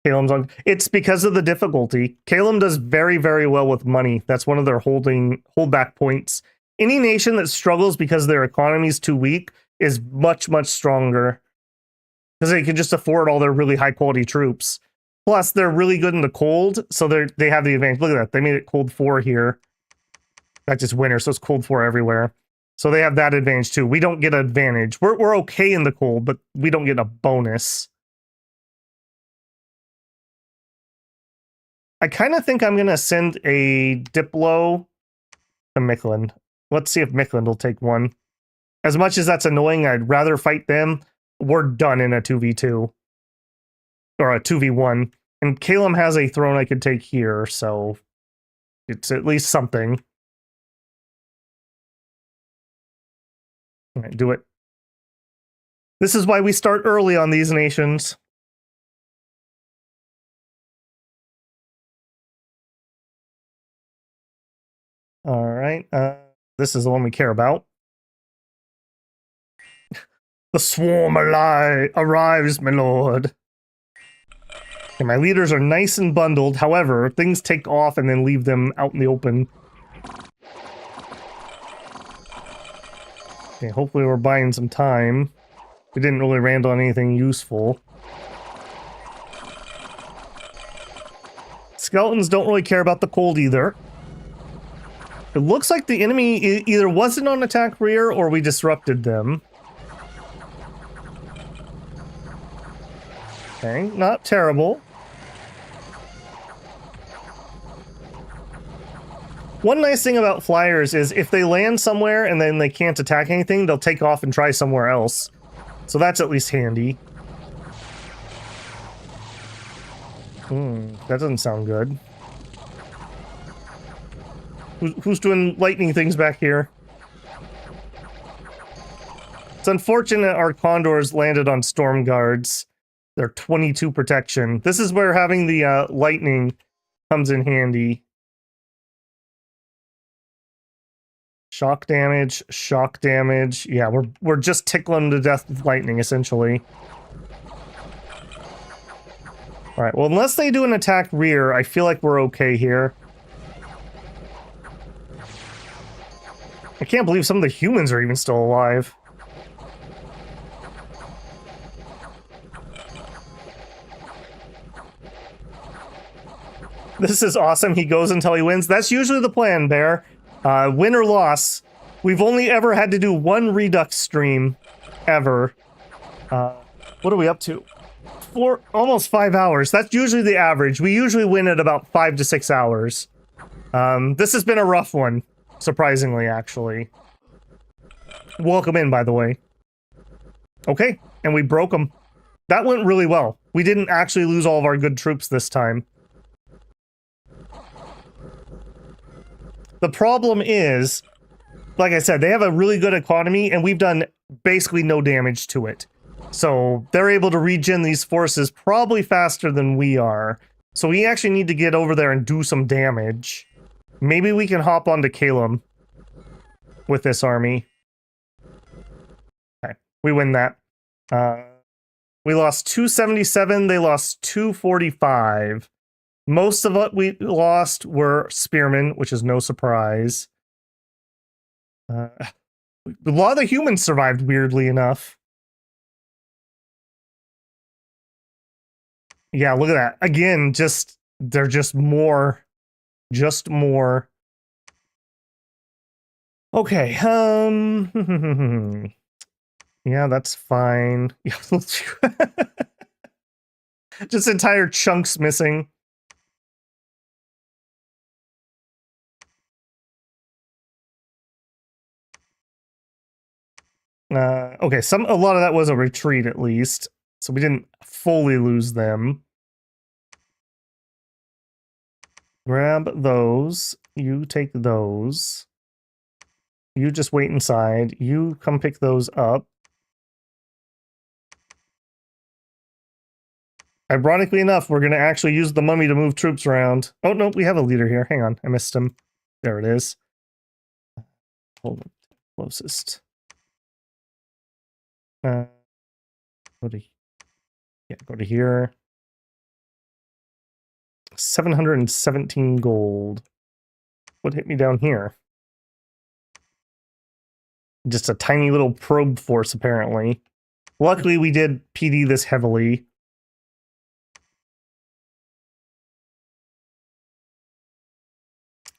Caelum's on. It's because of the difficulty. Caelum does very, very well with money. That's one of their holdback points. Any nation that struggles because their economy is too weak is much, much stronger because they can just afford all their really high quality troops. Plus, they're really good in the cold, so they have the advantage. Look at that. They made it cold 4 here. That's just winter, so it's cold 4 everywhere. So they have that advantage too. We don't get an advantage. We're okay in the cold, but we don't get a bonus. I kind of think I'm going to send a Diplo to Micklin. Let's see if Micklin will take one. As much as that's annoying, I'd rather fight them. We're done in a 2v2. Or a 2v1. And Caelum has a throne I could take here, so it's at least something. All right, do it. This is why we start early on these nations. All right, this is the one we care about. The swarm arrives, my lord. Okay, my leaders are nice and bundled. However, things take off and then leave them out in the open. Okay, hopefully we're buying some time. We didn't really land on anything useful. Skeletons don't really care about the cold either. It looks like the enemy either wasn't on attack rear or we disrupted them. Okay, not terrible. One nice thing about flyers is if they land somewhere and then they can't attack anything, they'll take off and try somewhere else. So that's at least handy. That doesn't sound good. Who's doing lightning things back here? It's unfortunate our condors landed on storm guards. They're 22 protection. This is where having the lightning comes in handy. Shock damage, shock damage. Yeah, we're just tickling to death with lightning, essentially. Alright, well, unless they do an attack rear, I feel like we're okay here. I can't believe some of the humans are even still alive. This is awesome. He goes until he wins. That's usually the plan, Bear. Win or loss. We've only ever had to do one Redux stream. Ever. What are we up to? Almost 5 hours. That's usually the average. We usually win at about 5 to 6 hours. This has been a rough one. Surprisingly, actually. Welcome in, by the way. Okay, and we broke them. That went really well. We didn't actually lose all of our good troops this time. The problem is, like I said, they have a really good economy, and we've done basically no damage to it. So they're able to regen these forces probably faster than we are. So we actually need to get over there and do some damage. Maybe we can hop onto Caelum with this army. Okay, we win that. We lost 277, they lost 245. Most of what we lost were spearmen, which is no surprise. A lot of the humans survived, weirdly enough. Yeah, look at that. Again, they're just more. Just more. Okay, yeah, that's fine. Just entire chunks missing. Okay, a lot of that was a retreat at least, so we didn't fully lose them. Grab those. You take those. You just wait inside. You come pick those up. Ironically enough, we're going to actually use the mummy to move troops around. Oh, no, we have a leader here. Hang on, I missed him. There it is. Hold on. Closest. Go to, yeah, go to here. 717 gold. What hit me down here? Just a tiny little probe force, apparently. Luckily, we did PD this heavily.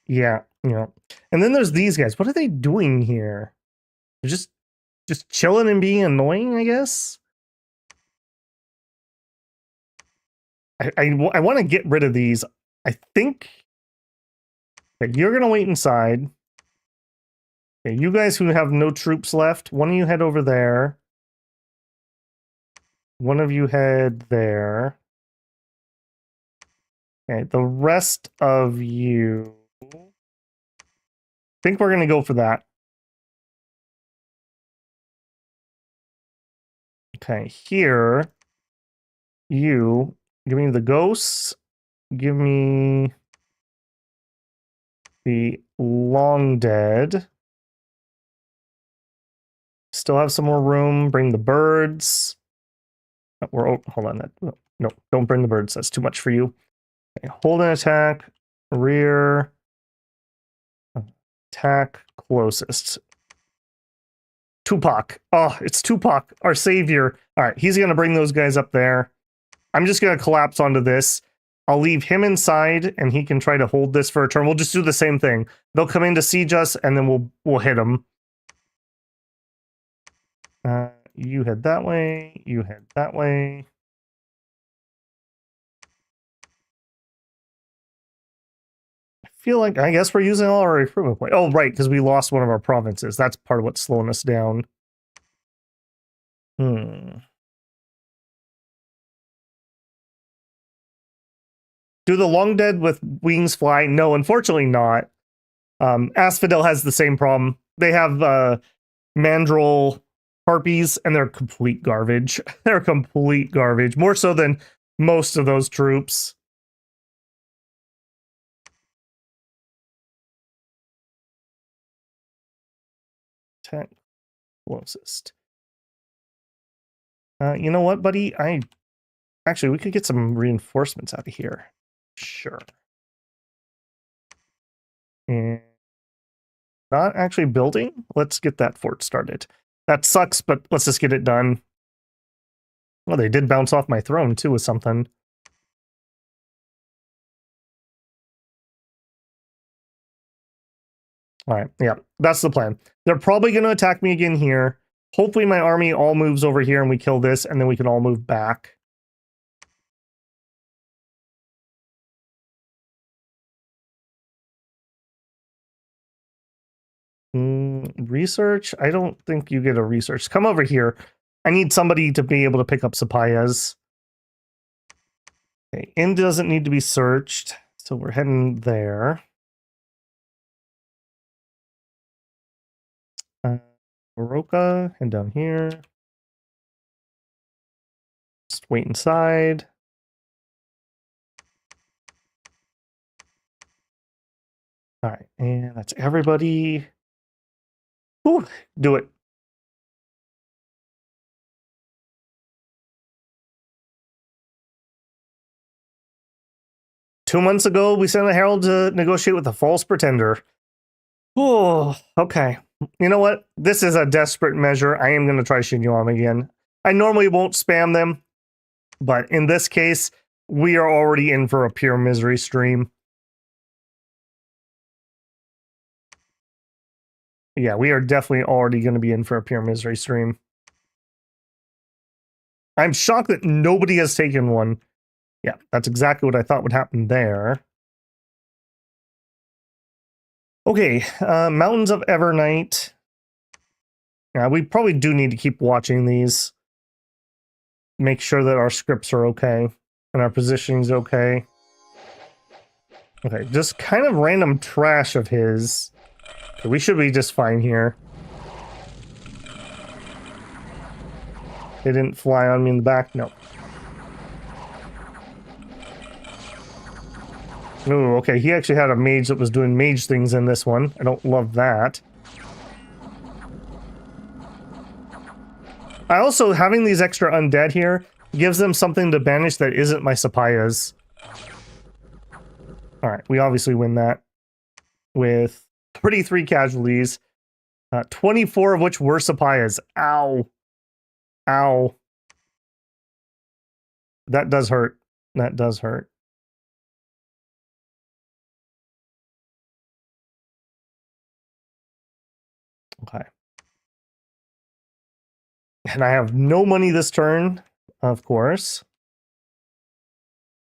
Yeah, yeah. And then there's these guys. What are they doing here? They're just chilling and being annoying, I guess. I want to get rid of these. I think that you're gonna wait inside. Okay, you guys who have no troops left, one of you head over there. One of you head there. Okay, the rest of you, I think we're gonna go for that. Okay, here, you give me the ghosts. Give me the long dead. Still have some more room. Bring the birds. Hold on. No, don't bring the birds. That's too much for you. Okay, hold an attack. Rear. Attack closest. Tupac. Oh, it's Tupac, our savior. All right, he's going to bring those guys up there. I'm just going to collapse onto this. I'll leave him inside, and he can try to hold this for a turn. We'll just do the same thing. They'll come in to siege us, and then we'll hit them. You head that way. You head that way. I feel like, I guess we're using all our recruitment points. Oh, right, because we lost one of our provinces. That's part of what's slowing us down. Do the long dead with wings fly? No, unfortunately not. Asphodel has the same problem. They have mandrill harpies, and they're complete garbage. They're complete garbage, more so than most of those troops. Attack closest. You know what, buddy? Actually, we could get some reinforcements out of here. Sure. And not actually building. Let's get that fort started. That sucks, but let's just get it done. Well, they did bounce off my throne, too, with something. All right, yeah, that's the plan. They're probably going to attack me again here. Hopefully my army all moves over here and we kill this, and then we can all move back. Research? I don't think you get a research. Come over here. I need somebody to be able to pick up Sapayas. Okay, Inn doesn't need to be searched, so we're heading there. Baroka, and down here. Just wait inside. All right, and that's everybody. Ooh, do it. Two months ago, we sent a herald to negotiate with a false pretender. Oh, okay. You know what? This is a desperate measure. I am going to try Xinjiang again. I normally won't spam them, but in this case, we are already in for a pure misery stream. Yeah, we are definitely already going to be in for a pure misery stream. I'm shocked that nobody has taken one. Yeah, that's exactly what I thought would happen there. Okay, Mountains of Evernight. Yeah, we probably do need to keep watching these. Make sure that our scripts are okay and our positioning's okay. Okay, just kind of random trash of his. Okay, we should be just fine here. They didn't fly on me in the back? No. Ooh, okay, he actually had a mage that was doing mage things in this one. I don't love that. I also, having these extra undead here gives them something to banish that isn't my Sapayas. Alright, we obviously win that with 33 casualties. 24 of which were Sapayas. Ow. Ow. That does hurt. That does hurt. Okay. And I have no money this turn, of course.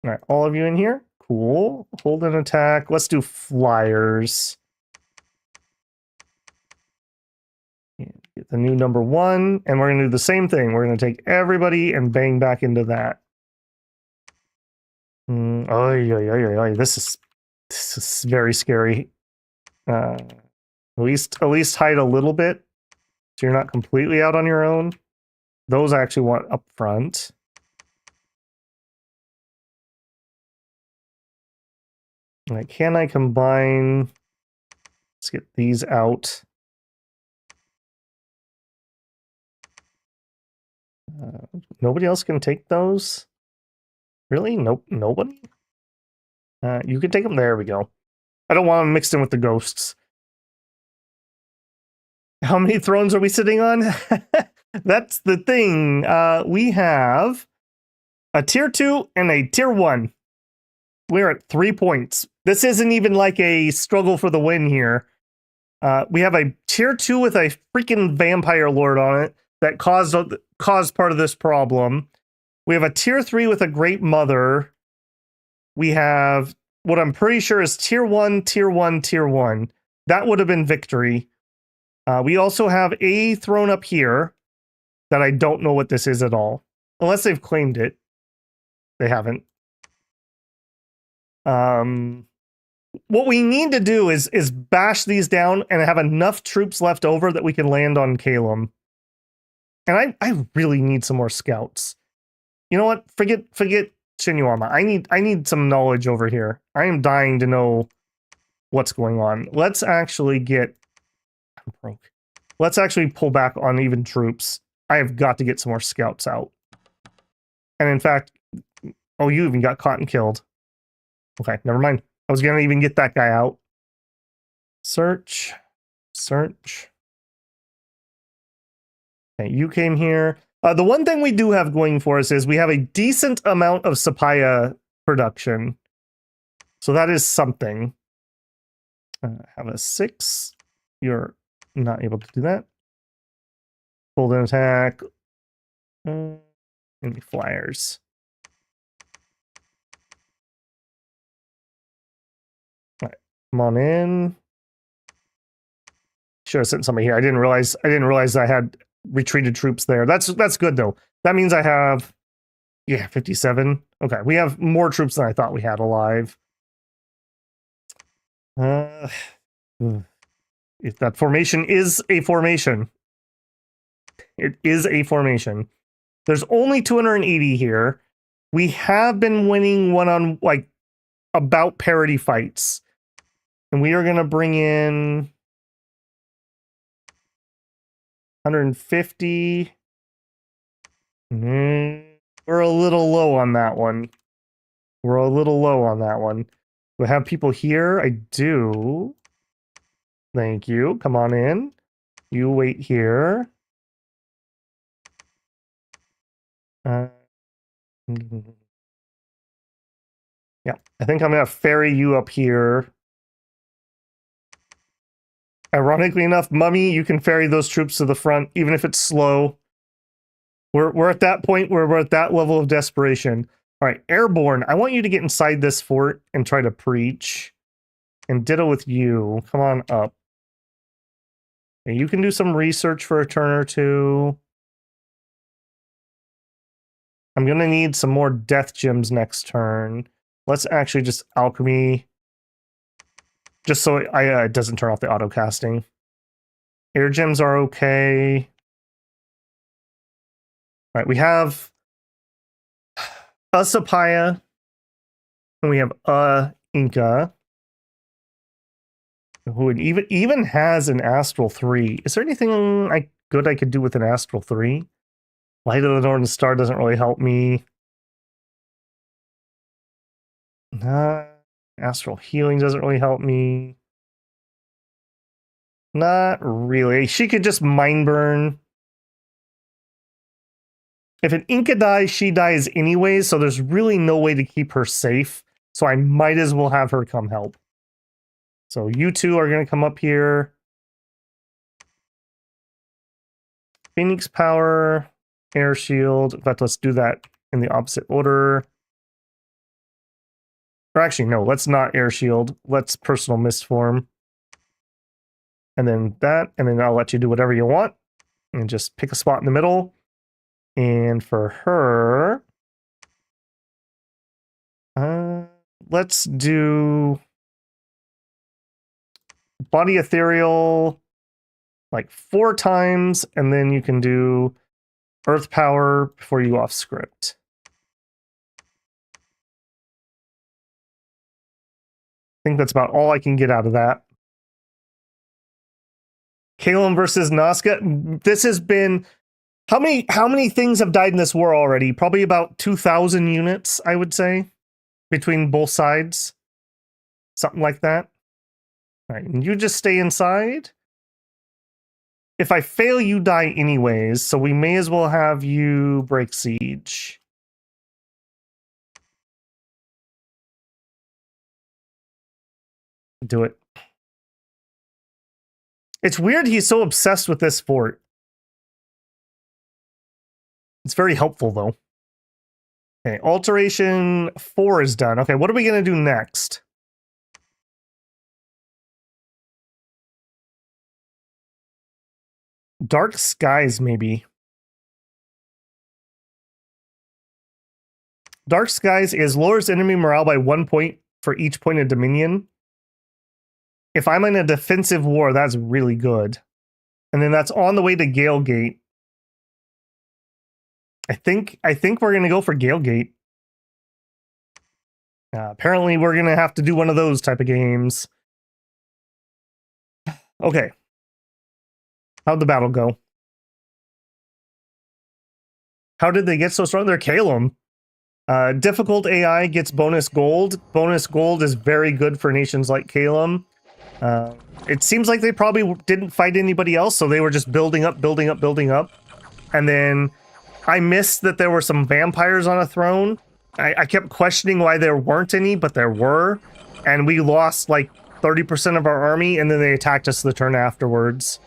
All right, all of you in here? Cool. Hold an attack. Let's do flyers. Get the new number 1, and we're going to do the same thing. We're going to take everybody and bang back into that. This is very scary. At least hide a little bit, so you're not completely out on your own. Those I actually want up front. Right, can I combine? Let's get these out. Nobody else can take those? Really? Nope, nobody? You can take them. There we go. I don't want them mixed in with the ghosts. How many thrones are we sitting on? That's the thing. We have a tier 2 and a tier 1. We're at 3 points. This isn't even like a struggle for the win here. We have a tier 2 with a freaking vampire lord on it that caused part of this problem. We have a tier 3 with a great mother. We have what I'm pretty sure is tier 1, tier 1, tier 1. That would have been victory. We also have a throne up here that I don't know what this is at all. Unless they've claimed it. They haven't. What we need to do is bash these down and have enough troops left over that we can land on Caelum. And I really need some more scouts. You know what? Forget Shinyuama. I need some knowledge over here. I am dying to know what's going on. Let's actually get... I'm broke. Let's actually pull back on even troops. I have got to get some more scouts out. And in fact... Oh, you even got caught and killed. Okay, never mind. I was gonna even get that guy out. Search. Search. Okay, you came here. The one thing we do have going for us is we have a decent amount of Sapaya production. So that is something. Have a 6. You're not able to do that. Hold an attack. Any flyers. All right, come on in. Should have sent somebody here. I didn't realize I had retreated troops there. That's good though. That means I have 57. Okay, we have more troops than I thought we had alive. If that formation is a formation. It is a formation. There's only 280 here. We have been winning one-on, like, about parity fights. And we are going to bring in 150. We're a little low on that one. We're a little low on that one. Do I have people here? I do. Thank you. Come on in. You wait here. Yeah, I think I'm going to ferry you up here. Ironically enough, Mummy, you can ferry those troops to the front, even if it's slow. We're at that point where we're at that level of desperation. All right, Airborne, I want you to get inside this fort and try to preach. And ditto with you. Come on up. And you can do some research for a turn or two. I'm going to need some more death gems next turn. Let's actually just alchemy. Just so it doesn't turn off the auto casting. Air gems are okay. All right, we have a Sapaya. And we have a Inca. Who even has an Astral 3. Is there anything good I could do with an Astral 3? Light of the Northern Star doesn't really help me. Astral Healing doesn't really help me. Not really. She could just Mind Burn. If an Inca dies, she dies anyways, so there's really no way to keep her safe. So I might as well have her come help. So you two are going to come up here. Phoenix Power, Air Shield. In fact, let's do that in the opposite order. Or actually, no, let's not Air Shield. Let's Personal Mistform. And then that, and then I'll let you do whatever you want. And just pick a spot in the middle. And for her, let's do Body Ethereal like 4 times, and then you can do Earth Power before you off script. I think that's about all I can get out of that. Caelum versus Nazca. This has been... How many things have died in this war already? Probably about 2,000 units, I would say, between both sides. Something like that. All right, and you just stay inside. If I fail, you die anyways, so we may as well have you break siege. Do it. It's weird he's so obsessed with this fort. It's very helpful, though. Okay, Alteration 4 is done. Okay, what are we going to do next? Dark Skies, maybe. Dark Skies is lowers enemy morale by 1 point for each point of Dominion. If I'm in a defensive war, that's really good. And then that's on the way to Galegate. I think we're going to go for Galegate. Apparently, we're going to have to do one of those type of games. Okay. How'd the battle go? How did they get so strong? They're Caelum. Difficult AI gets bonus gold. Bonus gold is very good for nations like Caelum. It seems like they probably didn't fight anybody else, so they were just building up. And then I missed that there were some vampires on a throne. I kept questioning why there weren't any, but there were. And we lost like 30% of our army, and then they attacked us the turn afterwards.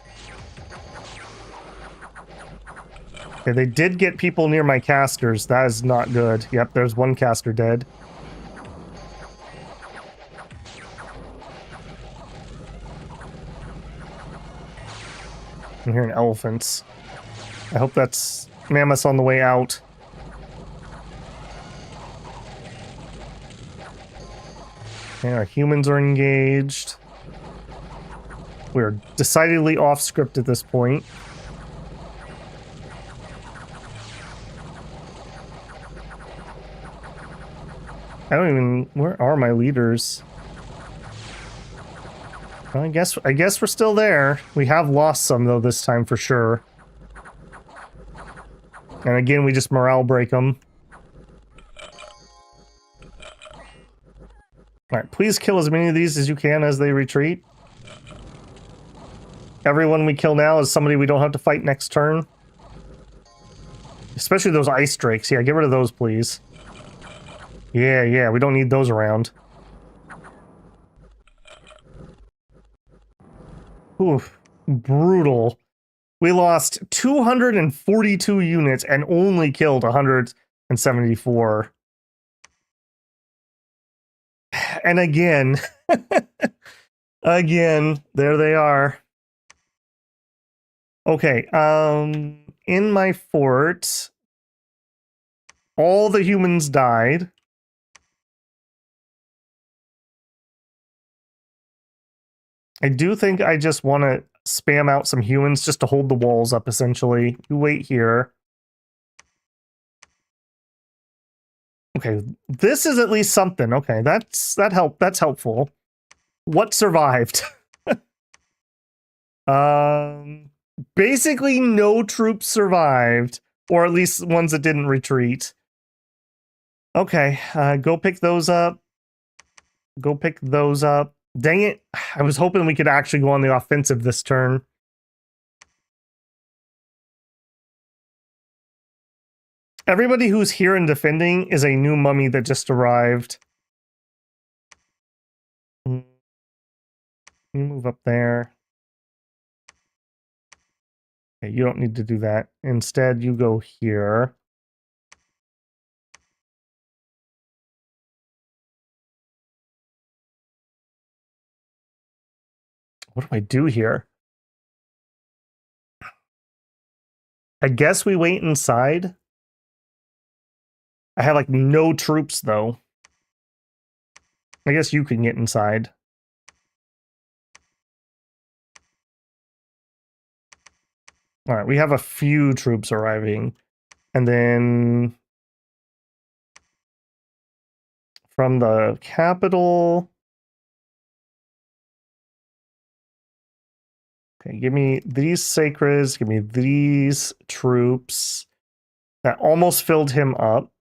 Okay, they did get people near my casters. That is not good. Yep, there's one caster dead. I'm hearing elephants. I hope that's mammoths on the way out. Okay, our humans are engaged. We're decidedly off script at this point. I don't even... Where are my leaders? Well, I guess we're still there. We have lost some, though, this time for sure. And again, we just morale break them. Alright, please kill as many of these as you can as they retreat. Everyone we kill now is somebody we don't have to fight next turn. Especially those ice drakes. Yeah, get rid of those, please. Yeah, we don't need those around. Oof, brutal. We lost 242 units and only killed 174. And again, again, there they are. Okay, in my fort, all the humans died. I do think I just want to spam out some humans just to hold the walls up, essentially. You wait here. Okay, this is at least something. Okay, that's helpful. What survived? Basically no troops survived, Or at least ones that didn't retreat. Okay, go pick those up. Go pick those up. Dang it. I was hoping we could actually go on the offensive this turn. Everybody who's here and defending is a new mummy that just arrived. You move up there. Okay, you don't need to do that. Instead, you go here. What do I do here? I guess we wait inside. I have like no troops though. I guess you can get inside. All right, we have a few troops arriving. And then from the capital. Okay, give me these sacreds, give me these troops. That almost filled him up.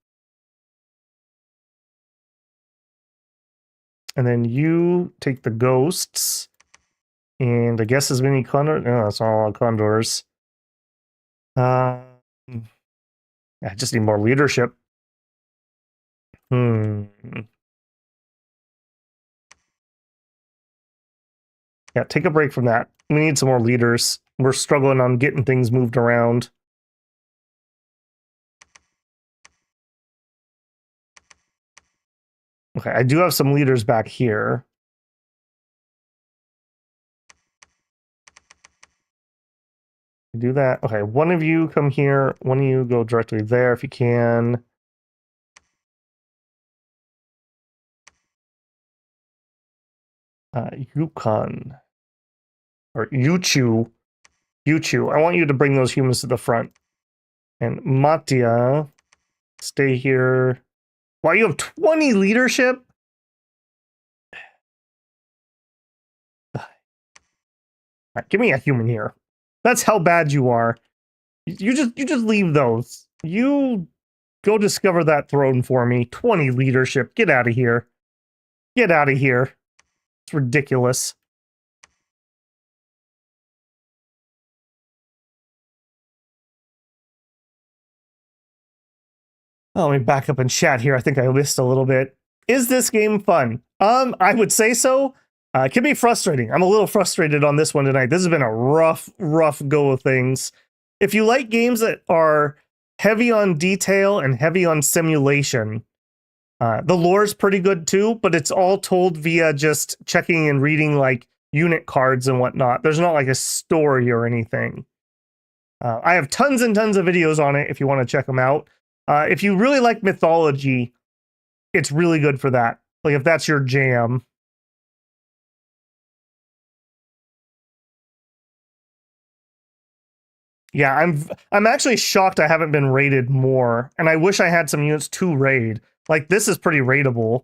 And then you take the ghosts. And I guess as many condors. No, that's not a lot of condors. I just need more leadership. Yeah, take a break from that. We need some more leaders. We're struggling on getting things moved around. Okay, I do have some leaders back here. Do that. Okay, one of you come here. One of you go directly there if you can. Yukon. Or Yuchu. Yuchu. I want you to bring those humans to the front. And Mattia, stay here. Wow, you have 20 leadership? Right, give me a human here. That's how bad you are. You just leave those. You go discover that throne for me. 20 leadership. Get out of here. Get out of here. It's ridiculous. Oh, let me back up and chat here. I think I missed a little bit. Is this game fun? I would say so. It can be frustrating. I'm a little frustrated on this one tonight. This has been a rough go of things. If you like games that are heavy on detail and heavy on simulation, the lore is pretty good too, but it's all told via just checking and reading like unit cards and whatnot. There's not like a story or anything. I have tons and tons of videos on it if you want to check them out. If you really like mythology, it's really good for that. Like if that's your jam. Yeah, I'm actually shocked I haven't been raided more, and I wish I had some units to raid. Like this is pretty raidable.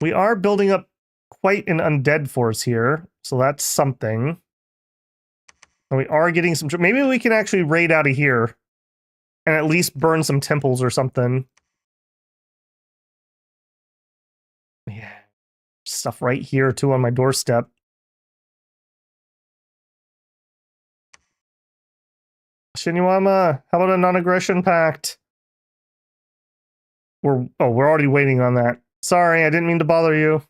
We are building up quite an undead force here, so that's something. And we are getting some. Maybe we can actually raid out of here, and at least burn some temples or something. Yeah, stuff right here too on my doorstep. Shinyawama, how about a non-aggression pact? We're already waiting on that. Sorry, I didn't mean to bother you.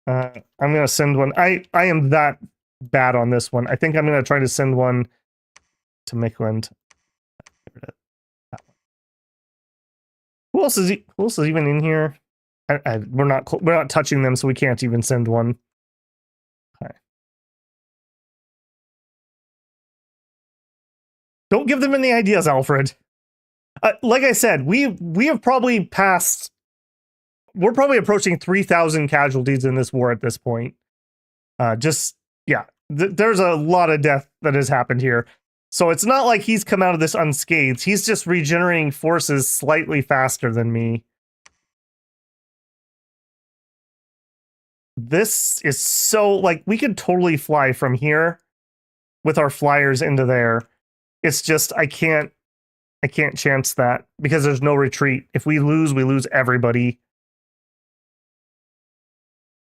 I'm gonna send one. I am that bad on this one. I think I'm gonna try to send one to Mikland. Who else is even in here? We're not touching them, so we can't even send one. Okay. Don't give them any ideas, Alfred. Like I said, we have probably passed. We're probably approaching 3,000 casualties in this war at this point. There's a lot of death that has happened here. So it's not like he's come out of this unscathed. He's just regenerating forces slightly faster than me. This is so, like, we could totally fly from here with our flyers into there. It's just I can't chance that because there's no retreat. If we lose everybody.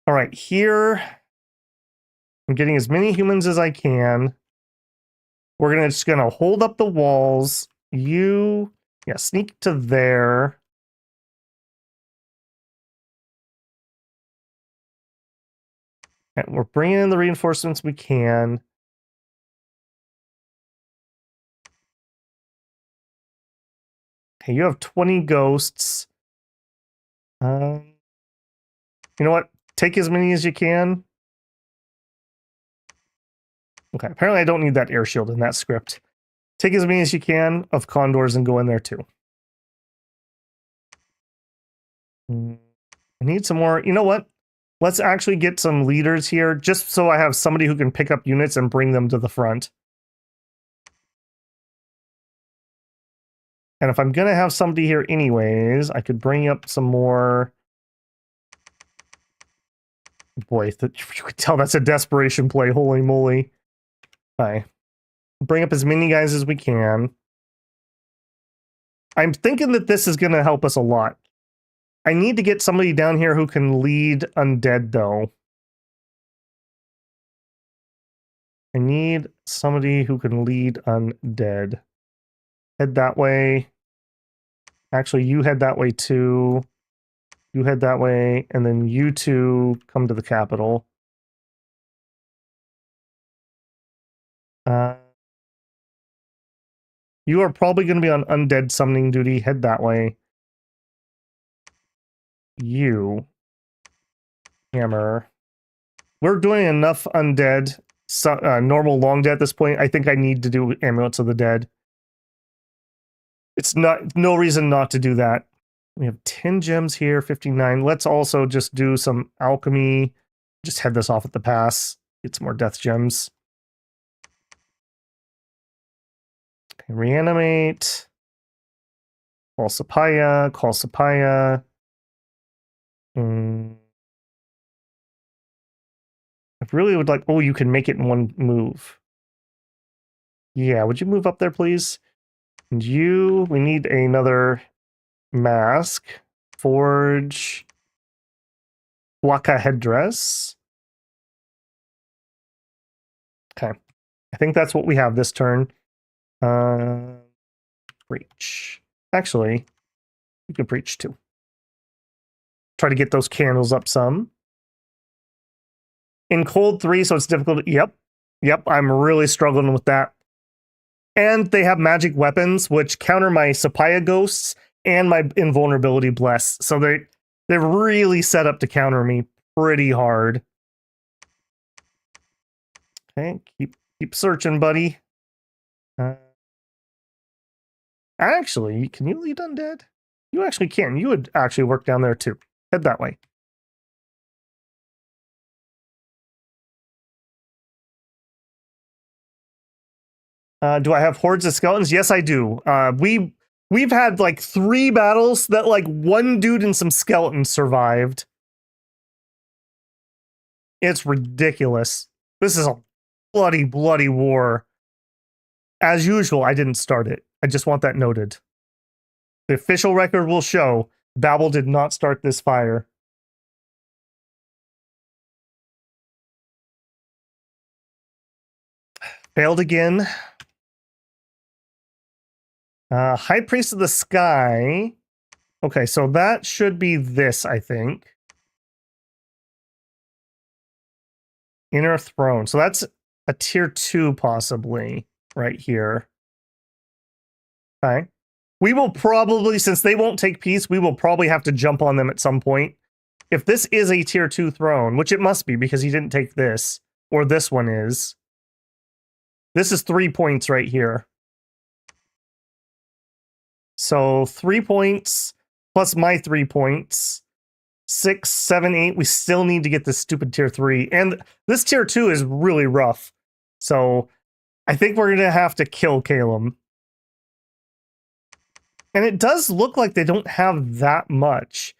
All right, here I'm getting as many humans as I can. We're just gonna hold up the walls. You, yeah, sneak to there. And we're bringing in the reinforcements we can. Okay, you have 20 ghosts. You know what? Take as many as you can. Okay, apparently I don't need that air shield in that script. Take as many as you can of condors and go in there too. I need some more. You know what? Let's actually get some leaders here, just so I have somebody who can pick up units and bring them to the front. And if I'm going to have somebody here anyways, I could bring up some more. Boy, you could tell that's a desperation play. Holy moly. Okay. Bring up as many guys as we can. I'm thinking that this is going to help us a lot. I need to get somebody down here who can lead undead, though. I need somebody who can lead undead. Head that way. Actually, you head that way, too. You head that way, and then you two come to the capital. You are probably going to be on undead summoning duty. Head that way. You. Hammer. We're doing enough undead, normal long dead at this point. I think I need to do Amulets of the Dead. It's no reason not to do that. We have 10 gems here, 59. Let's also just do some alchemy. Just head this off at the pass. Get some more death gems. Okay, reanimate. Call Sapaya. Call Sapaya. I really would like... Oh, you can make it in one move. Yeah, would you move up there, please? And you... We need another mask. Forge. Waka headdress. Okay. I think that's what we have this turn. Preach. Actually, you can preach too. Try to get those candles up some. In cold 3, so it's difficult. Yep. I'm really struggling with that. And they have magic weapons, which counter my Sapaya ghosts and my invulnerability bless. So they're really set up to counter me pretty hard. Okay, keep searching, buddy. Actually, can you lead undead? You actually can. You would actually work down there too. Head that way. Do I have hordes of skeletons? Yes, I do. We've had like 3 battles that like one dude and some skeletons survived. It's ridiculous. This is a bloody war. As usual, I didn't start it. I just want that noted. The official record will show Babel did not start this fire. Failed again. High Priest of the Sky. Okay, so that should be this, I think. Inner Throne. So that's a tier 2, possibly, right here. Okay. We will probably, since they won't take peace, we will probably have to jump on them at some point. If this is a tier 2 throne, which it must be because he didn't take this, or this one is. This is 3 points right here. So 3 points plus my 3 points. 6, 7, 8. We still need to get this stupid tier 3. And this tier 2 is really rough. So I think we're going to have to kill Caelum. And it does look like they don't have that much.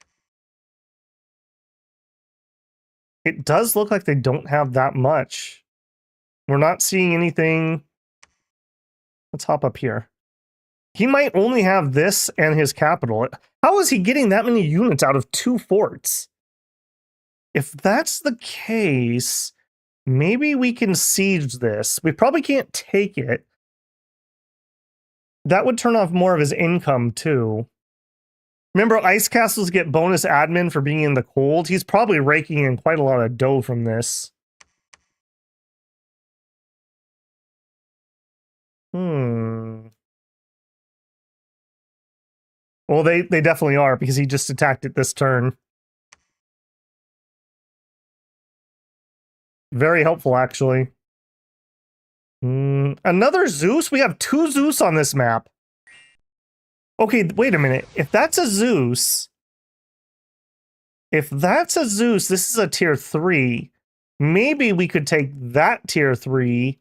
It does look like they don't have that much. We're not seeing anything. Let's hop up here. He might only have this and his capital. How is he getting that many units out of 2 forts? If that's the case, maybe we can siege this. We probably can't take it. That would turn off more of his income, too. Remember, ice castles get bonus admin for being in the cold? He's probably raking in quite a lot of dough from this. Well, they definitely are, because he just attacked it this turn. Very helpful, actually. Another Zeus? We have 2 Zeus on this map. Okay, wait a minute. If that's a Zeus... If that's a Zeus, this is a tier 3. Maybe we could take that tier 3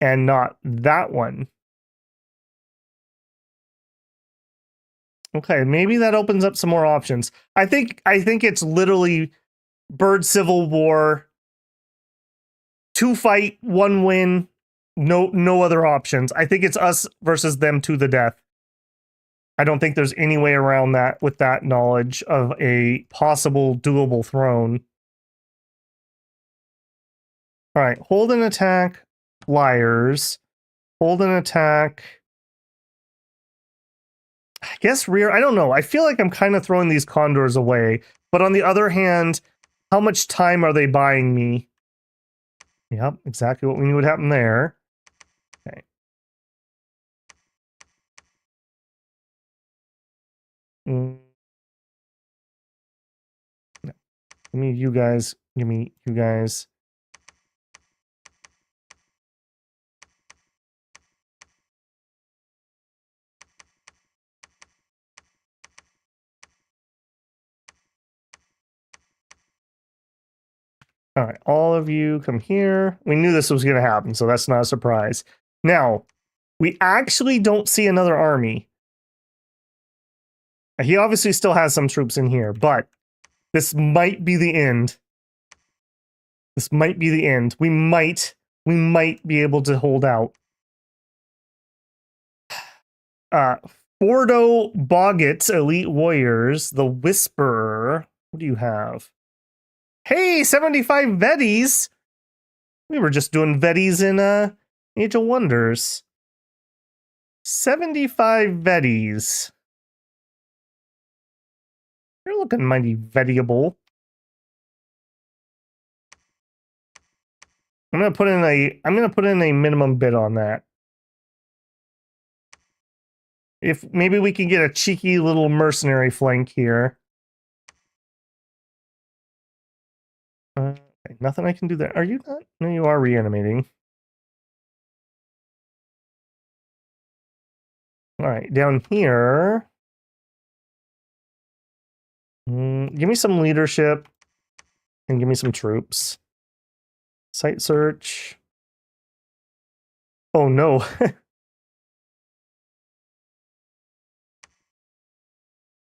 and not that one. Okay, maybe that opens up some more options. I think it's literally Bird Civil War, 2 fight, 1 win, no other options. I think it's us versus them to the death. I don't think there's any way around that with that knowledge of a possible doable throne. All right, hold an attack, fliers. Hold an attack. I guess rear, I don't know. I feel like I'm kind of throwing these condors away. But on the other hand, how much time are they buying me? Yep, exactly what we knew would happen there. Okay. No. Give me you guys. Give me you guys. All right, all of you come here. We knew this was going to happen, so that's not a surprise. Now, we actually don't see another army. He obviously still has some troops in here, but this might be the end. This might be the end. We might be able to hold out. Fordo Boggett's Elite Warriors, the Whisperer. What do you have? Hey, 75 Veddies! We were just doing Veddies in Age of Wonders. 75 Veddies. You're looking mighty Veddiable. I'm gonna put in a minimum bid on that. If maybe we can get a cheeky little mercenary flank here. Okay, nothing I can do there. Are you not? No, you are reanimating. All right, down here. Give me some leadership and give me some troops. Site search. Oh no.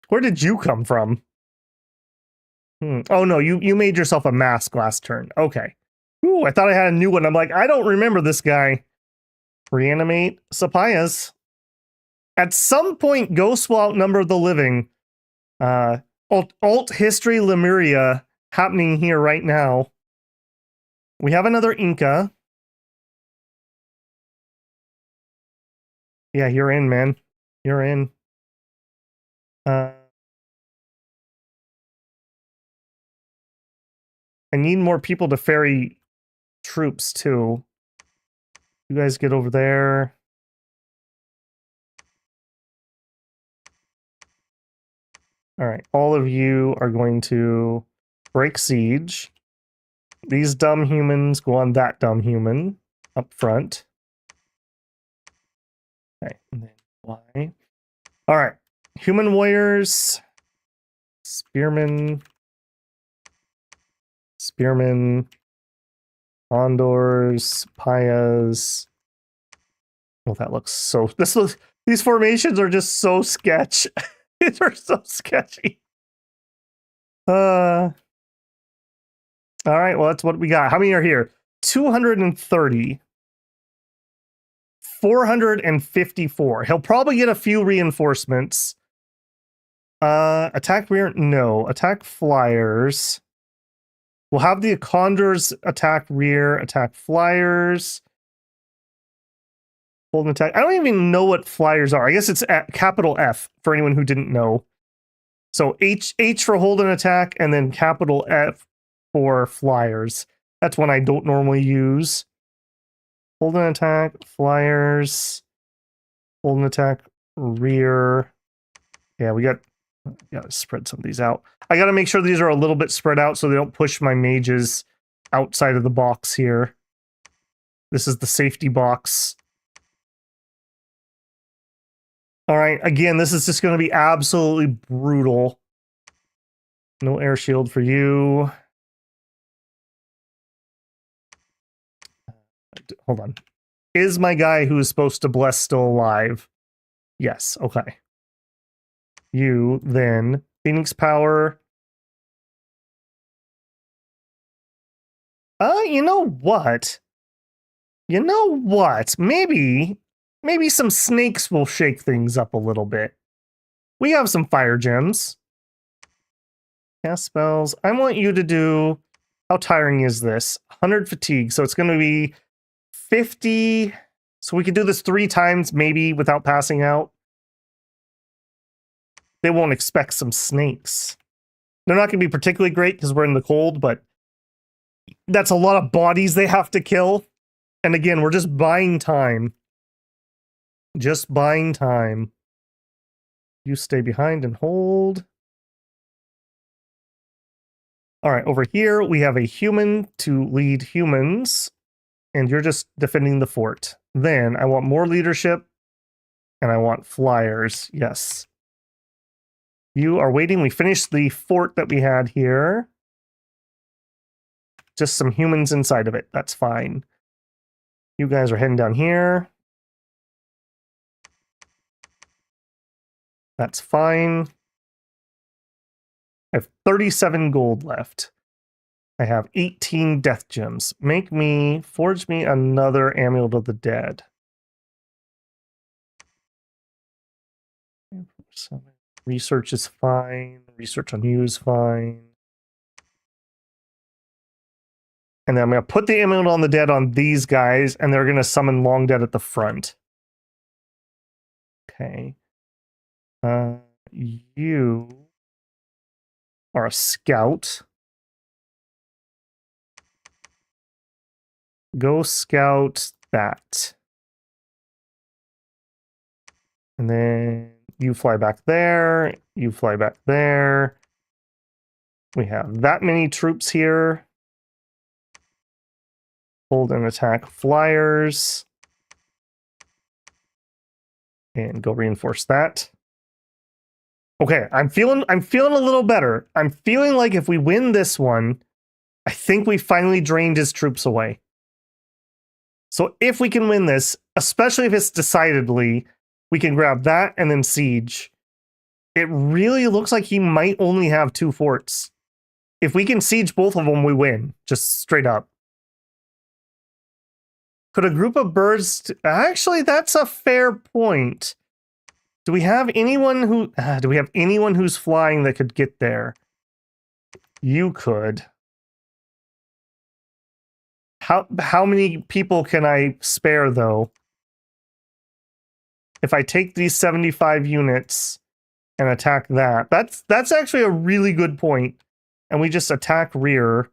Where did you come from? Oh no, you made yourself a mask last turn. Okay. Ooh, I thought I had a new one. I'm like, I don't remember this guy. Reanimate Sapayas. At some point, ghosts will outnumber the living. Alt history Lemuria happening here right now. We have another Inca. Yeah, you're in, man. You're in. I need more people to ferry troops, too. You guys get over there. All right, all of you are going to break siege. These dumb humans go on that dumb human up front. Okay, and then Y. All right, human warriors, spearmen, condors, payas. Well, that looks so. These formations are just so sketch. These are so sketchy. All right, well, that's what we got. How many are here? 230. 454. He'll probably get a few reinforcements. Attack rear? No. Attack flyers. We'll have the Condors attack rear, attack flyers. Hold an attack. I don't even know what flyers are. I guess it's capital F for anyone who didn't know. So H for hold an attack, and then capital F for flyers. That's one I don't normally use. Hold an attack, flyers. Hold an attack, rear. Yeah, we got to spread some of these out. I got to make sure these are a little bit spread out so they don't push my mages outside of the box here. This is the safety box. All right, again, this is just going to be absolutely brutal. No air shield for you. Hold on. Is my guy who is supposed to bless still alive? Yes, okay. You, then, Phoenix Power. You know what? You know what? Maybe some snakes will shake things up a little bit. We have some fire gems. Cast spells. I want you to do... How tiring is this? 100 fatigue, so it's going to be 50... So we could do this 3 times, maybe, without passing out. They won't expect some snakes. They're not going to be particularly great because we're in the cold, but that's a lot of bodies they have to kill. And again, we're just buying time. Just buying time. You stay behind and hold. All right, over here, we have a human to lead humans, and you're just defending the fort. Then I want more leadership, and I want flyers. Yes. You are waiting. We finished the fort that we had here. Just some humans inside of it. That's fine. You guys are heading down here. That's fine. I have 37 gold left. I have 18 death gems. Forge me another amulet of the dead. Research is fine. Research on you is fine. And then I'm going to put the amulet on the dead on these guys, and they're going to summon long dead at the front. Okay. You are a scout. Go scout that. And then you fly back there. You fly back there. We have that many troops here. Hold and attack flyers. And go reinforce that. Okay, I'm feeling a little better. I'm feeling like if we win this one, I think we finally drained his troops away. So if we can win this, especially if it's decidedly, we can grab that and then siege. It really looks like he might only have 2 forts. If we can siege both of them, we win. Just straight up. Could a group of birds... Actually, that's a fair point. Do we have anyone who's flying that could get there? You could. How many people can I spare, though? If I take these 75 units and attack that, that's actually a really good point. And we just attack rear,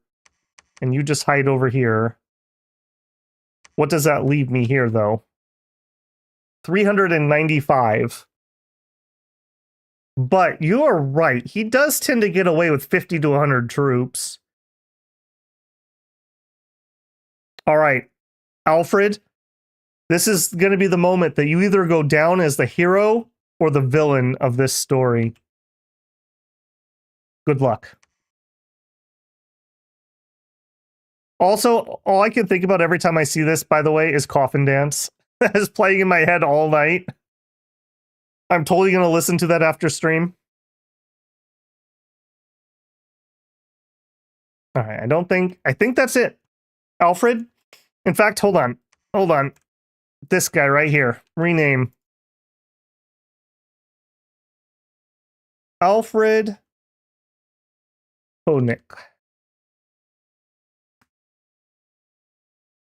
and you just hide over here. What does that leave me here, though? 395. But you are right. He does tend to get away with 50 to 100 troops. All right, Alfred, this is going to be the moment that you either go down as the hero or the villain of this story. Good luck. Also, all I can think about every time I see this, by the way, is Coffin Dance. That is playing in my head all night. I'm totally going to listen to that after stream. All right, I think that's it. Alfred? In fact, hold on. This guy right here. Rename. Alfred Honig.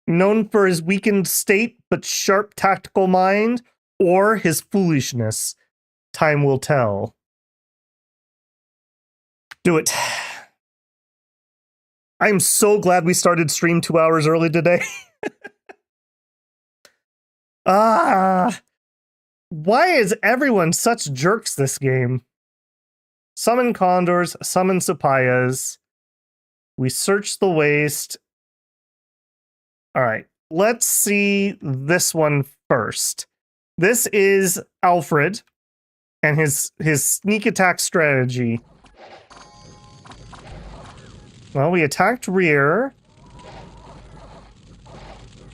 Known for his weakened state, but sharp tactical mind, or his foolishness. Time will tell. Do it. I'm so glad we started stream 2 hours early today. Why is everyone such jerks this game? Summon condors, summon sapayas. We search the waste. All right, let's see this one first. This is Alfred and his sneak attack strategy. Well, we attacked rear.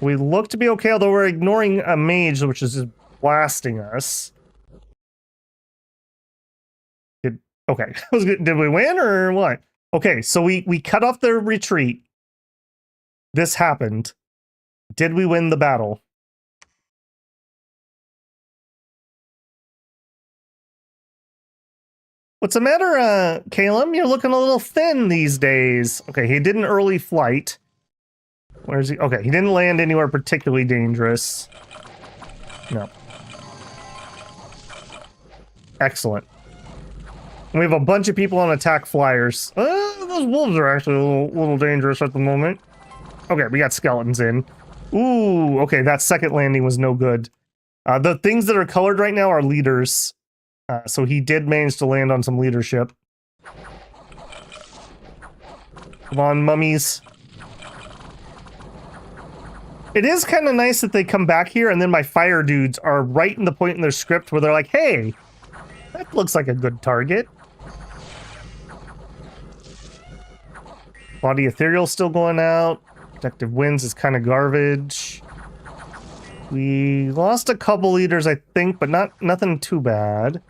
We look to be okay, although we're ignoring a mage, which is just blasting us. Okay, did we win or what? Okay, so we cut off their retreat. This happened. Did we win the battle? What's the matter, Caelum? You're looking a little thin these days. Okay, he did an early flight. Where's he? Okay, he didn't land anywhere particularly dangerous. No. Excellent. We have a bunch of people on attack flyers. Those wolves are actually a little dangerous at the moment. Okay, we got skeletons in. Ooh, okay, that second landing was no good. The things that are colored right now are leaders. So he did manage to land on some leadership. Come on, mummies. It is kind of nice that they come back here and then my fire dudes are right in the point in their script where they're like, hey, that looks like a good target. Body ethereal still going out. Protective winds is kind of garbage. We lost a couple leaders, I think, but nothing too bad.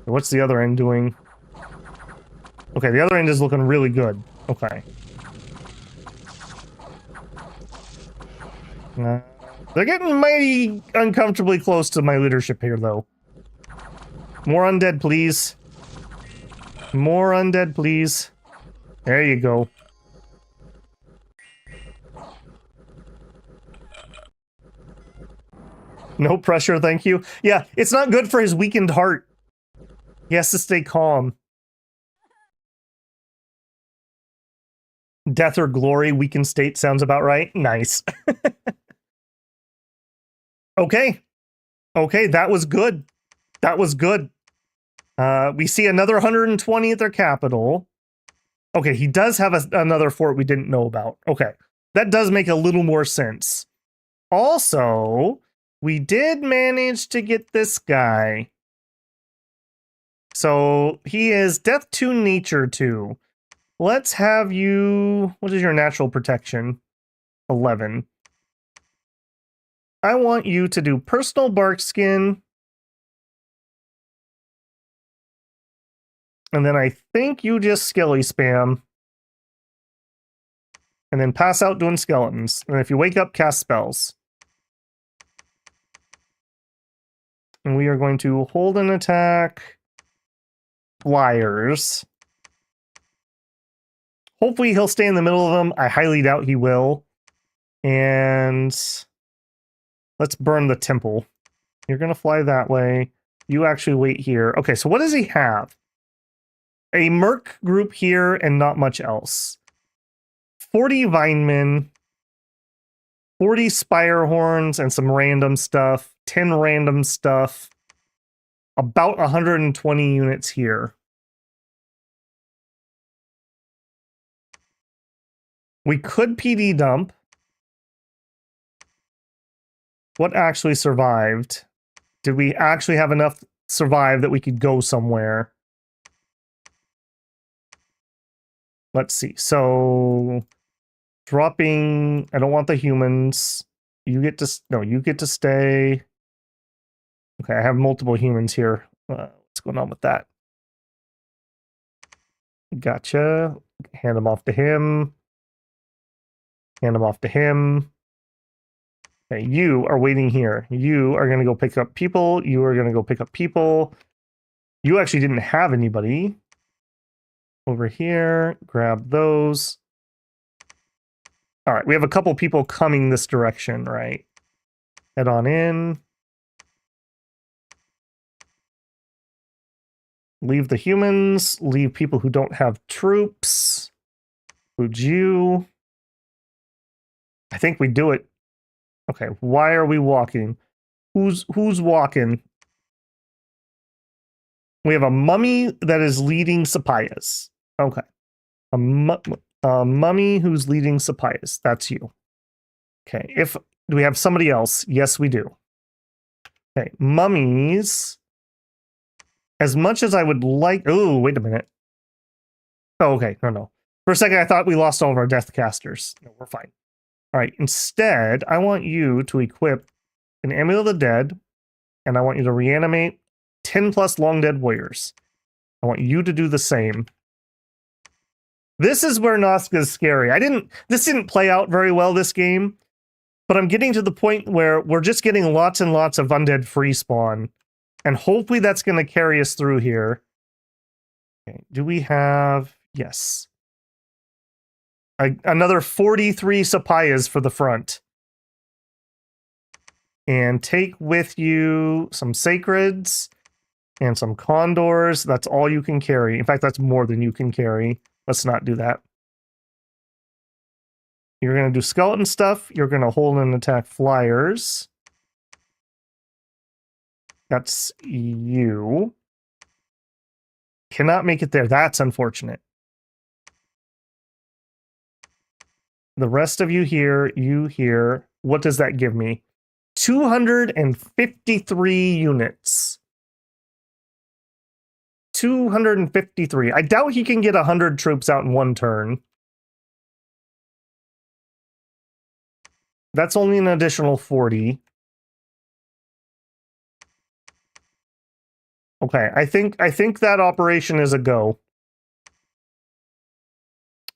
What's the other end doing? Okay, the other end is looking really good. Okay. They're getting mighty uncomfortably close to my leadership here, though. More undead, please. More undead, please. There you go. No pressure, thank you. Yeah, it's not good for his weakened heart. He has to stay calm. Death or glory, weakened state sounds about right. Nice. Okay. Okay, that was good. That was good. We see another 120 at their capital. Okay, he does have another fort we didn't know about. Okay, that does make a little more sense. Also, we did manage to get this guy. So he is Death 2 Nature 2. Let's have you... What is your natural protection? 11. I want you to do personal bark skin. And then I think you just skelly spam. And then pass out doing skeletons. And if you wake up, cast spells. And we are going to hold an attack. Fliers. Hopefully he'll stay in the middle of them. I highly doubt he will. And let's burn the temple. You're going to fly that way. You actually wait here. Okay, so what does he have? A merc group here and not much else. 40 Vinemen. 40 Spire Horns and some random stuff. 10 random stuff. About 120 units here. We could PD dump. What actually survived? Did we actually have enough survive that we could go somewhere? Let's see. So dropping, I don't want the humans. You get to, no, you get to stay. Okay, I have multiple humans here. What's going on with that? Gotcha. Hand them off to him. Hand them off to him. Okay, you are waiting here. You are going to go pick up people. You are going to go pick up people. You actually didn't have anybody. Over here, grab those. All right, we have a couple people coming this direction, right? Head on in. Leave the humans. Leave people who don't have troops. Include you. I think we do it. Okay, why are we walking? Who's walking? We have a mummy that is leading Sapias. Okay. A mummy who's leading Sapias. That's you. Okay. Do we have somebody else? Yes, we do. Okay. Mummies. As much as I would like... Oh, wait a minute. Oh, okay. No. For a second, I thought we lost all of our death casters. No, we're fine. All right. Instead, I want you to equip an Amulet of the Dead, and I want you to reanimate 10 plus long dead warriors. I want you to do the same. This is where Nazca is scary. This didn't play out very well this game, but I'm getting to the point where we're just getting lots and lots of undead free spawn, and hopefully that's going to carry us through here. Okay, do we have... Yes. Another 43 Sapias for the front. And take with you some Sacreds and some Condors. That's all you can carry. In fact, that's more than you can carry. Let's not do that. You're going to do skeleton stuff. You're going to hold and attack fliers. That's you. Cannot make it there. That's unfortunate. The rest of you here, you here. What does that give me? 253 units. 253. I doubt he can get 100 troops out in one turn. That's only an additional 40. Okay, I think that operation is a go.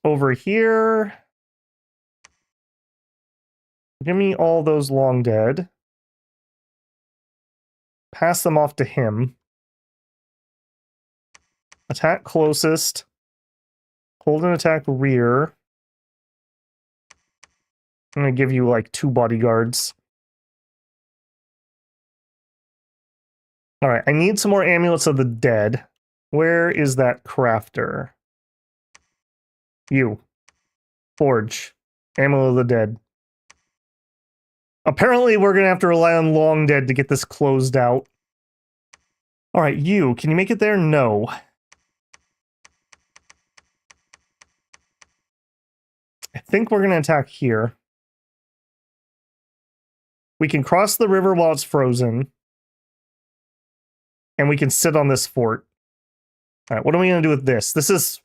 Over here. Give me all those long dead. Pass them off to him. Attack closest. Hold and attack rear. I'm going to give you like 2 bodyguards. All right, I need some more amulets of the dead. Where is that crafter? You. Forge. Amulet of the dead. Apparently, we're going to have to rely on long dead to get this closed out. All right, you. Can you make it there? No. I think we're going to attack here. We can cross the river while it's frozen. And we can sit on this fort. All right, what are we going to do with this? That's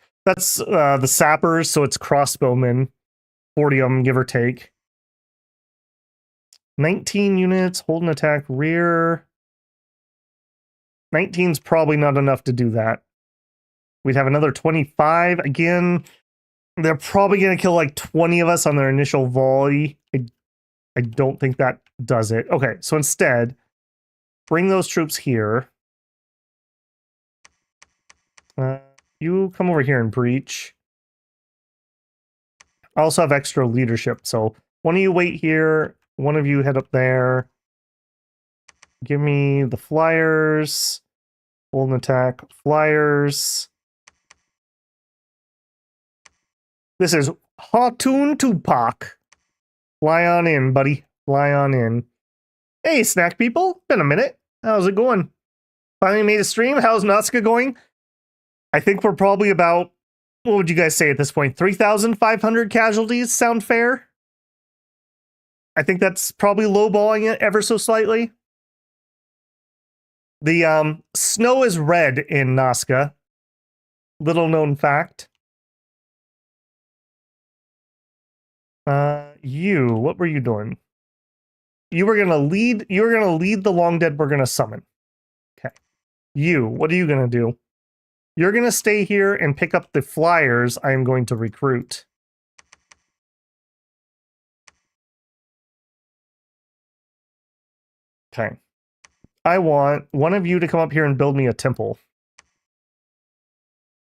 the sappers, so it's crossbowmen. 40 of them, give or take. 19 units, hold and attack rear. 19's probably not enough to do that. We'd have another 25. Again, they're probably going to kill like 20 of us on their initial volley. I don't think that does it. Okay, so instead, bring those troops here. You come over here and breach. I also have extra leadership, so one of you wait here, one of you head up there. Give me the flyers. Hold and attack flyers. This is Hatun Tupac. Fly on in, buddy. Fly on in. Hey, snack people. Been a minute. How's it going? Finally made a stream. How's Nazca going? I think we're probably about, what would you guys say at this point? 3,500 casualties sound fair? I think that's probably lowballing it ever so slightly. The snow is red in Nazca. Little known fact. What were you doing? You were gonna lead the long dead we're gonna summon. Okay. What are you gonna do? You're gonna stay here and pick up the flyers I am going to recruit. Okay. I want one of you to come up here and build me a temple.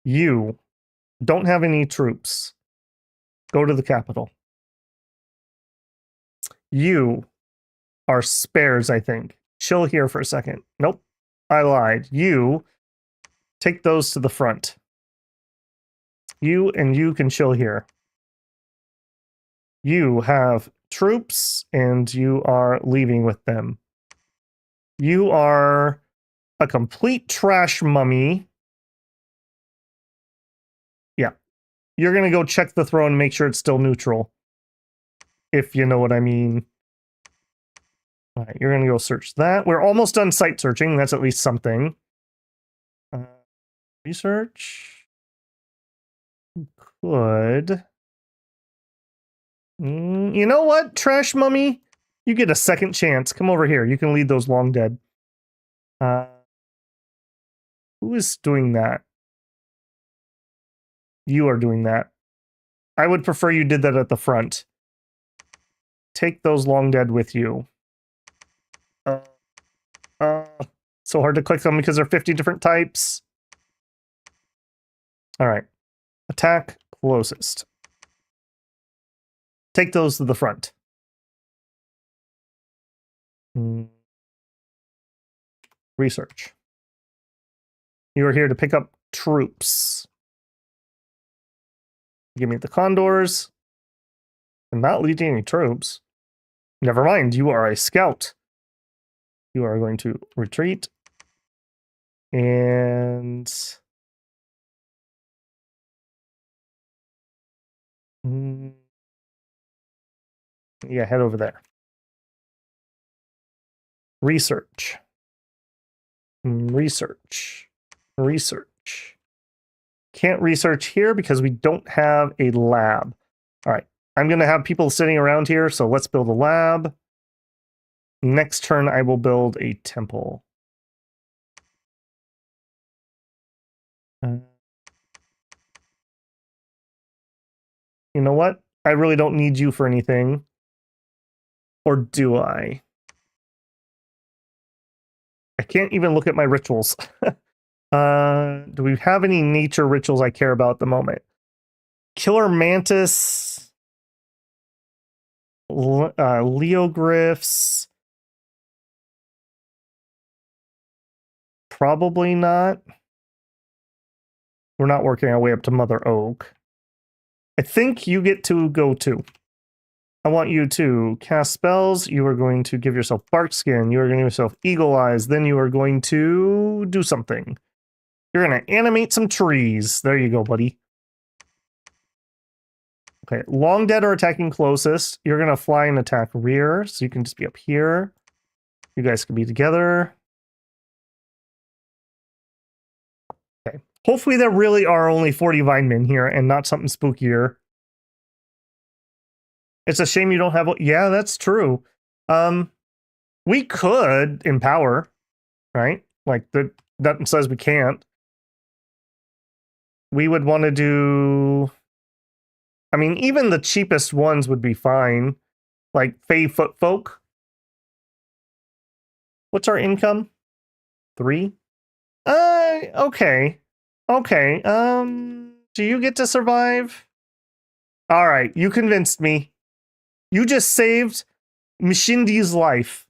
You don't have any troops. Go to the capital. You are spares, I think. Chill here for a second. Nope. I lied. You take those to the front. You and you can chill here. You have troops and you are leaving with them. You are a complete trash mummy. Yeah. You're going to go check the throne and make sure it's still neutral. If you know what I mean. All right, you're going to go search that. We're almost done site searching. That's at least something. Research. Could. You know what, trash mummy? You get a second chance. Come over here. You can lead those long dead. Who is doing that? You are doing that. I would prefer you did that at the front. Take those long dead with you. So hard to click them because they're 50 different types. All right. Attack closest. Take those to the front. Research. You are here to pick up troops. Give me the condors. I'm not leading any troops. Never mind, you are a scout. You are going to retreat. And... yeah, head over there. Research. Research. Research. Can't research here because we don't have a lab. All right. I'm going to have people sitting around here, so let's build a lab. Next turn, I will build a temple. You know what? I really don't need you for anything. Or do I? I can't even look at my rituals. Do we have any nature rituals I care about at the moment? Killer mantis, leogryphs. Probably not. We're not working our way up to Mother Oak. I think you get to go too. I want you to cast spells. You are going to give yourself bark skin. You are going to give yourself eagle eyes. Then you are going to do something. You're going to animate some trees. There you go, buddy. Okay, long dead are attacking closest. You're going to fly and attack rear, so you can just be up here. You guys can be together. Okay. Hopefully there really are only 40 Vinemen here and not something spookier. It's a shame you don't have... yeah, that's true. We could empower, right? Like, that says we can't. We would want to do... I mean, even the cheapest ones would be fine. Like, Fey Foot Folk. What's our income? 3? Okay. Okay, do you get to survive? Alright, you convinced me. You just saved Mishindi's life.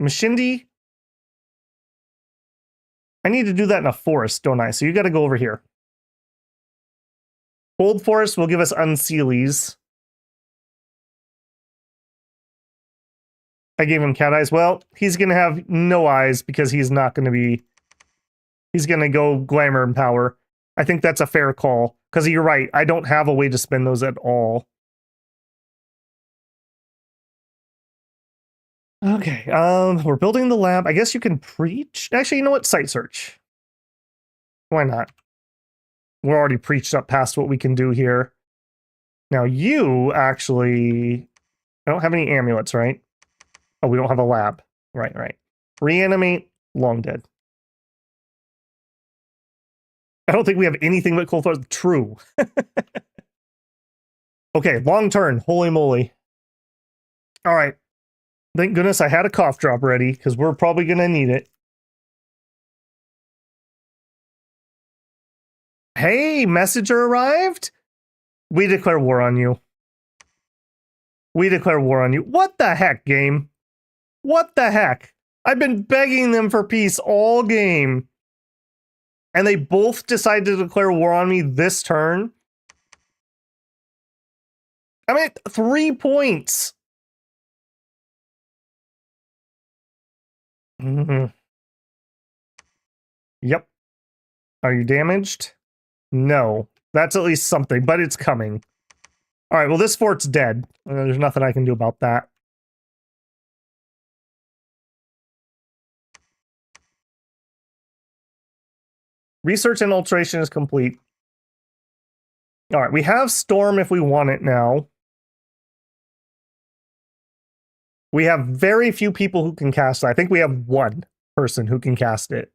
Mishindi? I need to do that in a forest, don't I? So you gotta go over here. Old forest will give us unseelies. I gave him cat eyes. Well, he's gonna have no eyes because he's not gonna be... he's gonna go glamour and power. I think that's a fair call. Because you're right, I don't have a way to spend those at all. Okay, we're building the lab. I guess you can preach. Actually, you know what? Site search. Why not? We're already preached up past what we can do here. Now you actually... I don't have any amulets, right? Oh, we don't have a lab. Right, right. Reanimate long dead. I don't think we have anything but cold throws. True. Okay, long turn. Holy moly. All right. Thank goodness I had a cough drop ready, because we're probably going to need it. Hey, messenger arrived? We declare war on you. We declare war on you. What the heck, game? What the heck? I've been begging them for peace all game. And they both decide to declare war on me this turn. I'm at 3 points. Mm-hmm. Yep. Are you damaged? No. That's at least something, but it's coming. All right, well, this fort's dead. There's nothing I can do about that. Research and alteration is complete. All right, we have Storm if we want it now. We have very few people who can cast it. I think we have one person who can cast it.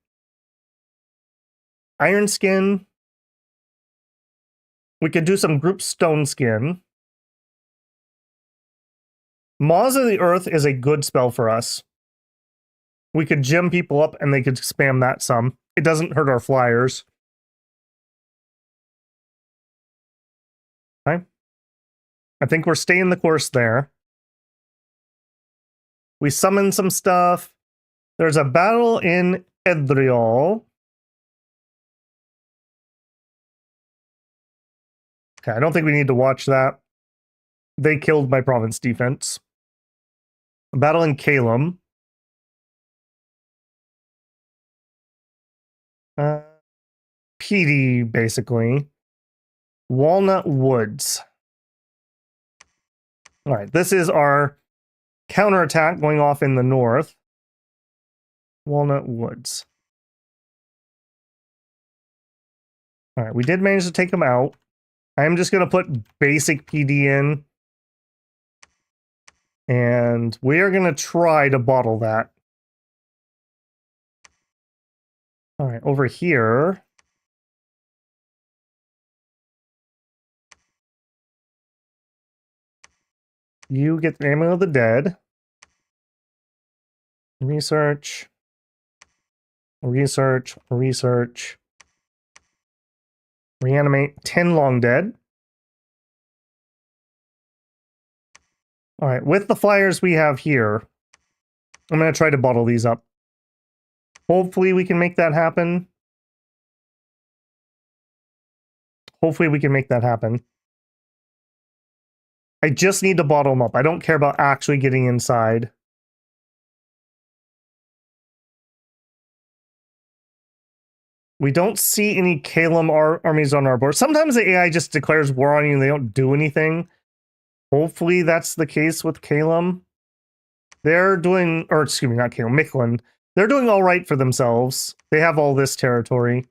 Iron Skin. We could do some group Stone Skin. Maws of the Earth is a good spell for us. We could gem people up and they could spam that some. It doesn't hurt our flyers. Okay. I think we're staying the course there. We summon some stuff. There's a battle in Edriol. Okay, I don't think we need to watch that. They killed my province defense. A battle in Caelum. PD, basically. Walnut Woods. All right, this is our counterattack going off in the north. Walnut Woods. All right, we did manage to take them out. I'm just going to put basic PD in. And we are going to try to bottle that. All right, over here. You get the Amulet of the Dead. Research. Research. Research. Reanimate 10 long dead. All right, with the flyers we have here, I'm going to try to bottle these up. Hopefully we can make that happen. Hopefully we can make that happen. I just need to bottle them up. I don't care about actually getting inside. We don't see any Caelum armies on our board. Sometimes the AI just declares war on you and they don't do anything. Hopefully that's the case with Caelum. They're doing, or excuse me, not Caelum, Mictlan. They're doing all right for themselves. They have all this territory.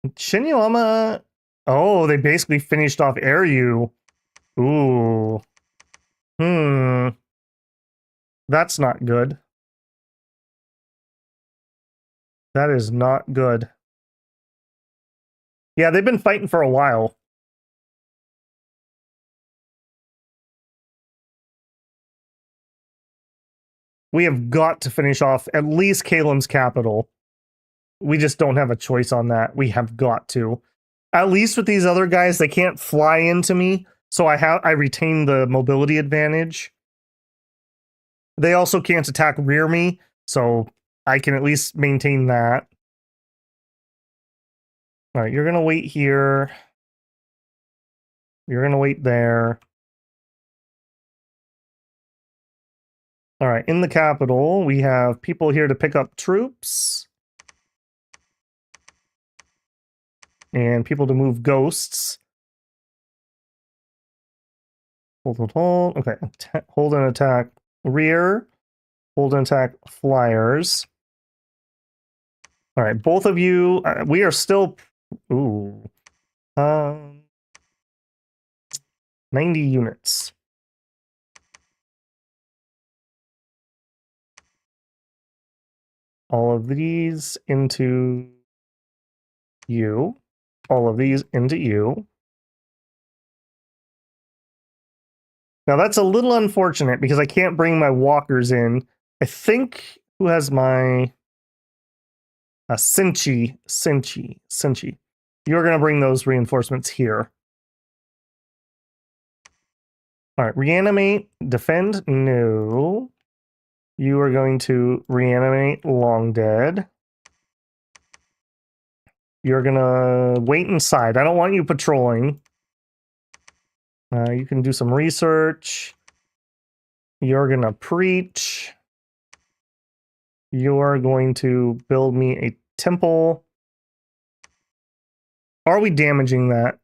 Shinyama. Oh, they basically finished off Airyu. Ooh. That's not good. That is not good. Yeah, they've been fighting for a while. We have got to finish off at least Caelum's capital. We just don't have a choice on that. We have got to. At least with these other guys, they can't fly into me, so I retain the mobility advantage. They also can't attack rear me, so I can at least maintain that. All right, you're going to wait here. You're going to wait there. All right, in the capital, we have people here to pick up troops. And people to move ghosts. Hold. Okay, hold and attack rear. Hold and attack flyers. All right, both of you, we are still... Ooh. 90 units. All of these into you. All of these into you. Now that's a little unfortunate because I can't bring my walkers in. I think who has my Cinchi. You're going to bring those reinforcements here. All right, reanimate, defend, no. You are going to reanimate long dead. You're going to wait inside. I don't want you patrolling. You can do some research. You're going to preach. You're going to build me a temple. Are we damaging that?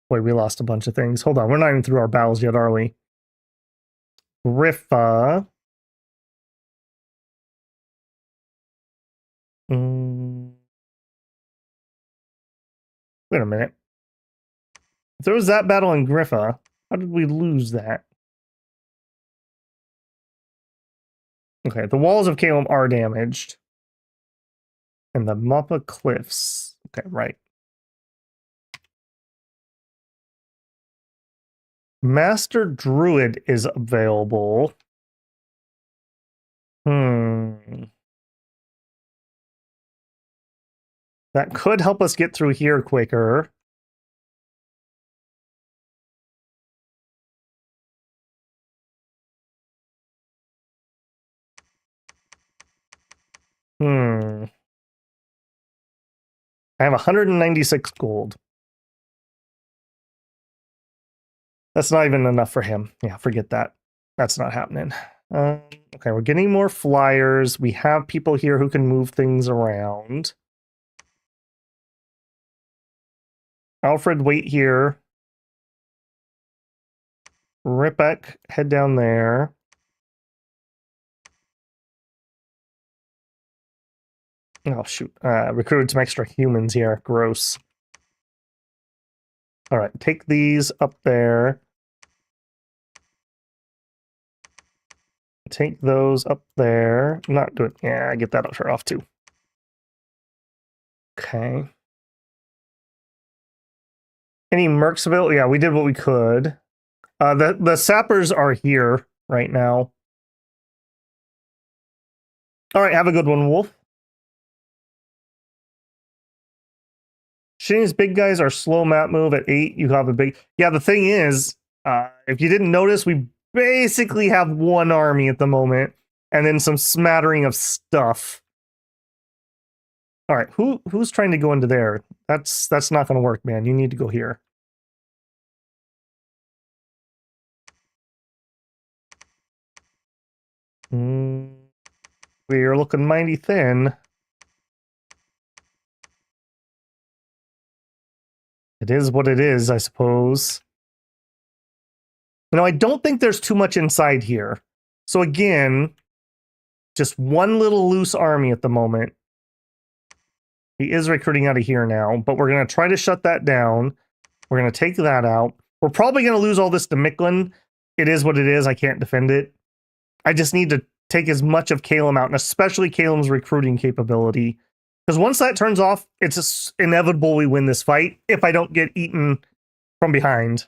Boy, we lost a bunch of things. Hold on, we're not even through our battles yet, are we? Griffa. Wait a minute. If there was that battle in Griffa, how did we lose that? Okay, the walls of Caelum are damaged. And the Mappa Cliffs. Okay, right. Master Druid is available. That could help us get through here quicker. I have 196 gold. That's not even enough for him. Yeah, forget that. That's not happening. Okay, we're getting more flyers. We have people here who can move things around. Alfred, wait here. Ripek, head down there. Oh, shoot. Recruited some extra humans here. Gross. All right, take these up there. Take those up there. Not doing... Yeah, I get that off too. Okay. Any mercs available? Yeah, we did what we could. The sappers are here right now. All right, have a good one, Wolf. Shinny's big guys are slow map move at 8. You have a big... Yeah, the thing is, if you didn't notice, we basically have one army at the moment, and then some smattering of stuff. All right, who's trying to go into there? That's not going to work, man. You need to go here. We're looking mighty thin. It is what it is, I suppose. You know, I don't think there's too much inside here. So again, just one little loose army at the moment. He is recruiting out of here now, but we're going to try to shut that down. We're going to take that out. We're probably going to lose all this to Micklin. It is what it is. I can't defend it. I just need to take as much of Caelum out, and especially Caelum's recruiting capability. Because once that turns off, it's inevitable we win this fight if I don't get eaten from behind.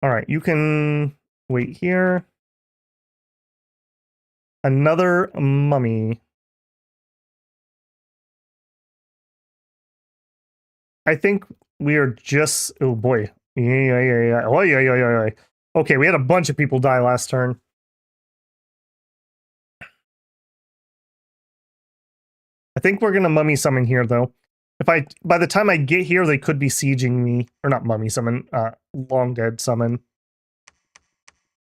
All right, you can wait here. Another mummy. I think we are just... Oh, boy. Yeah. Oh, yeah. Okay, we had a bunch of people die last turn. I think we're going to mummy summon here, though. By the time I get here, they could be sieging me. Or not mummy summon, long dead summon.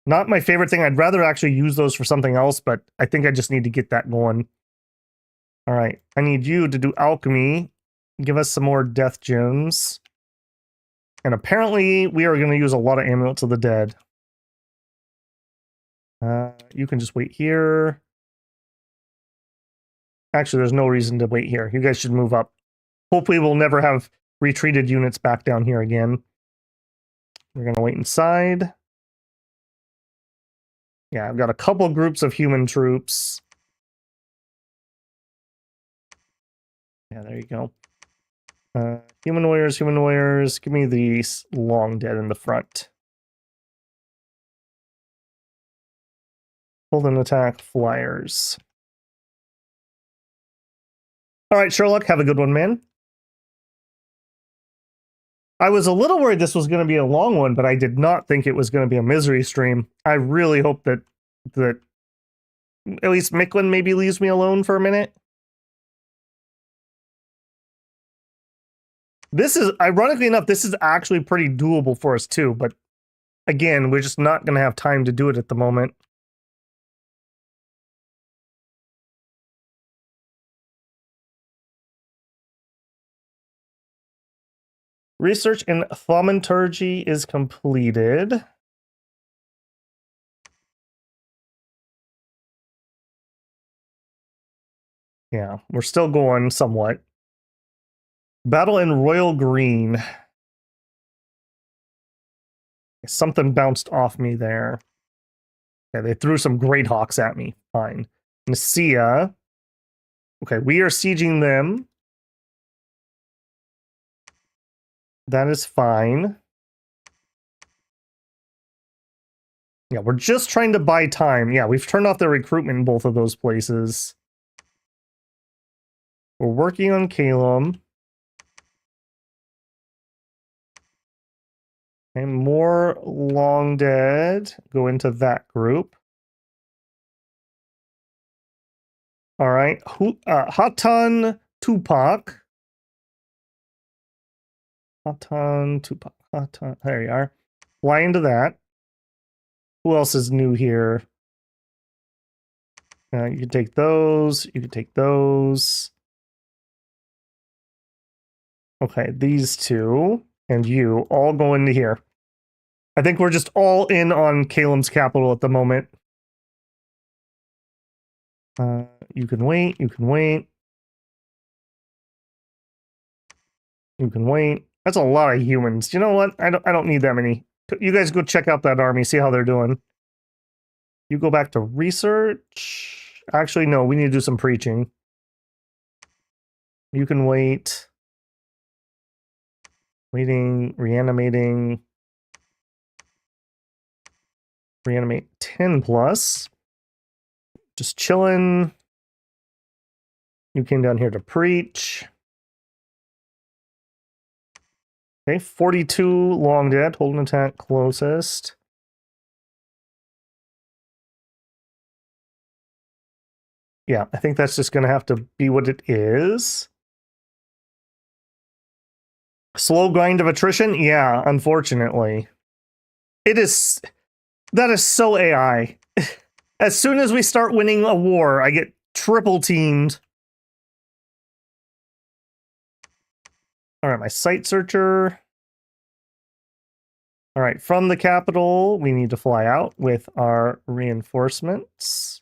Not my favorite thing. I'd rather actually use those for something else, but I think I just need to get that going. All right, I need you to do alchemy. Give us some more death gems. And apparently we are going to use a lot of amulets of the dead. You can just wait here. Actually, there's no reason to wait here. You guys should move up. Hopefully we'll never have retreated units back down here again. We're going to wait inside. Yeah, I've got a couple groups of human troops. Yeah, there you go. Human warriors, human warriors. Give me the long dead in the front. Hold an attack, flyers. All right, Sherlock, have a good one, man. I was a little worried this was going to be a long one, but I did not think it was going to be a misery stream. I really hope that at least Micklin maybe leaves me alone for a minute. This is, ironically enough, this is actually pretty doable for us too, but again, we're just not going to have time to do it at the moment. Research in thaumaturgy is completed. Yeah, we're still going somewhat. Battle in Royal Green. Something bounced off me there. Okay, they threw some Great Hawks at me. Fine. Nicaea. Okay, we are sieging them. That is fine. Yeah, we're just trying to buy time. Yeah, we've turned off the recruitment in both of those places. We're working on Caelum. And more long dead. Go into that group. All right. Hatan Tupac. Hatan Tupac. Hatan. There you are. Fly into that. Who else is new here? You can take those. You can take those. Okay, these two and you all go into here. I think we're just all in on Caelum's capital at the moment. You can wait. You can wait. You can wait. That's a lot of humans. You know what? I don't need that many. You guys go check out that army, see how they're doing. You go back to research. Actually, no, we need to do some preaching. You can wait. Waiting, reanimating. Reanimate 10 plus. Just chilling. You came down here to preach. Okay, 42 long dead. Hold an attack closest. Yeah, I think that's just going to have to be what it is. Slow grind of attrition? Yeah, unfortunately. It is... That is so AI. As soon as we start winning a war, I get triple teamed. All right, my site searcher. All right, from the capital, we need to fly out with our reinforcements.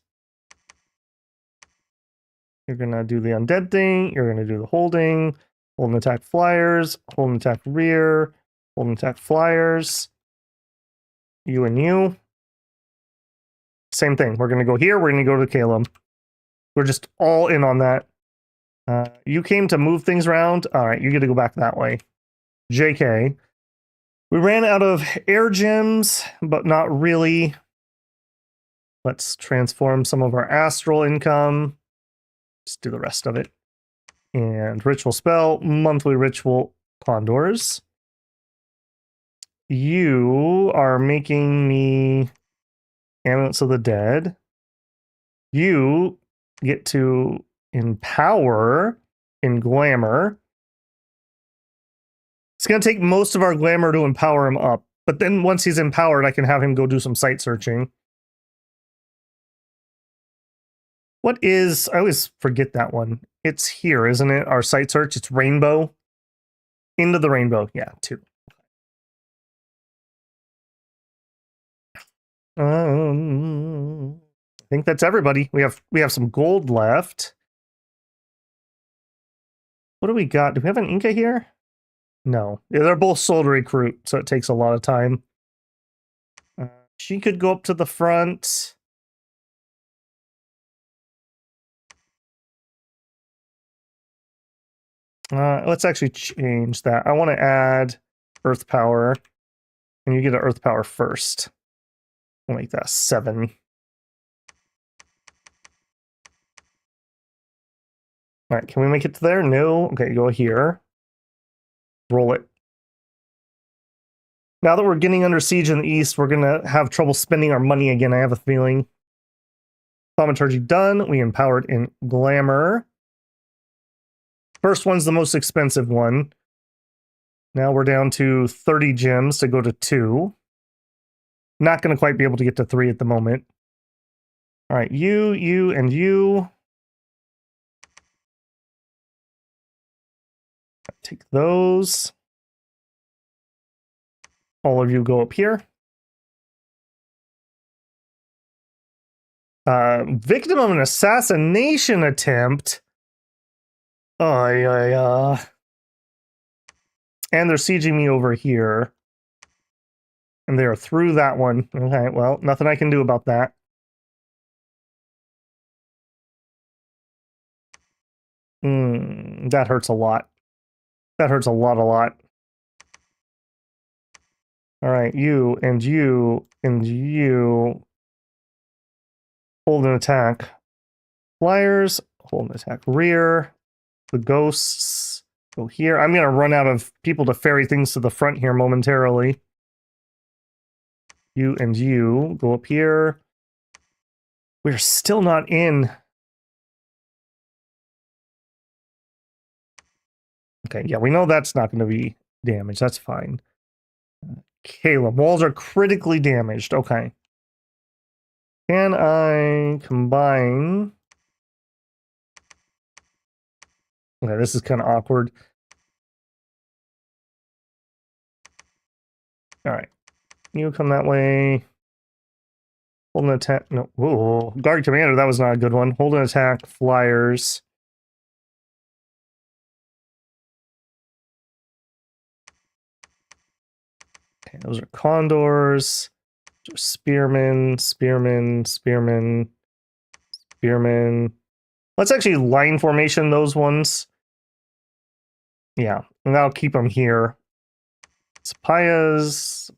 You're going to do the undead thing. You're going to do the holding. Hold and attack flyers. Hold and attack rear. Hold and attack flyers. You and you. Same thing. We're going to go here. We're going to go to Caelum. We're just all in on that. You came to move things around. All right, you get to go back that way. JK. We ran out of air gems, but not really. Let's transform some of our astral income. Just do the rest of it. And ritual spell, monthly ritual condors. You are making me Amulets of the Dead. You get to empower in glamour. It's going to take most of our glamour to empower him up. But then once he's empowered, I can have him go do some site searching. What is... I always forget that one. It's here, isn't it? Our site search. It's rainbow. Into the rainbow. Yeah, 2. I think that's everybody. We have some gold left. What do we got? Do we have an Inca here? No. Yeah, they're both sold to recruit, so it takes a lot of time. She could go up to the front. Let's actually change that. I want to add earth power, and you get an earth power first. We'll make that 7. All right, can we make it to there? No. Okay, go here. Roll it. Now that we're getting under siege in the east, we're going to have trouble spending our money again, I have a feeling. Thaumaturgy done. We empowered in glamour. First one's the most expensive one. Now we're down to 30 gems to go to 2. Not going to quite be able to get to 3 at the moment. All right, you, and you. Take those. All of you go up here. Victim of an assassination attempt. And they're sieging me over here. And they are through that one. Okay, well, nothing I can do about that. That hurts a lot. That hurts a lot. All right, you and you and you. Hold an attack. Fliers, hold an attack. Rear. The ghosts go here. I'm going to run out of people to ferry things to the front here momentarily. You and you go up here. We're still not in. Okay, yeah, we know that's not going to be damaged. That's fine. Caelum. Walls are critically damaged. Okay. Can I combine? Okay, this is kind of awkward. All right. You come that way. Hold an attack. No. Whoa. Guard commander. That was not a good one. Hold an attack. Flyers. Okay, those are condors. Spearmen. Let's actually line formation those ones. Yeah, and that'll keep them here. Payas,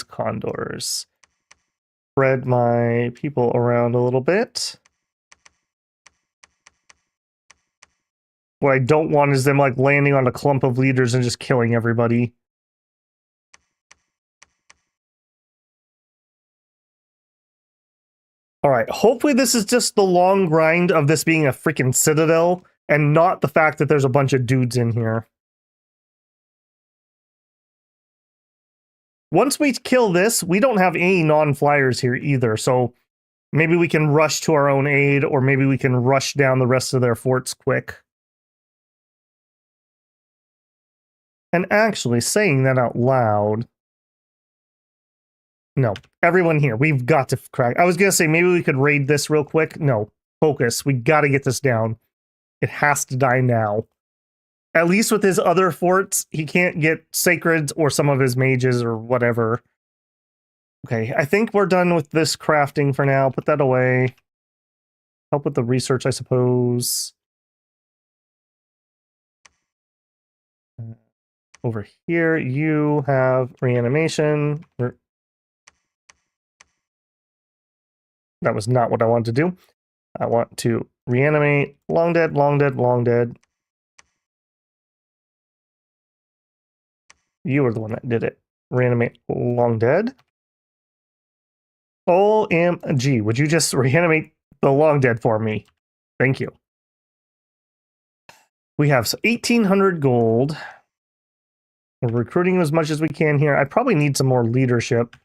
condors. Spread my people around a little bit. What I don't want is them like landing on a clump of leaders and just killing everybody. All right, hopefully this is just the long grind of this being a freaking citadel and not the fact that there's a bunch of dudes in here. Once we kill this, we don't have any non-flyers here either, so maybe we can rush to our own aid, or maybe we can rush down the rest of their forts quick. And actually, saying that out loud... No, everyone here, we've got to crack. I was going to say, maybe we could raid this real quick. No, focus. We got to get this down. It has to die now. At least with his other forts, he can't get sacreds or some of his mages or whatever. Okay, I think we're done with this crafting for now. Put that away. Help with the research, I suppose. Over here, you have reanimation. That was not what I wanted to do. I want to reanimate long dead. You were the one that did it. Reanimate long dead. OMG, would you just reanimate the long dead for me? Thank you. We have 1,800 gold. We're recruiting as much as we can here. I probably need some more leadership.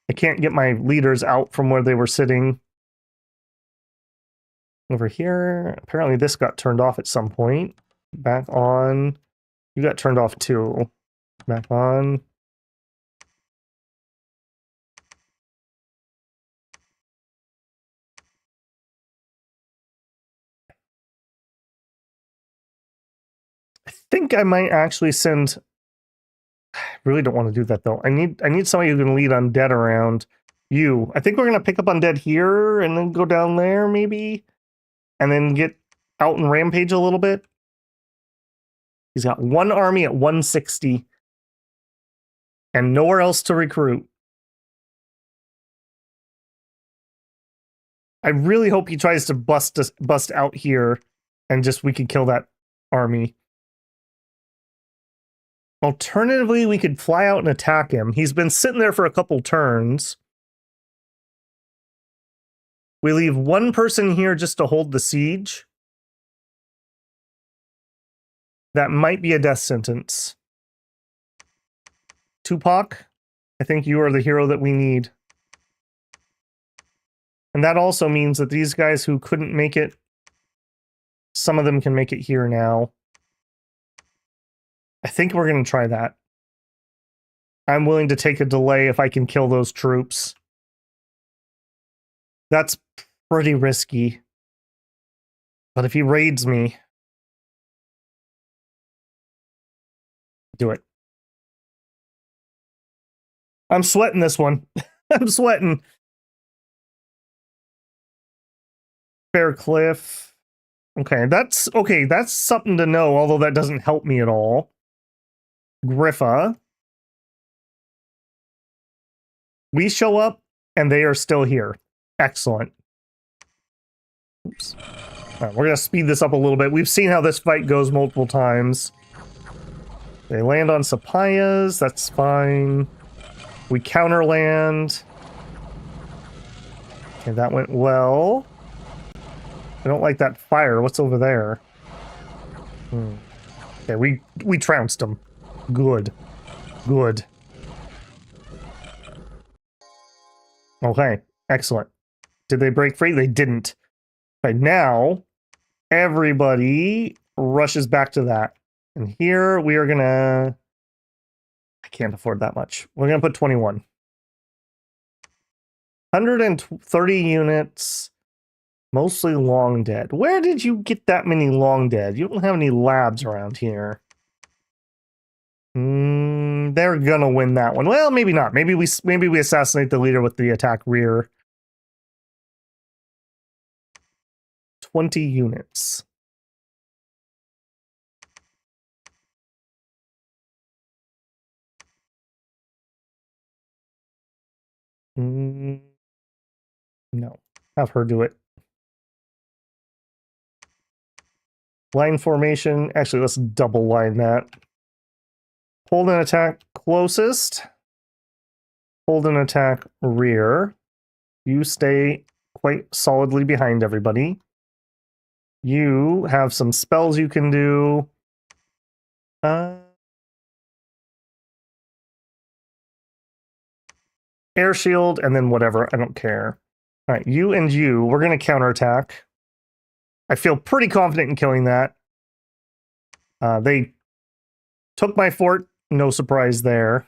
I can't get my leaders out from where they were sitting. Over here, apparently this got turned off at some point. Back on. You got turned off too. Back on. I think I might actually send... I really don't want to do that though. I need somebody who can lead undead around. You. I think we're gonna pick up undead here and then go down there maybe, and then get out and rampage a little bit. He's got one army at 160 and nowhere else to recruit. I really hope he tries to bust out here and just we could kill that army. Alternatively, we could fly out and attack him. He's been sitting there for a couple turns. We leave one person here just to hold the siege. That might be a death sentence. Tupac, I think you are the hero that we need. And that also means that these guys who couldn't make it, some of them can make it here now. I think we're going to try that. I'm willing to take a delay if I can kill those troops. That's pretty risky. But if he raids me... Do it. I'm sweating this one. I'm sweating. Fair Cliff. Okay, that's something to know, although that doesn't help me at all. Griffa. We show up, and they are still here. Excellent. Oops. All right, we're going to speed this up a little bit. We've seen how this fight goes multiple times. They land on Sapayas. That's fine. We counterland. Okay, that went well. I don't like that fire. What's over there? Okay, we trounced them. Good. Good. Okay, excellent. Did they break free? They didn't. Okay, now everybody rushes back to that. And here we are gonna... I can't afford that much. We're gonna put 21. 130 units. Mostly long dead. Where did you get that many long dead? You don't have any labs around here. They're gonna win that one. Well, maybe not. Maybe we assassinate the leader with the attack rear. 20 units. No. Have her do it. Line formation. Actually, let's double line that. Hold an attack closest. Hold an attack rear. You stay quite solidly behind everybody. You have some spells you can do. Air shield, and then whatever. I don't care. All right, you and you. We're going to counterattack. I feel pretty confident in killing that. They took my fort. No surprise there.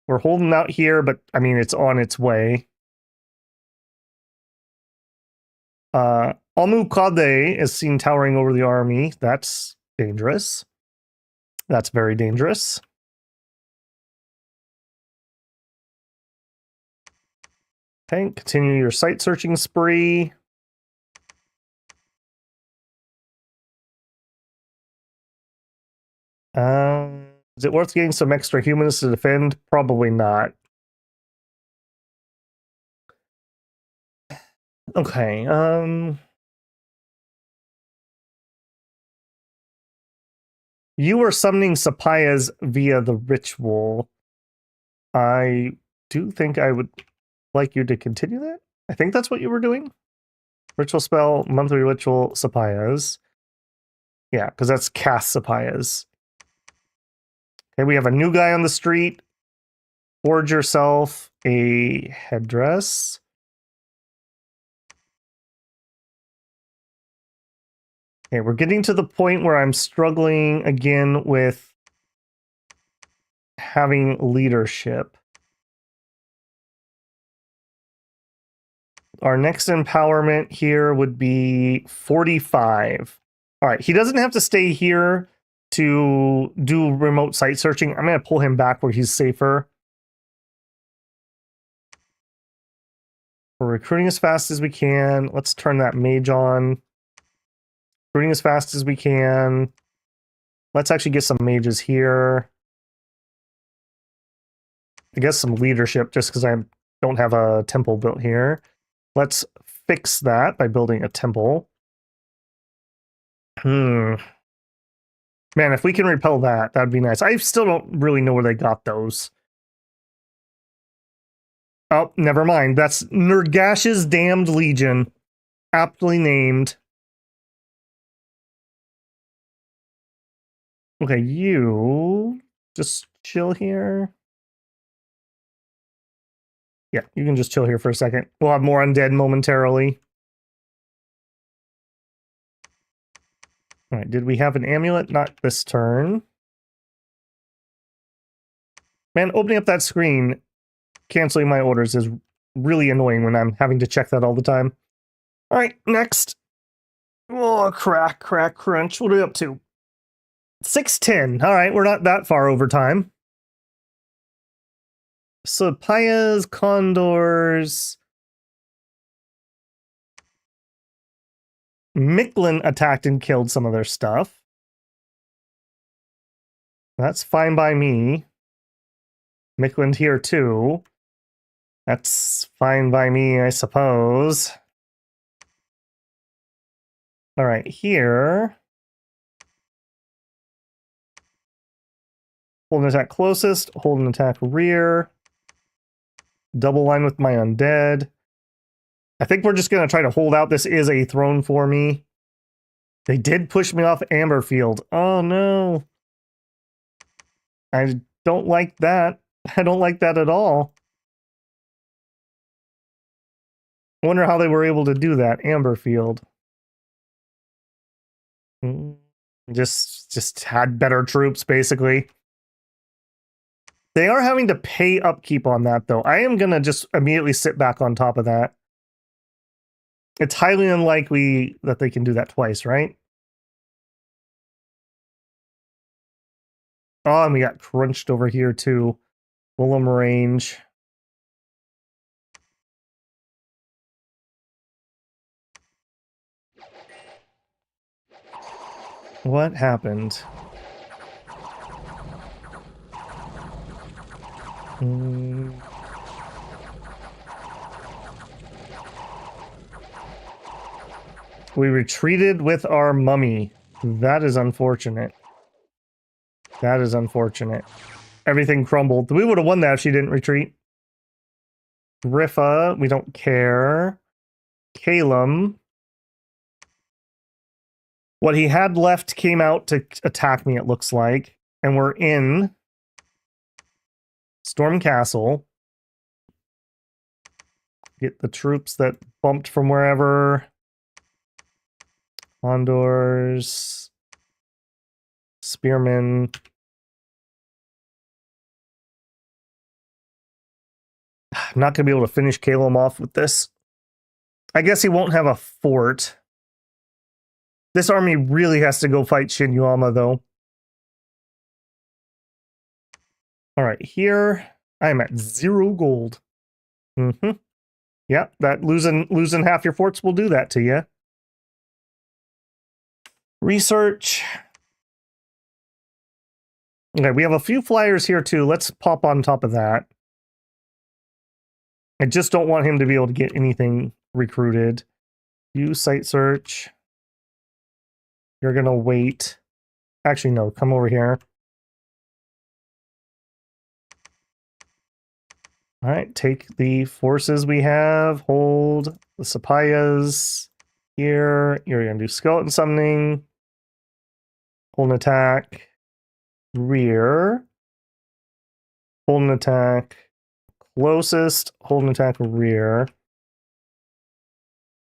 We're holding out here, but I mean, it's on its way. Almu Kade is seen towering over the army. That's dangerous. That's very dangerous. Okay, continue your site searching spree. Is it worth getting some extra humans to defend? Probably not. Okay, you are summoning Sapayas via the ritual. I do think I would like you to continue that. I think that's what you were doing. Ritual spell, monthly ritual, Sapayas. Yeah, because that's cast Sapayas. Okay, we have a new guy on the street. Forge yourself a headdress. Okay, we're getting to the point where I'm struggling again with having leadership. Our next empowerment here would be 45. All right, he doesn't have to stay here to do remote site searching. I'm going to pull him back where he's safer. We're recruiting as fast as we can. Let's turn that mage on. Recruiting as fast as we can. Let's actually get some mages here. I guess some leadership, just because I don't have a temple built here. Let's fix that by building a temple. Man, if we can repel that, that'd be nice. I still don't really know where they got those. Oh, never mind. That's Nergash's Damned Legion. Aptly named. Okay, you just chill here. Yeah, you can just chill here for a second. We'll have more undead momentarily. All right, did we have an amulet? Not this turn. Man, opening up that screen, canceling my orders is really annoying when I'm having to check that all the time. All right, next. Oh, crack, crunch. What are we up to? 610. All right, we're not that far over time. Sapayas, condors. Micklin attacked and killed some of their stuff. That's fine by me. Micklin here too. That's fine by me, I suppose. All right, here. Hold an attack closest, hold an attack rear. Double line with my undead. I think we're just going to try to hold out. This is a throne for me. They did push me off Amberfield. Oh, no. I don't like that. I don't like that at all. I wonder how they were able to do that, Amberfield. Just had better troops, basically. They are having to pay upkeep on that, though. I am going to just immediately sit back on top of that. It's highly unlikely that they can do that twice, right? Oh, and we got crunched over here, too. Willem range. What happened? We retreated with our mummy. That is unfortunate. That is unfortunate. Everything crumbled. We would have won that if she didn't retreat. Griffa, we don't care. Caelum. What he had left came out to attack me, it looks like. And we're in Storm Castle. Get the troops that bumped from wherever. Condors. Spearmen. I'm not going to be able to finish Caelum off with this. I guess he won't have a fort. This army really has to go fight Shinyama, though. All right, here I'm at 0 gold. Yeah, that losing half your forts will do that to you. Research. Okay, we have a few flyers here too. Let's pop on top of that. I just don't want him to be able to get anything recruited. Use site search. You're gonna wait. Actually, no, come over here. All right, take the forces we have. Hold the Sapayas here. You're going to do skeleton summoning. Hold an attack. Rear. Hold an attack. Closest. Hold an attack. Rear.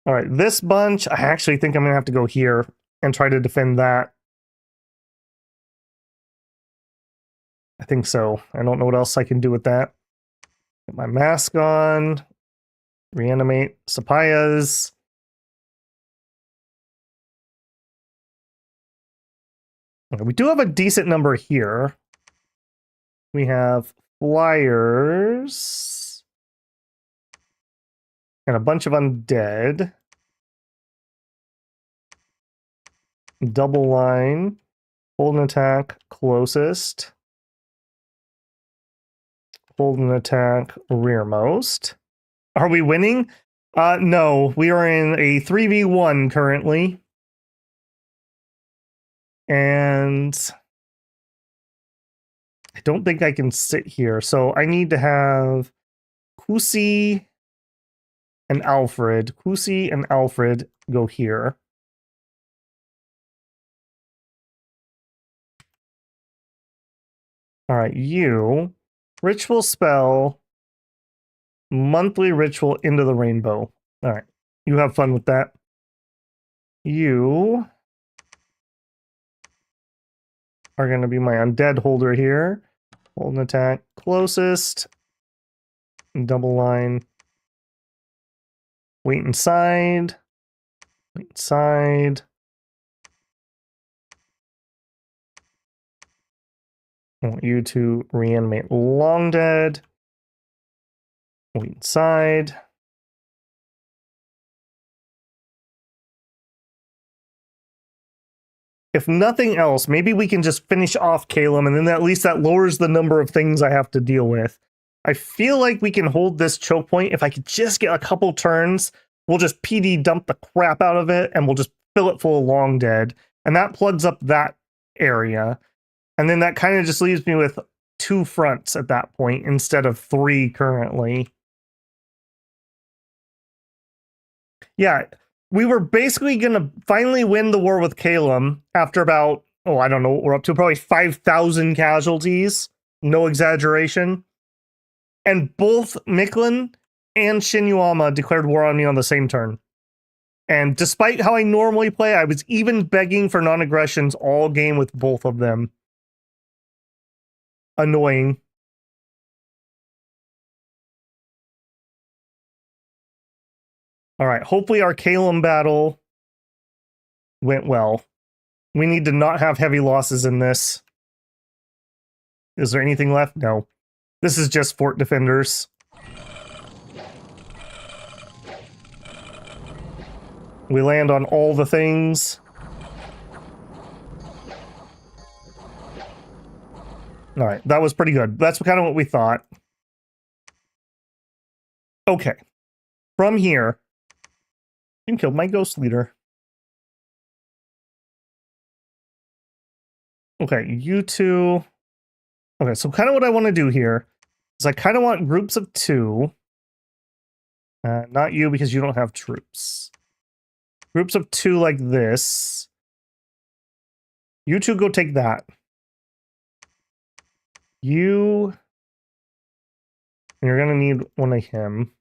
All right, this bunch, I actually think I'm going to have to go here and try to defend that. I think so. I don't know what else I can do with that. Get my mask on. Reanimate Sapayas. Okay, we do have a decent number here. We have flyers. And a bunch of undead. Double line. Hold an attack closest. Hold an attack rearmost. Are we winning? No, we are in a 3v1 currently. And I don't think I can sit here. So I need to have Kusi and Alfred. Kusi and Alfred go here. All right, you. Ritual spell. Monthly ritual into the rainbow. All right, you have fun with that. You are going to be my undead holder here. Hold an attack closest. Double line. Wait inside. Wait inside. I want you to reanimate long dead. Wait inside. If nothing else, maybe we can just finish off Caelum, and then at least that lowers the number of things I have to deal with. I feel like we can hold this choke point. If I could just get a couple turns, we'll just PD dump the crap out of it, and we'll just fill it full of long dead. And that plugs up that area. And then that kind of just leaves me with 2 fronts at that point instead of 3 currently. Yeah, we were basically going to finally win the war with Caelum after about, I don't know what we're up to, probably 5,000 casualties. No exaggeration. And both Miklin and Shinyuama declared war on me on the same turn. And despite how I normally play, I was even begging for non-aggressions all game with both of them. Annoying. All right, hopefully our Caelum battle went well. We need to not have heavy losses in this. Is there anything left? No. This is just fort defenders. We land on all the things. All right, that was pretty good. That's kind of what we thought. Okay. From here, you can kill my ghost leader. Okay, you two. Okay, so kind of what I want to do here is I kind of want groups of 2. Not you, because you don't have troops. Groups of 2 like this. You two go take that. You're going to need one of him.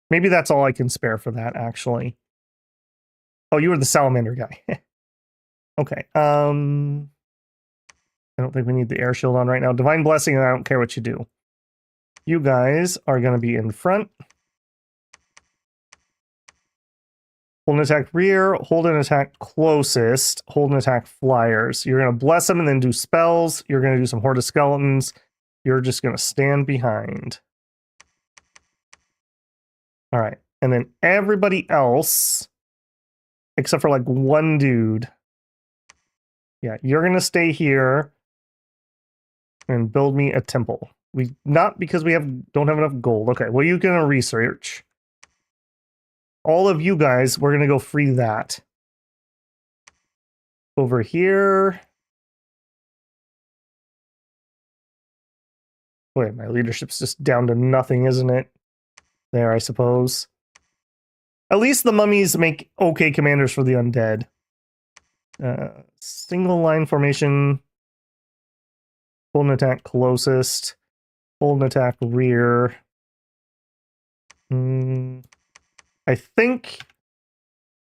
Maybe that's all I can spare for that, actually. Oh, you were the salamander guy. Okay. I don't think we need the air shield on right now. Divine Blessing, and I don't care what you do. You guys are going to be in front. Hold an attack rear, hold an attack closest, hold an attack flyers. You're going to bless them and then do spells. You're going to do some Horde of Skeletons. You're just going to stand behind. All right. And then everybody else, except for like one dude. Yeah, you're going to stay here and build me a temple. Not because we don't have enough gold. Okay, well, you're going to research. All of you guys, we're going to go free that. Over here. Wait, my leadership's just down to nothing, isn't it? There, I suppose. At least the mummies make okay commanders for the undead. Single line formation. Hold an attack closest. Hold an attack rear. I think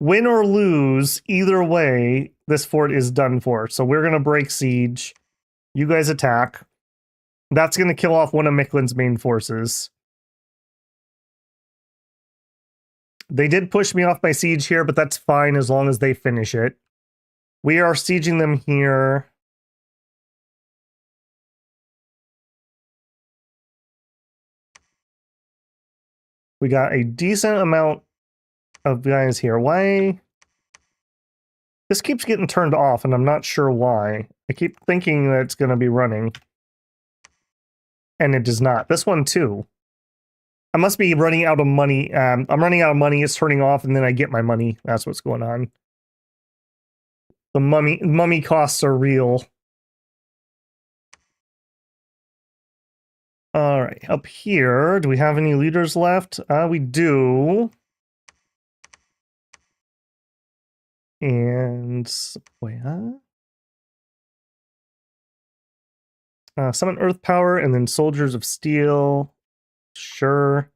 win or lose, either way, this fort is done for. So we're going to break siege. You guys attack. That's going to kill off one of Miklin's main forces. They did push me off my siege here, but that's fine as long as they finish it. We are sieging them here. We got a decent amount of guys here. Why? This keeps getting turned off, and I'm not sure why. I keep thinking that it's going to be running. And it does not. This one, too. I must be running out of money. I'm running out of money. It's turning off, and then I get my money. That's what's going on. The mummy costs are real. All right, up here, do we have any leaders left? We do. And wait, summon Earth Power, and then Soldiers of Steel. Sure.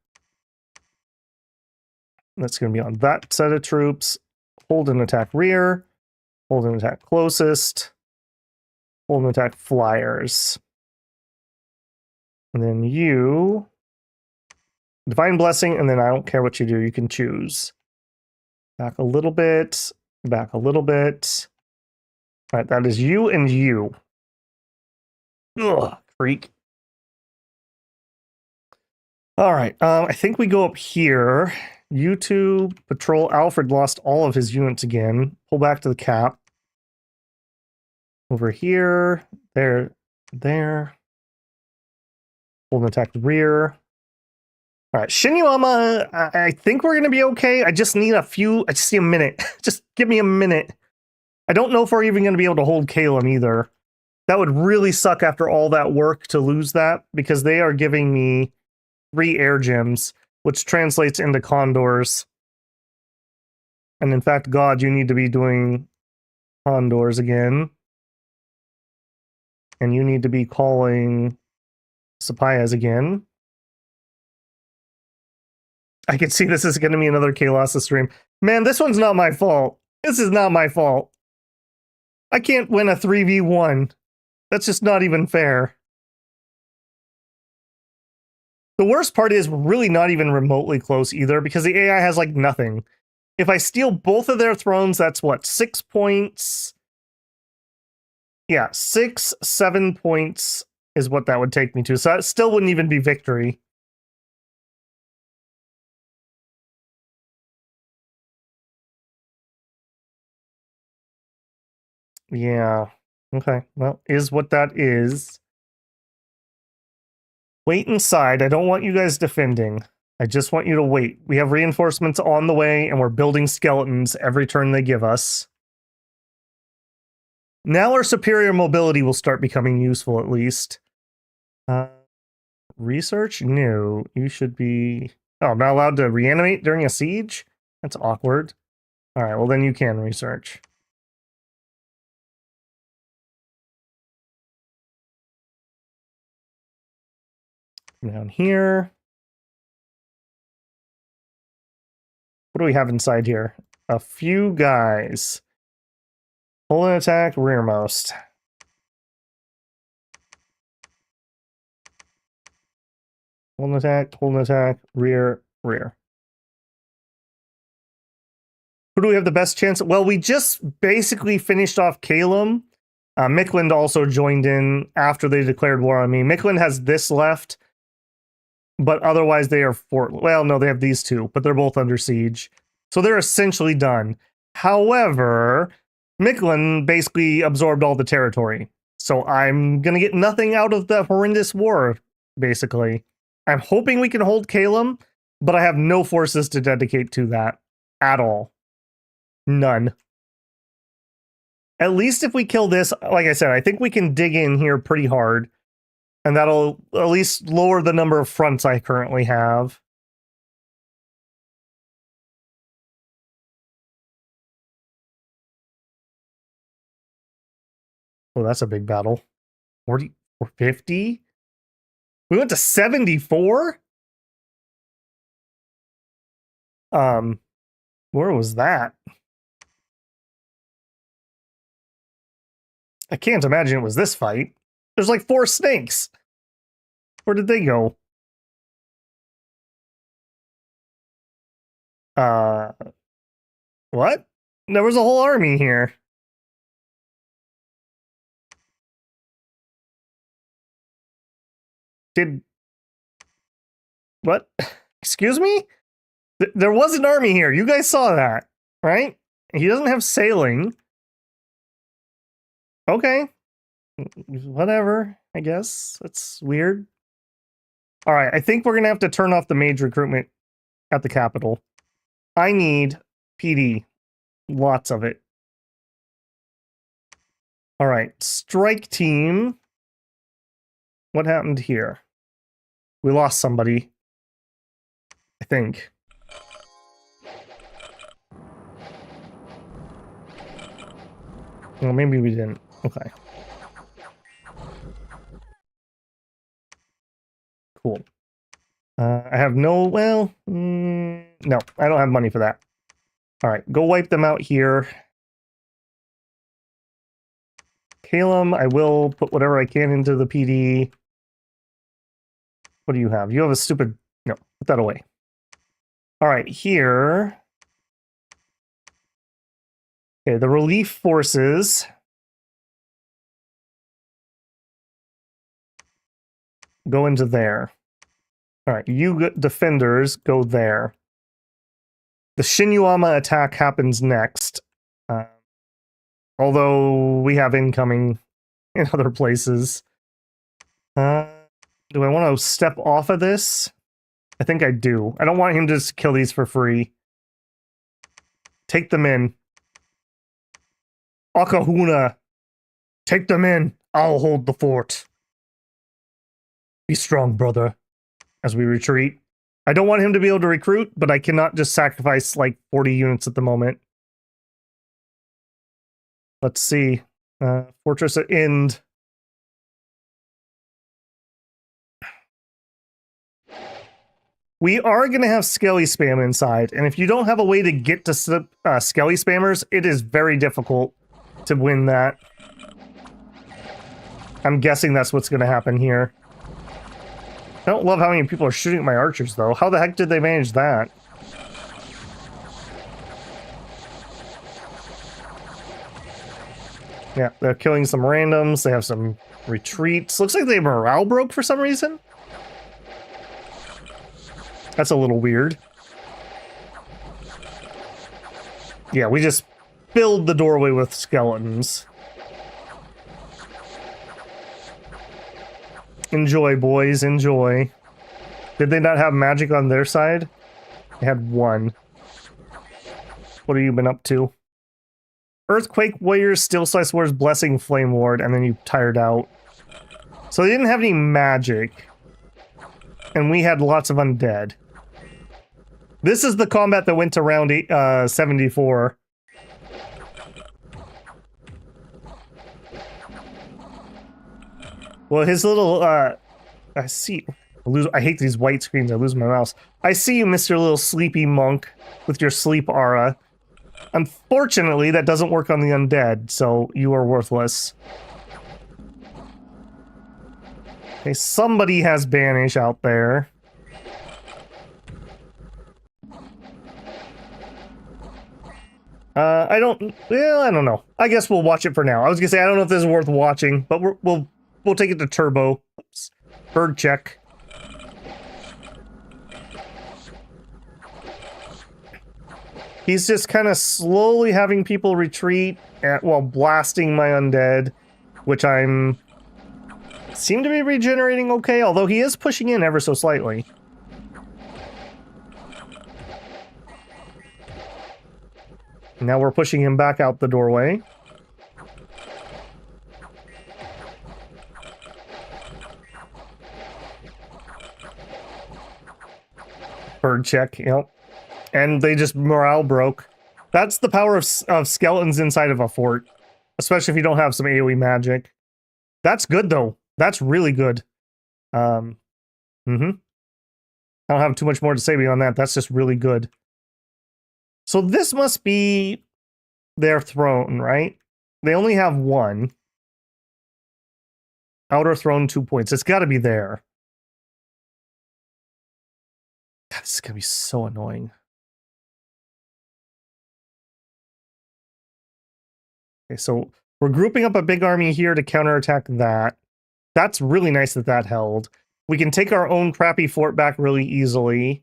That's going to be on that set of troops. Hold and attack rear. Hold and attack closest. Hold and attack flyers. And then you... Divine Blessing, and then I don't care what you do. You can choose. Back a little bit. Back a little bit. All right, that is you and you. Ugh, freak. All right, I think we go up here. You two patrol. Alfred lost all of his units again. Pull back to the cap. Over here. There. Hold and attack the rear. All right, Shinyama, I think we're going to be okay. I just need a minute. Just give me a minute. I don't know if we're even going to be able to hold Caelum either. That would really suck after all that work to lose that, because they are giving me 3 air gems, which translates into condors. And in fact, God, you need to be doing condors again. And you need to be calling Sapayas again. I can see this is going to be another Chaos stream. Man, this one's not my fault. This is not my fault. I can't win a 3v1. That's just not even fair. The worst part is we're really not even remotely close either, because the AI has like nothing. If I steal both of their thrones, that's what, 6 points? Yeah, 6, 7 points is what that would take me to. So that still wouldn't even be victory. Yeah. Okay. Well, is what that is. Wait inside. I don't want you guys defending. I just want you to wait. We have reinforcements on the way, and we're building skeletons every turn they give us. Now our superior mobility will start becoming useful, at least. Research? No. You should be... Oh, I'm not allowed to reanimate during a siege? That's awkward. Alright, well then you can research. Down here. What do we have inside here? A few guys. Hold an attack, rearmost. Hold an attack, rear. Who do we have the best chance? Well, we just basically finished off Caelum. Mikland also joined in after they declared war on me. Mikland has this left, but otherwise they are well, no, they have these two, but they're both under siege. So they're essentially done. However, Mikland basically absorbed all the territory. So I'm going to get nothing out of the horrendous war, basically. I'm hoping we can hold Caelum, but I have no forces to dedicate to that at all. None. At least if we kill this, like I said, I think we can dig in here pretty hard. And that'll at least lower the number of fronts I currently have. Oh, that's a big battle. 40 or 50? We went to 74? Where was that? I can't imagine it was this fight. There's like 4 snakes. Where did they go? What? There was a whole army here. What? Excuse me? There was an army here. You guys saw that, right? He doesn't have sailing. Okay. Whatever, I guess. That's weird. All right, I think we're going to have to turn off the mage recruitment at the capital. I need PD. Lots of it. All right, strike team. What happened here? We lost somebody, I think. Well, maybe we didn't. Okay. Cool. I have no, well, no, I don't have money for that. All right, go wipe them out here. Caelum, I will put whatever I can into the PD. What do you have? You have a stupid, no, put that away. All right, here. Okay, the relief forces. Go into there. All right, you defenders go there. The Shinyuama attack happens next. Although we have incoming in other places. Do I want to step off of this? I think I do. I don't want him to just kill these for free. Take them in. Akahuna! Take them in! I'll hold the fort. Be strong, brother. As we retreat. I don't want him to be able to recruit, but I cannot just sacrifice like 40 units at the moment. Let's see. Fortress at Ind. We are going to have Skelly spam inside, and if you don't have a way to get to Skelly spammers, it is very difficult to win that. I'm guessing that's what's going to happen here. I don't love how many people are shooting at my archers, though. How the heck did they manage that? Yeah, they're killing some randoms. They have some retreats. Looks like they morale broke for some reason. That's a little weird. Yeah, we just filled the doorway with skeletons. Enjoy, boys, enjoy. Did they not have magic on their side? They had one. What have you been up to? Earthquake Warriors, Steel Slice Wars, Blessing Flame Ward, and then you tired out. So they didn't have any magic. And we had lots of undead. This is the combat that went to round 74. Well, his little, I see, I hate these white screens, I lose my mouse. I see you, Mr. Little Sleepy Monk, with your sleep aura. Unfortunately, that doesn't work on the undead, so you are worthless. Okay, somebody has Banish out there. I don't know. I guess we'll watch it for now. I was gonna say, I don't know if this is worth watching, but we'll take it to turbo. Oops. Bird check. He's just kind of slowly having people retreat while blasting my undead, which seem to be regenerating okay, although he is pushing in ever so slightly. Now we're pushing him back out the doorway. Bird check, yep. And they just morale broke. That's the power of skeletons inside of a fort. Especially if you don't have some AoE magic. That's good, though. That's really good. I don't have too much more to say beyond that. That's just really good. So this must be their throne, right? They only have one. Outer throne, 2 points. It's got to be there. God, this is going to be so annoying. Okay, so we're grouping up a big army here to counterattack that. That's really nice that that held. We can take our own crappy fort back really easily.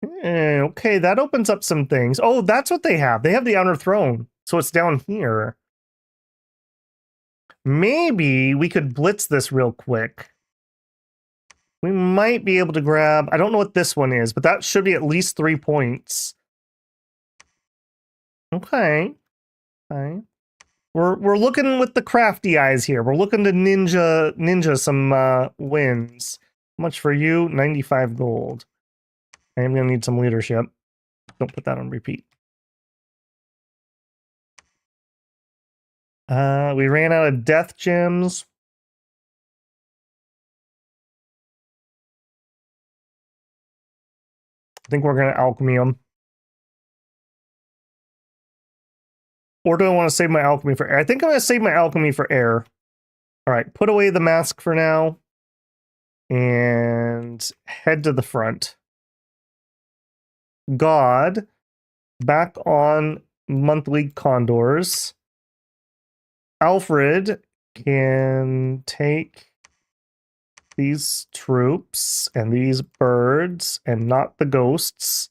Okay, that opens up some things. Oh, that's what they have. They have the outer throne. So it's down here. Maybe we could blitz this real quick. We might be able to grab... I don't know what this one is, but that should be at least 3 points. Okay. Okay. We're looking with the crafty eyes here. We're looking to ninja some wins. How much for you? 95 gold. I am going to need some leadership. Don't put that on repeat. We ran out of death gems. I think we're going to alchemy them. Or do I want to save my alchemy for air? I think I'm going to save my alchemy for air. All right, put away the mask for now. And head to the front. God, back on monthly condors. Alfred can take these troops and these birds and not the ghosts.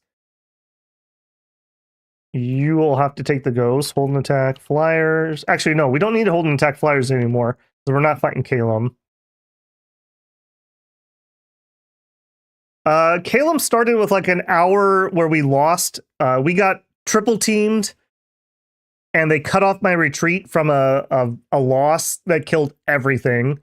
You will have to take the ghosts, hold and attack flyers. Actually, no, we don't need to hold and attack flyers anymore. So we're not fighting Caelum. Caelum started with like an hour where we lost. We got triple teamed and they cut off my retreat from a loss that killed everything.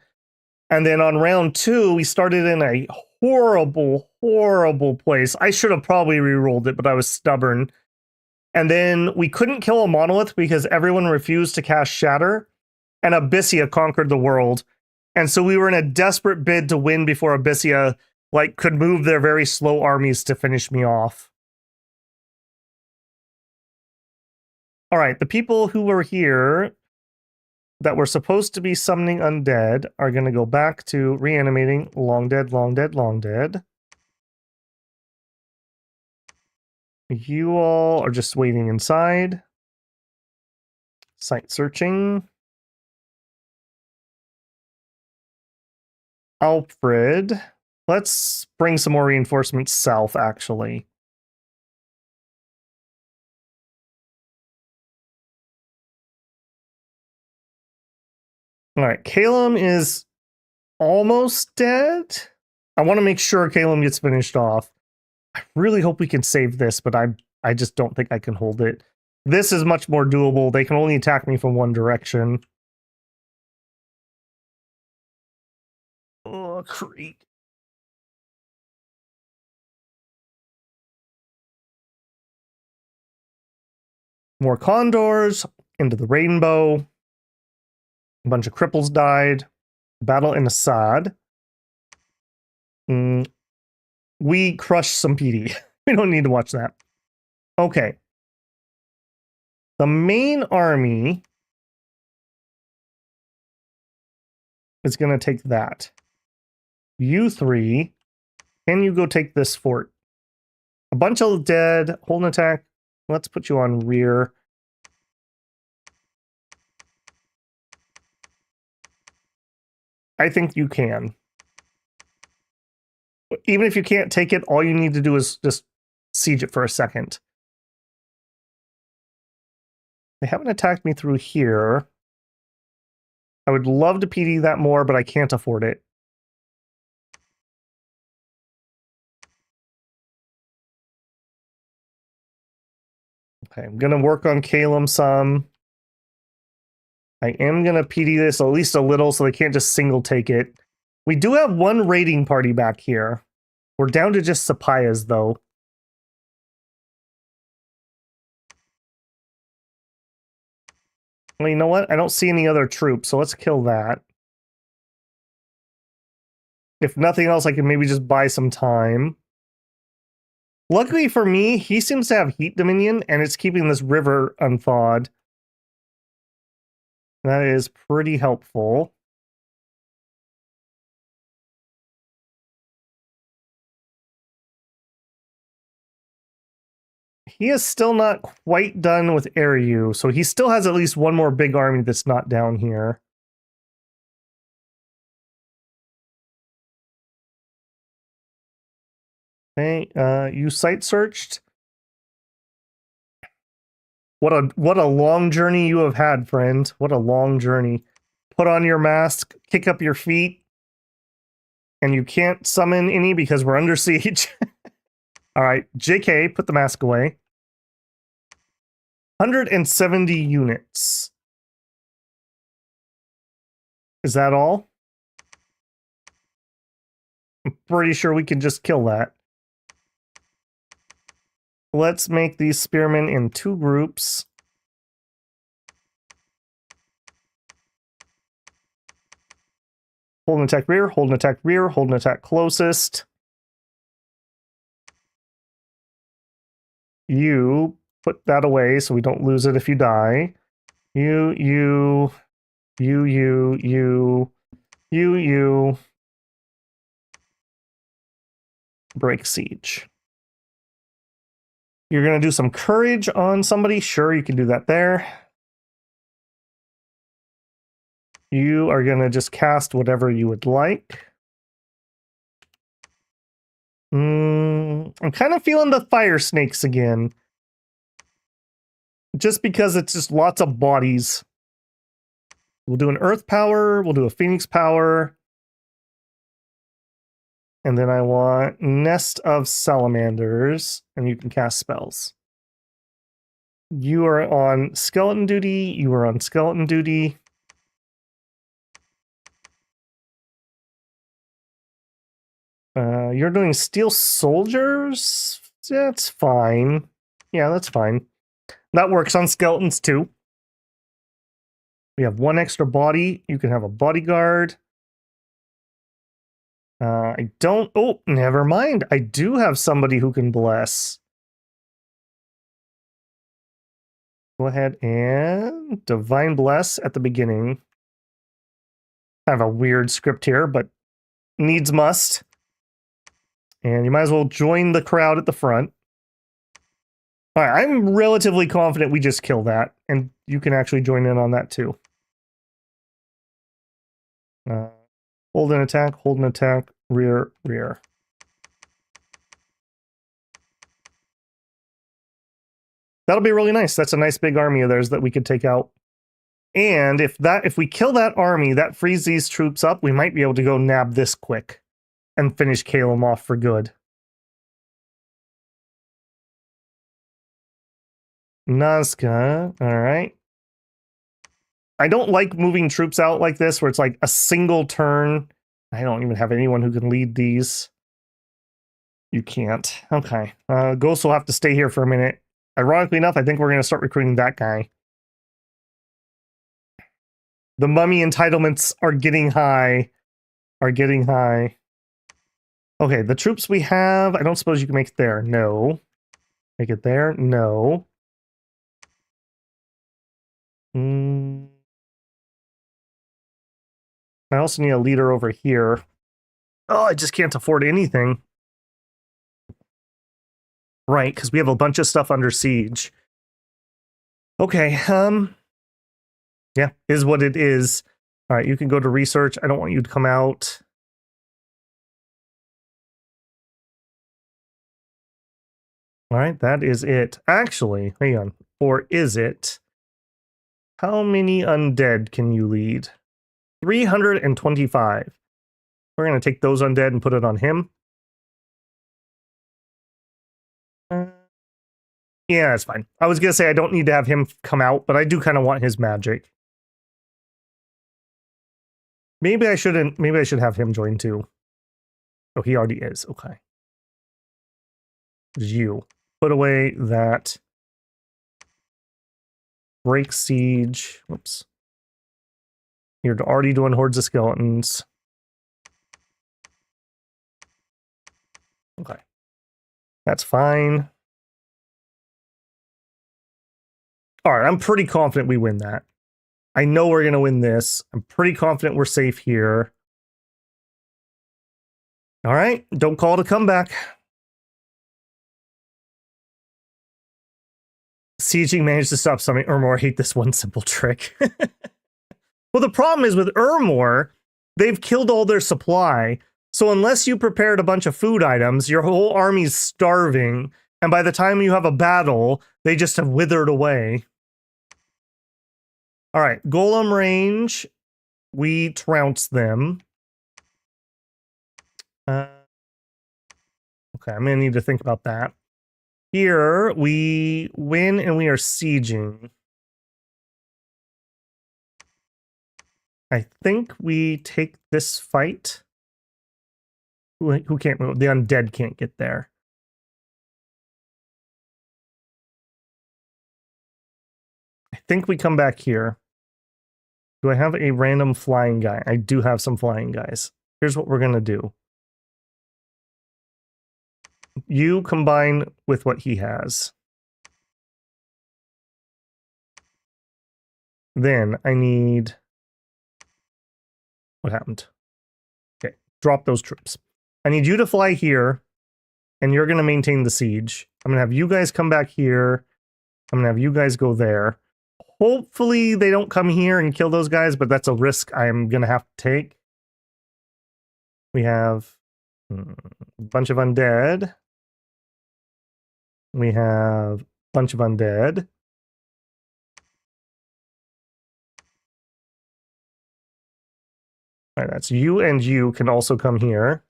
And then on round 2, we started in a horrible, horrible place. I should have probably re-rolled it, but I was stubborn. And then we couldn't kill a monolith because everyone refused to cast Shatter, and Abyssia conquered the world. And so we were in a desperate bid to win before Abyssia could move their very slow armies to finish me off. All right, the people who were here that were supposed to be summoning undead are going to go back to reanimating long dead, long dead, long dead. You all are just waiting inside. Site searching. Alfred. Let's bring some more reinforcements south, actually. All right, Caelum is almost dead. I want to make sure Caelum gets finished off. I really hope we can save this, but I just don't think I can hold it. This is much more doable. They can only attack me from one direction. Oh, creek. More condors into the rainbow. A bunch of cripples died. Battle in Assad. We crushed some PD. We don't need to watch that. Okay. The main army is going to take that. You three, can you go take this fort? A bunch of dead. Hold an attack. Let's put you on rear. I think you can. Even if you can't take it, all you need to do is just siege it for a second. They haven't attacked me through here. I would love to PD that more, but I can't afford it. Okay, I'm going to work on Caelum some. I am going to PD this at least a little so they can't just single take it. We do have one raiding party back here. We're down to just Sapayas, though. Well, you know what? I don't see any other troops, so let's kill that. If nothing else, I can maybe just buy some time. Luckily for me, he seems to have Heat Dominion, and it's keeping this river unthawed. That is pretty helpful. He is still not quite done with Ariu, so he still has at least one more big army that's not down here. Okay, you site searched. What a long journey you have had, friend. What a long journey. put on your mask, kick up your feet, and you can't summon any because we're under siege. All right, JK, put the mask away. 170 units. Is that all? I'm pretty sure we can just kill that. Let's make these spearmen in 2 groups. Hold and attack rear, hold and attack rear, hold and attack closest. You put that away so we don't lose it if you die. You. Break siege. You're going to do some courage on somebody. Sure, you can do that there. You are going to just cast whatever you would like. I'm kind of feeling the fire snakes again. Just because it's just lots of bodies. We'll do an earth power. We'll do a phoenix power. And then I want nest of salamanders. And you can cast spells. You are on skeleton duty. You are on skeleton duty. You're doing steel soldiers? That's fine. Yeah, that's fine. That works on skeletons too. We have 1 extra body. You can have a bodyguard. I don't... Oh, never mind. I do have somebody who can bless. Go ahead and divine bless at the beginning. Kind of a weird script here, but needs must. And you might as well join the crowd at the front. All right, I'm relatively confident we just kill that, and you can actually join in on that too. Hold an attack, rear, rear. That'll be really nice. That's a nice big army of theirs that we could take out. And if we kill that army, that frees these troops up, we might be able to go nab this quick and finish Caelum off for good. Nazca, all right. I don't like moving troops out like this, where it's like a single turn. I don't even have anyone who can lead these. You can't. Okay. Ghost will have to stay here for a minute. Ironically enough, I think we're going to start recruiting that guy. The mummy entitlements are getting high. Okay, the troops we have, I don't suppose you can make it there. No. Make it there? No. I also need a leader over here. Oh, I just can't afford anything. Right, because we have a bunch of stuff under siege. Okay, yeah, is what it is. All right, you can go to research. I don't want you to come out. All right, that is it. Actually, hang on. Or is it? How many undead can you lead? 325. We're going to take those undead and put it on him. Yeah, that's fine. I was going to say I don't need to have him come out, but I do kind of want his magic. Maybe I shouldn't. Maybe I should have him join too. Oh, he already is. Okay. You. Put away that. Break siege. Whoops. You're already doing hordes of skeletons. Okay. That's fine. All right, I'm pretty confident we win that. I know we're going to win this. I'm pretty confident we're safe here. All right, don't call it a comeback. Sieging managed to stop something. Urmor, hate this one simple trick. Well, the problem is with Urmor, they've killed all their supply. So unless you prepared a bunch of food items, your whole army's starving. And by the time you have a battle, they just have withered away. All right, Golem range. We trounce them. Okay, I'm gonna need to think about that. Here, we win and we are sieging. I think we take this fight. Who can't move? The undead can't get there. I think we come back here. Do I have a random flying guy? I do have some flying guys. Here's what we're gonna do. You combine with what he has. Then I need... What happened? Okay, drop those troops. I need you to fly here, and you're going to maintain the siege. I'm going to have you guys come back here. I'm going to have you guys go there. Hopefully they don't come here and kill those guys, but that's a risk I'm going to have to take. We have a bunch of undead. We have a bunch of undead. All right, that's you, and you can also come here.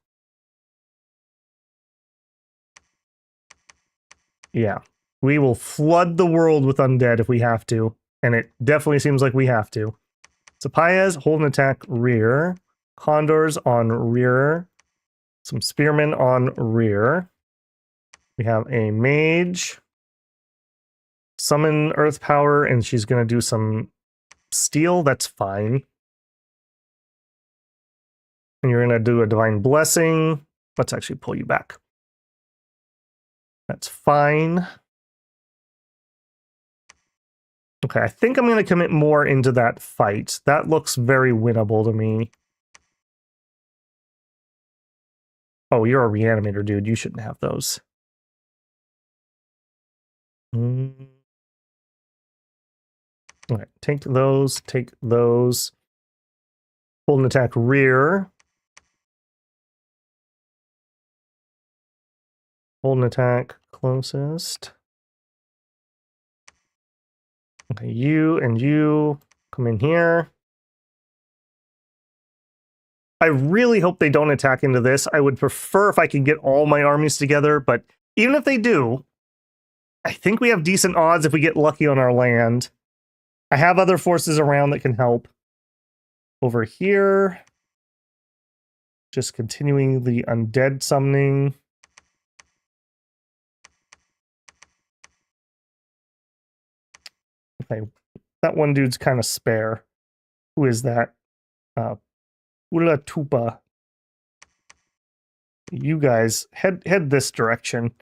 Yeah, we will flood the world with undead if we have to, and it definitely seems like we have to. Sapayas, hold and attack rear. Condors on rear. Some spearmen on rear. We have a mage. Summon earth power, and she's going to do some steel. That's fine. And you're going to do a divine blessing. Let's actually pull you back. That's fine. Okay, I think I'm going to commit more into that fight. That looks very winnable to me. Oh, you're a reanimator, dude. You shouldn't have those. Okay, take those, take those. Hold and attack rear. Hold and attack closest. Okay, you and you come in here. I really hope they don't attack into this. I would prefer if I could get all my armies together, but even if they do, I think we have decent odds if we get lucky on our land. I have other forces around that can help. Over here, just continuing the undead summoning. Okay, that one dude's kind of spare. Who is that? Ula Tupa. You guys head this direction.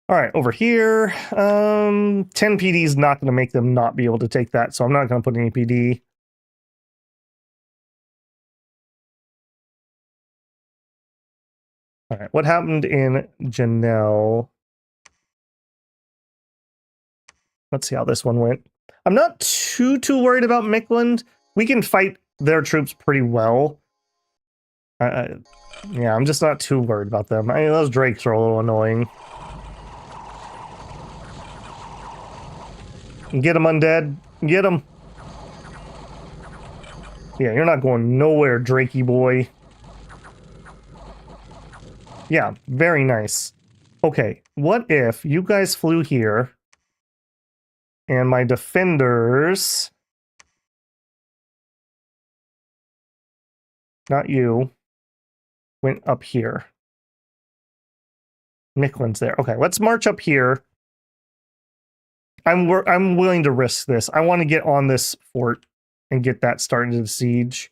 All right, over here. 10 PD is not going to make them not be able to take that, so I'm not going to put any PD. All right, what happened in Janelle? Let's see how this one went. I'm not too worried about Mikland. We can fight their troops pretty well. Yeah, I'm just not too worried about them. I mean, those drakes are a little annoying. Get them, undead. Get them. Yeah, you're not going nowhere, Drakey boy. Yeah, very nice. Okay, what if you guys flew here and my defenders... Not you. Went up here. Mikland's there. Okay, let's march up here. I'm willing to risk this. I want to get on this fort and get that started to siege.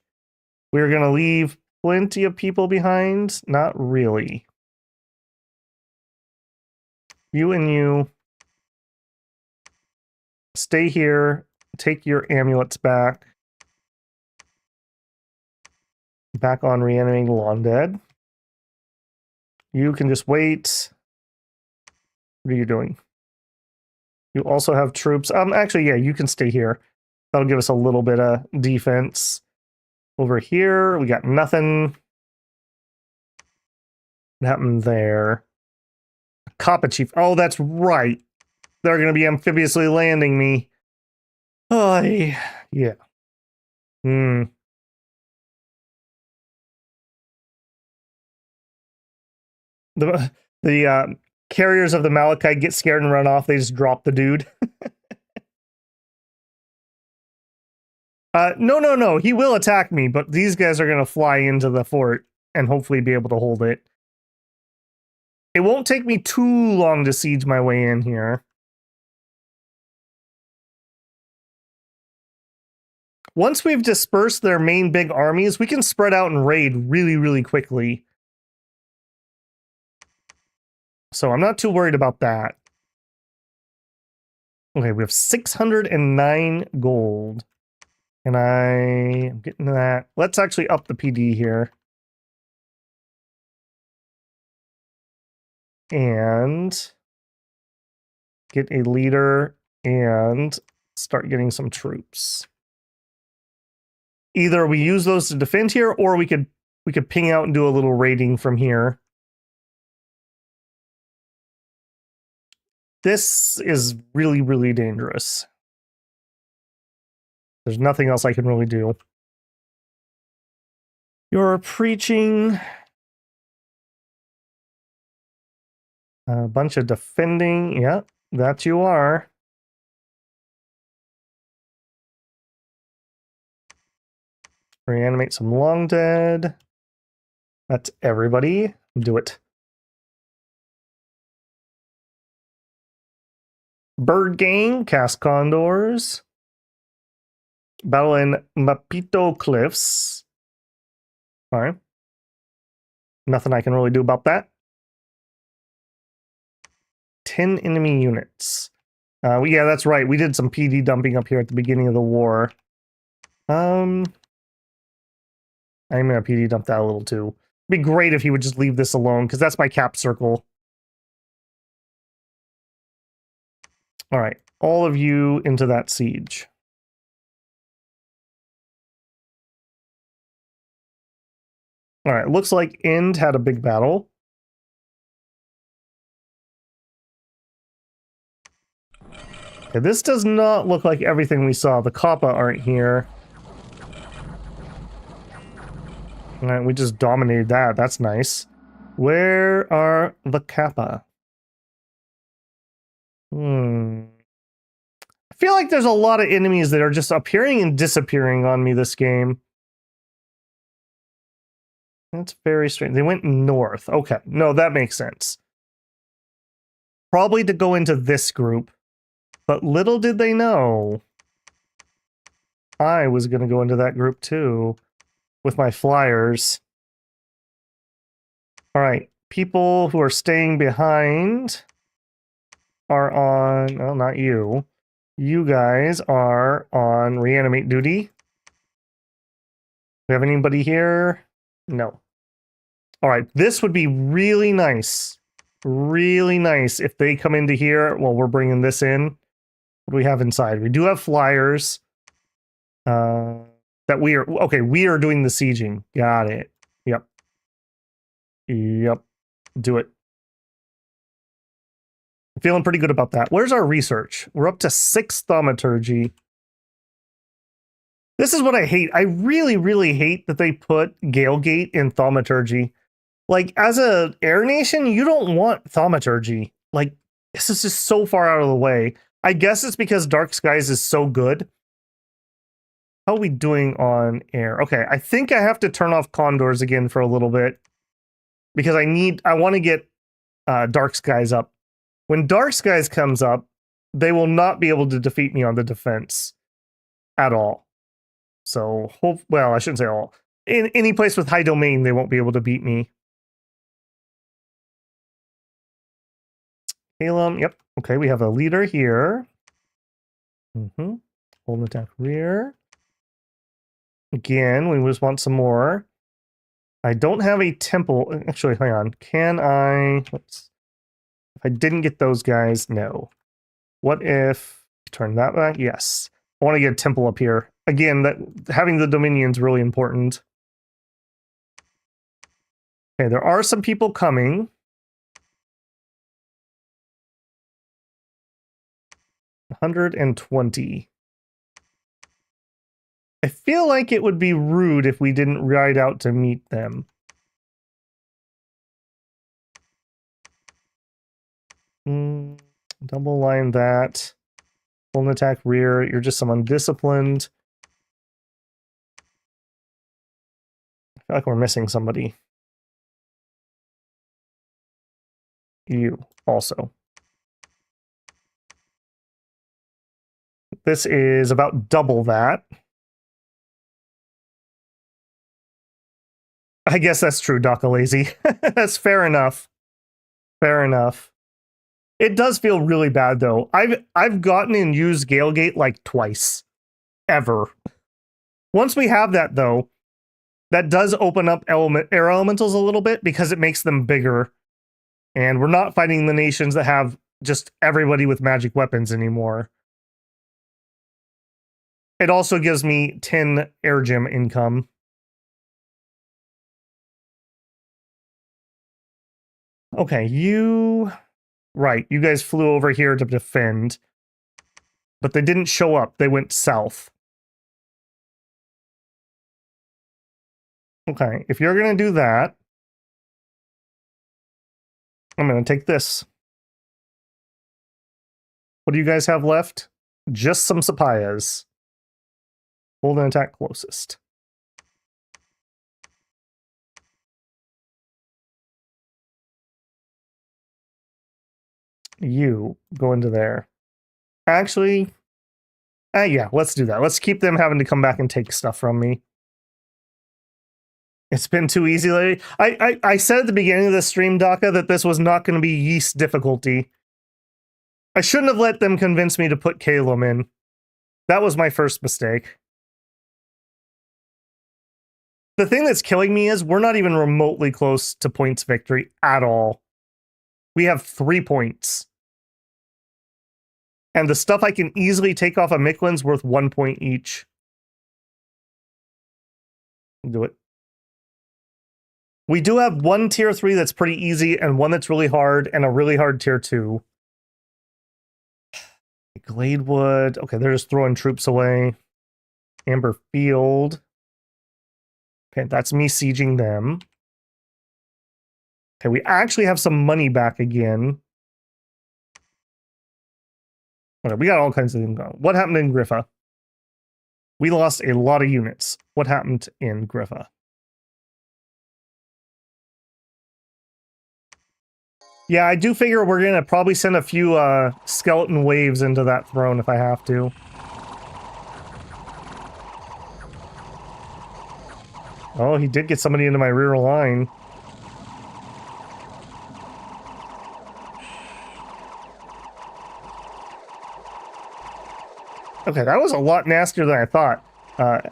We're going to leave plenty of people behind. Not really. You and you stay here. Take your amulets back. Back on reanimating the undead. You can just wait. What are you doing? You also have troops. Actually, yeah, you can stay here. That'll give us a little bit of defense. Over here, we got nothing. What happened there? Kappa Chief. Oh, that's right. They're going to be amphibiously landing me. Oh, Yeah. Hmm. The carriers of the Malachite get scared and run off. They just drop the dude. No, no, no. He will attack me, but these guys are going to fly into the fort and hopefully be able to hold it. It won't take me too long to siege my way in here. Once we've dispersed their main big armies, we can spread out and raid really, really quickly. So I'm not too worried about that. Okay, we have 609 gold. And I'm getting that. Let's actually up the PD here. And get a leader and start getting some troops. Either we use those to defend here, or we could ping out and do a little raiding from here. This is really, really dangerous. There's nothing else I can really do. You're preaching. A bunch of defending. Yeah, that you are. Reanimate some long dead. That's everybody. Do it. Bird gang, cast condors. Battle in Mapito Cliffs. All right. Nothing I can really do about that. 10 enemy units. Yeah, that's right. We did some PD dumping up here at the beginning of the war. I'm gonna PD dump that a little too. It'd be great if he would just leave this alone, because that's my cap circle. All right, all of you into that siege. All right, looks like End had a big battle. Okay, this does not look like everything we saw. The Kappa aren't here. All right, we just dominated that. That's nice. Where are the Kappa? I feel like there's a lot of enemies that are just appearing and disappearing on me this game. That's very strange. They went north. Okay, no, that makes sense. Probably to go into this group. But little did they know, I was going to go into that group too with my flyers. All right, people who are staying behind are on, well, not you. You guys are on reanimate duty. We have anybody here? No. All right, this would be really nice. Really nice if they come into here while we're bringing this in. What do we have inside? We do have flyers. That we are... Okay, we are doing the sieging. Got it. Yep. Yep. Do it. I'm feeling pretty good about that. Where's our research? We're up to 6 thaumaturgy. This is what I hate. I really, really hate that they put Galegate in thaumaturgy. Like, as a air nation, you don't want thaumaturgy. Like, this is just so far out of the way. I guess it's because Dark Skies is so good. How are we doing on air? Okay, I think I have to turn off condors again for a little bit. Because I want to get Dark Skies up. When Dark Skies comes up, they will not be able to defeat me on the defense at all. So, well, I shouldn't say all. In any place with high domain, they won't be able to beat me. Caelum, yep. Okay, we have a leader here. Hold and attack rear. Again, we just want some more. I don't have a temple. Actually, hang on. Can I... If I didn't get those guys, no. What if... Turn that back? Yes. I want to get a temple up here. Again, that having the Dominion is really important. Okay, there are some people coming. 120. I feel like it would be rude if we didn't ride out to meet them. Double line that. Full attack rear. You're just some undisciplined. I feel like we're missing somebody. You also. This is about double that. I guess that's true, Lazy. That's fair enough. Fair enough. It does feel really bad though. I've gotten and used Galegate like twice. Ever. Once we have that though, that does open up air elementals a little bit because it makes them bigger. And we're not fighting the nations that have just everybody with magic weapons anymore. It also gives me 10 air gem income. Okay, you... Right, you guys flew over here to defend. But they didn't show up. They went south. Okay, if you're going to do that, I'm going to take this. What do you guys have left? Just some Sapayas. Hold and attack closest. You go into there. Actually, yeah, let's do that. Let's keep them having to come back and take stuff from me. It's been too easy lately. I said at the beginning of the stream, Daka, that this was not going to be yeast difficulty. I shouldn't have let them convince me to put Caelum in. That was my first mistake. The thing that's killing me is we're not even remotely close to points victory at all. We have 3 points. And the stuff I can easily take off of Miquelin's worth 1 point each. Do it. We do have one tier 3 that's pretty easy, and one that's really hard, and a really hard tier 2. Gladewood. Okay, they're just throwing troops away. Amber Field. Okay, that's me sieging them. Okay, we actually have some money back again. Okay, we got all kinds of things going. What happened in Griffa? We lost a lot of units. What happened in Griffa? Yeah, I do figure we're going to probably send a few skeleton waves into that throne if I have to. Oh, he did get somebody into my rear line. Okay, that was a lot nastier than I thought.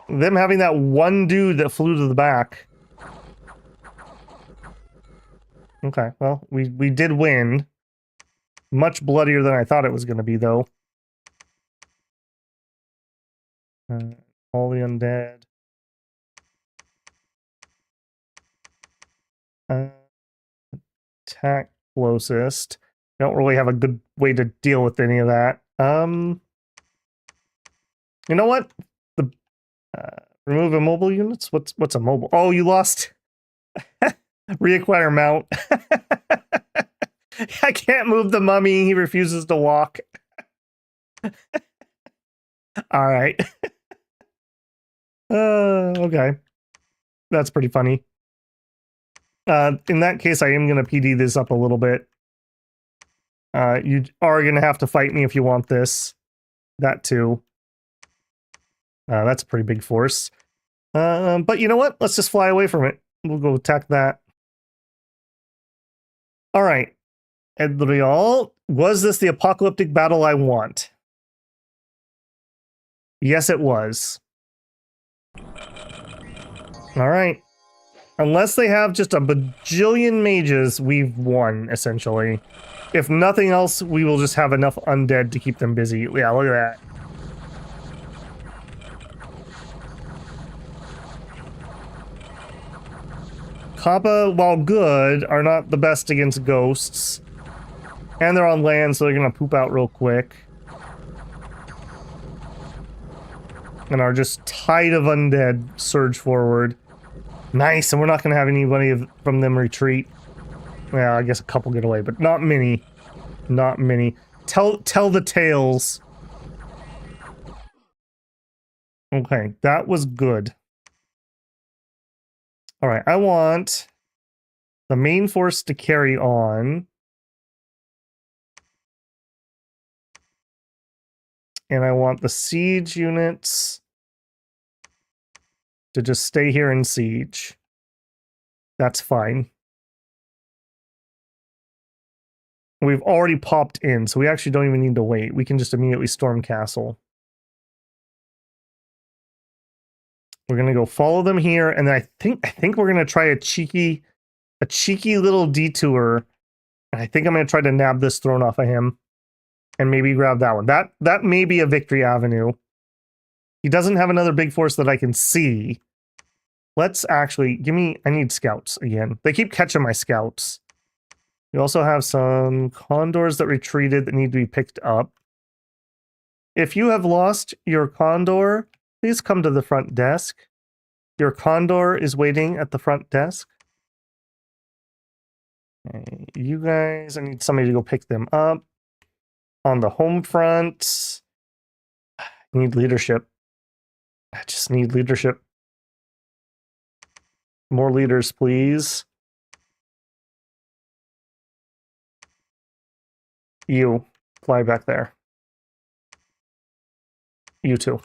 Them having that one dude that flew to the back. Okay, well, we did win. Much bloodier than I thought it was going to be, though. All the undead. Attack closest. Don't really have a good way to deal with any of that. You know what? The remove immobile units? What's a mobile? Oh, you lost. Reacquire mount. I can't move the mummy. He refuses to walk. All right. Okay. That's pretty funny. In that case, I am going to PD this up a little bit. You are going to have to fight me if you want this. That too. That's a pretty big force. But you know what? Let's just fly away from it. We'll go attack that. All right. Edrial, was this the apocalyptic battle I want? Yes, it was. All right. Unless they have just a bajillion mages, we've won, essentially. If nothing else, we will just have enough undead to keep them busy. Yeah, look at that. Kappa, while good, are not the best against ghosts. And they're on land, so they're going to poop out real quick. And our just tide of undead surge forward. Nice, and we're not going to have anybody from them retreat. Well, I guess a couple get away, but not many. Not many. Tell the tales. Okay, that was good. All right, I want the main force to carry on. And I want the siege units to just stay here and siege. That's fine. We've already popped in, so we actually don't even need to wait. We can just immediately storm castle. We're gonna go follow them here, and then I think we're gonna try a cheeky little detour. And I think I'm gonna try to nab this throne off of him. And maybe grab that one. That may be a victory avenue. He doesn't have another big force that I can see. Let's actually I need scouts again. They keep catching my scouts. We also have some condors that retreated that need to be picked up. If you have lost your condor, please come to the front desk. Your condor is waiting at the front desk. Okay, you guys, I need somebody to go pick them up. On the home front, I need leadership. I just need leadership. More leaders, please. You, fly back there. You too.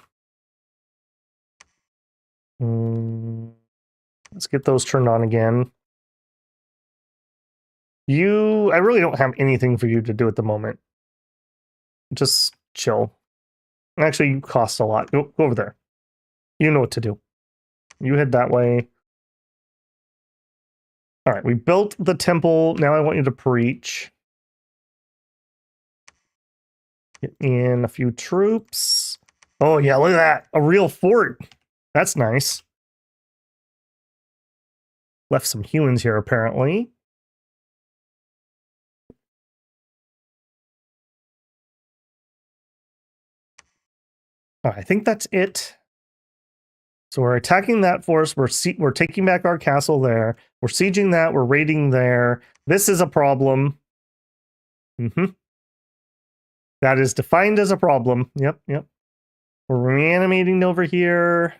Let's get those turned on again. I really don't have anything for you to do at the moment. Just chill. Actually, you cost a lot. Go over there. You know what to do. You head that way. All right, we built the temple. Now I want you to preach. Get in a few troops. Oh, yeah, look at that. A real fort. That's nice. Left some humans here, apparently. Oh, I think that's it. So we're attacking that force. We're taking back our castle there. We're sieging that. We're raiding there. This is a problem. That is defined as a problem. Yep. We're reanimating over here.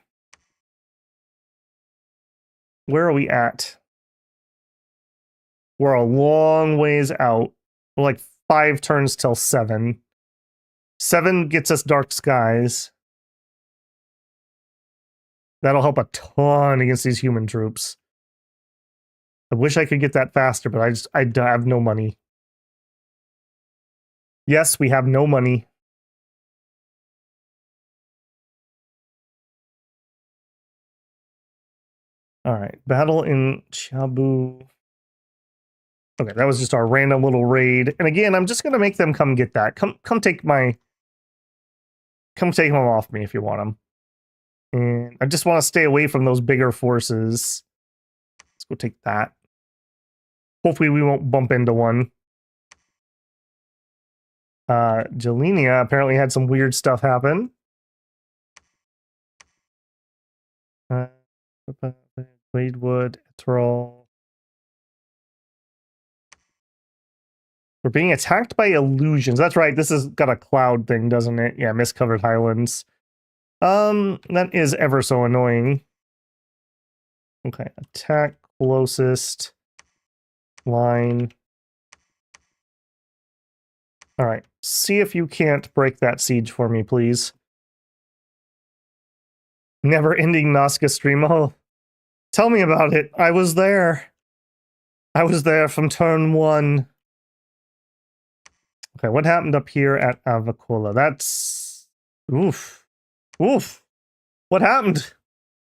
Where are we at? We're a long ways out. We're like 5 turns till 7. 7 gets us dark skies. That'll help a ton against these human troops. I wish I could get that faster, but I have no money. Yes, we have no money. All right, battle in Chabu. Okay, that was just our random little raid. And again, I'm just gonna make them come get that. Come take them off me if you want them. And I just want to stay away from those bigger forces. Let's go take that. Hopefully we won't bump into one. Jelenia apparently had some weird stuff happen. Bladewood, Etrol. We're being attacked by illusions. That's right. This has got a cloud thing, doesn't it? Yeah, mist-covered highlands. That is ever so annoying. Okay, attack closest line. All right, see if you can't break that siege for me, please. Never-ending Nazca stream. Oh, tell me about it. I was there. I was there from turn 1. Okay, what happened up here at Avacola? That's... Oof. Oof. What happened?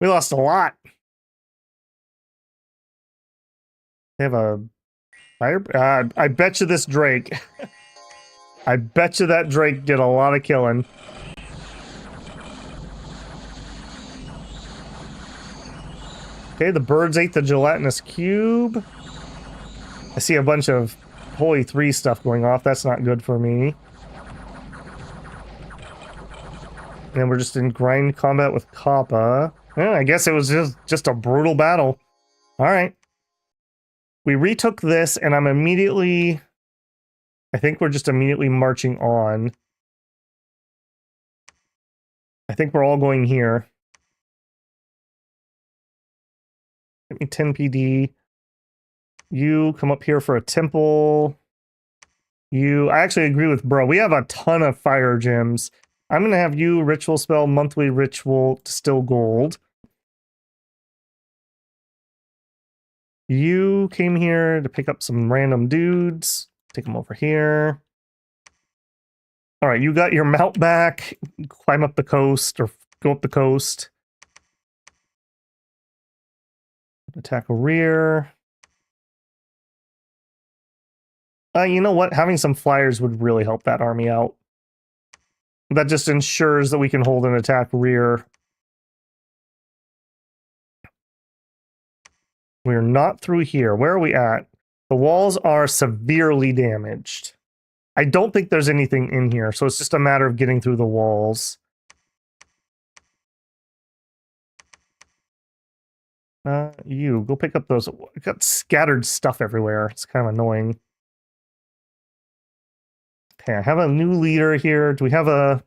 We lost a lot. They have a fire... I bet you this Drake. I bet you that Drake did a lot of killing. Okay, the birds ate the gelatinous cube. I see a bunch of Holy 3 stuff going off. That's not good for me. And we're just in grind combat with Kappa. Yeah, I guess it was just a brutal battle. All right. We retook this, and I'm immediately... I think we're just immediately marching on. I think we're all going here. Give me 10 PD. You come up here for a temple. I actually agree with bro. We have a ton of fire gems. I'm going to have you ritual spell, monthly ritual, distill gold. You came here to pick up some random dudes. Take them over here. All right, you got your mount back. Climb up the coast or go up the coast. Attack a rear. You know what? Having some flyers would really help that army out. That just ensures that we can hold an attack rear. We're not through here. Where are we at? The walls are severely damaged. I don't think there's anything in here, so it's just a matter of getting through the walls. You, go pick up those. We've got scattered stuff everywhere. It's kind of annoying. Okay, I have a new leader here. Do we have a...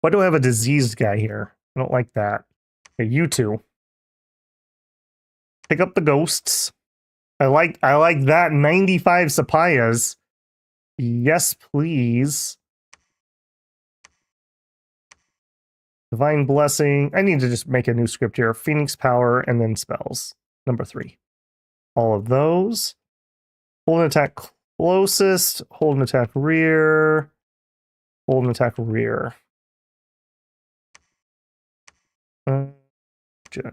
Why do I have a diseased guy here? I don't like that. Okay, you two. Pick up the ghosts. I like that. 95 sapayas. Yes, please. Divine Blessing. I need to just make a new script here. Phoenix Power and then spells. Number 3. All of those. Hold an attack closest. Hold an attack rear. Hold an attack rear.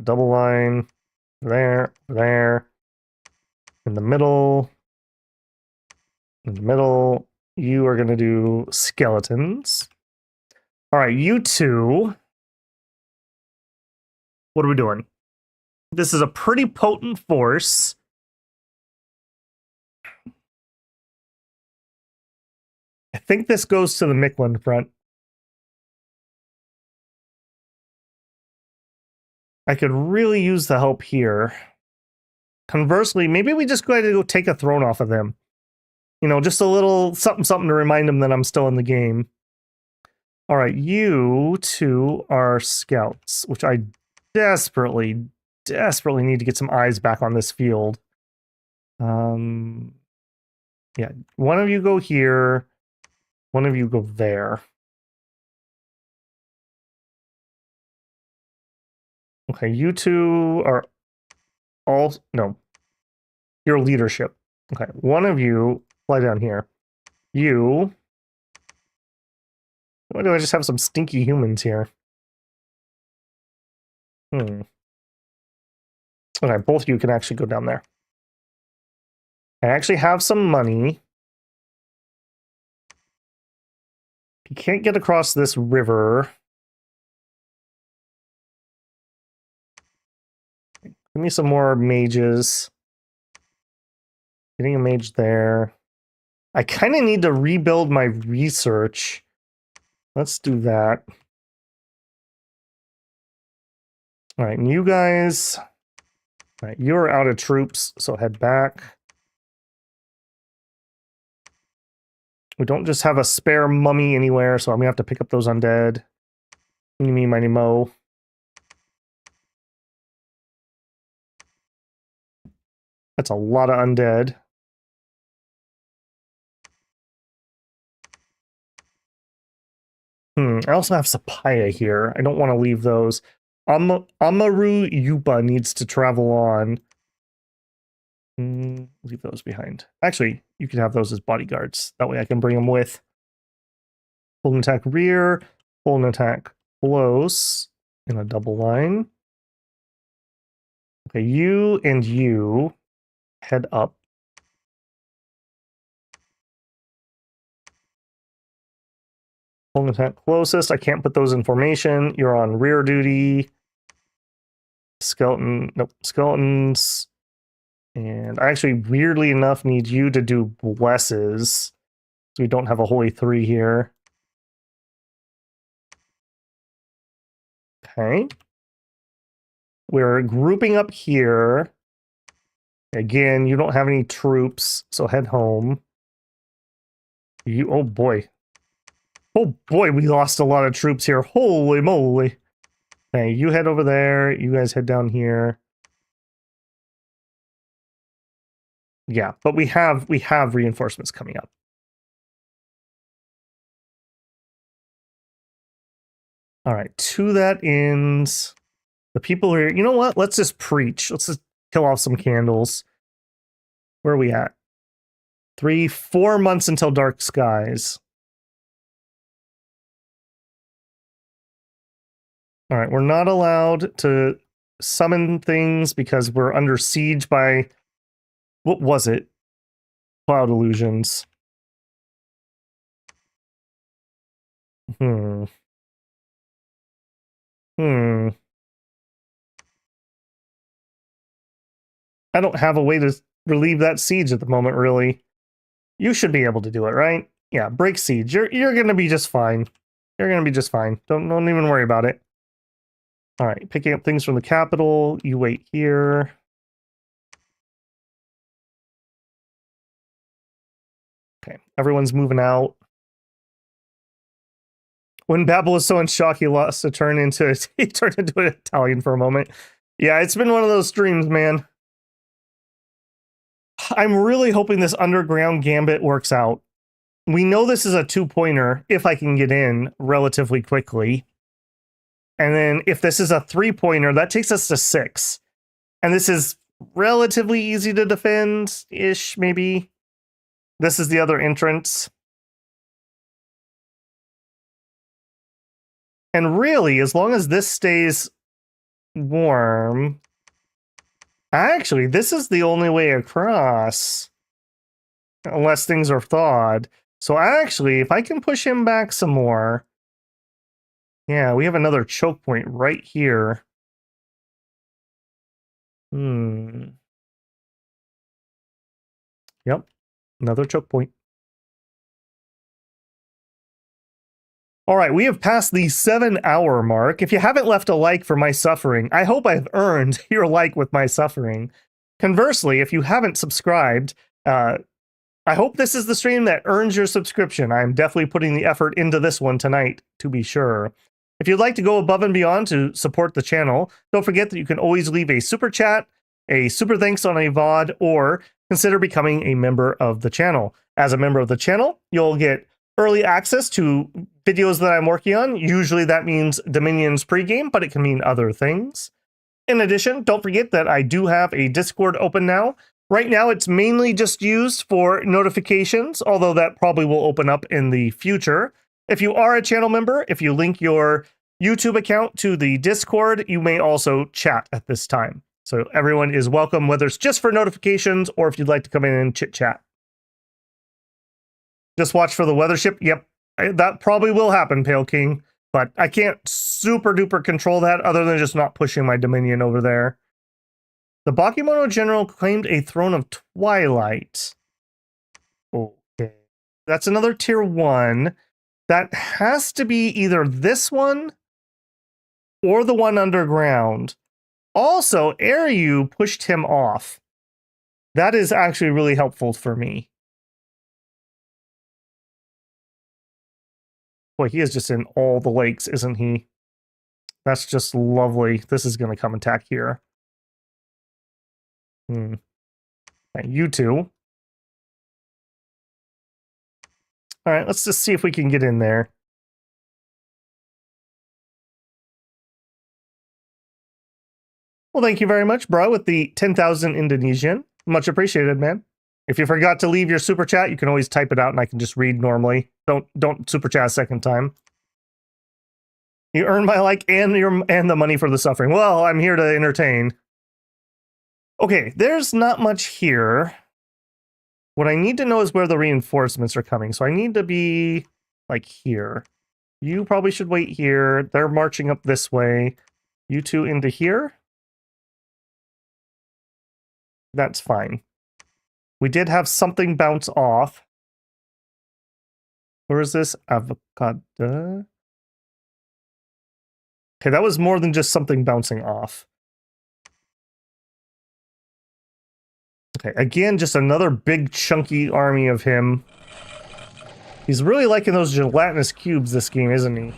Double line. There. In the middle. You are going to do skeletons. All right, you two. What are we doing? This is a pretty potent force. I think this goes to the Mictlan front. I could really use the help here. Conversely, maybe we just go ahead and go take a throne off of them. You know, just a little something to remind them that I'm still in the game. All right, you two are scouts, which I desperately need to get some eyes back on this field. Yeah, one of you go here, one of you go there. Okay, you two are all... No. Your leadership. Okay, one of you fly down here. You... Why do I just have some stinky humans here? Okay, both of you can actually go down there. I actually have some money. You can't get across this river. Give me some more mages. Getting a mage there. I kind of need to rebuild my research. Let's do that. All right, and you guys... All right, you're out of troops, so head back. We don't just have a spare mummy anywhere, so I'm gonna have to pick up those undead. Eeny, miny, mo. That's a lot of undead. I also have Sapaya here. I don't want to leave those. Amaru Yupa needs to travel on. Leave those behind. Actually, you can have those as bodyguards. That way I can bring them with. Hold an attack rear. Hold an attack close. In a double line. Okay, you and you head up. Hold an attack closest. I can't put those in formation. You're on rear duty. Skeleton. Nope. Skeletons. And I actually, weirdly enough, need you to do blesses. So we don't have a holy 3 here. Okay. We're grouping up here. Again, you don't have any troops, so head home. Oh boy. Oh boy, we lost a lot of troops here. Holy moly. Okay, you head over there. You guys head down here. Yeah, but we have reinforcements coming up. All right, to that ends. The people here, you know what? Let's just preach. Let's just kill off some candles. Where are we at? 4 months until dark skies. All right, we're not allowed to summon things because we're under siege by, what was it? Cloud illusions. Hmm. I don't have a way to relieve that siege at the moment, really. You should be able to do it, right? Yeah, break siege. You're gonna be just fine. You're gonna be just fine. Don't even worry about it. All right, picking up things from the capital. You wait here. Okay, everyone's moving out. When Babel was so in shock, he lost to turn into he turned into an Italian for a moment. Yeah, it's been one of those streams, man. I'm really hoping this underground gambit works out. We know this is a 2-pointer if I can get in relatively quickly. And then if this is a 3-pointer, that takes us to 6. And this is relatively easy to defend-ish, maybe. This is the other entrance. And really, as long as this stays warm... Actually, this is the only way across. Unless things are thawed. So actually, if I can push him back some more... Yeah, we have another choke point right here. Yep. Another choke point. All right, we have passed the 7-hour mark. If you haven't left a like for my suffering, I hope I've earned your like with my suffering. Conversely, if you haven't subscribed, I hope this is the stream that earns your subscription. I'm definitely putting the effort into this one tonight, to be sure. If you'd like to go above and beyond to support the channel, don't forget that you can always leave a super chat, a super thanks on a VOD, or consider becoming a member of the channel. As a member of the channel, you'll get early access to videos that I'm working on. Usually that means Dominion's pregame, but it can mean other things. In addition, don't forget that I do have a Discord open now. Right now, it's mainly just used for notifications, although that probably will open up in the future. If you are a channel member, if you link your YouTube account to the Discord, you may also chat at this time. So everyone is welcome, whether it's just for notifications or if you'd like to come in and chit-chat. Just watch for the weather ship. Yep, that probably will happen, Pale King. But I can't super duper control that other than just not pushing my Dominion over there. The Bakemono General claimed a Throne of Twilight. Okay. That's another tier 1. That has to be either this one or the one underground. Also, Airyu pushed him off. That is actually really helpful for me. Boy, he is just in all the lakes, isn't he? That's just lovely. This is going to come attack here. Okay, you two. All right, let's just see if we can get in there. Well, thank you very much, bro, with the 10,000 Indonesian. Much appreciated, man. If you forgot to leave your super chat, you can always type it out and I can just read normally. Don't super chat a second time. You earn my like and the money for the suffering. Well, I'm here to entertain. Okay, there's not much here. What I need to know is where the reinforcements are coming. So I need to be like here. You probably should wait here. They're marching up this way. You two into here. That's fine. We did have something bounce off. Where is this? Avocado. Okay, that was more than just something bouncing off. Okay, again, just another big chunky army of him. He's really liking those gelatinous cubes this game, isn't he?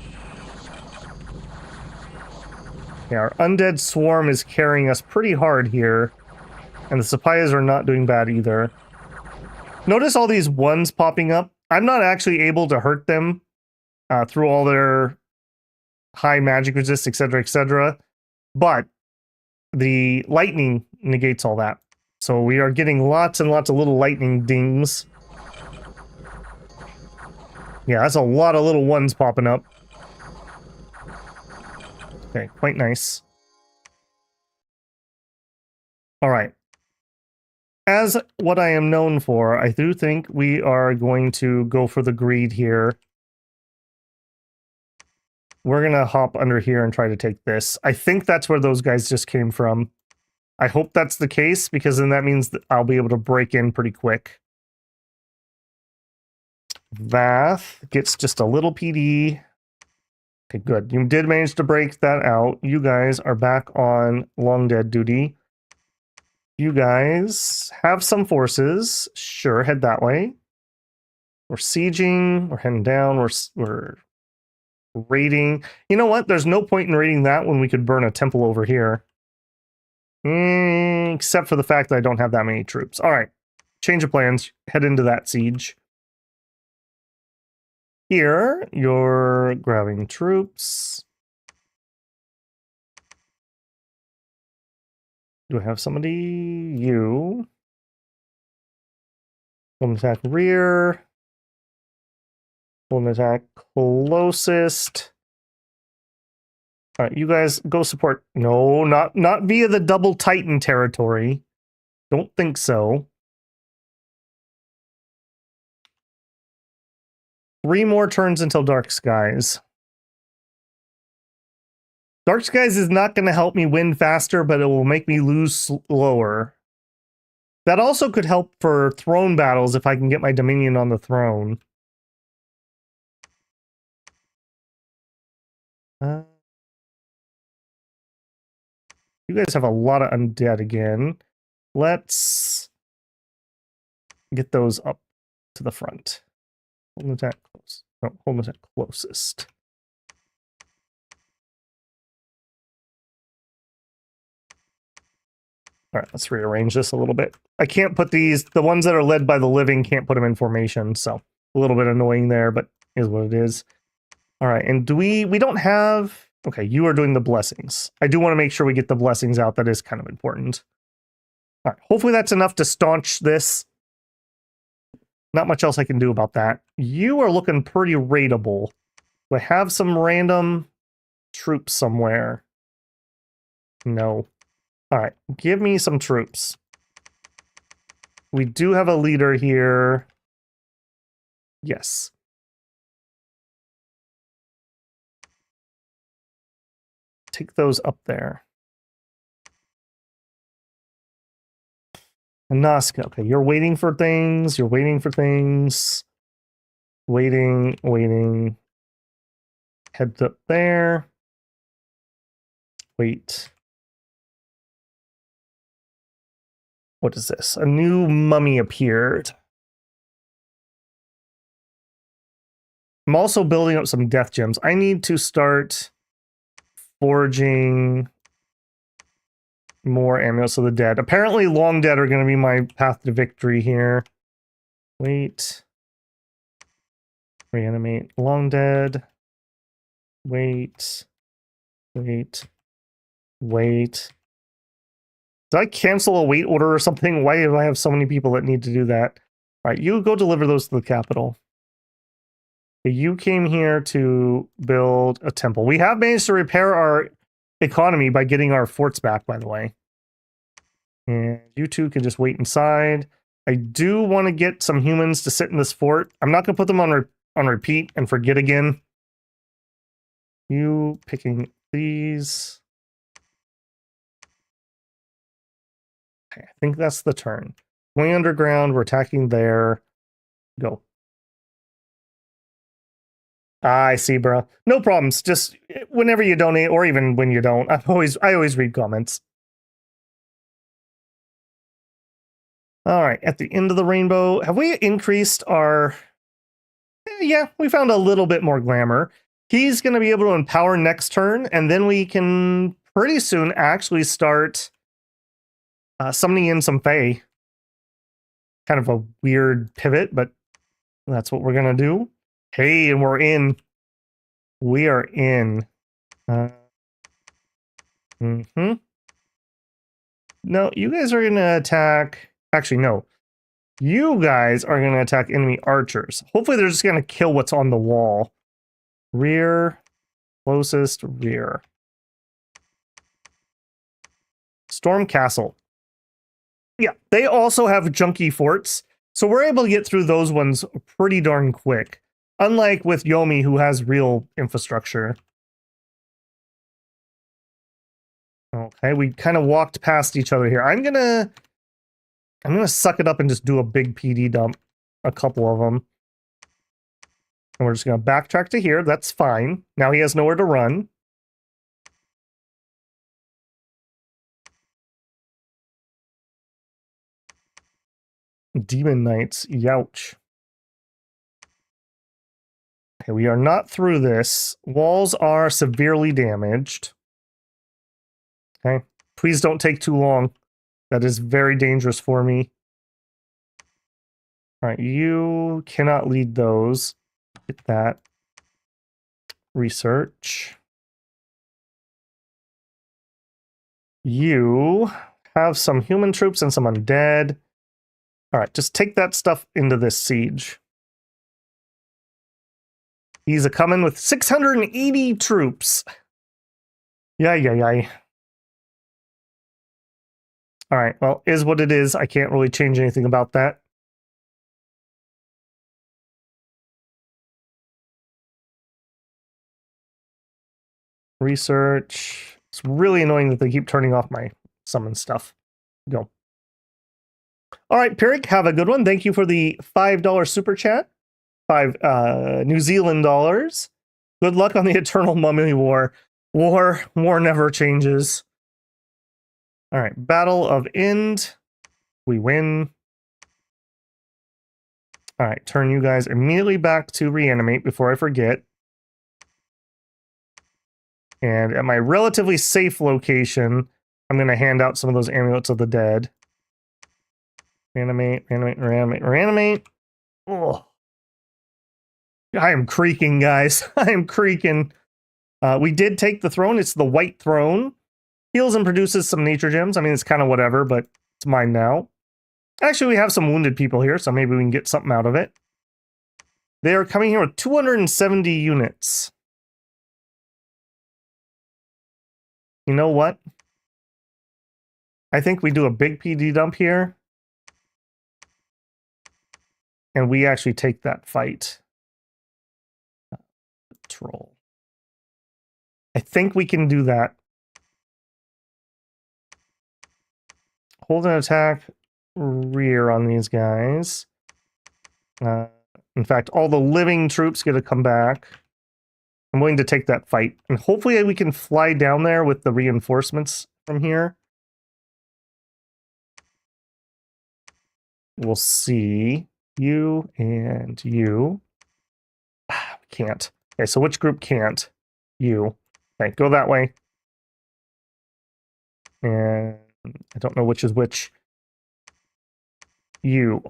Yeah, our undead swarm is carrying us pretty hard here. And the Sapayas are not doing bad either. Notice all these ones popping up. I'm not actually able to hurt them through all their high magic resist, etc., etc. But the lightning negates all that. So we are getting lots and lots of little lightning dings. Yeah, that's a lot of little ones popping up. Okay, quite nice. All right. As what I am known for, I do think we are going to go for the greed here. We're going to hop under here and try to take this. I think that's where those guys just came from. I hope that's the case, because then that means that I'll be able to break in pretty quick. Vath gets just a little PD. Okay, good. You did manage to break that out. You guys are back on long dead duty. You guys have some forces. Sure, head that way. We're sieging. We're heading down. We're raiding. You know what? There's no point in raiding that when we could burn a temple over here. Except for the fact that I don't have that many troops. All right. Change of plans. Head into that siege. Here, you're grabbing troops. Do I have somebody? You. One attack rear. One attack closest. All right, you guys go support. No, not via the double Titan territory. Don't think so. 3 more turns until Dark Skies. Dark Skies is not going to help me win faster, but it will make me lose slower. That also could help for throne battles if I can get my Dominion on the throne. You guys have a lot of undead again. Let's get those up to the front. Hold attack close. No, hold attack closest. All right, let's rearrange this a little bit. I can't put these, the ones that are led by the living, can't put them in formation, so a little bit annoying there, but is what it is. All right, and do we don't have, okay, you are doing the blessings. I do want to make sure we get the blessings out. That is kind of important. All right, hopefully that's enough to staunch this. Not much else I can do about that. You are looking pretty raidable. Do I have some random troops somewhere? No. All right, give me some troops. We do have a leader here. Yes. Take those up there. Nazca, okay, you're waiting for things. You're waiting for things. Waiting. Head up there. Wait. What is this? A new mummy appeared. I'm also building up some death gems. I need to start forging more amulets of the dead. Apparently long dead are going to be my path to victory here. Wait. Reanimate long dead. Wait. Did I cancel a wait order or something? Why do I have so many people that need to do that? All right, you go deliver those to the capital. You came here to build a temple. We have managed to repair our economy by getting our forts back, by the way. And you two can just wait inside. I do want to get some humans to sit in this fort. I'm not going to put them on repeat and forget again. You picking these. Okay, I think that's the turn. Going underground, we're attacking there. Go. I see, bro. No problems. Just whenever you donate, or even when you don't. I always read comments. All right, at the end of the rainbow, have we increased our... Yeah, we found a little bit more glamour. He's going to be able to empower next turn, and then we can pretty soon actually start summoning in some Fae. Kind of a weird pivot, but that's what we're going to do. Hey, and we're in. We are in. No, you guys are going to attack... Actually, no. You guys are going to attack enemy archers. Hopefully they're just going to kill what's on the wall. Rear. Closest rear. Storm Castle. Yeah, they also have junky forts. So we're able to get through those ones pretty darn quick. Unlike with Yomi, who has real infrastructure. Okay, we kind of walked past each other here. I'm gonna suck it up and just do a big PD dump. A couple of them. And we're just gonna backtrack to here. That's fine. Now he has nowhere to run. Demon Knights. Youch. Okay, we are not through this. Walls are severely damaged. Okay. Please don't take too long. That is very dangerous for me. All right, you cannot lead those. Get that. Research. You have some human troops and some undead. All right, just take that stuff into this siege. He's a coming with 680 troops. Yay. All right, well, is what it is. I can't really change anything about that. Research. It's really annoying that they keep turning off my summon stuff. Go. All right, Pirik, have a good one. Thank you for the $5 super chat. 5 New Zealand dollars. Good luck on the Eternal Mummy War. War never changes. All right, Battle of End. We win. All right, turn you guys immediately back to reanimate before I forget. And at my relatively safe location, I'm going to hand out some of those amulets of the dead. Reanimate. Oh. I am creaking, guys. I am creaking. We did take the throne. It's the white throne. Heals and produces some nature gems. I mean, it's kind of whatever, but it's mine now. Actually, we have some wounded people here, so maybe we can get something out of it. They are coming here with 270 units. You know what? I think we do a big PD dump here. And we actually take that fight. Troll. I think we can do that. Hold an attack rear on these guys. In fact, all the living troops get to come back. I'm willing to take that fight. And hopefully we can fly down there with the reinforcements from here. We'll see. You and you. We can't. Okay, so which group can't? You. Okay, go that way. And I don't know which is which. You.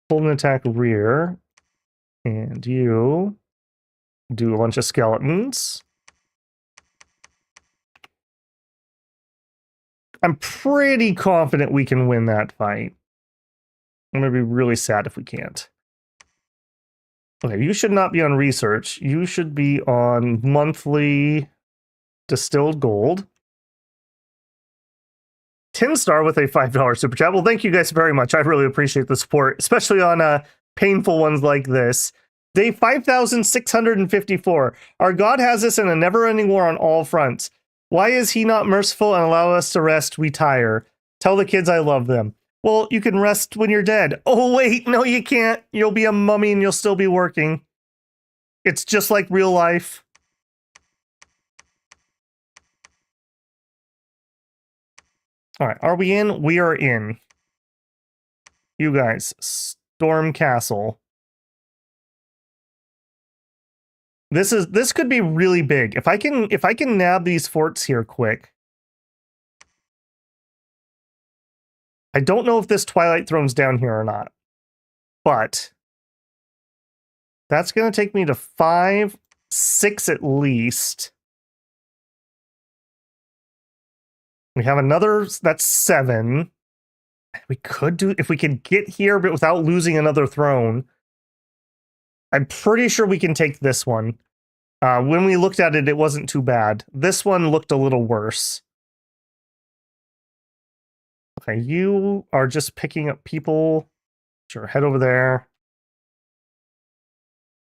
Hold an attack rear. And you. Do a bunch of skeletons. I'm pretty confident we can win that fight. I'm going to be really sad if we can't. Okay, you should not be on research. You should be on monthly distilled gold. 10-star with a $5 super chat. Well, thank you guys very much. I really appreciate the support, especially on painful ones like this. Day 5,654. Our God has us in a never-ending war on all fronts. Why is he not merciful and allow us to rest? We tire. Tell the kids I love them. Well, you can rest when you're dead. Oh, wait, no, you can't. You'll be a mummy and you'll still be working. It's just like real life. All right, are we in? We are in. You guys, Storm Castle. This could be really big. If I can nab these forts here quick. I don't know if this Twilight Throne's down here or not, but that's going to take me to 5, 6 at least. We have another, that's 7. We could do, if we could get here, but without losing another throne. I'm pretty sure we can take this one. When we looked at it, it wasn't too bad. This one looked a little worse. Okay, you are just picking up people. Sure, head over there.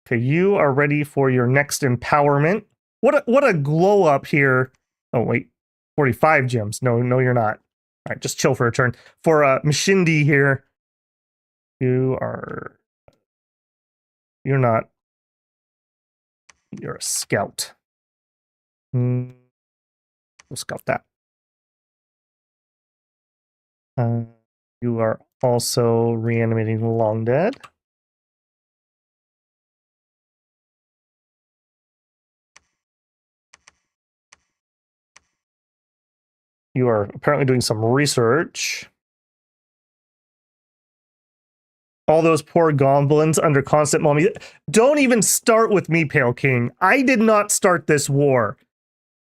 Okay, you are ready for your next empowerment. What a glow up here. Oh, wait. 45 gems. No, you're not. All right, just chill for a turn. For Mashindi here, you're not. You're a scout. We'll scout that. You are also reanimating long dead. You are apparently doing some research. All those poor goblins under constant mummy. Don't even start with me, Pale King. I did not start this war.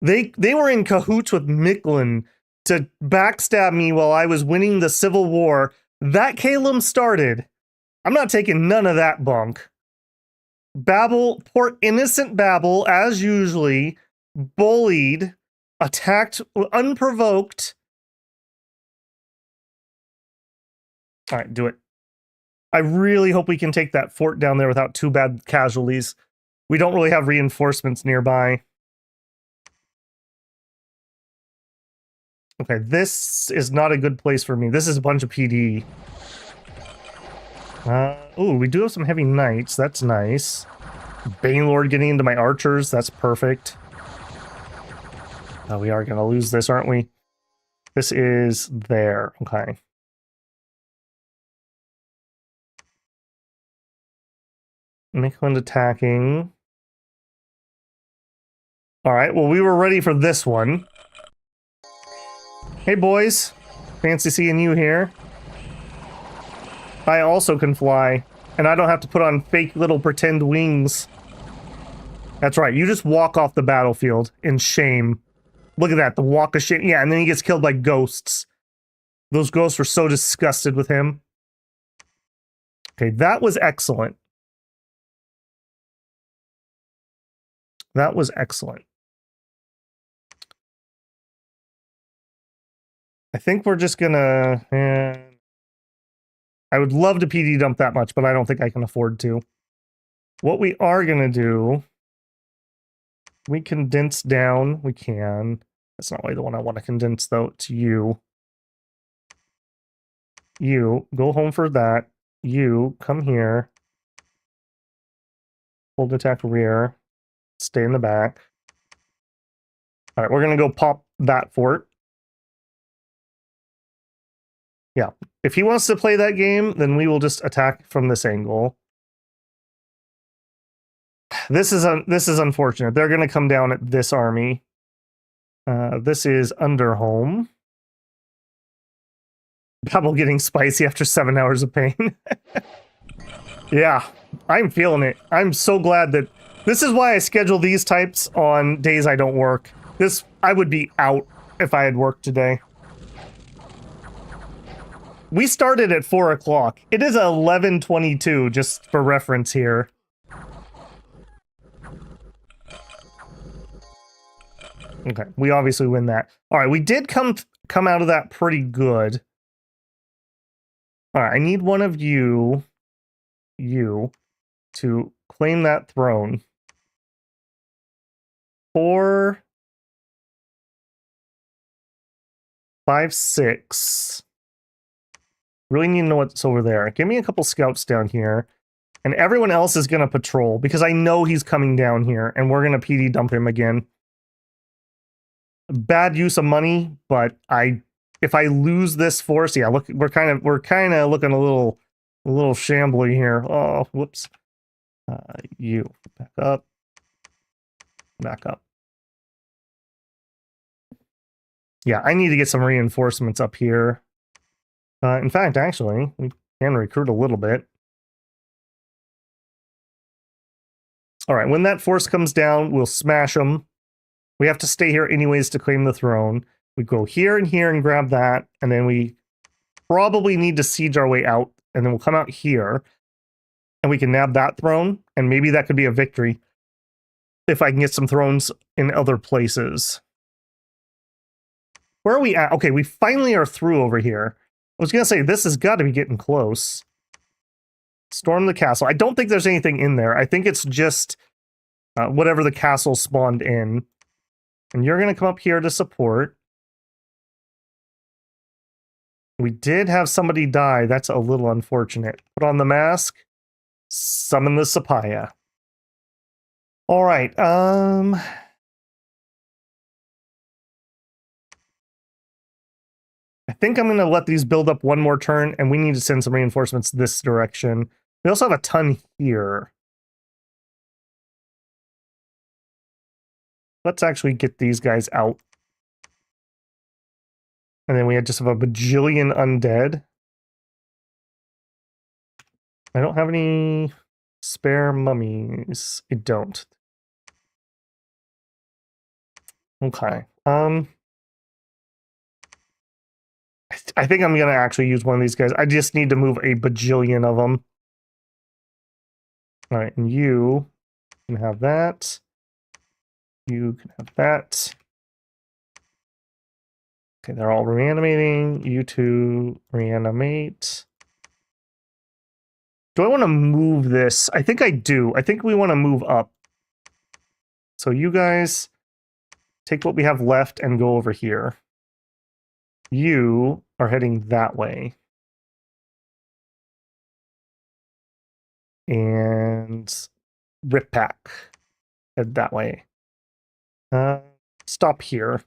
They were in cahoots with Micklin to backstab me while I was winning the Civil War. That Caelum started. I'm not taking none of that bunk. Babel, poor innocent Babel, as usually, bullied, attacked unprovoked. All right, do it. I really hope we can take that fort down there without too bad casualties. We don't really have reinforcements nearby. Okay, this is not a good place for me. This is a bunch of PD. Oh, we do have some heavy knights. That's nice. Banelord getting into my archers. That's perfect. Oh, we are going to lose this, aren't we? This is there. Okay. Micklin attacking. All right, well, we were ready for this one. Hey, boys. Fancy seeing you here. I also can fly, and I don't have to put on fake little pretend wings. That's right, you just walk off the battlefield in shame. Look at that, the walk of shame. Yeah, and then he gets killed by ghosts. Those ghosts were so disgusted with him. Okay, that was excellent. That was excellent. I think we're just gonna... I would love to PD dump that much, but I don't think I can afford to. What we are gonna do... We condense down. We can. That's not really the one I want to condense, though. It's you. You. Go home for that. You. Come here. Hold attack rear. Stay in the back. All right, we're going to go pop that fort. Yeah. If he wants to play that game, then we will just attack from this angle. This is unfortunate. They're going to come down at this army. This is Underhome. Babel getting spicy after 7 hours of pain. Yeah, I'm feeling it. I'm so glad that... This is why I schedule these types on days I don't work. I would be out if I had worked today. We started at 4 o'clock. It is 11:22, just for reference here. Okay, we obviously win that. All right, we did come out of that pretty good. All right, I need one of you to claim that throne. 4, 5, 6. Really need to know what's over there. Give me a couple scouts down here. And everyone else is going to patrol, because I know he's coming down here, and we're going to PD dump him again. Bad use of money, but I if I lose this force, yeah, look, we're kind of looking a little shambly here. Oh, whoops. You back up. Yeah, I need to get some reinforcements up here. In fact, actually, we can recruit a little bit. All right, when that force comes down, we'll smash them. We have to stay here anyways to claim the throne. We go here and grab that, and then we probably need to siege our way out, and then we'll come out here, and we can nab that throne, and maybe that could be a victory if I can get some thrones in other places. Where are we at? Okay, we finally are through over here. I was going to say, this has got to be getting close. Storm the castle. I don't think there's anything in there. I think it's just whatever the castle spawned in. And you're going to come up here to support. We did have somebody die. That's a little unfortunate. Put on the mask. Summon the Sapaya. All right. I think I'm going to let these build up one more turn, and we need to send some reinforcements this direction. We also have a ton here. Let's actually get these guys out. And then we just have a bajillion undead. I don't have any spare mummies. I don't. Okay. I think I'm going to actually use one of these guys. I just need to move a bajillion of them. All right, and you can have that. You can have that. Okay, they're all reanimating. You two reanimate. Do I want to move this? I think I do. I think we want to move up. So you guys take what we have left and go over here. You are heading that way. And Rip Pack, head that way. Stop here,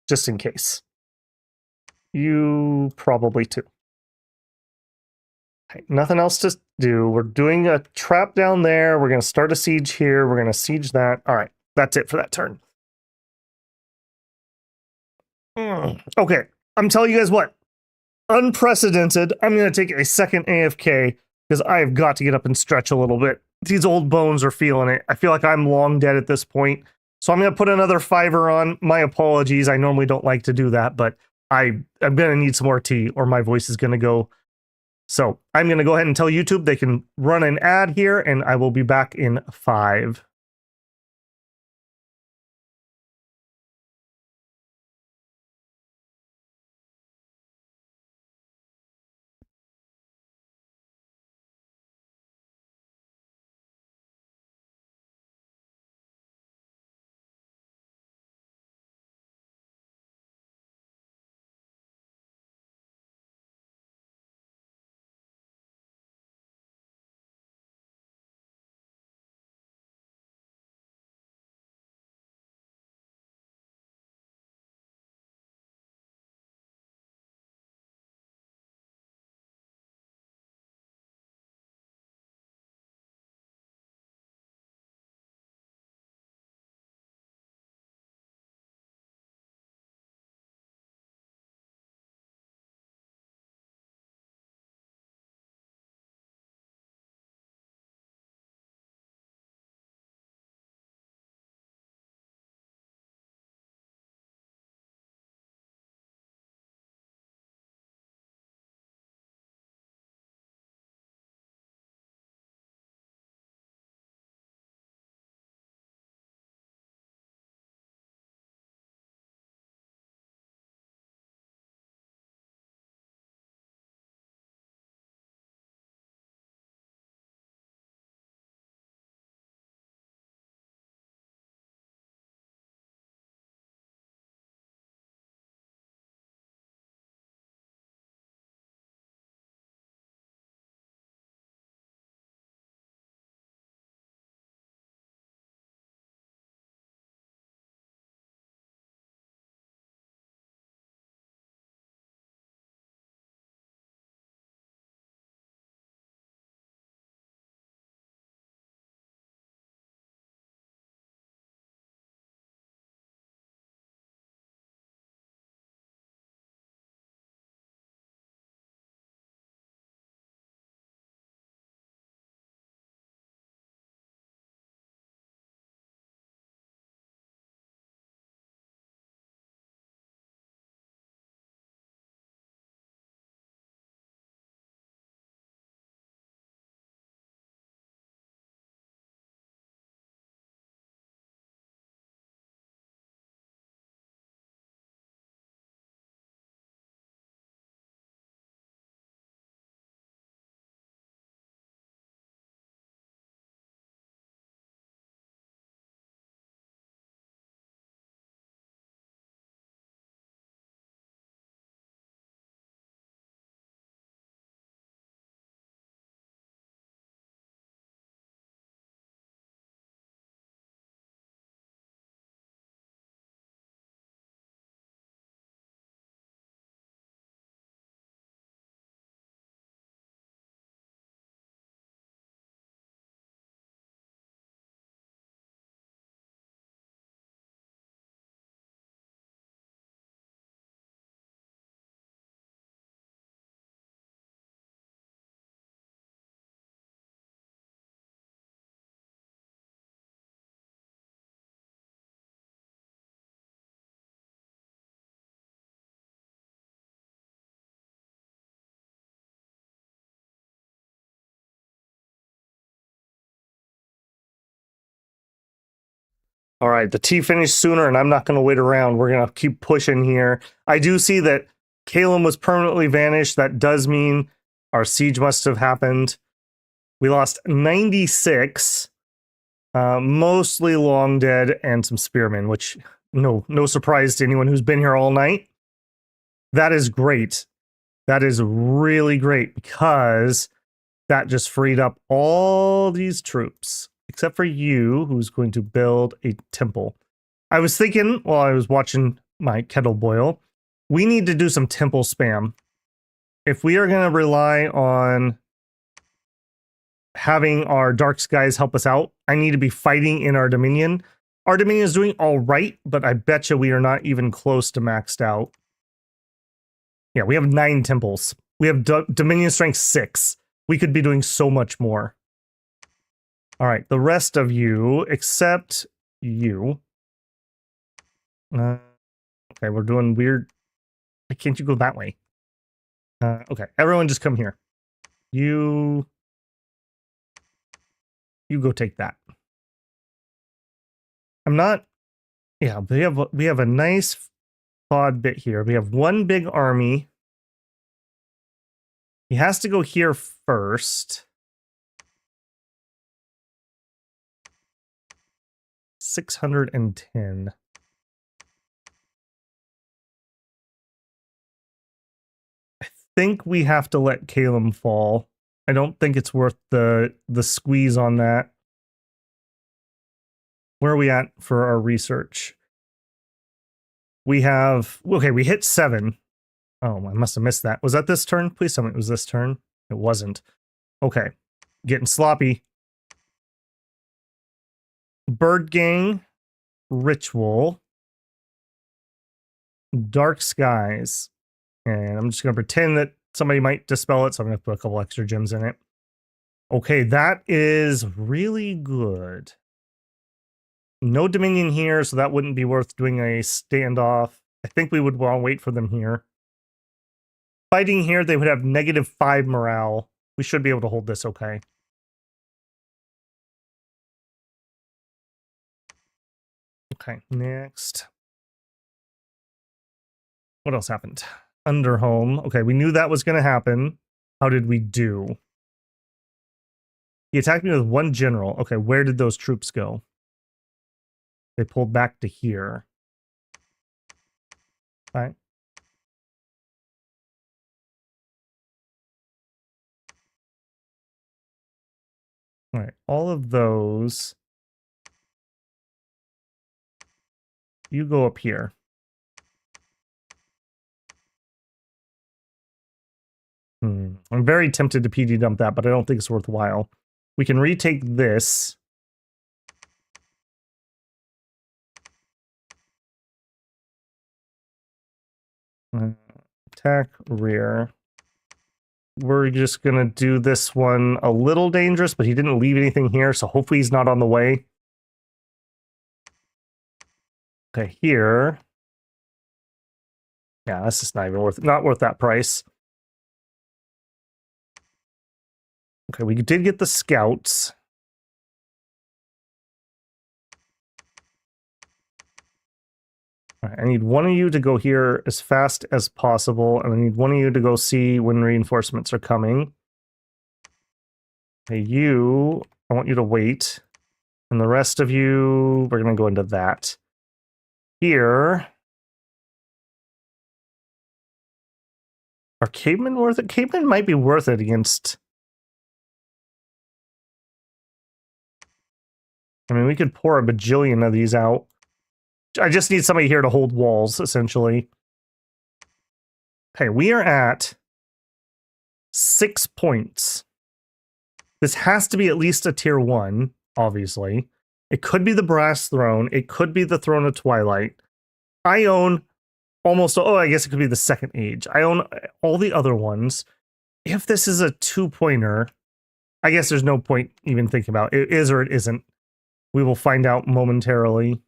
just in case. You probably too. Okay, nothing else to do. We're doing a trap down there. We're going to start a siege here. We're going to siege that. All right, that's it for that turn. Okay, I'm telling you guys what. Unprecedented. I'm going to take a second AFK because I have got to get up and stretch a little bit. These old bones are feeling it. I feel like I'm long dead at this point. So I'm going to put another fiver on. My apologies. I normally don't like to do that, but I'm going to need some more tea or my voice is going to go. So I'm going to go ahead and tell YouTube they can run an ad here, and I will be back in 5. All right, the tea finished sooner, and I'm not going to wait around. We're going to keep pushing here. I do see that Caelum was permanently vanished. That does mean our siege must have happened. We lost 96, mostly long dead and some spearmen, which no surprise to anyone who's been here all night. That is great. That is really great because that just freed up all these troops, except for you, who's going to build a temple. I was thinking while I was watching my kettle boil, we need to do some temple spam. If we are going to rely on having our dark skies help us out, I need to be fighting in our dominion. Our dominion is doing all right, but I bet you we are not even close to maxed out. Yeah, we have 9 temples. We have dominion strength 6. We could be doing so much more. All right, the rest of you, except you. Okay, we're doing weird. Why can't you go that way? Okay, everyone just come here. You go take that. I'm not. Yeah, we have a nice thawed bit here. We have one big army. He has to go here first. 610. I think we have to let Caelum fall. I don't think it's worth the squeeze on that. Where are we at for our research? We have, okay, we hit 7. Oh, I must have missed that. Was that this turn? Please tell me it was this turn. It wasn't. Okay, getting sloppy. Bird Gang, Ritual, Dark Skies. And I'm just going to pretend that somebody might dispel it, so I'm going to put a couple extra gems in it. Okay, that is really good. No Dominion here, so that wouldn't be worth doing a standoff. I think we would want to wait for them here. Fighting here, they would have -5 morale. We should be able to hold this okay. Okay, next. What else happened? Underhome. Okay, we knew that was going to happen. How did we do? He attacked me with 1 general. Okay, where did those troops go? They pulled back to here. All right. All right, all of those. You go up here. I'm very tempted to PD dump that, but I don't think it's worthwhile. We can retake this. Attack rear. We're just going to do this one a little dangerous, but he didn't leave anything here, so hopefully he's not on the way. Okay, here. Yeah, that's just not even worth that price. Okay, we did get the scouts. All right, I need one of you to go here as fast as possible, and I need one of you to go see when reinforcements are coming. Okay, you, I want you to wait. And the rest of you, we're going to go into that. Here. Are cavemen worth it? Cavemen might be worth it against... I mean, we could pour a bajillion of these out. I just need somebody here to hold walls, essentially. Okay, we are at 6 points. This has to be at least a tier 1, obviously. It could be the Brass Throne. It could be the Throne of Twilight. I own almost... Oh, I guess it could be the Second Age. I own all the other ones. If this is a 2-pointer, I guess there's no point even thinking about it. It is or it isn't. We will find out momentarily.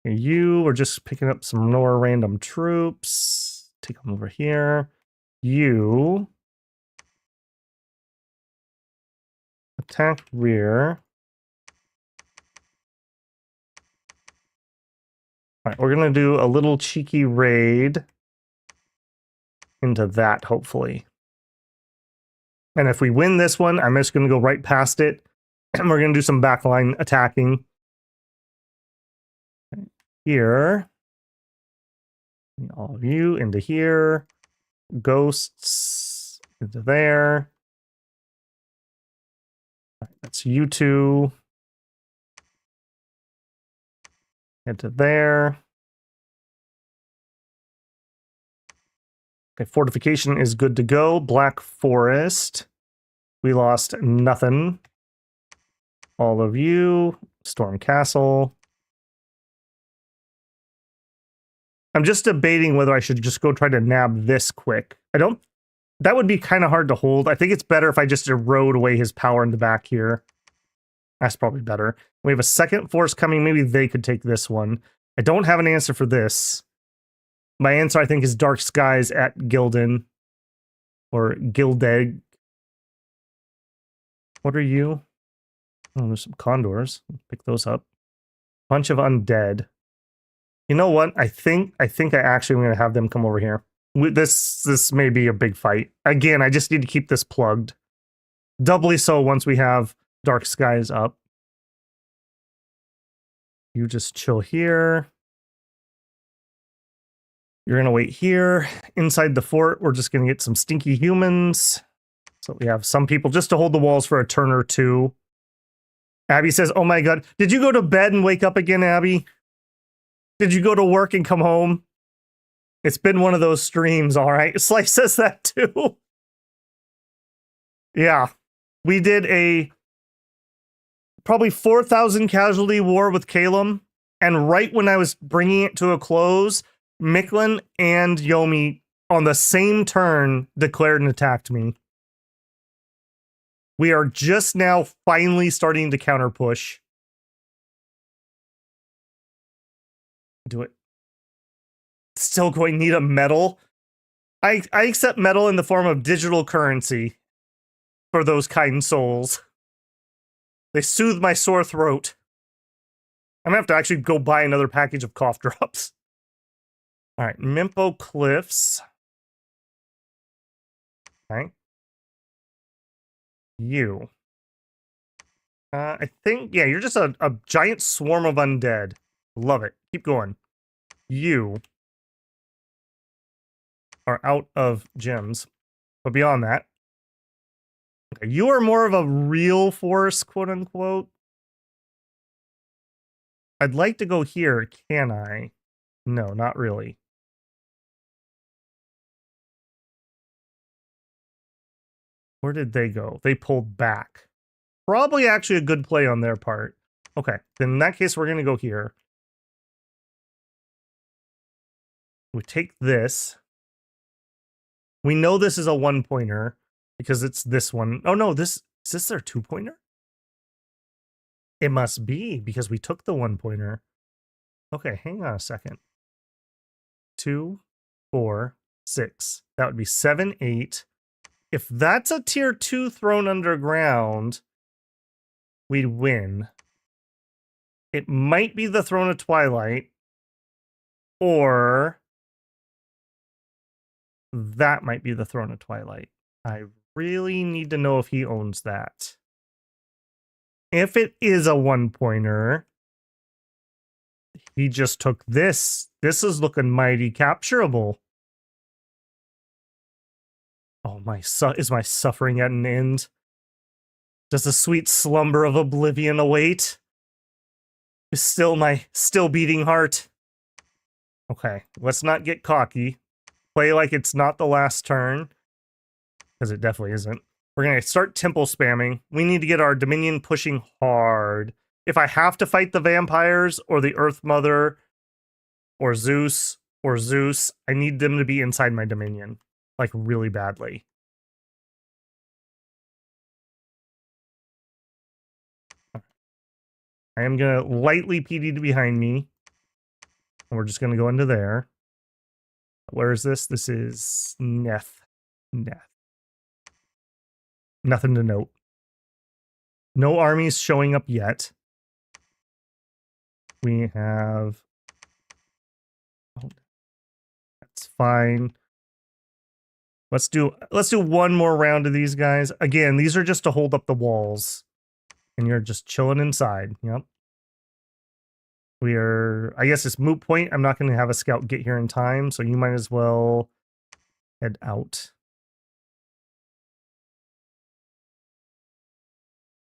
You are just picking up some more random troops. Take them over here. You attack rear. All right, we're gonna do a little cheeky raid into that, hopefully. And if we win this one, I'm just gonna go right past it, and we're gonna do some backline attacking. Here. All of you into here. Ghosts into there. That's you two. Into there. Okay, fortification is good to go. Black Forest. We lost nothing. All of you. Storm Castle. I'm just debating whether I should just go try to nab this quick. That would be kind of hard to hold. I think it's better if I just erode away his power in the back here. That's probably better. We have a second force coming. Maybe they could take this one. I don't have an answer for this. My answer, I think, is Dark Skies at Gildan. Or Gildeg. What are you? Oh, there's some condors. Pick those up. Bunch of undead. You know what? I think I actually am going to have them come over here. This may be a big fight. Again, I just need to keep this plugged. Doubly so once we have Dark Skies up. You just chill here. You're going to wait here. Inside the fort, we're just going to get some stinky humans. So we have some people just to hold the walls for a turn or two. Abby says, oh my god. Did you go to bed and wake up again, Abby? Did you go to work and come home? It's been one of those streams, all right. Slice says that too. Yeah. We did a probably 4,000 casualty war with Caelum. And right when I was bringing it to a close, Micklin and Yomi on the same turn declared and attacked me. We are just now finally starting to counter push. Do it. Still going to need a medal. I accept medal in the form of digital currency for those kind souls. They soothe my sore throat. I'm gonna have to actually go buy another package of cough drops. All right, Mimpo Cliffs. Okay. You. I think, yeah, you're just a giant swarm of undead. Love it. Keep going. You are out of gems. But beyond that, okay, you are more of a real force, quote unquote. I'd like to go here, can I? No, not really. Where did they go? They pulled back. Probably actually a good play on their part. Okay, then in that case, we're going to go here. We take this. We know this is a one-pointer because it's this one. Oh no, is this their two-pointer? It must be because we took the one-pointer. Okay, hang on a second. 2, 4, 6. That would be 7, 8. If that's a tier 2 thrown underground, we'd win. It might be the Throne of Twilight, or that might be the Throne of Twilight. I really need to know if he owns that. If it is a one-pointer, he just took this. This is looking mighty capturable. Oh, is my suffering at an end? Does the sweet slumber of oblivion await? Is still my beating heart? Okay, let's not get cocky. Play like it's not the last turn, because it definitely isn't. We're going to start temple spamming. We need to get our Dominion pushing hard. If I have to fight the vampires or the Earth Mother or Zeus, I need them to be inside my Dominion. Like, really badly. I am going to lightly PD to behind me. And we're just going to go into there. Where is this? This is Neth. Nothing to note. No armies showing up yet. We have fine. Let's do one more round of these guys. Again, these are just to hold up the walls. And you're just chilling inside. Yep. I guess it's moot point. I'm not going to have a scout get here in time, so you might as well head out.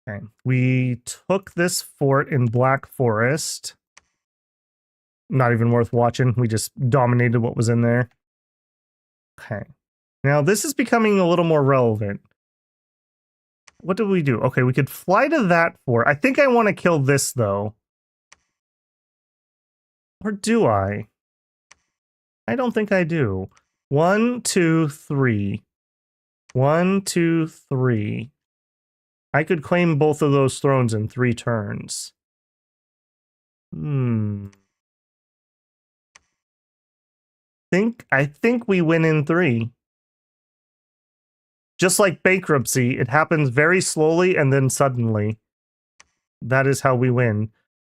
Okay. We took this fort in Black Forest. Not even worth watching. We just dominated what was in there. Okay. Now this is becoming a little more relevant. What did we do? Okay, we could fly to that fort. I think I want to kill this, though. Or do I? I don't think I do. 1, 2, 3. 1, 2, 3. I could claim both of those thrones in 3 turns. I think we win in 3. Just like bankruptcy, it happens very slowly and then suddenly. That is how we win.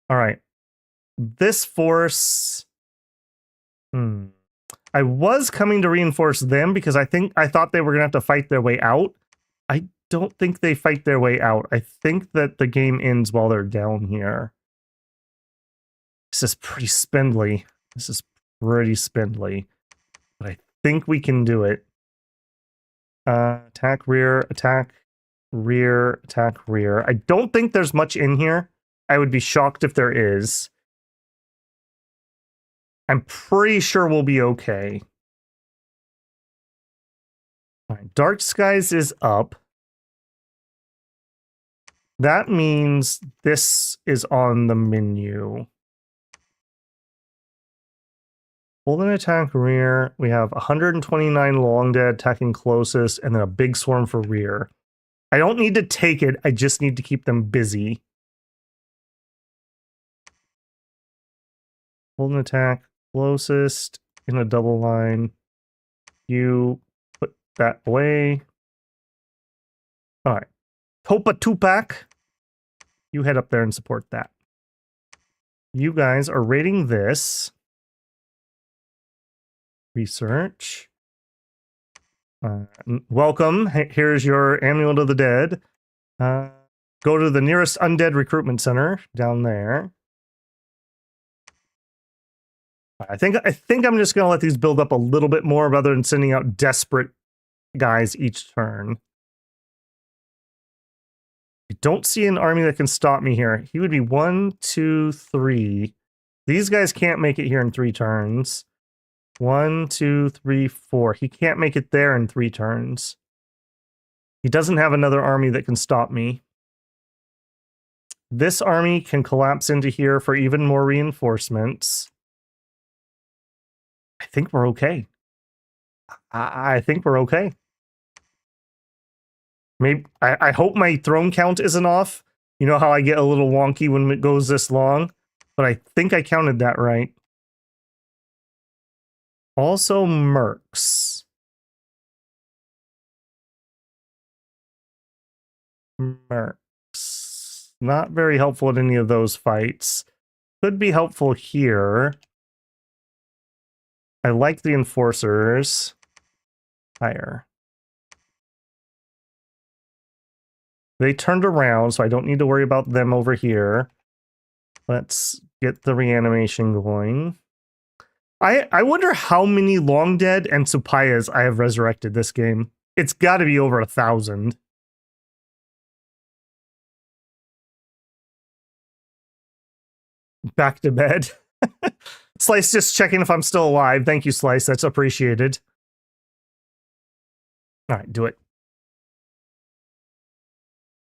All right. This force... I was coming to reinforce them because I thought they were going to have to fight their way out. I don't think they fight their way out. I think that the game ends while they're down here. This is pretty spindly. But I think we can do it. Attack rear, attack rear, attack rear. I don't think there's much in here. I would be shocked if there is. I'm pretty sure we'll be okay. All right, Dark Skies is up. That means this is on the menu. Hold an attack rear. We have 129 long dead attacking closest, and then a big swarm for rear. I don't need to take it. I just need to keep them busy. Hold an attack closest in a double line. You put that away. All right. Topa Tupac. You head up there and support that. You guys are raiding this. Research. Welcome. Here's your Amulet of the Dead. Go to the nearest undead recruitment center down there. I think I'm just going to let these build up a little bit more rather than sending out desperate guys each turn. I don't see an army that can stop me here. He would be 1, 2, 3. These guys can't make it here in 3 turns. 1, 2, 3, 4. He can't make it there in 3 turns. He doesn't have another army that can stop me. This army can collapse into here for even more reinforcements. I think we're okay. I think we're okay. Maybe I hope my throne count isn't off. You know how I get a little wonky when it goes this long? But I think I counted that right. Also mercs. Mercs. Not very helpful in any of those fights. Could be helpful here. I like the enforcers. Higher. They turned around, so I don't need to worry about them over here. Let's get the reanimation going. I wonder how many Long Dead and Supayas I have resurrected this game. It's got to be over 1,000. Back to bed. Slice just checking if I'm still alive. Thank you, Slice. That's appreciated. All right, do it.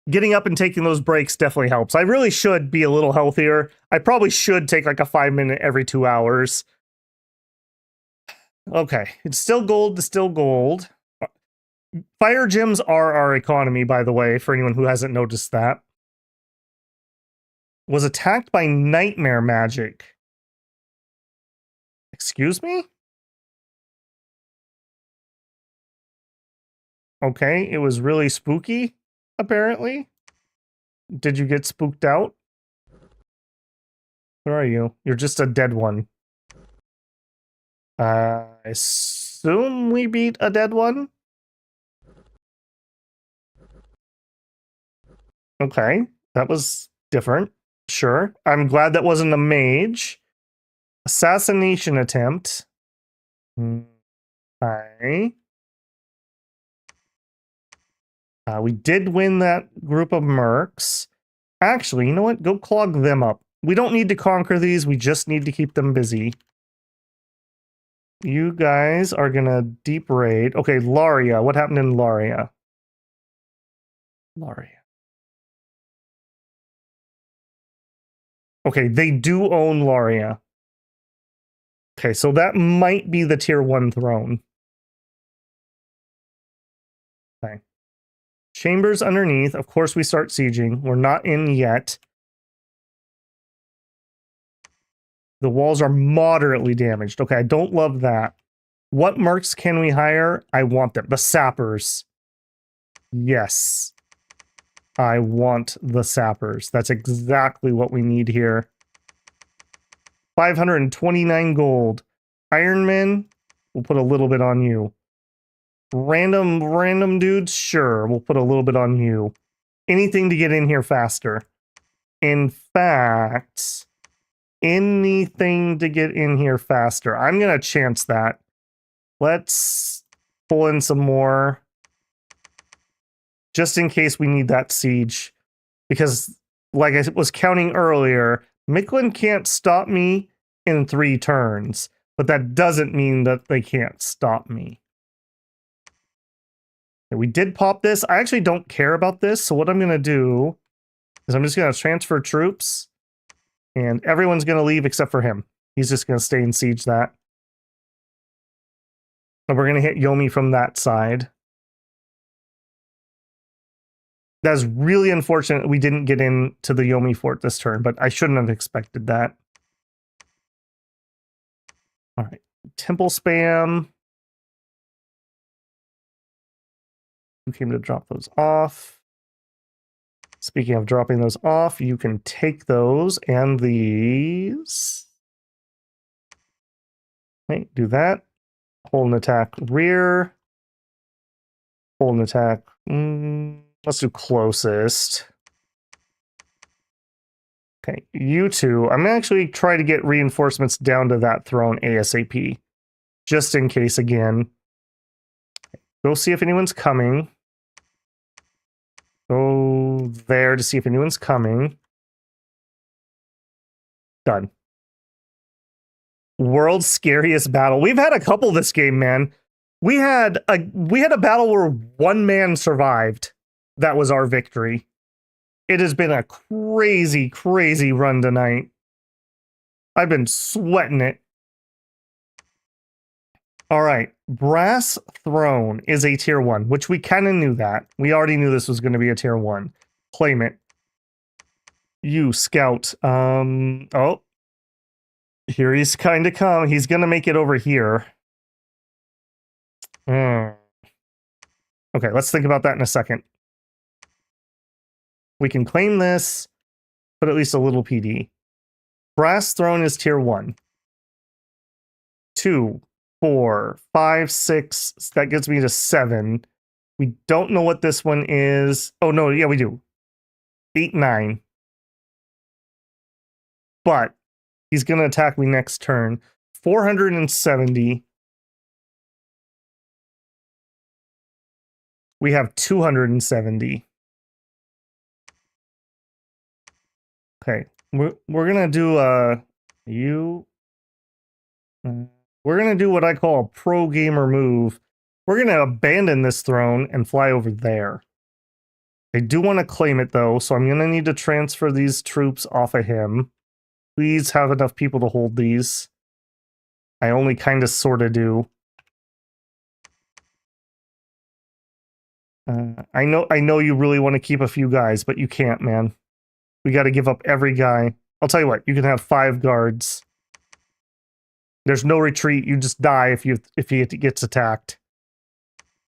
Getting up and taking those breaks definitely helps. I really should be a little healthier. I probably should take like a 5-minute every 2 hours. Okay, it's still gold to still gold. Fire gems are our economy, by the way, for anyone who hasn't noticed that. Was attacked by nightmare magic. Excuse me? Okay, it was really spooky, apparently. Did you get spooked out? Where are you? You're just a dead one. I assume we beat a dead one. Okay, that was different. Sure. I'm glad that wasn't a mage. Assassination attempt. Okay. We did win that group of mercs. Actually, you know what? Go clog them up. We don't need to conquer these. We just need to keep them busy. You guys are gonna deep raid. Okay, Laria. What happened in Laria? Laria. Okay, they do own Laria. Okay, so that might be the tier 1 throne. Okay. Chambers underneath. Of course, we start sieging. We're not in yet. The walls are moderately damaged. Okay, I don't love that. What mercs can we hire? I want them. The sappers. Yes. I want the sappers. That's exactly what we need here. 529 gold. Ironman, we'll put a little bit on you. Random dudes, sure, we'll put a little bit on you. Anything to get in here faster. In fact, anything to get in here faster. I'm gonna chance that. Let's pull in some more. Just in case we need that siege. Because, like I was counting earlier, Micklin can't stop me in 3 turns. But that doesn't mean that they can't stop me. Okay, we did pop this. I actually don't care about this. So what I'm going to do is I'm just going to transfer troops. And everyone's going to leave except for him. He's just going to stay and siege that. And we're going to hit Yomi from that side. That's really unfortunate we didn't get into the Yomi fort this turn, but I shouldn't have expected that. All right. Temple spam. Who came to drop those off? Speaking of dropping those off, you can take those and these. Okay, do that. Hold an attack rear. Hold an attack. Let's do closest. Okay, you two. I'm gonna actually try to get reinforcements down to that throne ASAP. Just in case again. Go see if anyone's coming. Go there to see if anyone's coming. Done. World's scariest battle. We've had a couple this game, man. We had a battle where one man survived. That was our victory. It has been a crazy, crazy run tonight. I've been sweating it. All right. Brass Throne is a tier 1, which we kind of knew that. We already knew this was going to be a tier 1. Claim it. You, Scout. Oh. Here he's kind of come. He's going to make it over here. Okay, let's think about that in a second. We can claim this, but at least a little PD. Brass Throne is tier 1. 2, 4, 5, 6. That gets me to 7. We don't know what this one is. Oh, no, yeah, we do. 8, 9. But he's going to attack me next turn. 470. We have 270. Okay, we're going to do we're going to do what I call a pro gamer move. We're going to abandon this throne and fly over there. I do want to claim it, though, so I'm going to need to transfer these troops off of him. Please have enough people to hold these. I only kind of sort of do. I know you really want to keep a few guys, but you can't, man. We got to give up every guy. I'll tell you what, you can have 5 guards. There's no retreat. You just die if he gets attacked.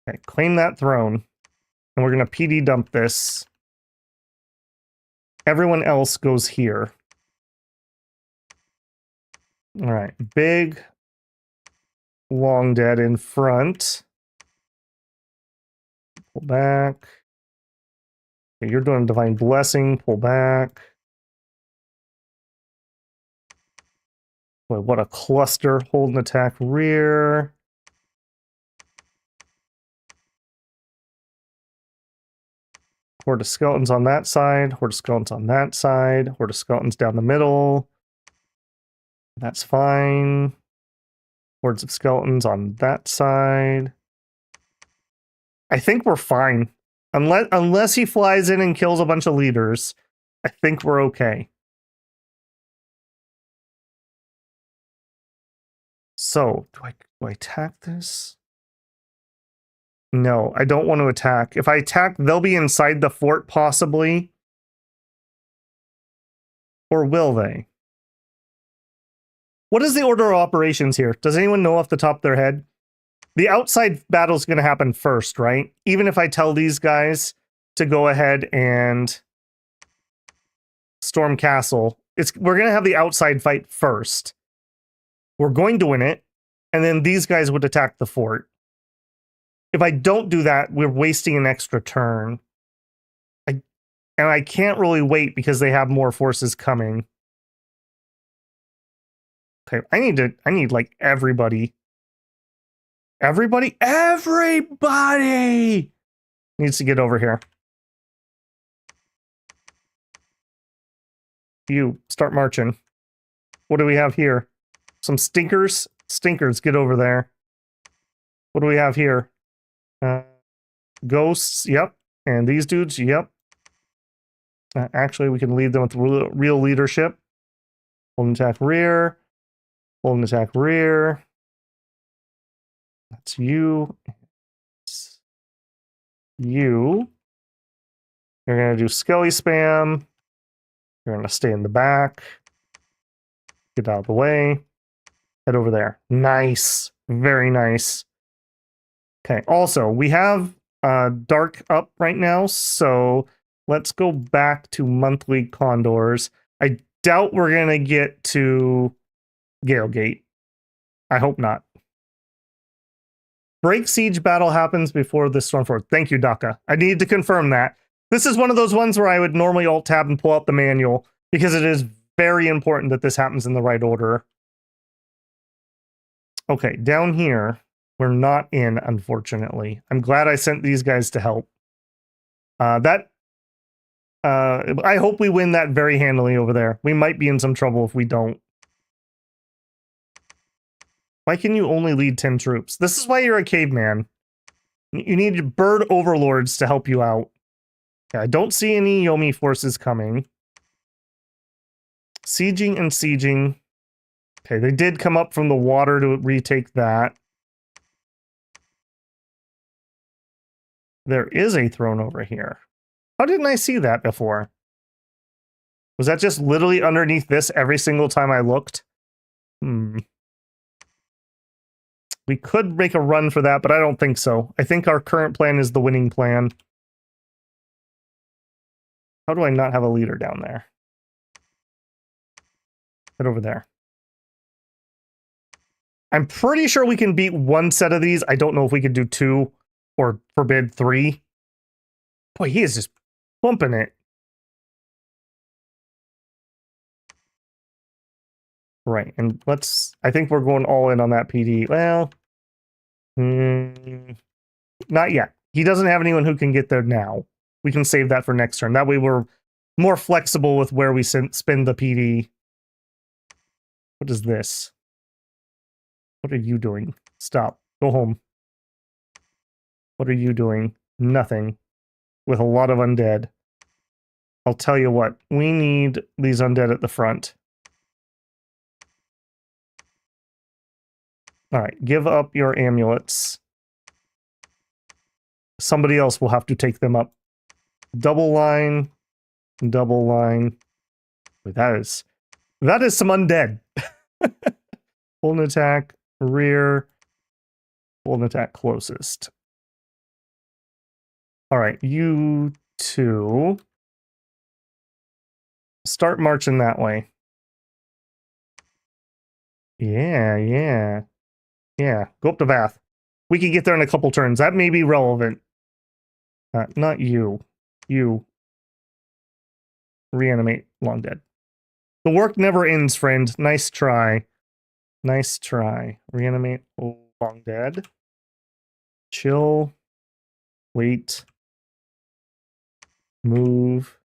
Okay, claim that throne. And we're going to PD dump this. Everyone else goes here. All right, big long dead in front. Pull back. Okay, you're doing divine blessing. Pull back. Boy, what a cluster. Hold and attack rear. Horde of skeletons on that side. Horde of skeletons on that side. Horde of skeletons down the middle. That's fine. Hordes of skeletons on that side. I think we're fine. Unless he flies in and kills a bunch of leaders, I think we're okay. So, do I attack this? No, I don't want to attack. If I attack, they'll be inside the fort, possibly. Or will they? What is the order of operations here? Does anyone know off the top of their head? The outside battle is going to happen first, right? Even if I tell these guys to go ahead and storm castle, we're going to have the outside fight first. We're going to win it, and then these guys would attack the fort. If I don't do that, we're wasting an extra turn. And I can't really wait because they have more forces coming. Okay, I need like everybody. Everybody needs to get over here. You start marching. What do we have here? Some stinkers? Stinkers, get over there. What do we have here? Ghosts, yep. And these dudes, yep. Actually, we can lead them with real leadership. Hold and attack rear. Hold and attack rear. That's you. It's you. You're going to do skelly spam. You're going to stay in the back. Get out of the way. Head over there. Nice. Very nice. Okay, also, we have dark up right now, so let's go back to monthly condors. I doubt we're going to get to Galegate. I hope not. Break siege battle happens before the Stormfort. Thank you, Daka. I need to confirm that. This is one of those ones where I would normally alt-tab and pull out the manual, because it is very important that this happens in the right order. Okay, down here, we're not in, unfortunately. I'm glad I sent these guys to help. I hope we win that very handily over there. We might be in some trouble if we don't. Why can you only lead 10 troops? This is why you're a caveman. You need bird overlords to help you out. Okay, I don't see any Yomi forces coming. Sieging and sieging. Okay, they did come up from the water to retake that. There is a throne over here. How didn't I see that before? Was that just literally underneath this every single time I looked? We could make a run for that, but I don't think so. I think our current plan is the winning plan. How do I not have a leader down there? Head over there. I'm pretty sure we can beat one set of these. I don't know if we could do 2 or forbid 3. Boy, he is just bumping it. Right, and I think we're going all in on that PD. Well, not yet. He doesn't have anyone who can get there now. We can save that for next turn. That way we're more flexible with where we spend the PD. What is this? What are you doing? Stop. Go home. What are you doing? Nothing. With a lot of undead. I'll tell you what. We need these undead at the front. Alright, give up your amulets. Somebody else will have to take them up. Double line. Double line. Wait, that is some undead. Hold an attack. Rear. Hold an attack closest. Alright, you two. Start marching that way. Yeah. Yeah, go up to Bath. We could get there in a couple turns. That may be relevant. Not you. You. Reanimate long dead. The work never ends, friend. Nice try. Nice try. Reanimate long dead. Chill. Wait. Move.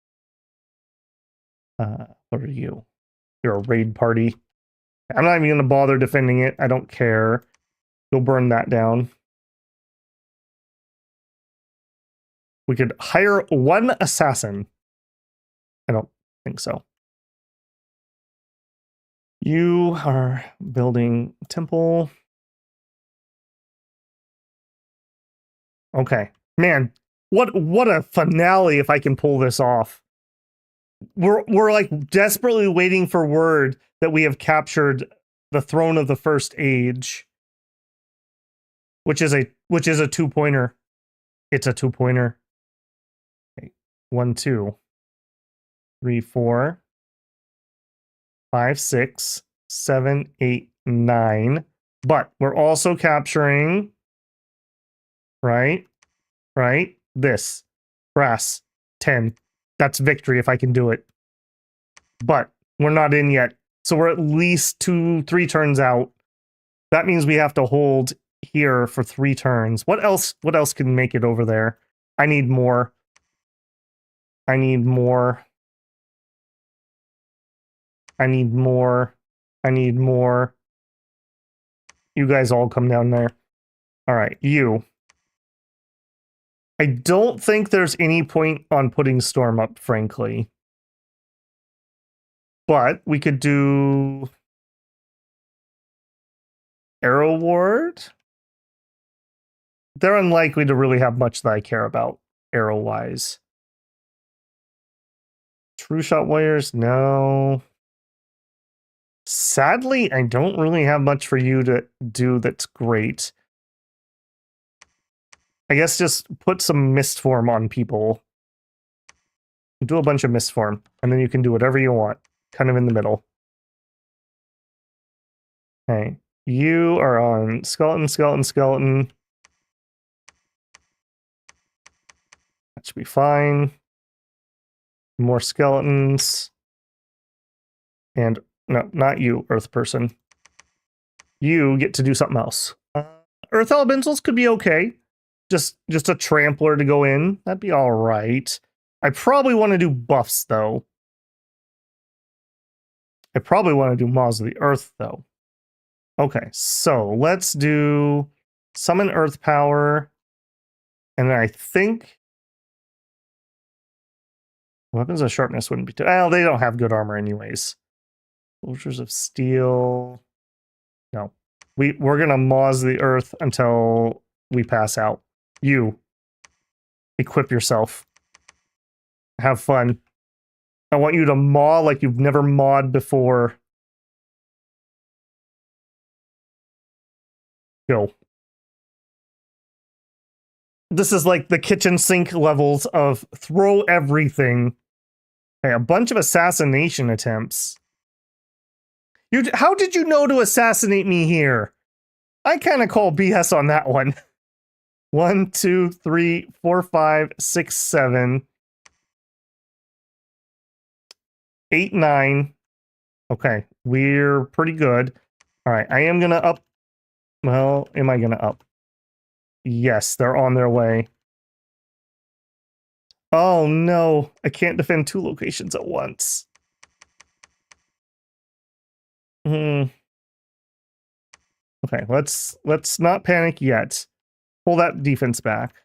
What are you? You're a raid party. I'm not even going to bother defending it. I don't care. Go burn that down. We could hire one assassin. I don't think so. You are building temple. Okay. Man, what a finale if I can pull this off. We're like desperately waiting for word that we have captured the throne of the first age, which is a 2-pointer. It's a 2-pointer. Okay. 1, 2, 3, 4, 5, 6, 7, 8, 9. But we're also capturing, right? This brass 10. That's victory if I can do it. But we're not in yet. So we're at least 2-3 turns out. That means we have to hold here for 3 turns. What else can make it over there? I need more. I need more. I need more. I need more. You guys all come down there. All right, you. I don't think there's any point on putting Storm up, frankly. But we could do Arrow Ward. They're unlikely to really have much that I care about, arrow-wise. True Shot Warriors, no. Sadly, I don't really have much for you to do that's great. I guess just put some mist form on people. Do a bunch of mist form, and then you can do whatever you want, kind of in the middle. Okay, you are on skeleton, skeleton, skeleton. That should be fine. More skeletons. And no, not you, Earth person. You get to do something else. Earth elementals could be okay. Just a trampler to go in. That'd be all right. I probably want to do buffs, though. I probably want to do Maws of the Earth, though. Okay, so let's do Summon Earth Power. And then I think Weapons of Sharpness wouldn't be too... Well, they don't have good armor anyways. Soldiers of Steel. No. We're going to Maws the Earth until we pass out. You. Equip yourself. Have fun. I want you to maw like you've never mawed before. Go. This is like the kitchen sink levels of throw everything. Okay, a bunch of assassination attempts. How did you know to assassinate me here? I kind of call BS on that one. 1, 2, 3, 4, 5, 6, 7, 8, 9. Okay, we're pretty good. All right, I am gonna up. Well, am I gonna up? Yes, they're on their way. Oh no, I can't defend 2 locations at once. Okay, let's not panic yet. Pull that defense back.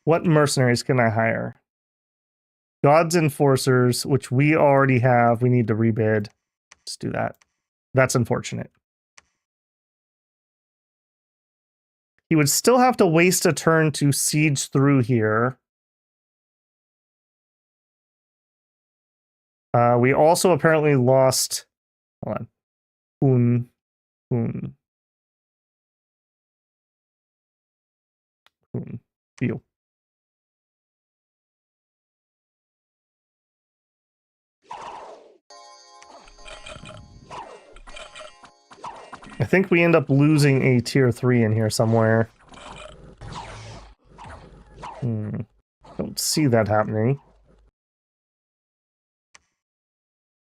What mercenaries can I hire? God's Enforcers, which we already have. We need to rebid. Let's do that. That's unfortunate. He would still have to waste a turn to siege through here. We also apparently lost... Hold on. You. I think we end up losing a tier 3 in here somewhere. Don't see that happening.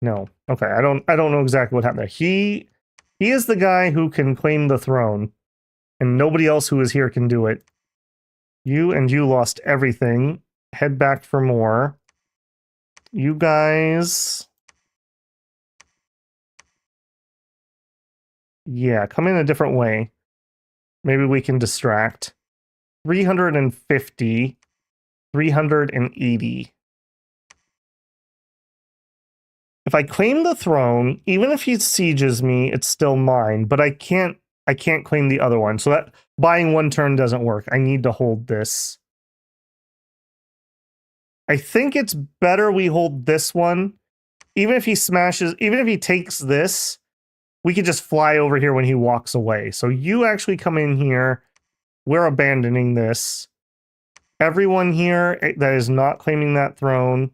No. Okay, I don't know exactly what happened there. He is the guy who can claim the throne, and nobody else who is here can do it. You lost everything. Head back for more. You guys... Yeah, come in a different way. Maybe we can distract. 350. 380. If I claim the throne, even if he sieges me, it's still mine, but I can't claim the other one. So that buying one turn doesn't work. I need to hold this. I think it's better we hold this one. Even if he smashes, even if he takes this, we could just fly over here when he walks away. So you actually come in here. We're abandoning this. Everyone here that is not claiming that throne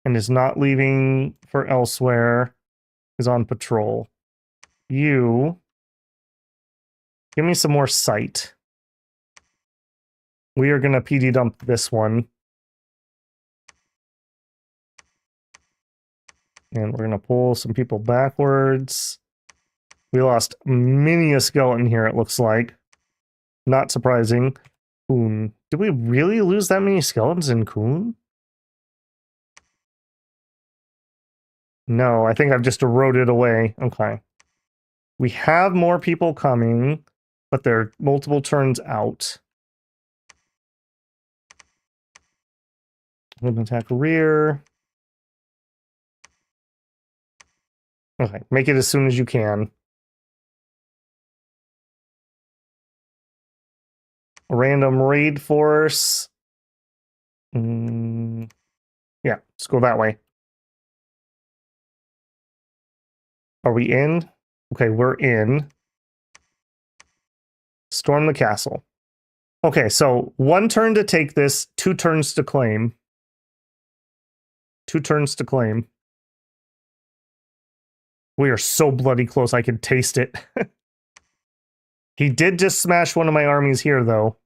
and is not leaving for elsewhere is on patrol. You give me some more sight. We are going to PD dump this one. And we're going to pull some people backwards. We lost many a skeleton here, it looks like. Not surprising. Coon. Did we really lose that many skeletons in Coon? No, I think I've just eroded away. Okay. We have more people coming, but they're multiple turns out. I'm going to attack rear. Okay, make it as soon as you can. Random raid force. Yeah, let's go that way. Are we in? Okay, we're in. Storm the castle. Okay, so 1 turn to take this, 2 turns to claim. 2 turns to claim. We are so bloody close, I can taste it. He did just smash one of my armies here, though.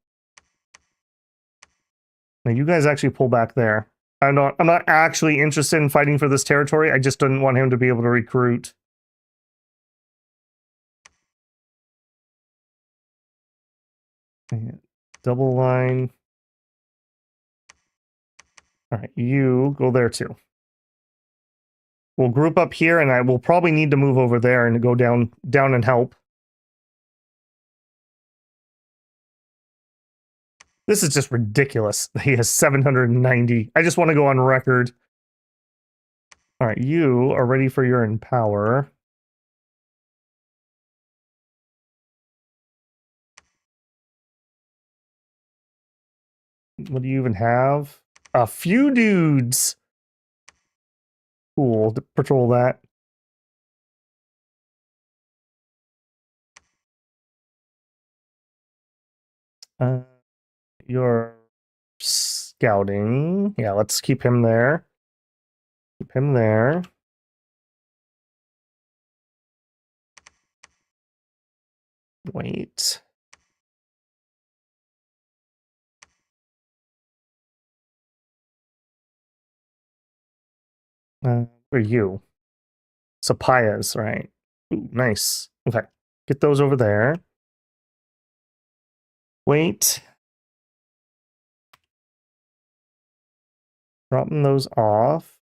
Now, you guys actually pull back there. I'm not actually interested in fighting for this territory. I just didn't want him to be able to recruit. Double line. All right, you go there too. We'll group up here, and I will probably need to move over there and go down and help. This is just ridiculous. He has 790. I just want to go on record. All right, you are ready for your empower. What do you even have? A few dudes. Cool, to patrol that. You're scouting. Yeah, let's keep him there. Keep him there. Wait. Where are you? Sapayas, right? Ooh, nice. Okay, get those over there. Wait. Dropping those off.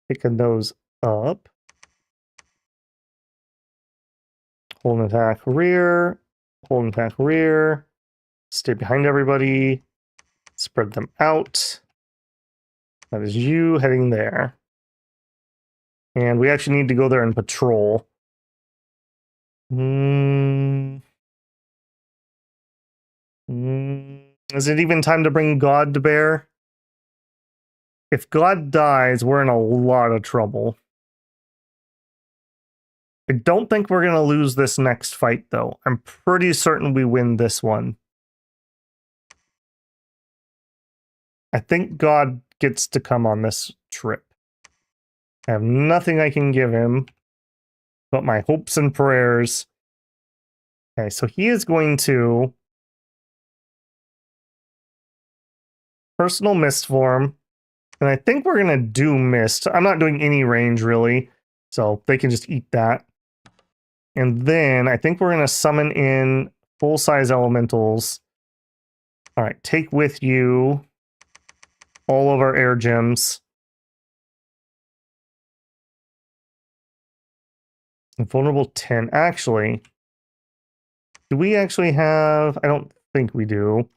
Picking those up. Hold and attack rear. Hold and attack rear. Stay behind everybody. Spread them out. That is you heading there. And we actually need to go there and patrol. Is it even time to bring God to bear? If God dies, we're in a lot of trouble. I don't think we're going to lose this next fight, though. I'm pretty certain we win this one. I think God gets to come on this trip. I have nothing I can give him. but my hopes and prayers. Okay, so he is going to personal mist form, and I think we're gonna do mist. I'm not doing any range really, so they can just eat that. And then I think we're gonna summon in full-size elementals. All right, take with you all of our air gems. Invulnerable 10. Actually, do we actually have... I don't think we do.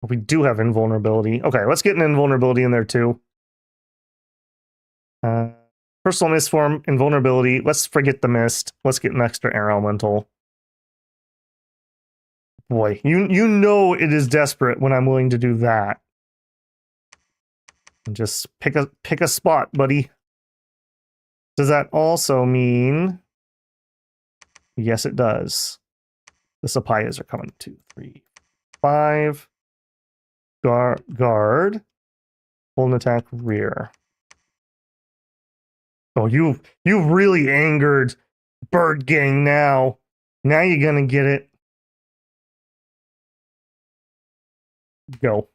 We do have invulnerability. Okay, let's get an invulnerability in there too. Personal mist form, invulnerability. Let's forget the mist. Let's get an extra air elemental. Boy, you know it is desperate when I'm willing to do that. And just pick a spot, buddy. Does that also mean... Yes, it does. The Sapayas are coming. 2, 3, 5. Guard. Full attack, rear. Oh, you've really angered Bird Gang now. Now you're gonna get it. Go.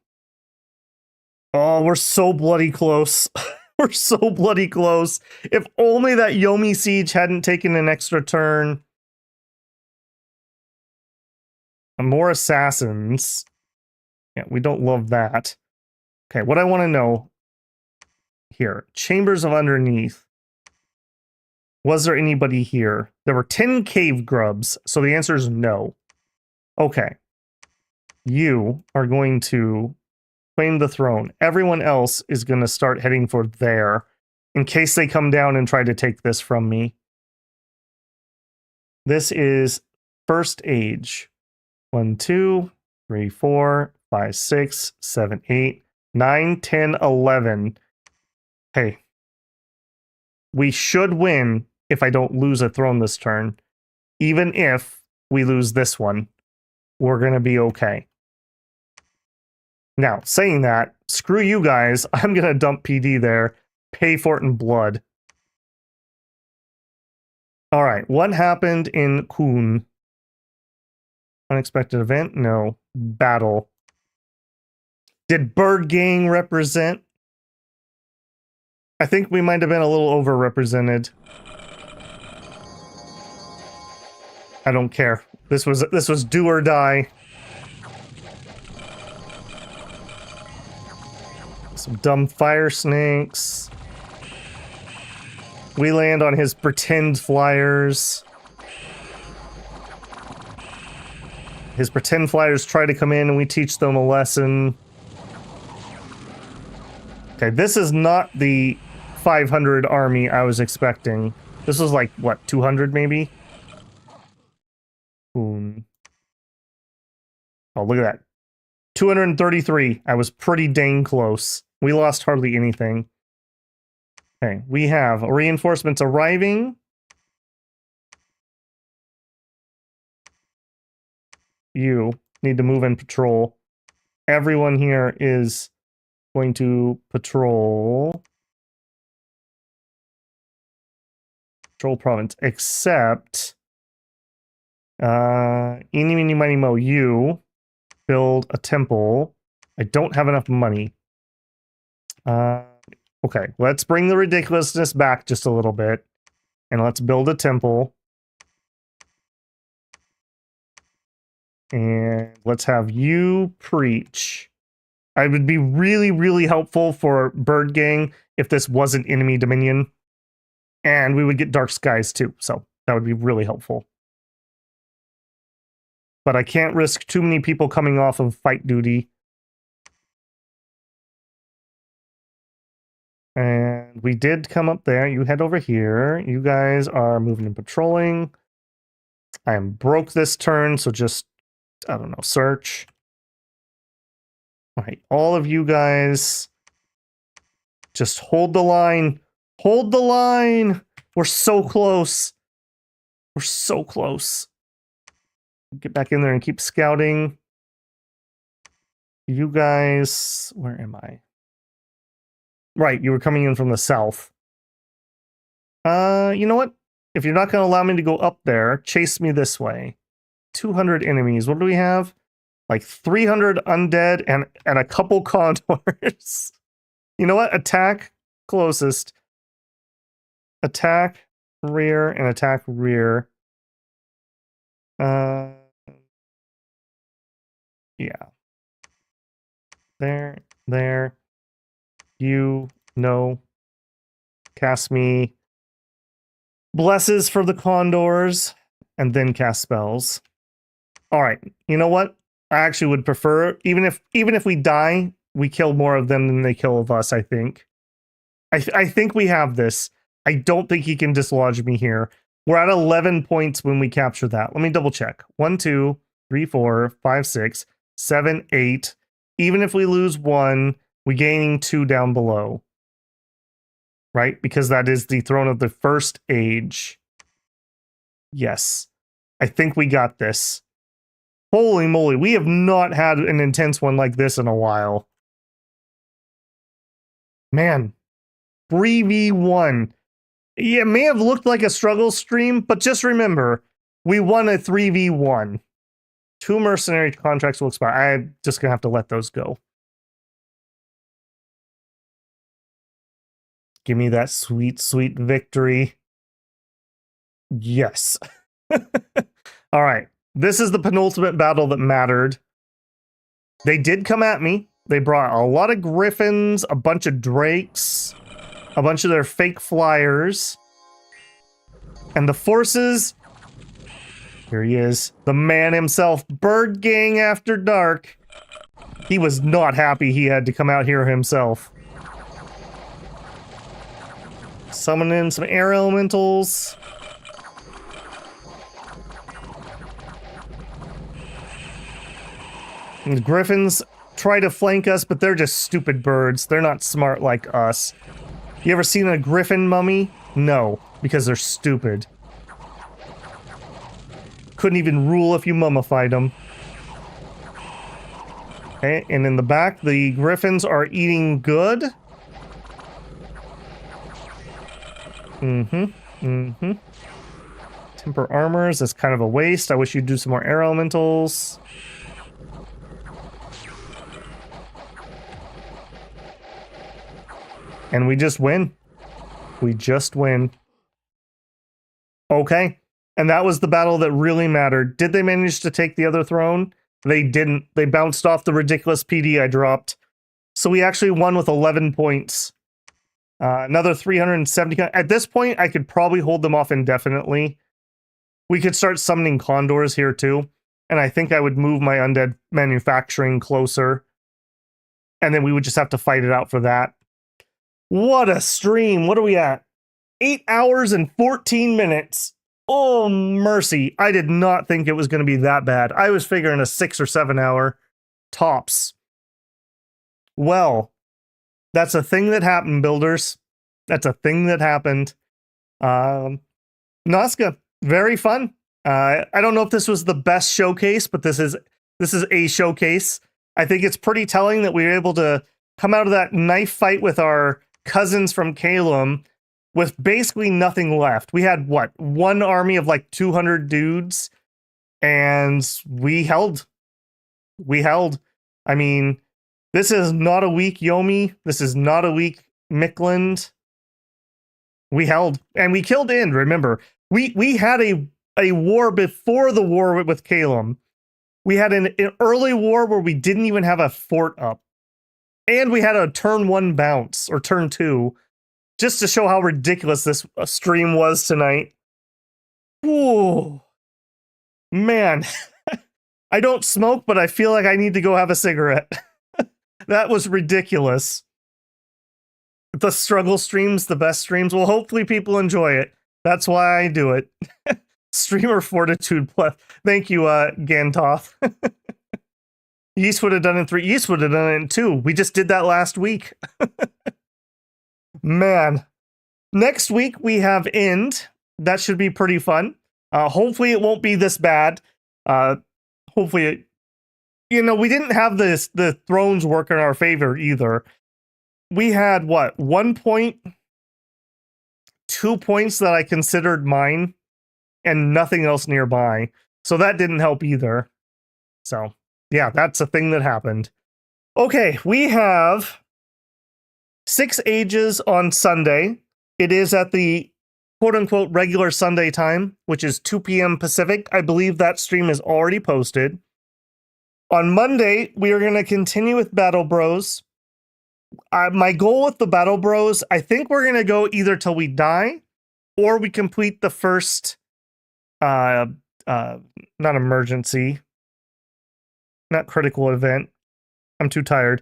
Oh, we're so bloody close. We're so bloody close. If only that Yomi Siege hadn't taken an extra turn. More assassins. Yeah, we don't love that. Okay, what I want to know here. Chambers of Underneath. Was there anybody here? There were 10 cave grubs, so the answer is no. Okay. You are going to claim the throne. Everyone else is going to start heading for there in case they come down and try to take this from me. This is first age. 1, 2, 3, 4, 5, 6, 7, 8, 9, 10, 11. Hey, we should win if I don't lose a throne this turn. Even if we lose this one, we're going to be okay. Now, saying that, screw you guys. I'm going to dump PD there. Pay for it in blood. All right, what happened in Kun? Unexpected event? No. Battle. Did Bird Gang represent? I think we might have been a little overrepresented. I don't care. This was do or die. Some dumb fire snakes. We land on his pretend flyers. His pretend flyers try to come in and we teach them a lesson. Okay, this is not the 500 army I was expecting. This was like, what, 200 maybe? Boom. Oh, look at that. 233. I was pretty dang close. We lost hardly anything. Okay, we have reinforcements arriving. You need to move and patrol. Everyone here is going to patrol. Patrol province, except eeny, meeny, miny, mo, you build a temple. I don't have enough money. Okay, let's bring the ridiculousness back just a little bit. And let's build a temple. And let's have you preach. I would be really, really helpful for Bird Gang if this wasn't enemy dominion. And we would get Dark Skies too, so that would be really helpful. But I can't risk too many people coming off of fight duty. And we did come up there. You head over here. You guys are moving and patrolling. I am broke this turn, so just, I don't know, search. All right, all of you guys, just hold the line. Hold the line! We're so close. We're so close. Get back in there and keep scouting. You guys, where am I? Right, you were coming in from the south. You know what? if you're not going to allow me to go up there, chase me this way. 200 enemies. What do we have? Like 300 undead and a couple condors. You know what? Attack closest. Attack rear and attack rear. Yeah. There. You, no. Cast me blesses for the condors, and then cast spells. All right. You know what? I actually would prefer, even if we die, we kill more of them than they kill of us, I think. I think we have this. I don't think he can dislodge me here. We're at 11 points when we capture that. Let me double check. 1, 2, 3, 4, 5, 6, 7, 8. Even if we lose 1, we're gaining 2 down below. Right? Because that is the throne of the first age. Yes. I think we got this. Holy moly, we have not had an intense one like this in a while. Man. 3v1. Yeah, it may have looked like a struggle stream, but just remember, we won a 3v1. 2 mercenary contracts will expire. I'm just going to have to let those go. Give me that sweet, sweet victory. Yes. All right. This is the penultimate battle that mattered. They did come at me. They brought a lot of griffins, a bunch of drakes, a bunch of their fake fliers. And the forces... Here he is. The man himself. Bird Gang After Dark. He was not happy he had to come out here himself. Summon in some air elementals. And the griffins try to flank us, but they're just stupid birds. They're not smart like us. You ever seen a griffin mummy? No, because they're stupid. Couldn't even rule if you mummified them. Okay, and in the back, the griffins are eating good. Temper armors is kind of a waste. I wish you'd do some more air elementals. And we just win. We just win. Okay. And that was the battle that really mattered. Did they manage to take the other throne? They didn't. They bounced off the ridiculous PD I dropped. So we actually won with 11 points. Another 370. At this point, I could probably hold them off indefinitely. We could start summoning condors here too. And I think I would move my undead manufacturing closer. And then we would just have to fight it out for that. What a stream. What are we at? 8 hours and 14 minutes. Oh, mercy. I did not think it was going to be that bad. I was figuring a 6 or 7 hour tops. Well, that's a thing that happened, builders. That's a thing that happened. Nazca, very fun. I don't know if this was the best showcase, but this is a showcase. I think it's pretty telling that we were able to come out of that knife fight with our cousins from Caelum with basically nothing left. We had, what, one army of like 200 dudes, and we held. We held. I mean, this is not a weak Yomi. This is not a weak Mikland. We held. And we killed Ind, remember. We had a war before the war with Caelum. We had an early war where we didn't even have a fort up. And we had a turn 1 bounce, or turn 2, just to show how ridiculous this stream was tonight. Ooh. Man. I don't smoke, but I feel like I need to go have a cigarette. That was ridiculous. The struggle streams, the best streams. Well, hopefully people enjoy it. That's why I do it. Streamer fortitude plus. Thank you, Gantoth. Yeast would have done it in 3. Yeast would have done it in 2. We just did that last week. Man. Next week we have End. That should be pretty fun. Hopefully it won't be this bad. Hopefully it, you know, we didn't have the thrones work in our favor either. We had what, 1 point? 2 points that I considered mine and nothing else nearby. So that didn't help either. So yeah, that's a thing that happened. Okay, we have 6 Ages on Sunday. It is at the quote-unquote regular Sunday time, which is 2 p.m. Pacific. I believe that stream is already posted. On Monday, we are going to continue with Battle Bros. My goal with the Battle Bros, I think we're going to go either till we die or we complete the first, not emergency, not critical event. I'm too tired.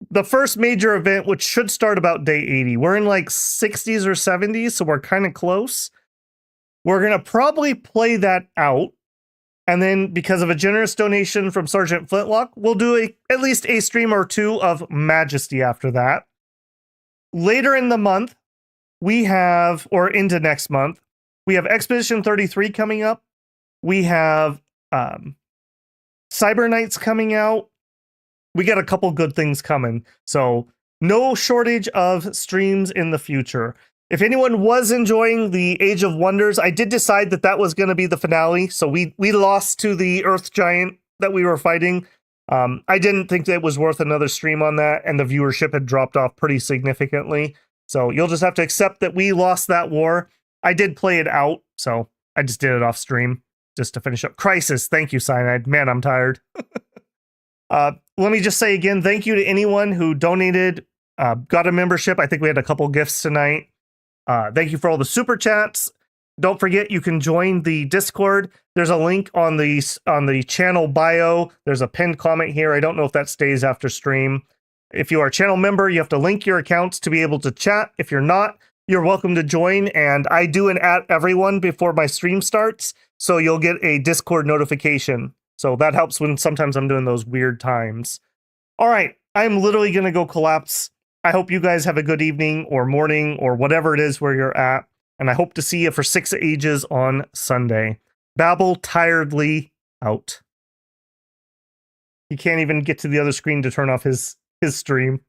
The first major event, which should start about day 80. We're in like 60s or 70s, so we're kind of close. We're going to probably play that out. And then, because of a generous donation from Sergeant Flintlock, we'll do at least a stream or 2 of Majesty after that. Later in the month, we have, or into next month, we have Expedition 33 coming up. We have Cyber Knights coming out. We got a couple good things coming. So no shortage of streams in the future. If anyone was enjoying the Age of Wonders, I did decide that that was going to be the finale. So we lost to the Earth Giant that we were fighting. I didn't think that it was worth another stream on that, and the viewership had dropped off pretty significantly. So you'll just have to accept that we lost that war. I did play it out, so I just did it off stream just to finish up. Crisis, thank you, Cyanide. Man, I'm tired. Let me just say again, thank you to anyone who donated, got a membership. I think we had a couple gifts tonight. Thank you for all the super chats. Don't forget, you can join the Discord. There's a link on the channel bio. There's a pinned comment here. I don't know if that stays after stream. If you are a channel member, you have to link your accounts to be able to chat. If you're not, you're welcome to join. And I do an at everyone before my stream starts, so you'll get a Discord notification. So that helps when sometimes I'm doing those weird times. All right, I'm literally going to go collapse. I hope you guys have a good evening or morning or whatever it is where you're at. And I hope to see you for 6 Ages on Sunday. Babble tiredly out. He can't even get to the other screen to turn off his stream.